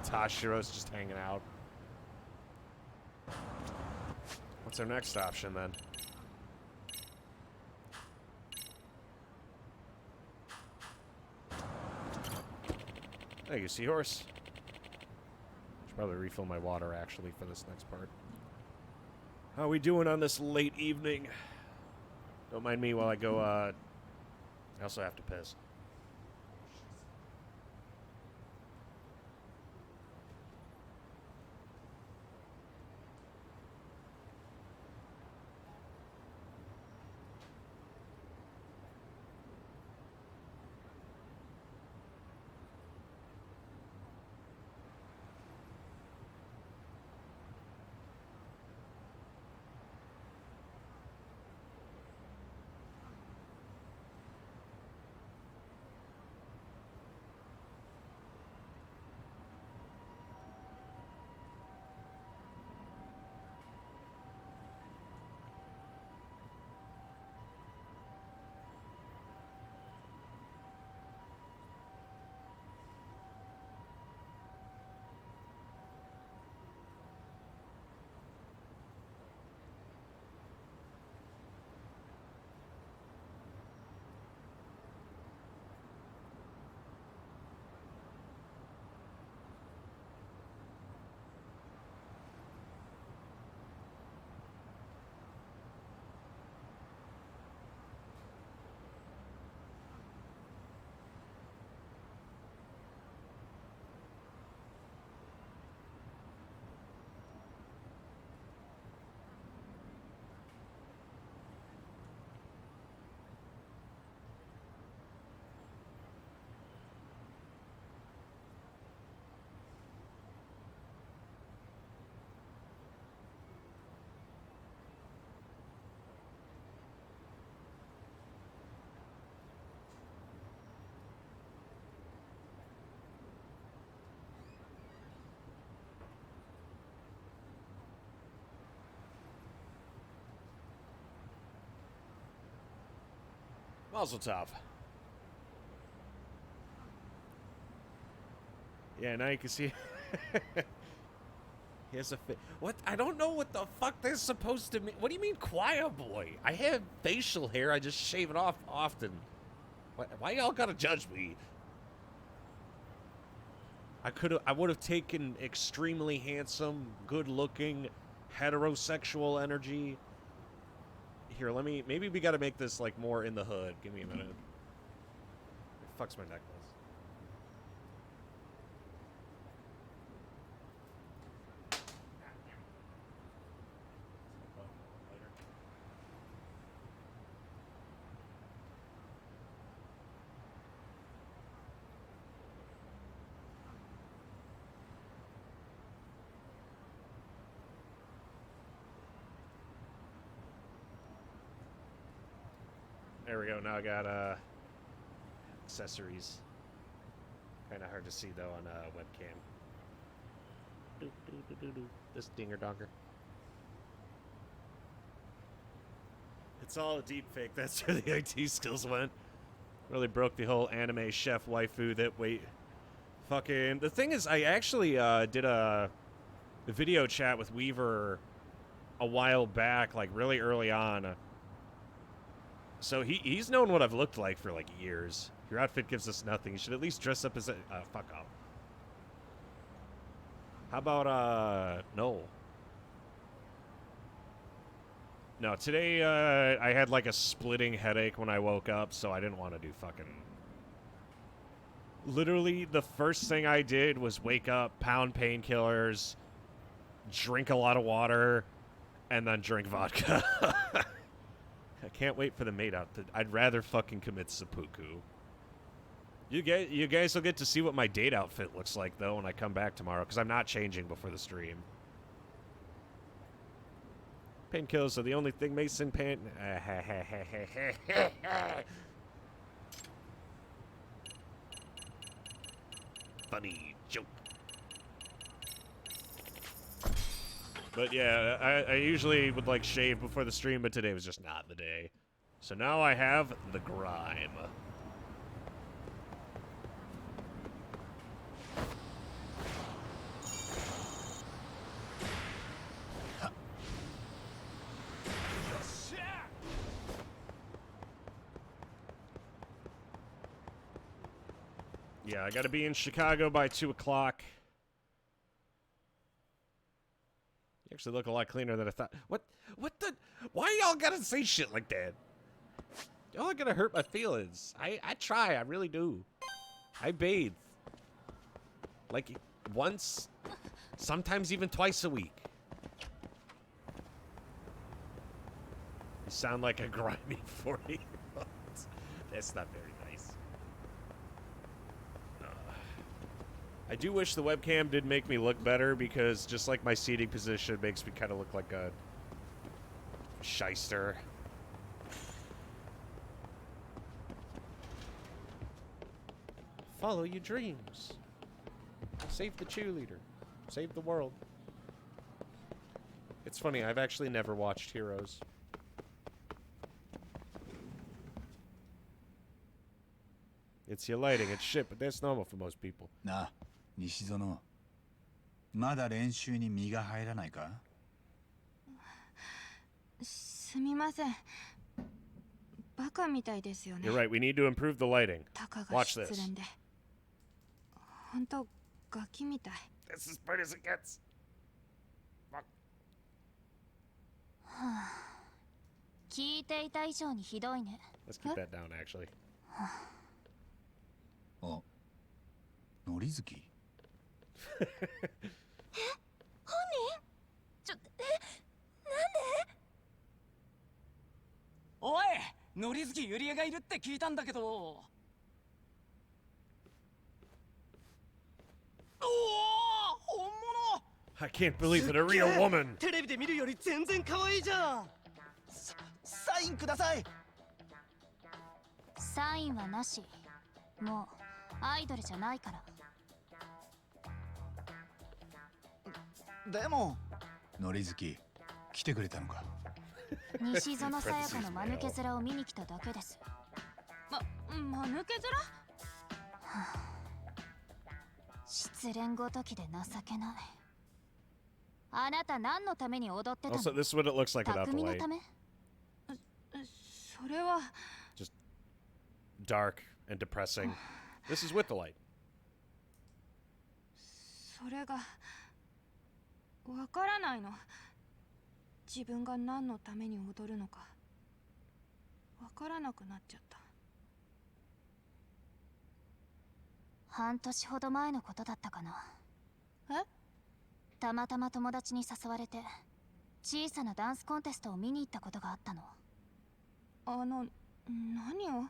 Tashiro's just hanging out. What's our next option, then? Thank you, Seahorse. Should probably refill my water, actually, for this next part. How are we doing on this late evening? Don't mind me while I go, I also have to piss. Mazel tov. Yeah, now you can see. He has a what? I don't know what the fuck that's supposed to mean. What do you mean, choir boy? I have facial hair. I just shave it off often. Why y'all gotta judge me? I would have taken extremely handsome, good-looking, heterosexual energy. Here, maybe we gotta make this, like, more in the hood. Give me a minute. It fucks my necklace. There we go. Now I got accessories. Kind of hard to see though on webcam. This dinger donger. It's all a deep fake. That's where the IT skills went. Really broke the whole anime chef waifu that fucking. The thing is, I actually did a video chat with Weaver a while back, like really early on. So he's known what I've looked like for like years. Your outfit gives us nothing. You should at least dress up as a fuck up. How about no? No, today I had like a splitting headache when I woke up, so I didn't want to do fucking. Literally, the first thing I did was wake up, pound painkillers, drink a lot of water, and then drink vodka. I can't wait for the maid out. I'd rather fucking commit seppuku. You guys will get to see what my date outfit looks like, though, when I come back tomorrow, because I'm not changing before the stream. Painkillers are the only thing Mason pain... Funny joke. But yeah, I usually would like shave before the stream, but today was just not the day. So now I have the grime. Yeah, I gotta be in Chicago by 2 o'clock. You actually look a lot cleaner than I thought. What the? Why y'all gotta say shit like that? Y'all are gonna hurt my feelings. I try, I really do. I bathe. Like, once, sometimes even twice a week. You sound like a grimy 40-year-old. That's not very nice. I do wish the webcam did make me look better, because just like my seating position makes me kind of look like a shyster. Follow your dreams. Save the cheerleader. Save the world. It's funny, I've actually never watched Heroes. It's your lighting, it's shit, but that's normal for most people. なあ、西園。まだ練習に身が入らないか？すみません。バカみたいですよね。 You're right, we need to improve the lighting. たかが Watch 失 this. 恋で。本当ガキみたい。 That's as bright as it gets. Fuck. 聞いていた以上にひどいね。 Let's keep that down, actually. あ、ノリズキ。本人？なんで？おい、ノリズキユリエがいるって聞いたんだけど。おお、本物。 I can't believe it, a real woman. テレビで見るより全然可愛いじゃん。サインください。サインはなし。もうアイドルじゃないから。でもノリズキ、来てくれたのか。西園さやかの間抜け面を見に来ただけです。間抜け面？失恋ごときで情けない。あなた何のために踊ってたの？ Also, this is what it looks like without the 匠の light. ため？それは Just dark and depressing. This is with the light. それがわからないの。自分が何のために踊るのかわからなくなっちゃった。半年ほど前のことだったかな。え？たまたま友達に誘われて小さなダンスコンテストを見に行ったことがあったの。何を？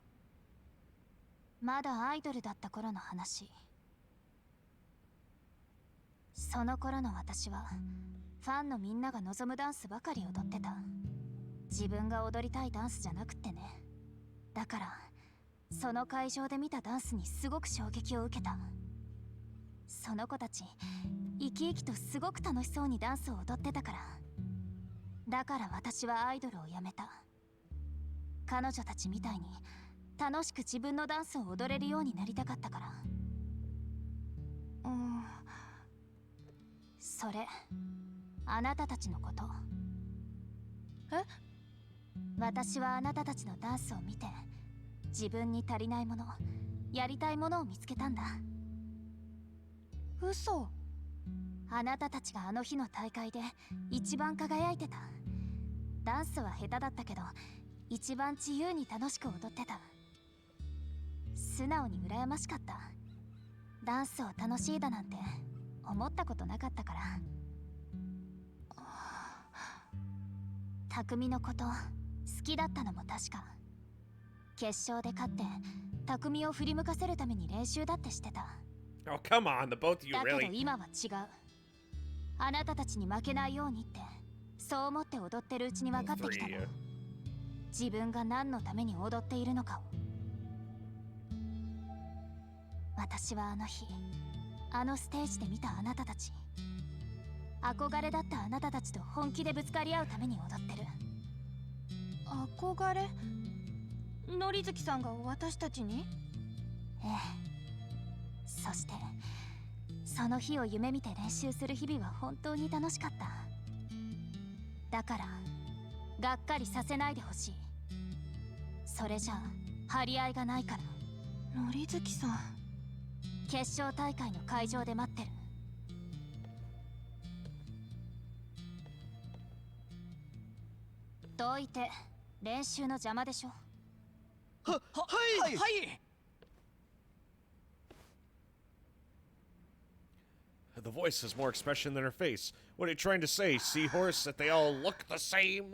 まだアイドルだった頃の話。その頃の私はファンのみんなが望むダンスばかり踊ってた。自分が踊りたいダンスじゃなくってね。だからその会場で見たダンスにすごく衝撃を受けた。その子たち生き生きとすごく楽しそうにダンスを踊ってたから。だから私はアイドルをやめた。彼女たちみたいに楽しく自分のダンスを踊れるようになりたかったから。それあなたたちのこと。え？私はあなたたちのダンスを見て自分に足りないもの、やりたいものを見つけたんだ。嘘。あなたたちがあの日の大会で一番輝いてた。ダンスは下手だったけど一番自由に楽しく踊ってた。素直に羨ましかった。ダンスを楽しいだなんて思ったことなかったから。匠のこと好きだったのも確か。決勝で勝って匠を振り向かせるために練習だってしてた。 Oh, come on, the both of you だけど really. 今は違う。あなたたちに負けないようにってそう思って踊ってるうちに分かってきたの。自分が何のために踊っているのかを。私はあの日あのステージで見たあなたたち、憧れだったあなたたちと本気でぶつかり合うために踊ってる。憧れ？のりずきさんが私たちに？ええ。そしてその日を夢見て練習する日々は本当に楽しかった。だからがっかりさせないでほしい。それじゃあ張り合いがないから。のりずきさん、決勝大会の会場で待ってる。どいて練習の邪魔でしょ。はい。 The voice has more expression than her face. What are you trying to say, Seahorse? That they all look the same?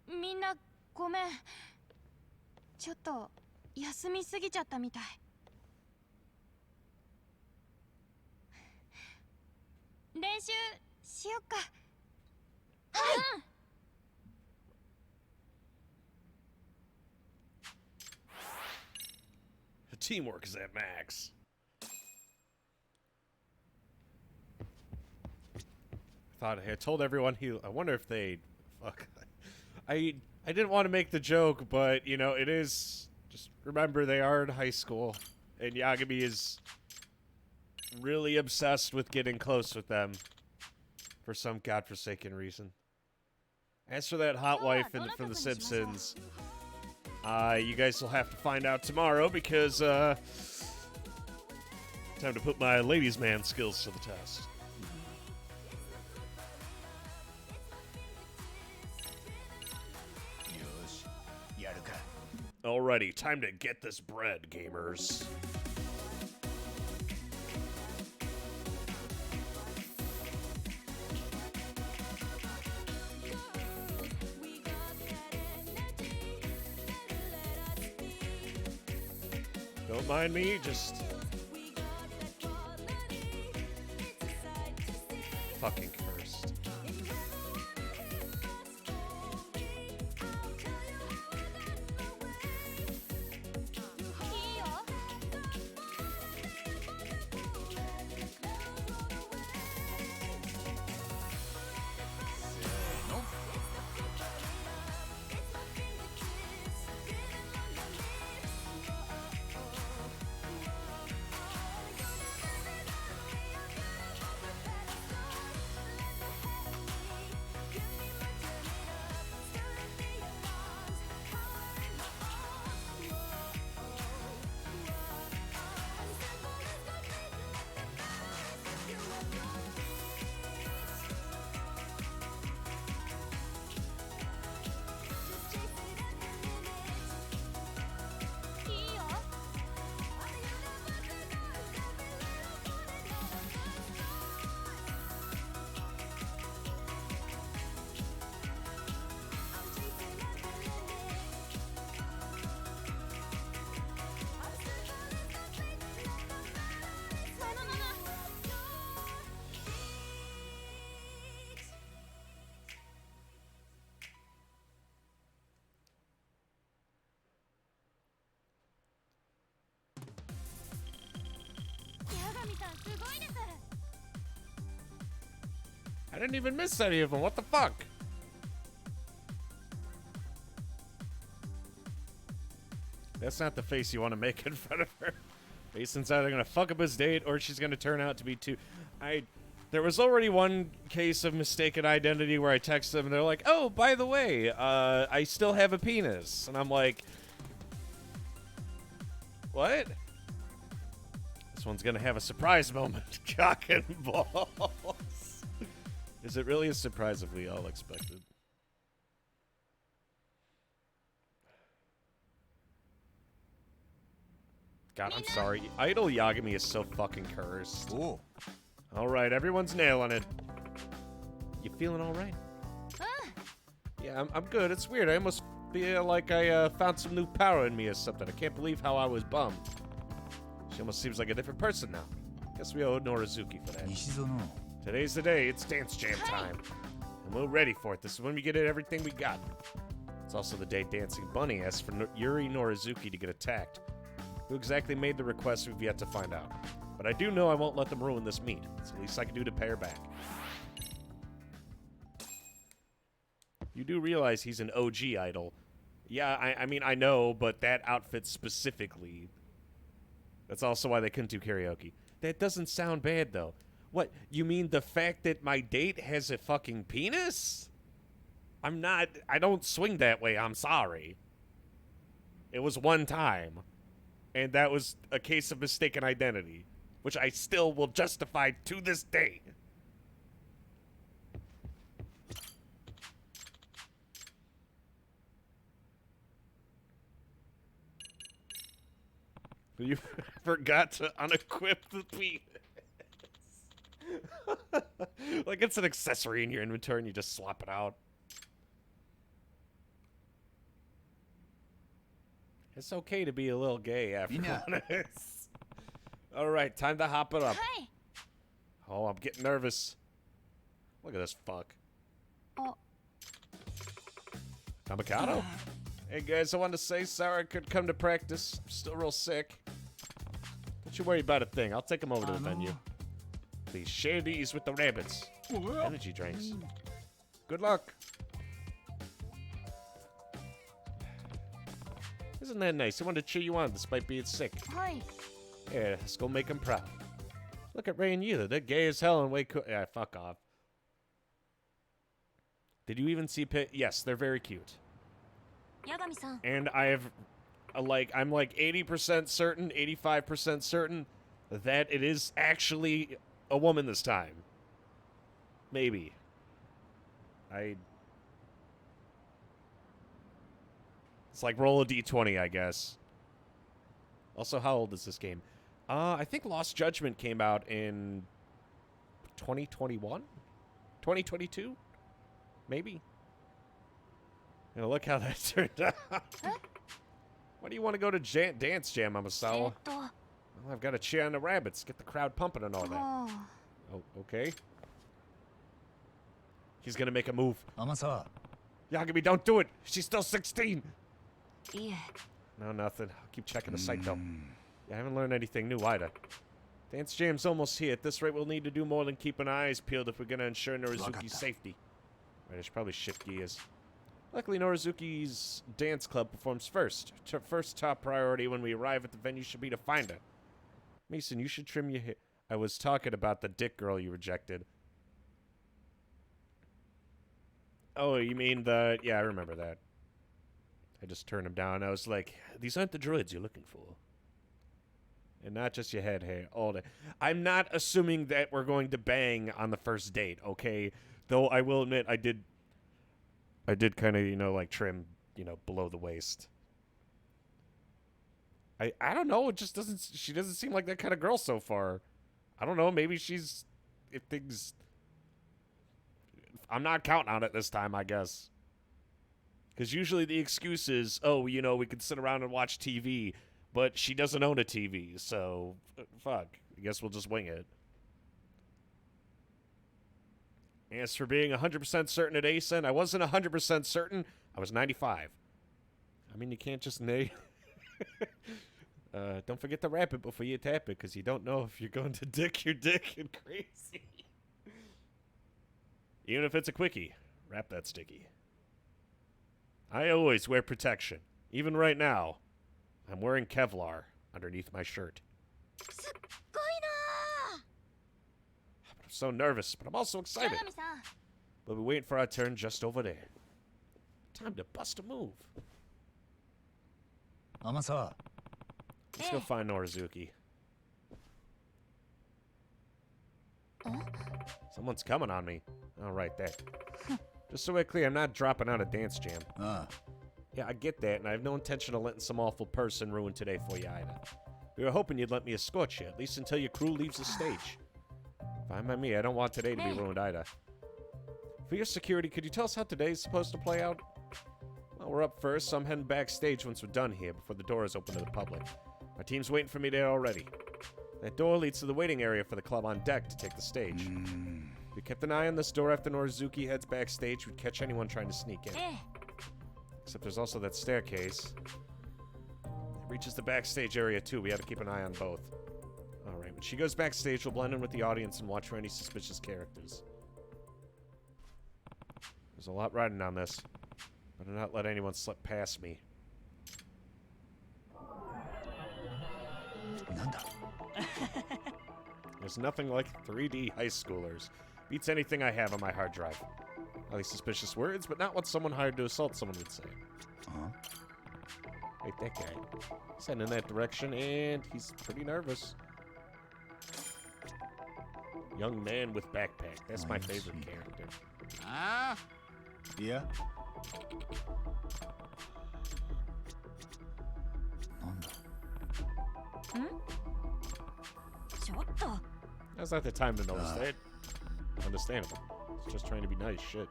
みんなごめん。ちょっと休みすぎちゃったみたい。練習しよっか。うん。Teamwork is at max. I told everyone I wonder if they fuck. I didn't want to make the joke, but you know, it is just remember they are in high school and Yagami is really obsessed with getting close with them for some godforsaken reason. As for that hot wife from The Simpsons, you guys will have to find out tomorrow because time to put my ladies' man skills to the test. Alrighty, time to get this bread, gamers. Don't mind me, just fucking cursed. I didn't even miss any of them. What the fuck? That's not the face you want to make in front of her. Mason's either going to fuck up his date or she's going to turn out to be too... There was already one case of mistaken identity where I text them and they're like, oh, by the way, I still have a penis. And I'm like, what? This one's going to have a surprise moment. Cock and balls. Is it really as surprise as we all expected? God, I'm sorry. Idol Yagami is so fucking cursed. Ooh. All right, everyone's nailing it. You feeling all right? Yeah, I'm good. It's weird. I almost feel like I found some new power in me or something. I can't believe how I was bummed. She almost seems like a different person now. Guess we owe Norizuki for that. Nishizono. Today's the day. It's Dance Jam time. And we're ready for it. This is when we get everything we got. It's also the day Dancing Bunny asks for Yuri Norizuki to get attacked. Who exactly made the request, we've yet to find out. But I do know I won't let them ruin this meet. It's the least I can do to pay her back. You do realize he's an OG idol. Yeah, I mean, I know, but that outfit specifically. That's also why they couldn't do karaoke. That doesn't sound bad, though. What, you mean the fact that my date has a fucking penis? I don't swing that way, I'm sorry. It was one time. And that was a case of mistaken identity, which I still will justify to this day. You forgot to unequip the penis. Like it's an accessory in your inventory and you just swap it out. It's okay to be a little gay after one of this. All right, time to hop it up. Hi. Oh, I'm getting nervous. Look at this fuck. Oh. Kamikato? Hey guys, I wanted to say sorry I couldn't come to practice. I'm still real sick. Don't you worry about a thing. I'll take him over to the venue. Please share these with the rabbits. Energy drinks. Good luck. Isn't that nice? I wanted to cheer you on despite being sick. Hi. Yeah, let's go make him proud. Look at Ray and Yuta. They're gay as hell and way cool. Yeah, fuck off. Did you even see Pit? Yes, they're very cute. Yagami-san. And I have, I'm like 80% certain, 85% certain that it is actually a woman this time. Maybe. It's like roll a d20, I guess. Also, how old is this game? I think Lost Judgment came out in 2021? 2022? Maybe. You know, look how that turned out. Why do you want to go to Dance Jam, Amasawa? Well, I've got to cheer on the rabbits, get the crowd pumping and all that. Oh, okay. He's going to make a move. Amasawa. Yagami, don't do it. She's still 16. Yeah. No, nothing. I'll keep checking the site, though. Yeah, I haven't learned anything new either. Dance Jam's almost here. At this rate, we'll need to do more than keep an eyes peeled if we're going to ensure Norizuki's safety. Right, I should probably shift gears. Luckily, Norizuki's dance club performs first. First top priority when we arrive at the venue should be to find her. Mason, you should trim your hair. I was talking about the dick girl you rejected. Oh, you mean the... Yeah, I remember that. I just turned him down. I was like, these aren't the droids you're looking for. And not just your head hair. All day. I'm not assuming that we're going to bang on the first date, okay? Though I will admit, I did kind of, you know, like trim, you know, below the waist. I don't know. It just doesn't... She doesn't seem like that kind of girl so far. I don't know. Maybe she's... If things... I'm not counting on it this time, I guess. Because usually the excuse is, oh, you know, we can sit around and watch TV, but she doesn't own a TV, so fuck. I guess we'll just wing it. As for being 100% certain at ASEN, I wasn't 100% certain. I was 95. I mean, you can't just nay. Don't forget to wrap it before you tap it, because you don't know if you're going to dick your dick and crazy. Even if it's a quickie, wrap that sticky. I always wear protection. Even right now, I'm wearing Kevlar underneath my shirt. I'm so nervous, but I'm also excited. We'll be waiting for our turn just over there. Time to bust a move. Amasa. Let's go find Norizuki. Someone's coming on me. Oh, right there. Just so we're clear, I'm not dropping out a dance jam. Yeah, I get that, and I have no intention of letting some awful person ruin today for you either. We were hoping you'd let me escort you, at least until your crew leaves the stage. Fine by me, I don't want today to be ruined either. For your security, could you tell us how today's supposed to play out? Well, we're up first, so I'm heading backstage once we're done here, before the door is open to the public. My team's waiting for me there already. That door leads to the waiting area for the club on deck to take the stage. If we kept an eye on this door after Norizuki heads backstage, we'd catch anyone trying to sneak in. Except there's also that staircase. It reaches the backstage area too. We have to keep an eye on both. Alright, when she goes backstage, we'll blend in with the audience and watch for any suspicious characters. There's a lot riding on this. Better not let anyone slip past me. There's nothing like 3D high schoolers. Beats anything I have on my hard drive. Highly suspicious words, but not what someone hired to assault someone would say. Wait, that guy. He's heading in that direction, and he's pretty nervous. Young man with backpack. That's my favorite character. Yeah? That's not the time to notice that. Understandable. It's just trying to be nice. Shit.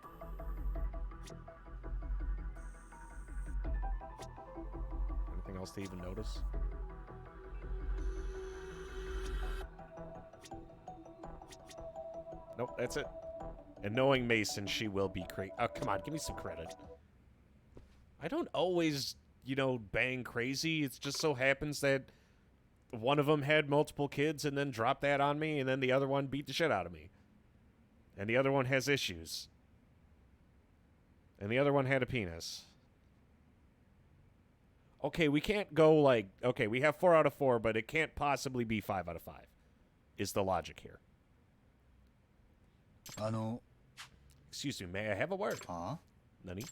Anything else to even notice? Nope, that's it. And knowing Mason, she will be crazy. Oh, come on, give me some credit. I don't always, you know, bang crazy. It just so happens that one of them had multiple kids and then dropped that on me, and then the other one beat the shit out of me. And the other one has issues. And the other one had a penis. Okay, we can't go like... Okay, we have 4 out of 4, but it can't possibly be 5 out of 5. Is the logic here. Excuse me, may I have a word? Nani?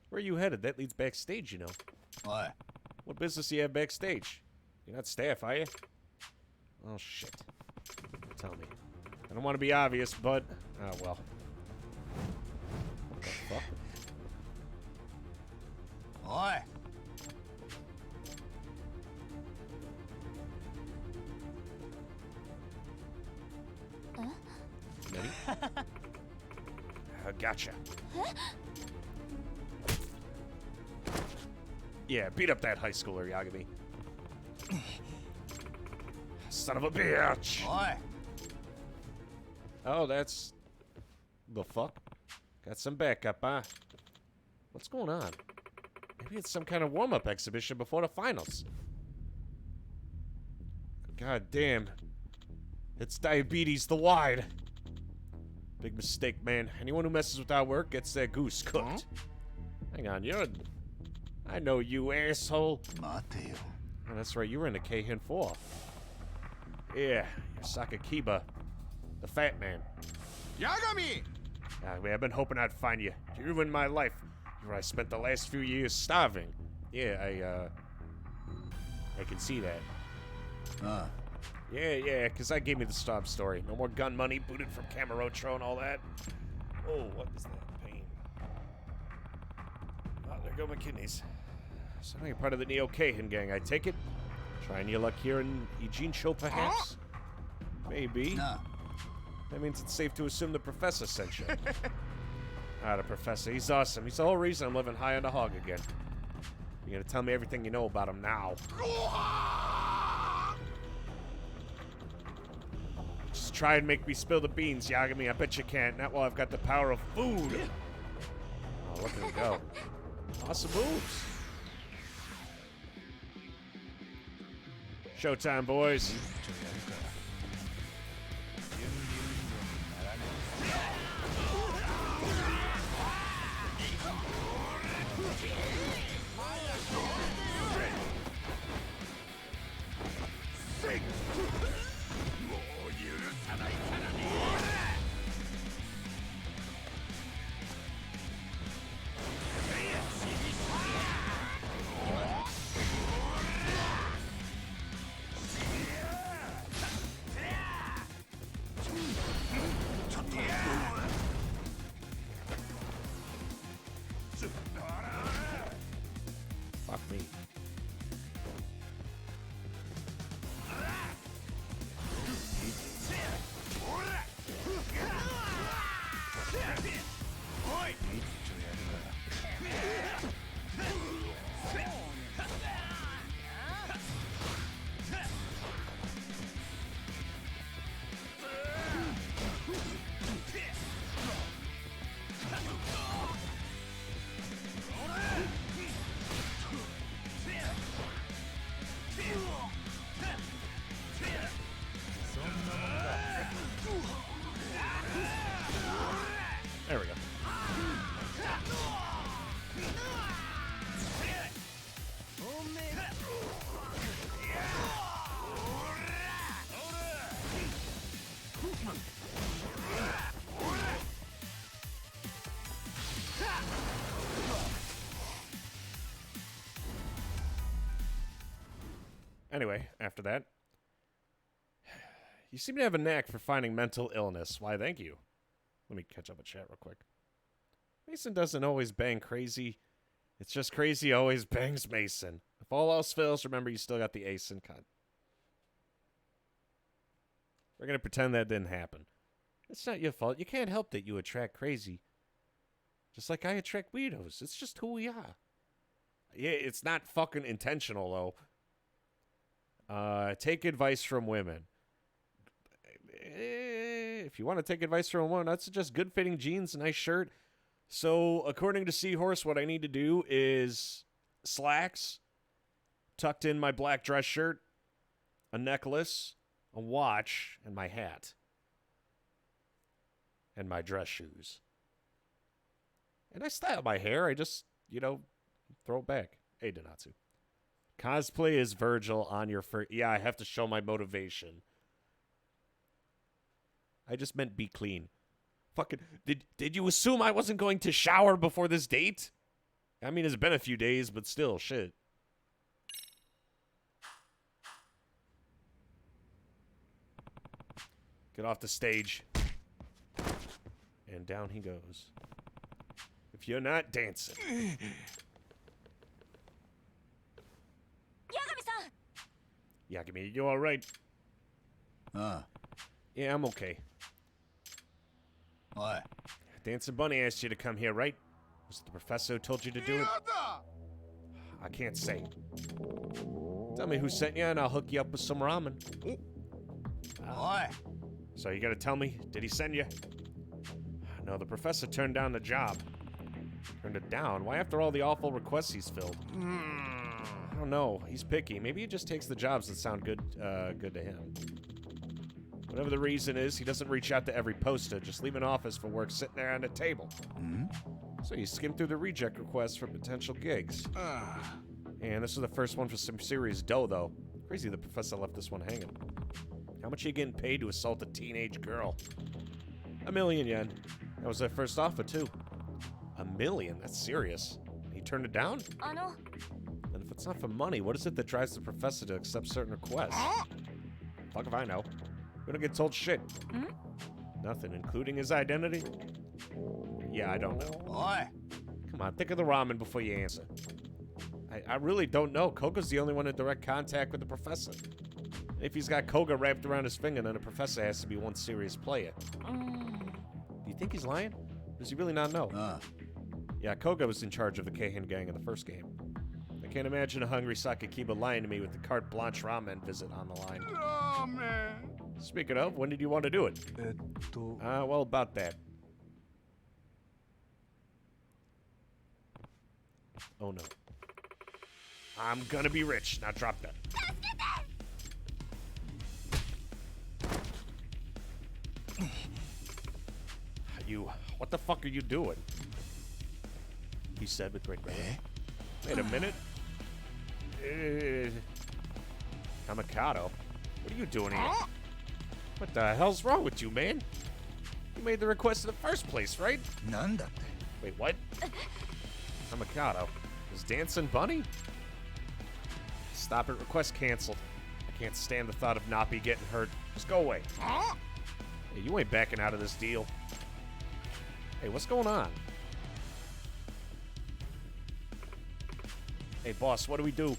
Where are you headed? That leads backstage, you know. What? What business do you have backstage? You're not staff, are you? Oh, shit. Tell me. I don't want to be obvious, but... Oh, well. What the fuck? Oi! Ready? Gotcha. Yeah, beat up that high schooler, Yagami. Son of a bitch! Oi! Oh, that's... The fuck? Got some backup, huh? What's going on? Maybe it's some kind of warm-up exhibition before the finals. God damn. It's Diabetes the Wide. Big mistake, man. Anyone who messes with our work gets their goose cooked. Hang on, you're... I know you, asshole. Mateo. Oh, that's right, you were in the Keihin 4. Yeah, you're Sakakiba. The fat man. Yagami! I've been hoping I'd find you. You ruined my life. Where I spent the last few years starving. Yeah, I can see that. Yeah, because I gave me the sob story. No more gun money, booted from Kamurocho and all that. Oh, what is that pain? Oh, there go my kidneys. So now you're part of the Neo Keihin gang, I take it? Trying your luck here in Ijincho, perhaps? Maybe. Nah. That means it's safe to assume the professor sent you. The professor. He's awesome. He's the whole reason I'm living high on the hog again. You're gonna tell me everything you know about him now. Just try and make me spill the beans, Yagami. I bet you can't. Not while I've got the power of food. Oh, look at him go. Awesome moves. Showtime, boys. う許さないからね。Fuck me. There we go. Anyway, after that, you seem to have a knack for finding mental illness. Why, thank you. Let me catch up with chat real quick. Mason doesn't always bang crazy. It's just crazy always bangs Mason. If all else fails, remember you still got the ace in cut. We're going to pretend that didn't happen. It's not your fault. You can't help that you attract crazy. Just like I attract weirdos. It's just who we are. Yeah, it's not fucking intentional, though. Take advice from women. If you want to take advice from a woman, I'd suggest good-fitting jeans, a nice shirt. So, according to Seahorse, what I need to do is slacks, tucked in my black dress shirt, a necklace, a watch, and my hat. And my dress shoes. And I style my hair. I just, throw it back. Hey, Donatsu. Cosplay as Virgil on your first... Yeah, I have to show my motivation. I just meant be clean. Fucking... Did you assume I wasn't going to shower before this date? I mean, it's been a few days, but still, shit. Get off the stage. And down he goes. If you're not dancing... Yagami, you alright? Yeah, I'm okay. What? Dancing Bunny asked you to come here, right? Was it the professor who told you to do it? I can't say. Tell me who sent you and I'll hook you up with some ramen. What? So you gotta tell me, did he send you? No, the professor turned down the job. Turned it down? Why after all the awful requests he's filled? I don't know. He's picky. Maybe he just takes the jobs that sound good to him. Whatever the reason is, he doesn't reach out to every poster, just leave an office for work sitting there on the table. So you skim through the reject requests for potential gigs. And this was the first one for some serious dough, though. Crazy the professor left this one hanging. How much are you getting paid to assault a teenage girl? 1 million yen. That was their first offer, too. 1 million? That's serious. He turned it down? And if it's not for money, what is it that drives the professor to accept certain requests? Fuck if I know. We don't get told shit. Nothing, including his identity? Yeah, I don't know. What? Come on, think of the ramen before you answer. I really don't know. Koga's the only one in direct contact with the professor. If he's got Koga wrapped around his finger, then the professor has to be one serious player. Do you think he's lying? Or does he really not know? Yeah, Koga was in charge of the Keihin gang in the first game. I can't imagine a hungry Sakikiba lying to me with the carte blanche ramen visit on the line. Oh, man. Speaking of, when did you want to do it? Well, about that. Oh, no. I'm gonna be rich. Now drop that. What the fuck are you doing? He said with great gravity. Wait a minute. Kamikado. What are you doing here? What the hell's wrong with you, man? You made the request in the first place, right? なんだって Wait, what? Mikado. Is dancing bunny? Stop it. Request canceled. I can't stand the thought of Nappy getting hurt. Just go away. Hey, you ain't backing out of this deal. Hey, what's going on? Hey, boss, what do we do?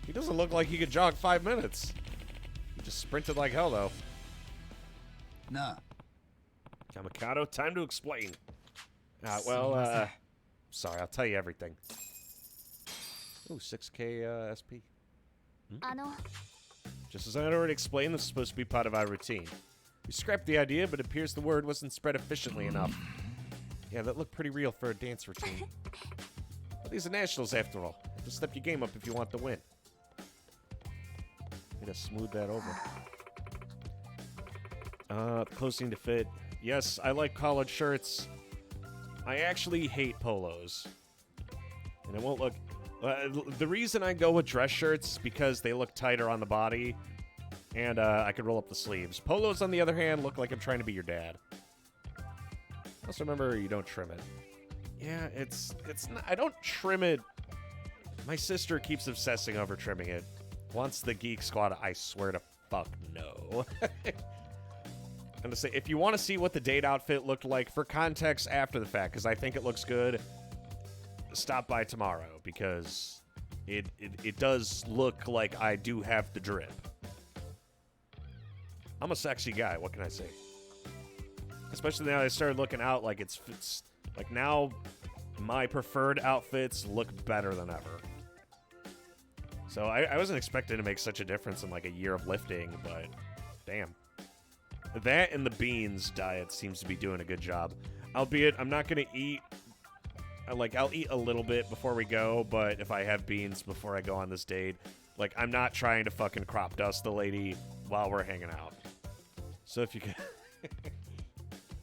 He doesn't look like he could jog 5 minutes. He just sprinted like hell, though. なあ Kamikado, time to explain. Sorry, I'll tell you everything. Ooh, 6K SP. あの Just as I had already explained, this is supposed to be part of our routine. We scrapped the idea, but it appears the word wasn't spread efficiently enough. Yeah, that looked pretty real for a dance routine. But these are nationals, after all. Just step your game up if you want to win. Need to smooth that over. The clothes seem to fit. Yes, I like collared shirts. I actually hate polos. And it won't look... the reason I go with dress shirts is because they look tighter on the body. And I could roll up the sleeves. Polos, on the other hand, look like I'm trying to be your dad. Also remember, you don't trim it. Yeah, it's not... I don't trim it. My sister keeps obsessing over trimming it. Once the Geek Squad, I swear to fuck no. And to say, if you want to see what the date outfit looked like for context after the fact, because I think it looks good, stop by tomorrow, because it does look like I do have the drip. I'm a sexy guy, what can I say? Especially now I started looking out like it's like now my preferred outfits look better than ever. So I wasn't expecting to make such a difference in like a year of lifting, but damn. That and the beans diet seems to be doing a good job. Albeit, I'm not going to eat... I'll eat a little bit before we go, but if I have beans before I go on this date, like, I'm not trying to fucking crop dust the lady while we're hanging out. So if you can...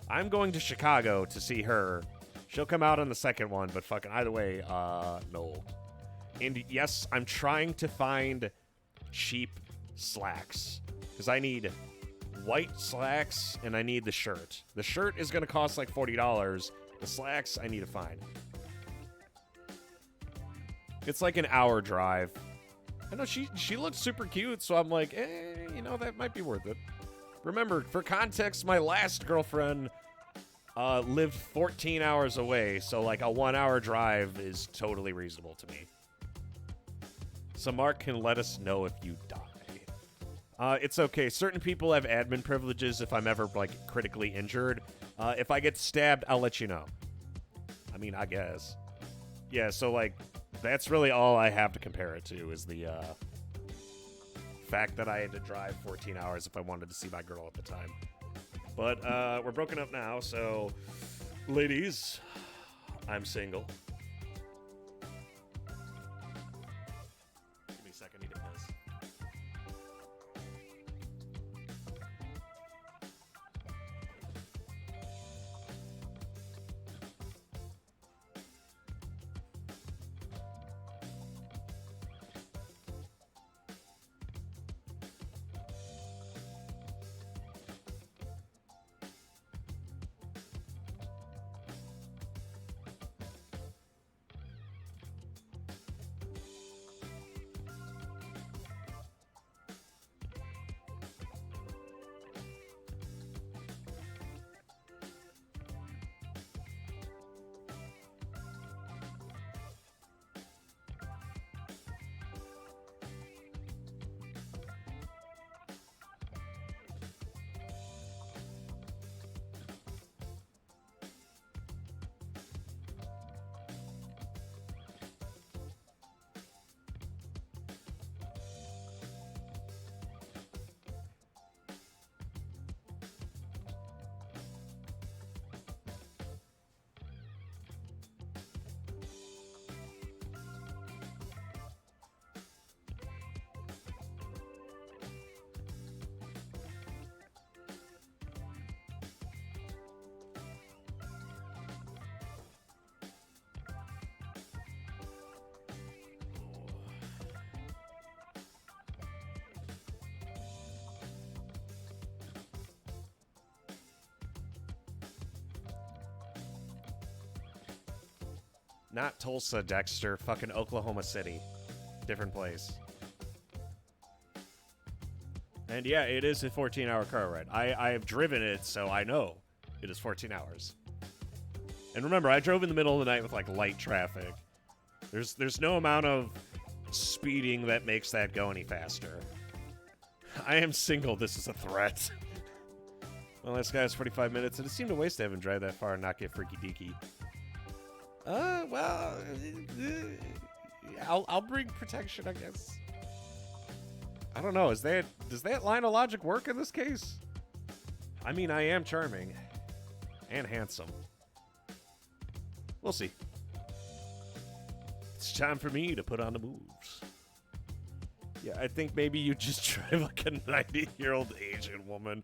I'm going to Chicago to see her. She'll come out on the second one, but fucking either way, no. And yes, I'm trying to find cheap slacks. Because I need... white slacks, and I need the shirt. The shirt is going to cost like $40. The slacks, I need to find. It's like an hour drive. I know she looks super cute, so I'm like, you know, that might be worth it. Remember, for context, my last girlfriend lived 14 hours away, so like a 1 hour drive is totally reasonable to me. So Mark can let us know if you die. It's okay. Certain people have admin privileges if I'm ever, like, critically injured. If I get stabbed, I'll let you know. I mean, I guess. Yeah, so, like, that's really all I have to compare it to is the, fact that I had to drive 14 hours if I wanted to see my girl at the time. But, we're broken up now, so... Ladies, I'm single. Give me a second, I need to piss. Not Tulsa, Dexter. Fucking Oklahoma City. Different place. And yeah, it is a 14-hour car ride. I have driven it, so I know it is 14 hours. And remember, I drove in the middle of the night with, like, light traffic. There's no amount of speeding that makes that go any faster. I am single. This is a threat. Well, this guy has 45 minutes, and it seemed a waste to have him drive that far and not get freaky deaky. Well, I'll bring protection, I guess. I don't know. Does that line of logic work in this case? I mean, I am charming and handsome. We'll see. It's time for me to put on the moves. Yeah, I think maybe you just drive like a 90-year-old Asian woman.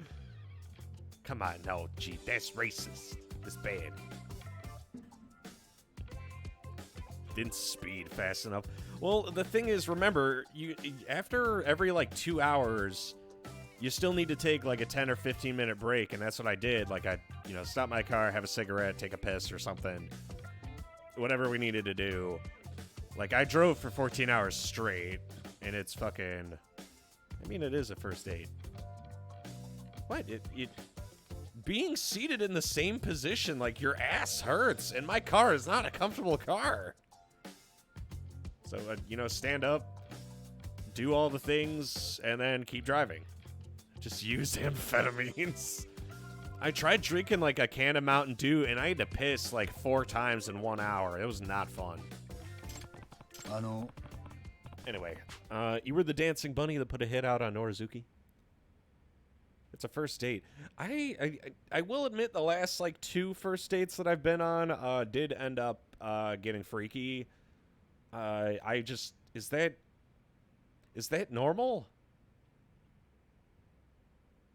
Come on, no, gee, that's racist. That's bad. Didn't speed fast enough. Well, the thing is, remember, you after every like 2 hours, you still need to take like a 10 or 15 minute break, and that's what I did. Like I, stop my car, have a cigarette, take a piss or something. Whatever we needed to do. Like I drove for 14 hours straight, and it's fucking. I mean, it is a first date. What? Being seated in the same position, like your ass hurts, and my car is not a comfortable car. So, stand up, do all the things, and then keep driving. Just use amphetamines. I tried drinking like a can of Mountain Dew, and I had to piss like 4 times in 1 hour. It was not fun. Anyway, you were the dancing bunny that put a hit out on Norizuki? It's a first date. I will admit the last like 2 first dates that I've been on did end up getting freaky. Is that normal?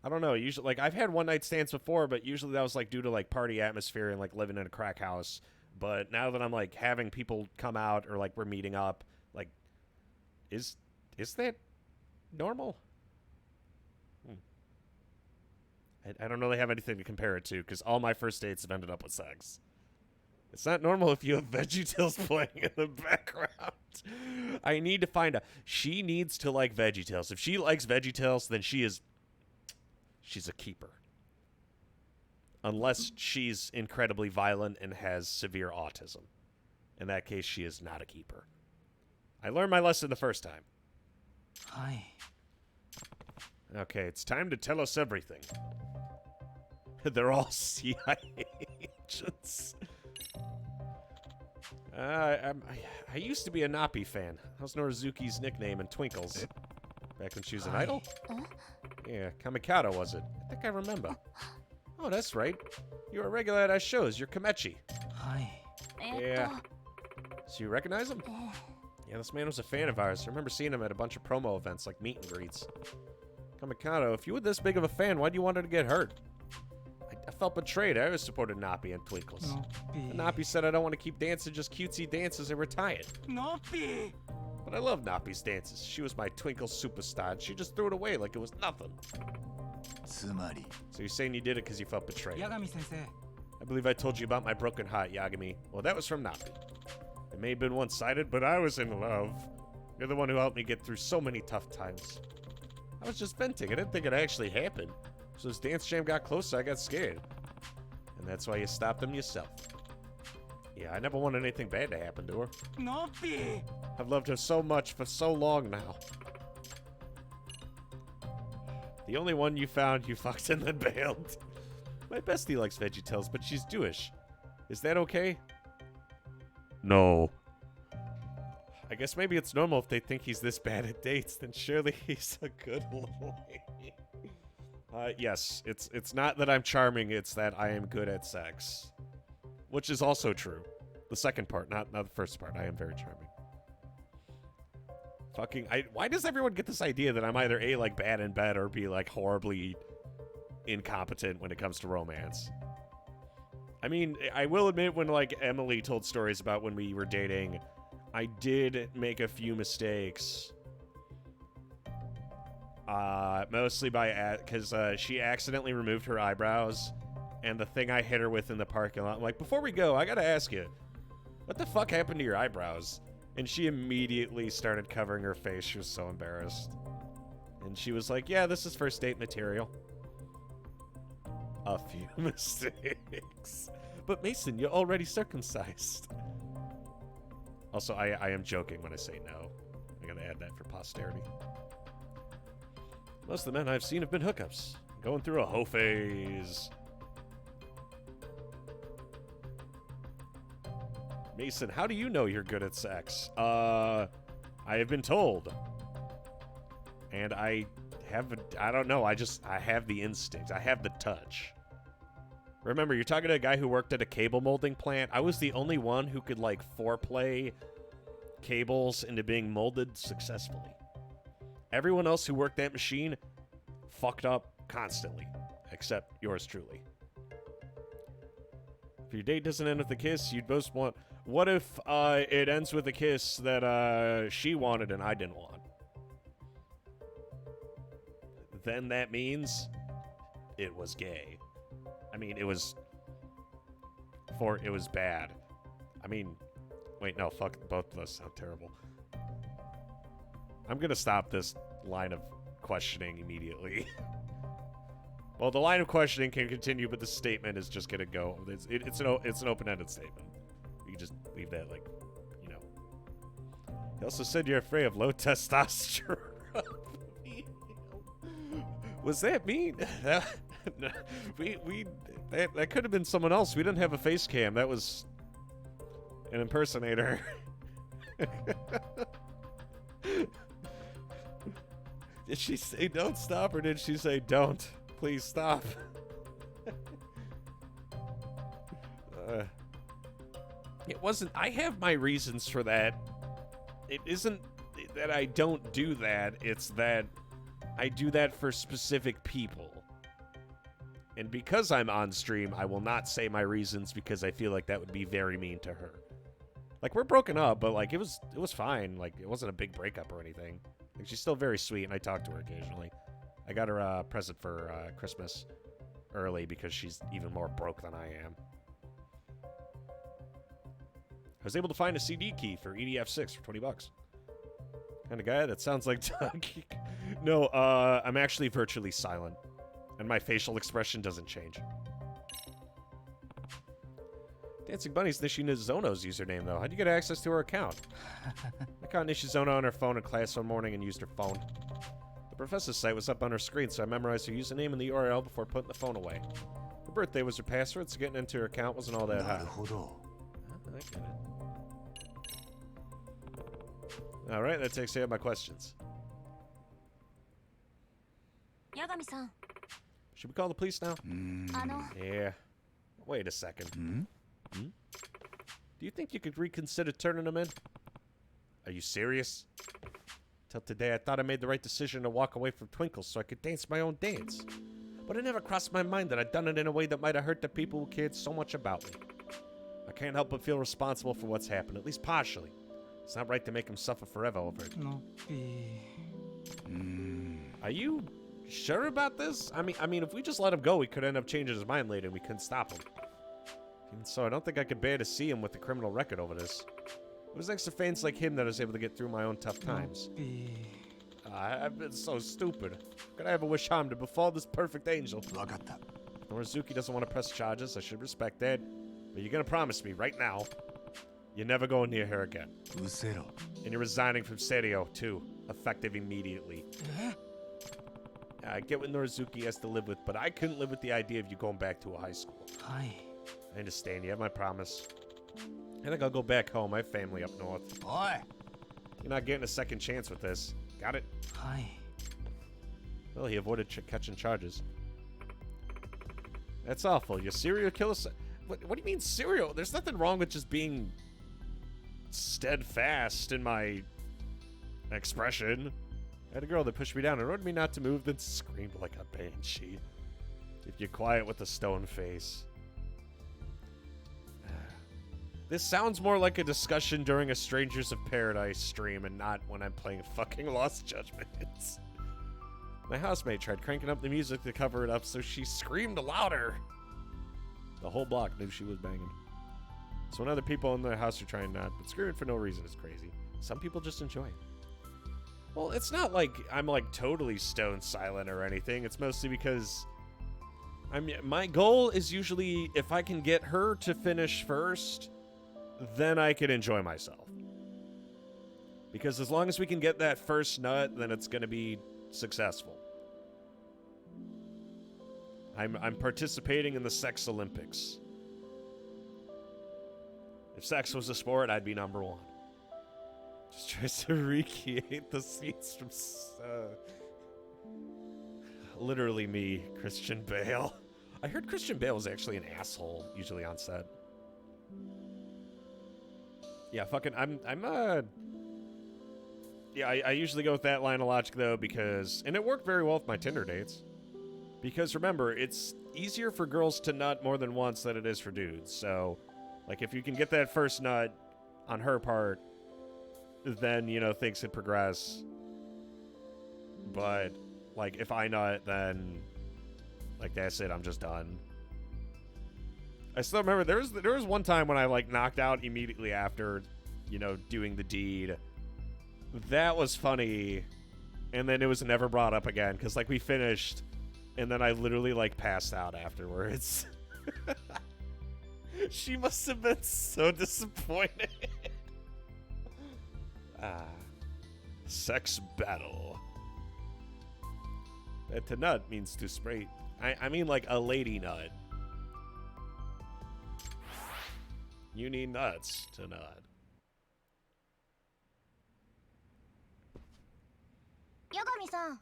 I don't know. Usually, like, I've had one night stands before, but usually that was like due to like party atmosphere and like living in a crack house. But now that I'm like having people come out or like we're meeting up, like, is that normal? I don't really have anything to compare it to because all my first dates have ended up with sex. It's not normal if you have VeggieTales playing in the background. I need to find out. She needs to like VeggieTales. If she likes VeggieTales, then she's a keeper. Unless she's incredibly violent and has severe autism. In that case, she is not a keeper. I learned my lesson the first time. Hi. Okay, it's time to tell us everything. They're all CIA agents. I used to be a Nappy fan. That was Norizuki's nickname in Twinkles. Back when she was an idol? Yeah, Kamikado was it? I think I remember. Oh, that's right. You're a regular at our shows. You're Kamechi. Hi. Yeah. So you recognize him? Yeah, this man was a fan of ours. I remember seeing him at a bunch of promo events, like meet and greets. Kamikado, if you were this big of a fan, why'd you want her to get hurt? I felt betrayed. I always supported Nappy and Twinkles. And Nappy said I don't want to keep dancing just cutesy dances and retired. Nappy! But I love Nappy's dances. She was my Twinkle superstar, and she just threw it away like it was nothing. So you're saying you did it because you felt betrayed? Yagami-sensei. I believe I told you about my broken heart, Yagami. Well, that was from Nappy. It may have been one-sided, but I was in love. You're the one who helped me get through so many tough times. I was just venting. I didn't think it actually happened. So as Dance Jam got closer, I got scared. And that's why you stopped them yourself. Yeah, I never wanted anything bad to happen to her. Nappy! I've loved her so much for so long now. The only one you found, you fucked and then bailed. My bestie likes VeggieTales, but she's Jewish. Is that okay? No. I guess maybe it's normal if they think he's this bad at dates, then surely he's a good little lady. Yes, it's not that I'm charming, it's that I am good at sex. Which is also true. The second part, not the first part. I am very charming. Why does everyone get this idea that I'm either A, like, bad in bed, or B, like, horribly incompetent when it comes to romance? I mean, I will admit when, like, Emily told stories about when we were dating, I did make a few mistakes. Mostly because she accidentally removed her eyebrows, and the thing I hit her with in the parking lot. I'm like, before we go, I gotta ask you, what the fuck happened to your eyebrows? And she immediately started covering her face. She was so embarrassed. And she was like, yeah, this is first date material. A few mistakes. But Mason, you're already circumcised. Also, I am joking when I say no. I'm gonna add that for posterity. Most of the men I've seen have been hookups. Going through a hoe phase. Mason, how do you know you're good at sex? I have been told. And I don't know, I have the instinct. I have the touch. Remember, you're talking to a guy who worked at a cable molding plant. I was the only one who could, like, foreplay cables into being molded successfully. Everyone else who worked that machine fucked up constantly, except yours truly. If your date doesn't end with a kiss, you'd both want... What if it ends with a kiss that she wanted and I didn't want? Then that means it was gay. I mean, it was bad. I mean, wait, no, fuck, both of those sound terrible. I'm gonna stop this line of questioning immediately. Well, the line of questioning can continue, but the statement is just gonna go. It's an open-ended statement. You can just leave that, like, you know. He also said you're afraid of low testosterone. Was that me? That could have been someone else. We didn't have a face cam. That was an impersonator. Did she say don't stop, or did she say don't? Please stop. It wasn't. I have my reasons for that. It isn't that I don't do that. It's that I do that for specific people. And because I'm on stream, I will not say my reasons because I feel like that would be very mean to her. Like, we're broken up, but, like, it was fine. Like, it wasn't a big breakup or anything. Like, she's still very sweet, and I talk to her occasionally. I got her a present for Christmas early because she's even more broke than I am. I was able to find a CD key for EDF6 for $20. Kind of guy that sounds like Doug. No, I'm actually virtually silent. And my facial expression doesn't change. Dancing Bunny's Nishizono's username, though. How'd you get access to her account? I caught Nishizono on her phone in class one morning and used her phone. The professor's site was up on her screen, so I memerized her username and the URL before putting the phone away. Her birthday was her password, so getting into her account wasn't all that hard. I get it. Alright, that takes care of my questions. Yagami-san. Should we call the police now? Yeah. Wait a second. Do you think you could reconsider turning them in? Are you serious? Till today, I thought I made the right decision to walk away from Twinkle so I could dance my own dance. But it never crossed my mind that I'd done it in a way that might have hurt the people who cared so much about me. I can't help but feel responsible for what's happened, at least partially. It's not right to make him suffer forever over it. Are you sure about this? I mean, if we just let him go, he could end up changing his mind later and we couldn't stop him. Even so, I don't think I could bear to see him with a criminal record over this. It was thanks to fans like him that I was able to get through my own tough times. I've been so stupid. Could I ever wish harm to befall this perfect angel? If Norizuki doesn't want to press charges, I should respect that. But you're gonna promise me right now, you're never going near her again. And you're resigning from Serio, too. Effective immediately. I get what Norizuki has to live with, but I couldn't live with the idea of you going back to a high school. I understand. You have my promise. I think I'll go back home. I have family up north. You're not getting a second chance with this. Got it? Well, he avoided catching charges. That's awful. You're serial killer? What do you mean serial? There's nothing wrong with just being steadfast in my expression. I had a girl that pushed me down and ordered me not to move, then screamed like a banshee. If you're quiet with a stone face. This sounds more like a discussion during a Strangers of Paradise stream and not when I'm playing fucking Lost Judgments. My housemate tried cranking up the music to cover it up, so she screamed louder. The whole block knew she was banging. So when other people in the house are trying not, but screwing for no reason is crazy. Some people just enjoy it. Well, it's not like I'm like totally stone silent or anything. It's mostly because my goal is usually if I can get her to finish first, then I can enjoy myself. Because as long as we can get that first nut, then it's going to be successful. I'm participating in the sex Olympics. If sex was a sport, I'd be number one. Just tries to recreate the scenes from literally me, Christian Bale. I heard Christian Bale was actually an asshole usually on set. Yeah, fucking yeah, I usually go with that line of logic though because and it worked very well with my Tinder dates. Because remember, it's easier for girls to nut more than once than it is for dudes. So, like, if you can get that first nut on her part, then, you know, things could progress. But, like, if I nut, then, like, that's it. I'm just done. I still remember there was one time when I, like, knocked out immediately after, you know, doing the deed. That was funny. And then it was never brought up again. Because, like, we finished... And then I literally, like, passed out afterwards. She must have been so disappointed. Sex battle. To nut means to spray. I mean, like, a lady nut. You need nuts to nut. Yagami-san.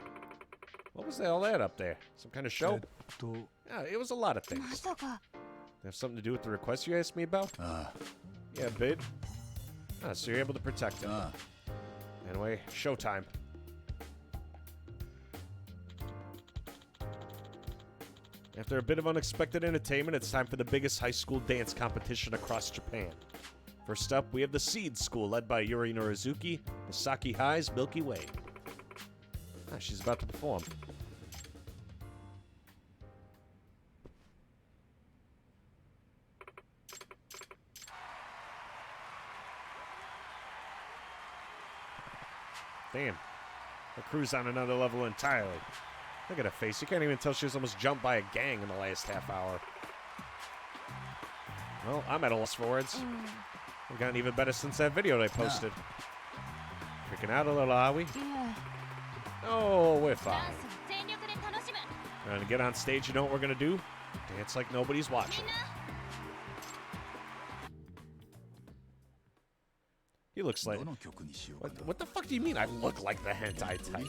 What was all that up there? Some kind of show? Yeah, it was a lot of things. Have something to do with the request you asked me about? Yeah, babe. So you're able to protect him. Anyway, showtime. After a bit of unexpected entertainment, it's time for the biggest high school dance competition across Japan. First up, we have the Seed School, led by Yuri Norizuki, Misaki High's Milky Way. She's about to perform. Damn. Her crew's on another level entirely. Look at her face. You can't even tell she was almost jumped by a gang in the last half hour. Well, I'm at a loss for words. We've gotten even better since that video they posted. Freaking out a little, are we? Yeah. Oh, we're fine. And get on stage, you know what we're gonna do? Dance like nobody's watching. He looks like... What the fuck do you mean I look like the hentai type?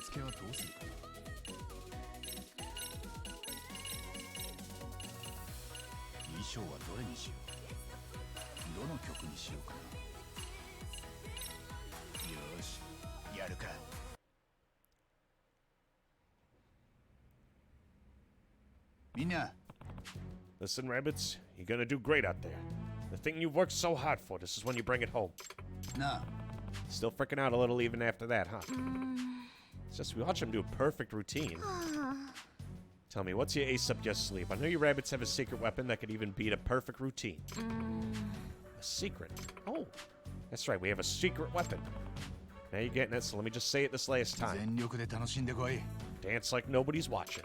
Listen, rabbits, you're gonna do great out there. The thing you've worked so hard for, this is when you bring it home. Nah. Still freaking out a little even after that, huh? It's just we watch him do a perfect routine. Tell me, what's your ace up your sleeve? I know you rabbits have a secret weapon that could even beat a perfect routine. A secret? Oh, that's right, we have a secret weapon. Now you're getting it, so let me just say it this last time. Dance like nobody's watching.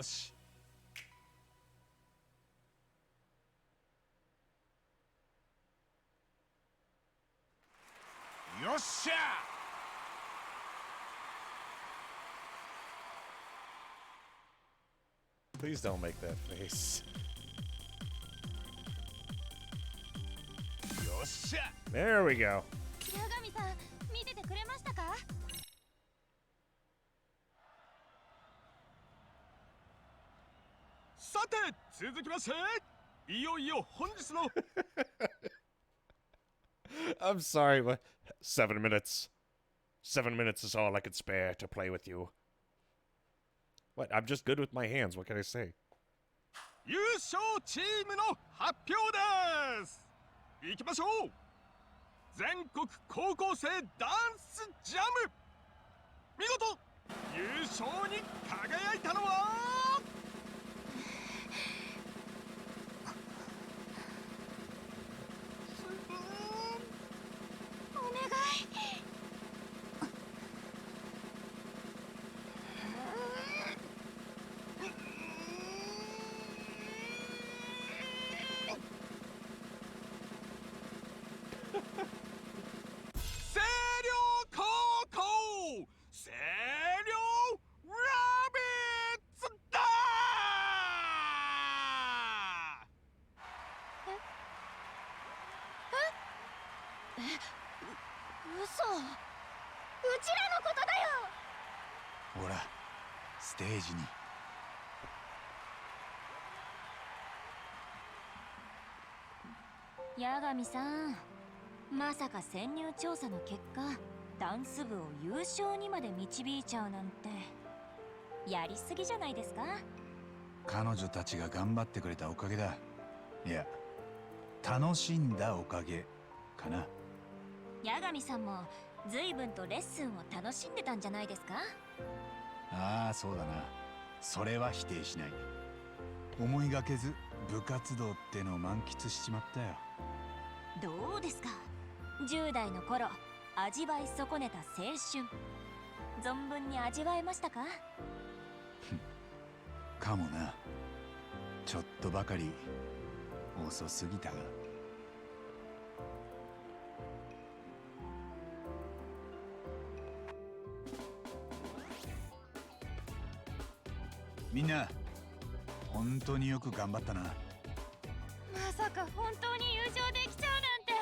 よし。よっしゃ。Please don't make that face. よっしゃ。 There we go. 八神さん見ててくれましたか？さて続きましていよいよ本日の I'm sorry, but 7 minutes. 7 minutes is all I could spare to play with you. What? I'm just good with my hands. What can I say? 優勝チームの発表です。行きましょう。全国高校生ダンスジャム、見事優勝に輝いたのはお願い。星稜高校、星稜ラビッツだ嘘。うちらのことだよ。ほら、ステージに。八神さん、まさか潜入調査の結果ダンス部を優勝にまで導いちゃうなんてやりすぎじゃないですか？彼女たちが頑張ってくれたおかげだ。いや、楽しんだおかげかな。八神さんも随分とレッスンを楽しんでたんじゃないですか？ああ、そうだな。それは否定しない。思いがけず部活動ってのを満喫しちまったよ。どうですか？10代の頃味わい損ねた青春、存分に味わえましたか？かもな。ちょっとばかり遅すぎたが。みんな本当によく頑張ったな。まさか本当に優勝できちゃうなんて。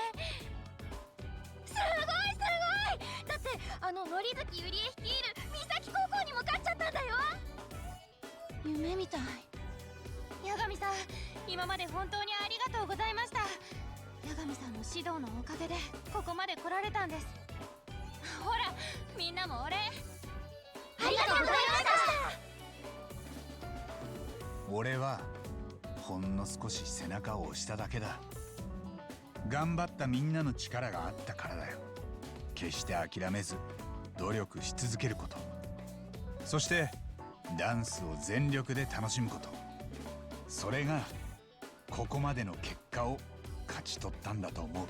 すごいすごい。だって森崎ゆりえ率いる三崎高校にも勝っちゃったんだよ。夢みたい。八神さん、今まで本当にありがとうございました。八神さんの指導のおかげでここまで来られたんです。ほら、みんなもお礼。ありがとうございました。俺はほんの少し背中を押しただけだ。頑張ったみんなの力があったからだよ。決して諦めず努力し続けること、そしてダンスを全力で楽しむこと、それがここまでの結果を勝ち取ったんだと思う。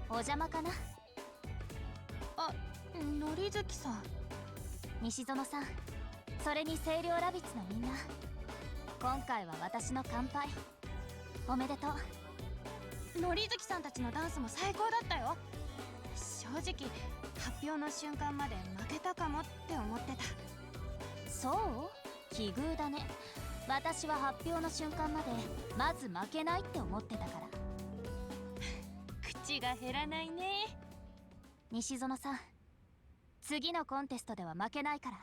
お邪魔かな？あ、森月さん。西園さん、それに星稜ラビッツのみんな、今回は私の乾杯おめでとう。森月さんたちのダンスも最高だったよ。正直発表の瞬間まで負けたかもって思ってた。そう？奇遇だね。私は発表の瞬間までまず負けないって思ってたから。口が減らないね。西園さん、次のコンテストでは負けないから。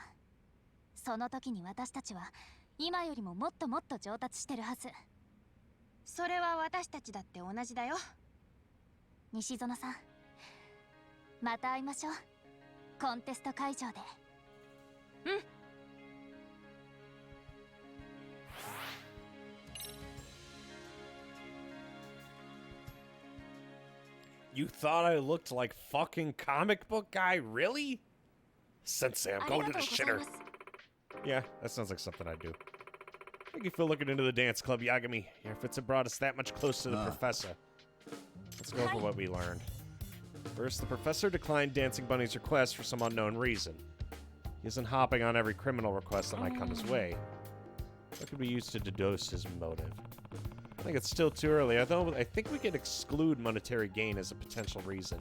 その時に私たちは今よりももっともっと上達してるはず。それは私たちだって同じだよ。西園さん、また会いましょう、コンテスト会場で。うん。You thought I looked like fucking comic book guy? Really? Sensei, I'm going to the shitter. Yeah, that sounds like something I'd do. Thank you for looking into the dance club, Yagami. Your efforts have brought us that much closer to the professor. Let's go over what we learned. First, the professor declined Dancing Bunny's request for some unknown reason. He isn't hopping on every criminal request that might come his way. That could be used to deduce his motive. I think it's still too early, although I think we could exclude monetary gain as a potential reason.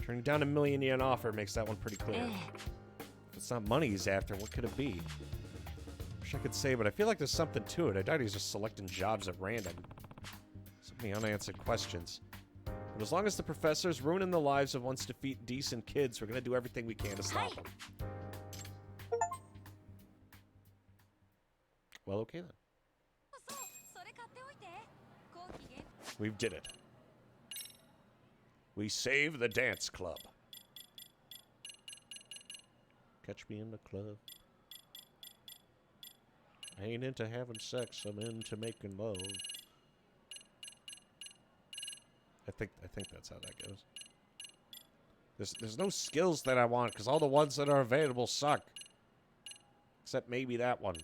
Turning down a $1 million yen offer makes that one pretty clear. If it's not money he's after, what could it be? Wish I could say, but I feel like there's something to it. I doubt he's just selecting jobs at random. So many unanswered questions. But as long as the professor's ruining the lives of once defeat decent kids, we're gonna do everything we can to stop him. Well, okay then. We did it. We saved the dance club. Catch me in the club. I ain't into having sex, I'm into making love. I think that's how that goes. There's no skills that I want, because all the ones that are available suck. Except maybe that one.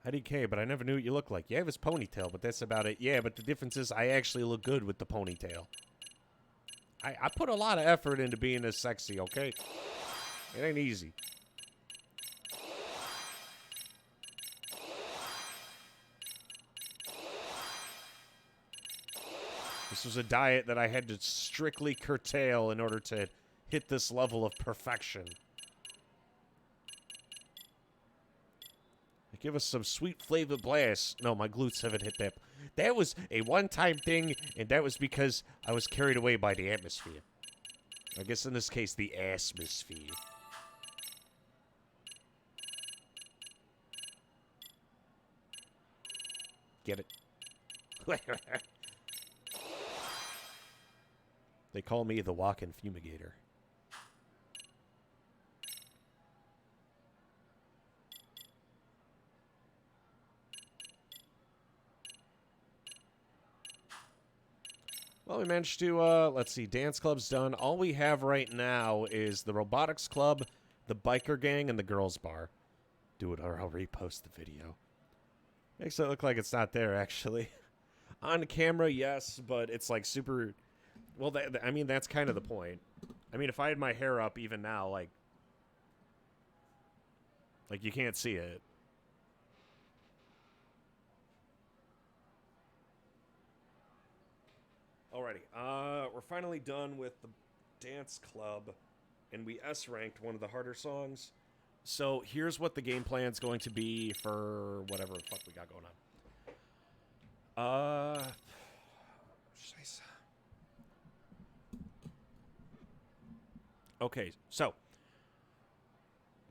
IDK, but I never knew what you looked like. You have his ponytail, but that's about it. Yeah, but the difference is I actually look good with the ponytail. I put a lot of effort into being this sexy, okay? It ain't easy. This was a diet that I had to strictly curtail in order to hit this level of perfection. Give us some sweet flavored blast. No, my glutes haven't hit that. That was a one-time thing, and that was because I was carried away by the atmosphere. I guess in this case, the atmosphere. Get it? They call me the walk-in fumigator. Well, we managed to, let's see, dance club's done. All we have right now is the robotics club, the biker gang, and the girls bar. Do it or I'll repost the video. Makes it look like it's not there, actually. On camera, yes, but it's like super... Well, I mean, that's kind of the point. I mean, if I had my hair up even now, like you can't see it. Alrighty, we're finally done with the dance club, and we S-ranked one of the harder songs. So here's what the game plan's going to be for whatever the fuck we got going on. Scheiße. Okay, so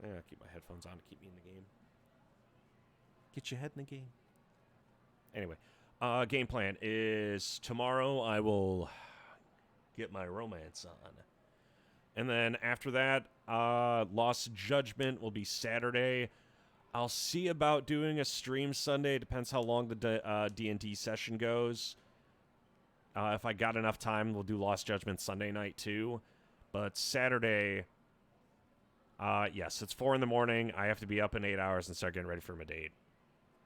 I gotta keep my headphones on to keep me in the game. Get your head in the game. Anyway. Game plan is tomorrow I will get my romance on. And then after that, Lost Judgment will be Saturday. I'll see about doing a stream Sunday. Depends how long the D&D session goes. If I got enough time, we'll do Lost Judgment Sunday night too. But Saturday, yes, it's 4 in the morning. I have to be up in 8 hours and start getting ready for my date.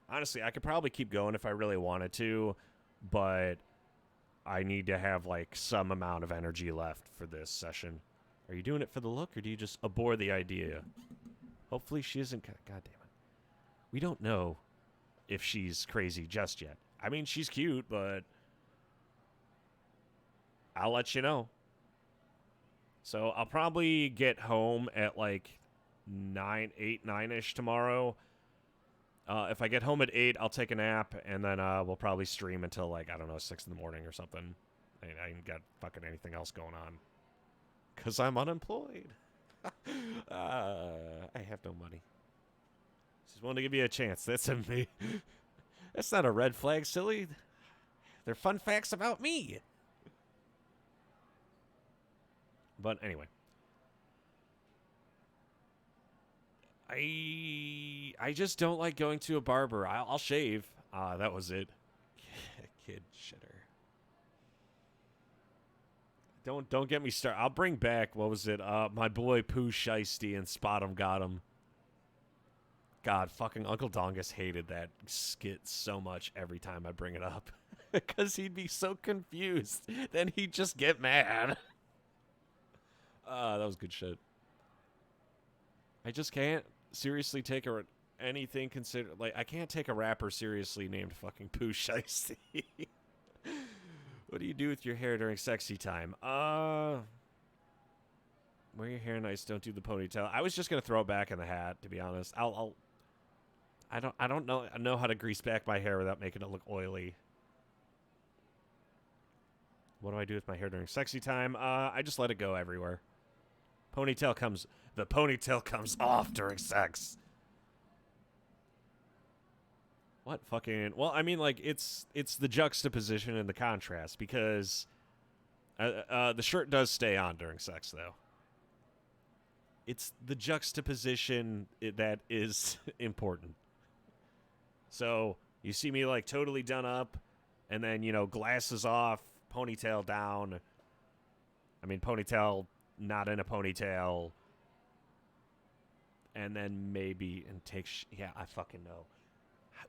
Honestly, I could probably keep going if I really wanted to, but I need to have, like, some amount of energy left for this session. Are you doing it for the look, or do you just abhor the idea? Hopefully she isn't... God damn it. We don't know if she's crazy just yet. I mean, she's cute, but... I'll let you know. So I'll probably get home at, like, 9-ish tomorrow. If I get home at 8, I'll take a nap, and then we'll probably stream until, like, I don't know, 6 in the morning or something. I ain't got fucking anything else going on. Because I'm unemployed. I have no money. Just wanted to give you a chance. That's me. That's not a red flag, silly. They're fun facts about me. But anyway. I just don't like going to a barber. I'll shave. That was it. Kid shitter. Don't get me started. I'll bring back, what was it? My boy Pooh Shiesty and Spot 'em Got 'em. God, fucking Uncle Dongus hated that skit so much every time I bring it up. Because he'd be so confused. Then he'd just get mad. That was good shit. I just can't seriously take anything considered. Like, I can't take a rapper seriously named fucking Pooh Shiesty. What do you do with your hair during sexy time? Wear your hair nice, don't do the ponytail. I was just gonna throw it back in the hat, to be honest. I don't know how to grease back my hair without making it look oily. What do I do with my hair during sexy time? I just let it go everywhere. The ponytail comes off during sex. What fucking... Well, I mean, like, it's the juxtaposition and the contrast, because the shirt does stay on during sex, though. It's the juxtaposition that is important. So, you see me, like, totally done up, and then, you know, glasses off, ponytail down. I mean, ponytail not in a ponytail. And then maybe, and take... yeah, I fucking know.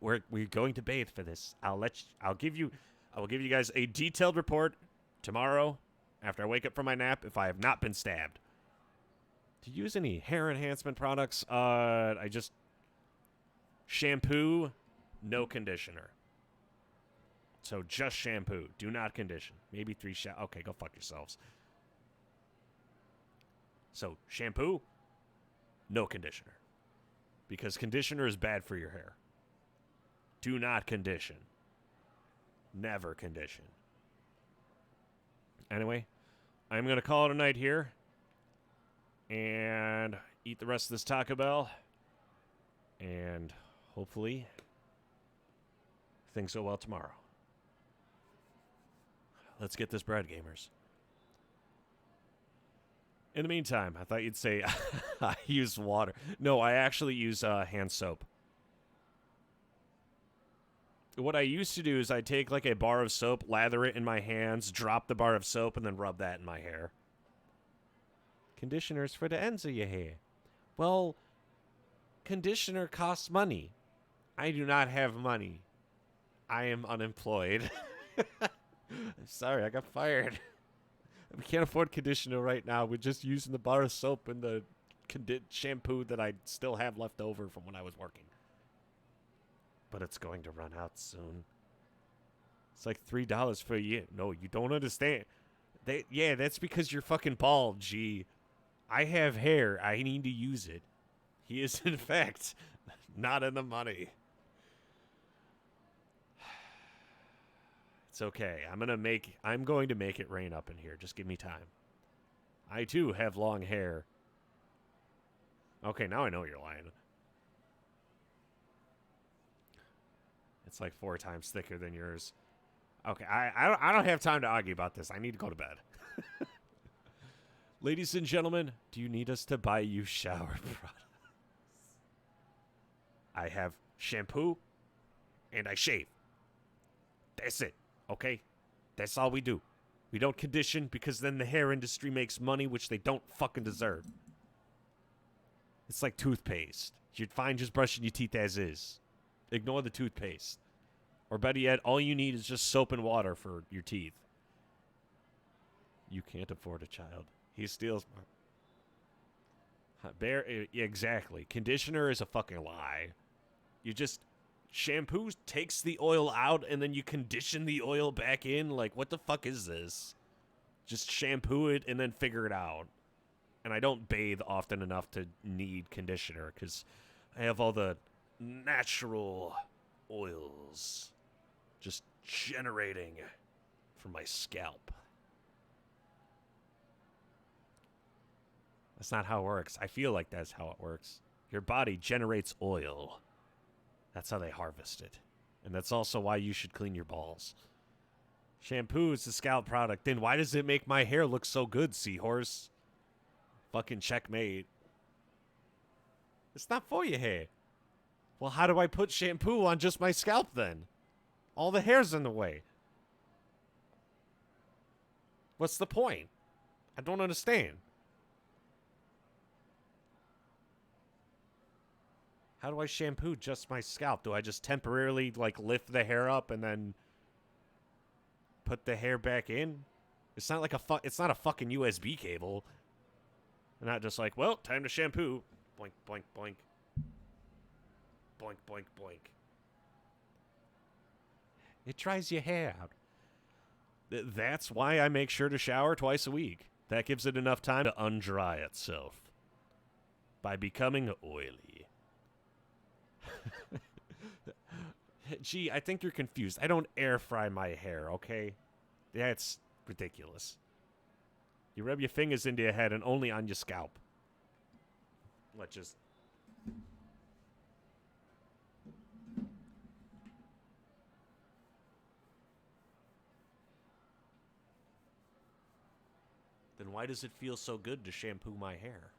We're going to bathe for this. I will give you guys a detailed report tomorrow after I wake up from my nap if I have not been stabbed. Do you use any hair enhancement products? I just shampoo, no conditioner. So just shampoo, do not condition. Maybe 3 showers. Okay, go fuck yourselves. So shampoo, no conditioner. Because conditioner is bad for your hair. Do not condition. Never condition. Anyway, I'm going to call it a night here. And eat the rest of this Taco Bell. And hopefully things go well tomorrow. Let's get this bread, gamers. In the meantime, I thought you'd say I use water. No, I actually use hand soap. What I used to do is I'd take like a bar of soap, lather it in my hands, drop the bar of soap, and then rub that in my hair. Conditioners for the ends of your hair. Well, conditioner costs money. I do not have money. I am unemployed. I'm sorry, I got fired. We can't afford conditioner right now. We're just using the bar of soap and the shampoo that I still have left over from when I was working. But it's going to run out soon. It's like $3 for a year. No, you don't understand. Yeah, that's because you're fucking bald, G. I have hair. I need to use it. He is, in fact, not in the money. It's okay. I'm going to make it rain up in here. Just give me time. I, too, have long hair. Okay, now I know you're lying. It's like 4 times thicker than yours. Okay, I don't have time to argue about this. I need to go to bed. Ladies and gentlemen, do you need us to buy you shower products? I have shampoo and I shave. That's it, okay? That's all we do. We don't condition because then the hair industry makes money, which they don't fucking deserve. It's like toothpaste. You'd fine just brushing your teeth as is. Ignore the toothpaste. Or better yet, all you need is just soap and water for your teeth. You can't afford a child. He steals my... Exactly. Conditioner is a fucking lie. You just... Shampoo takes the oil out and then you condition the oil back in. Like, what the fuck is this? Just shampoo it and then figure it out. And I don't bathe often enough to need conditioner because I have all the natural oils just generating from my scalp. That's not how it works. I feel like that's how it works. Your body generates oil. That's how they harvest it. And that's also why you should clean your balls. Shampoo is a scalp product. Then why does it make my hair look so good, seahorse? Fucking checkmate. It's not for your hair. Well, how do I put shampoo on just my scalp then? All the hair's in the way. What's the point? I don't understand. How do I shampoo just my scalp? Do I just temporarily, like, lift the hair up and then put the hair back in? It's not like it's not a fucking USB cable. I'm not just like, well, time to shampoo. Boink, boink, boink. Boink, boink, boink. It dries your hair out. That's why I make sure to shower twice a week. That gives it enough time to undry itself by becoming oily. Gee, I think you're confused. I don't air fry my hair, okay? That's ridiculous. You rub your fingers into your head and only on your scalp. Let's just... Then why does it feel so good to shampoo my hair?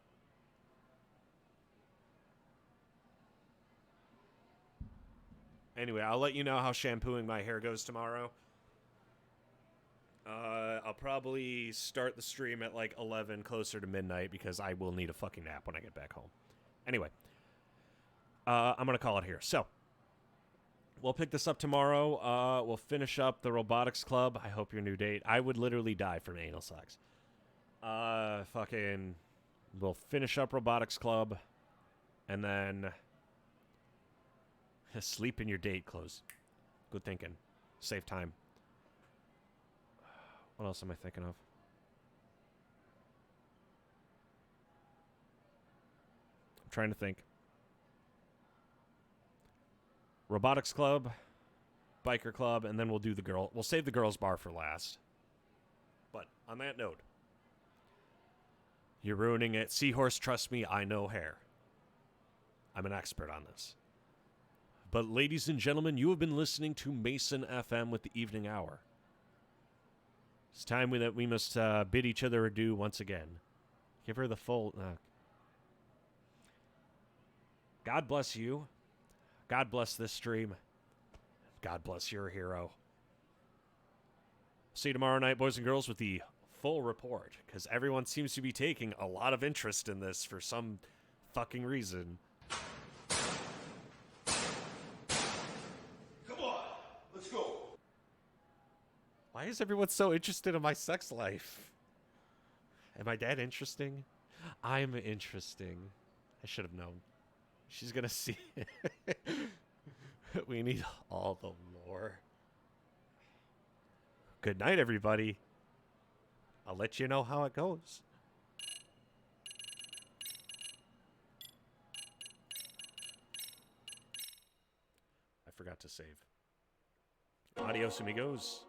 Anyway, I'll let you know how shampooing my hair goes tomorrow. I'll probably start the stream at like 11, closer to midnight, because I will need a fucking nap when I get back home. Anyway, I'm going to call it here. So, we'll pick this up tomorrow. We'll finish up the Robotics Club. I hope your new date. I would literally die from anal sex. We'll finish up Robotics Club, and then sleep in your date clothes. Good thinking. Save time. What else am I thinking of? I'm trying to think. Robotics Club, Biker Club, and then we'll do the girl. We'll save the girls' bar for last. But on that note, you're ruining it. Seahorse, trust me, I know hair. I'm an expert on this. But ladies and gentlemen, you have been listening to Mason FM with the Evening Hour. It's time that we must bid each other adieu once again. Give her the full... God bless you. God bless this stream. God bless your hero. See you tomorrow night, boys and girls, with the full report, because everyone seems to be taking a lot of interest in this for some fucking reason. Come on, let's go. Why is everyone so interested in my sex life? Am I that interesting? I'm interesting. I should have known. She's gonna see it. We need all the lore. Good night, everybody. I'll let you know how it goes. I forgot to save. Adios, amigos.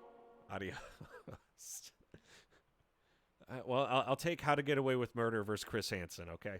Adios. Well, I'll take How to Get Away with Murder versus Chris Hansen, okay?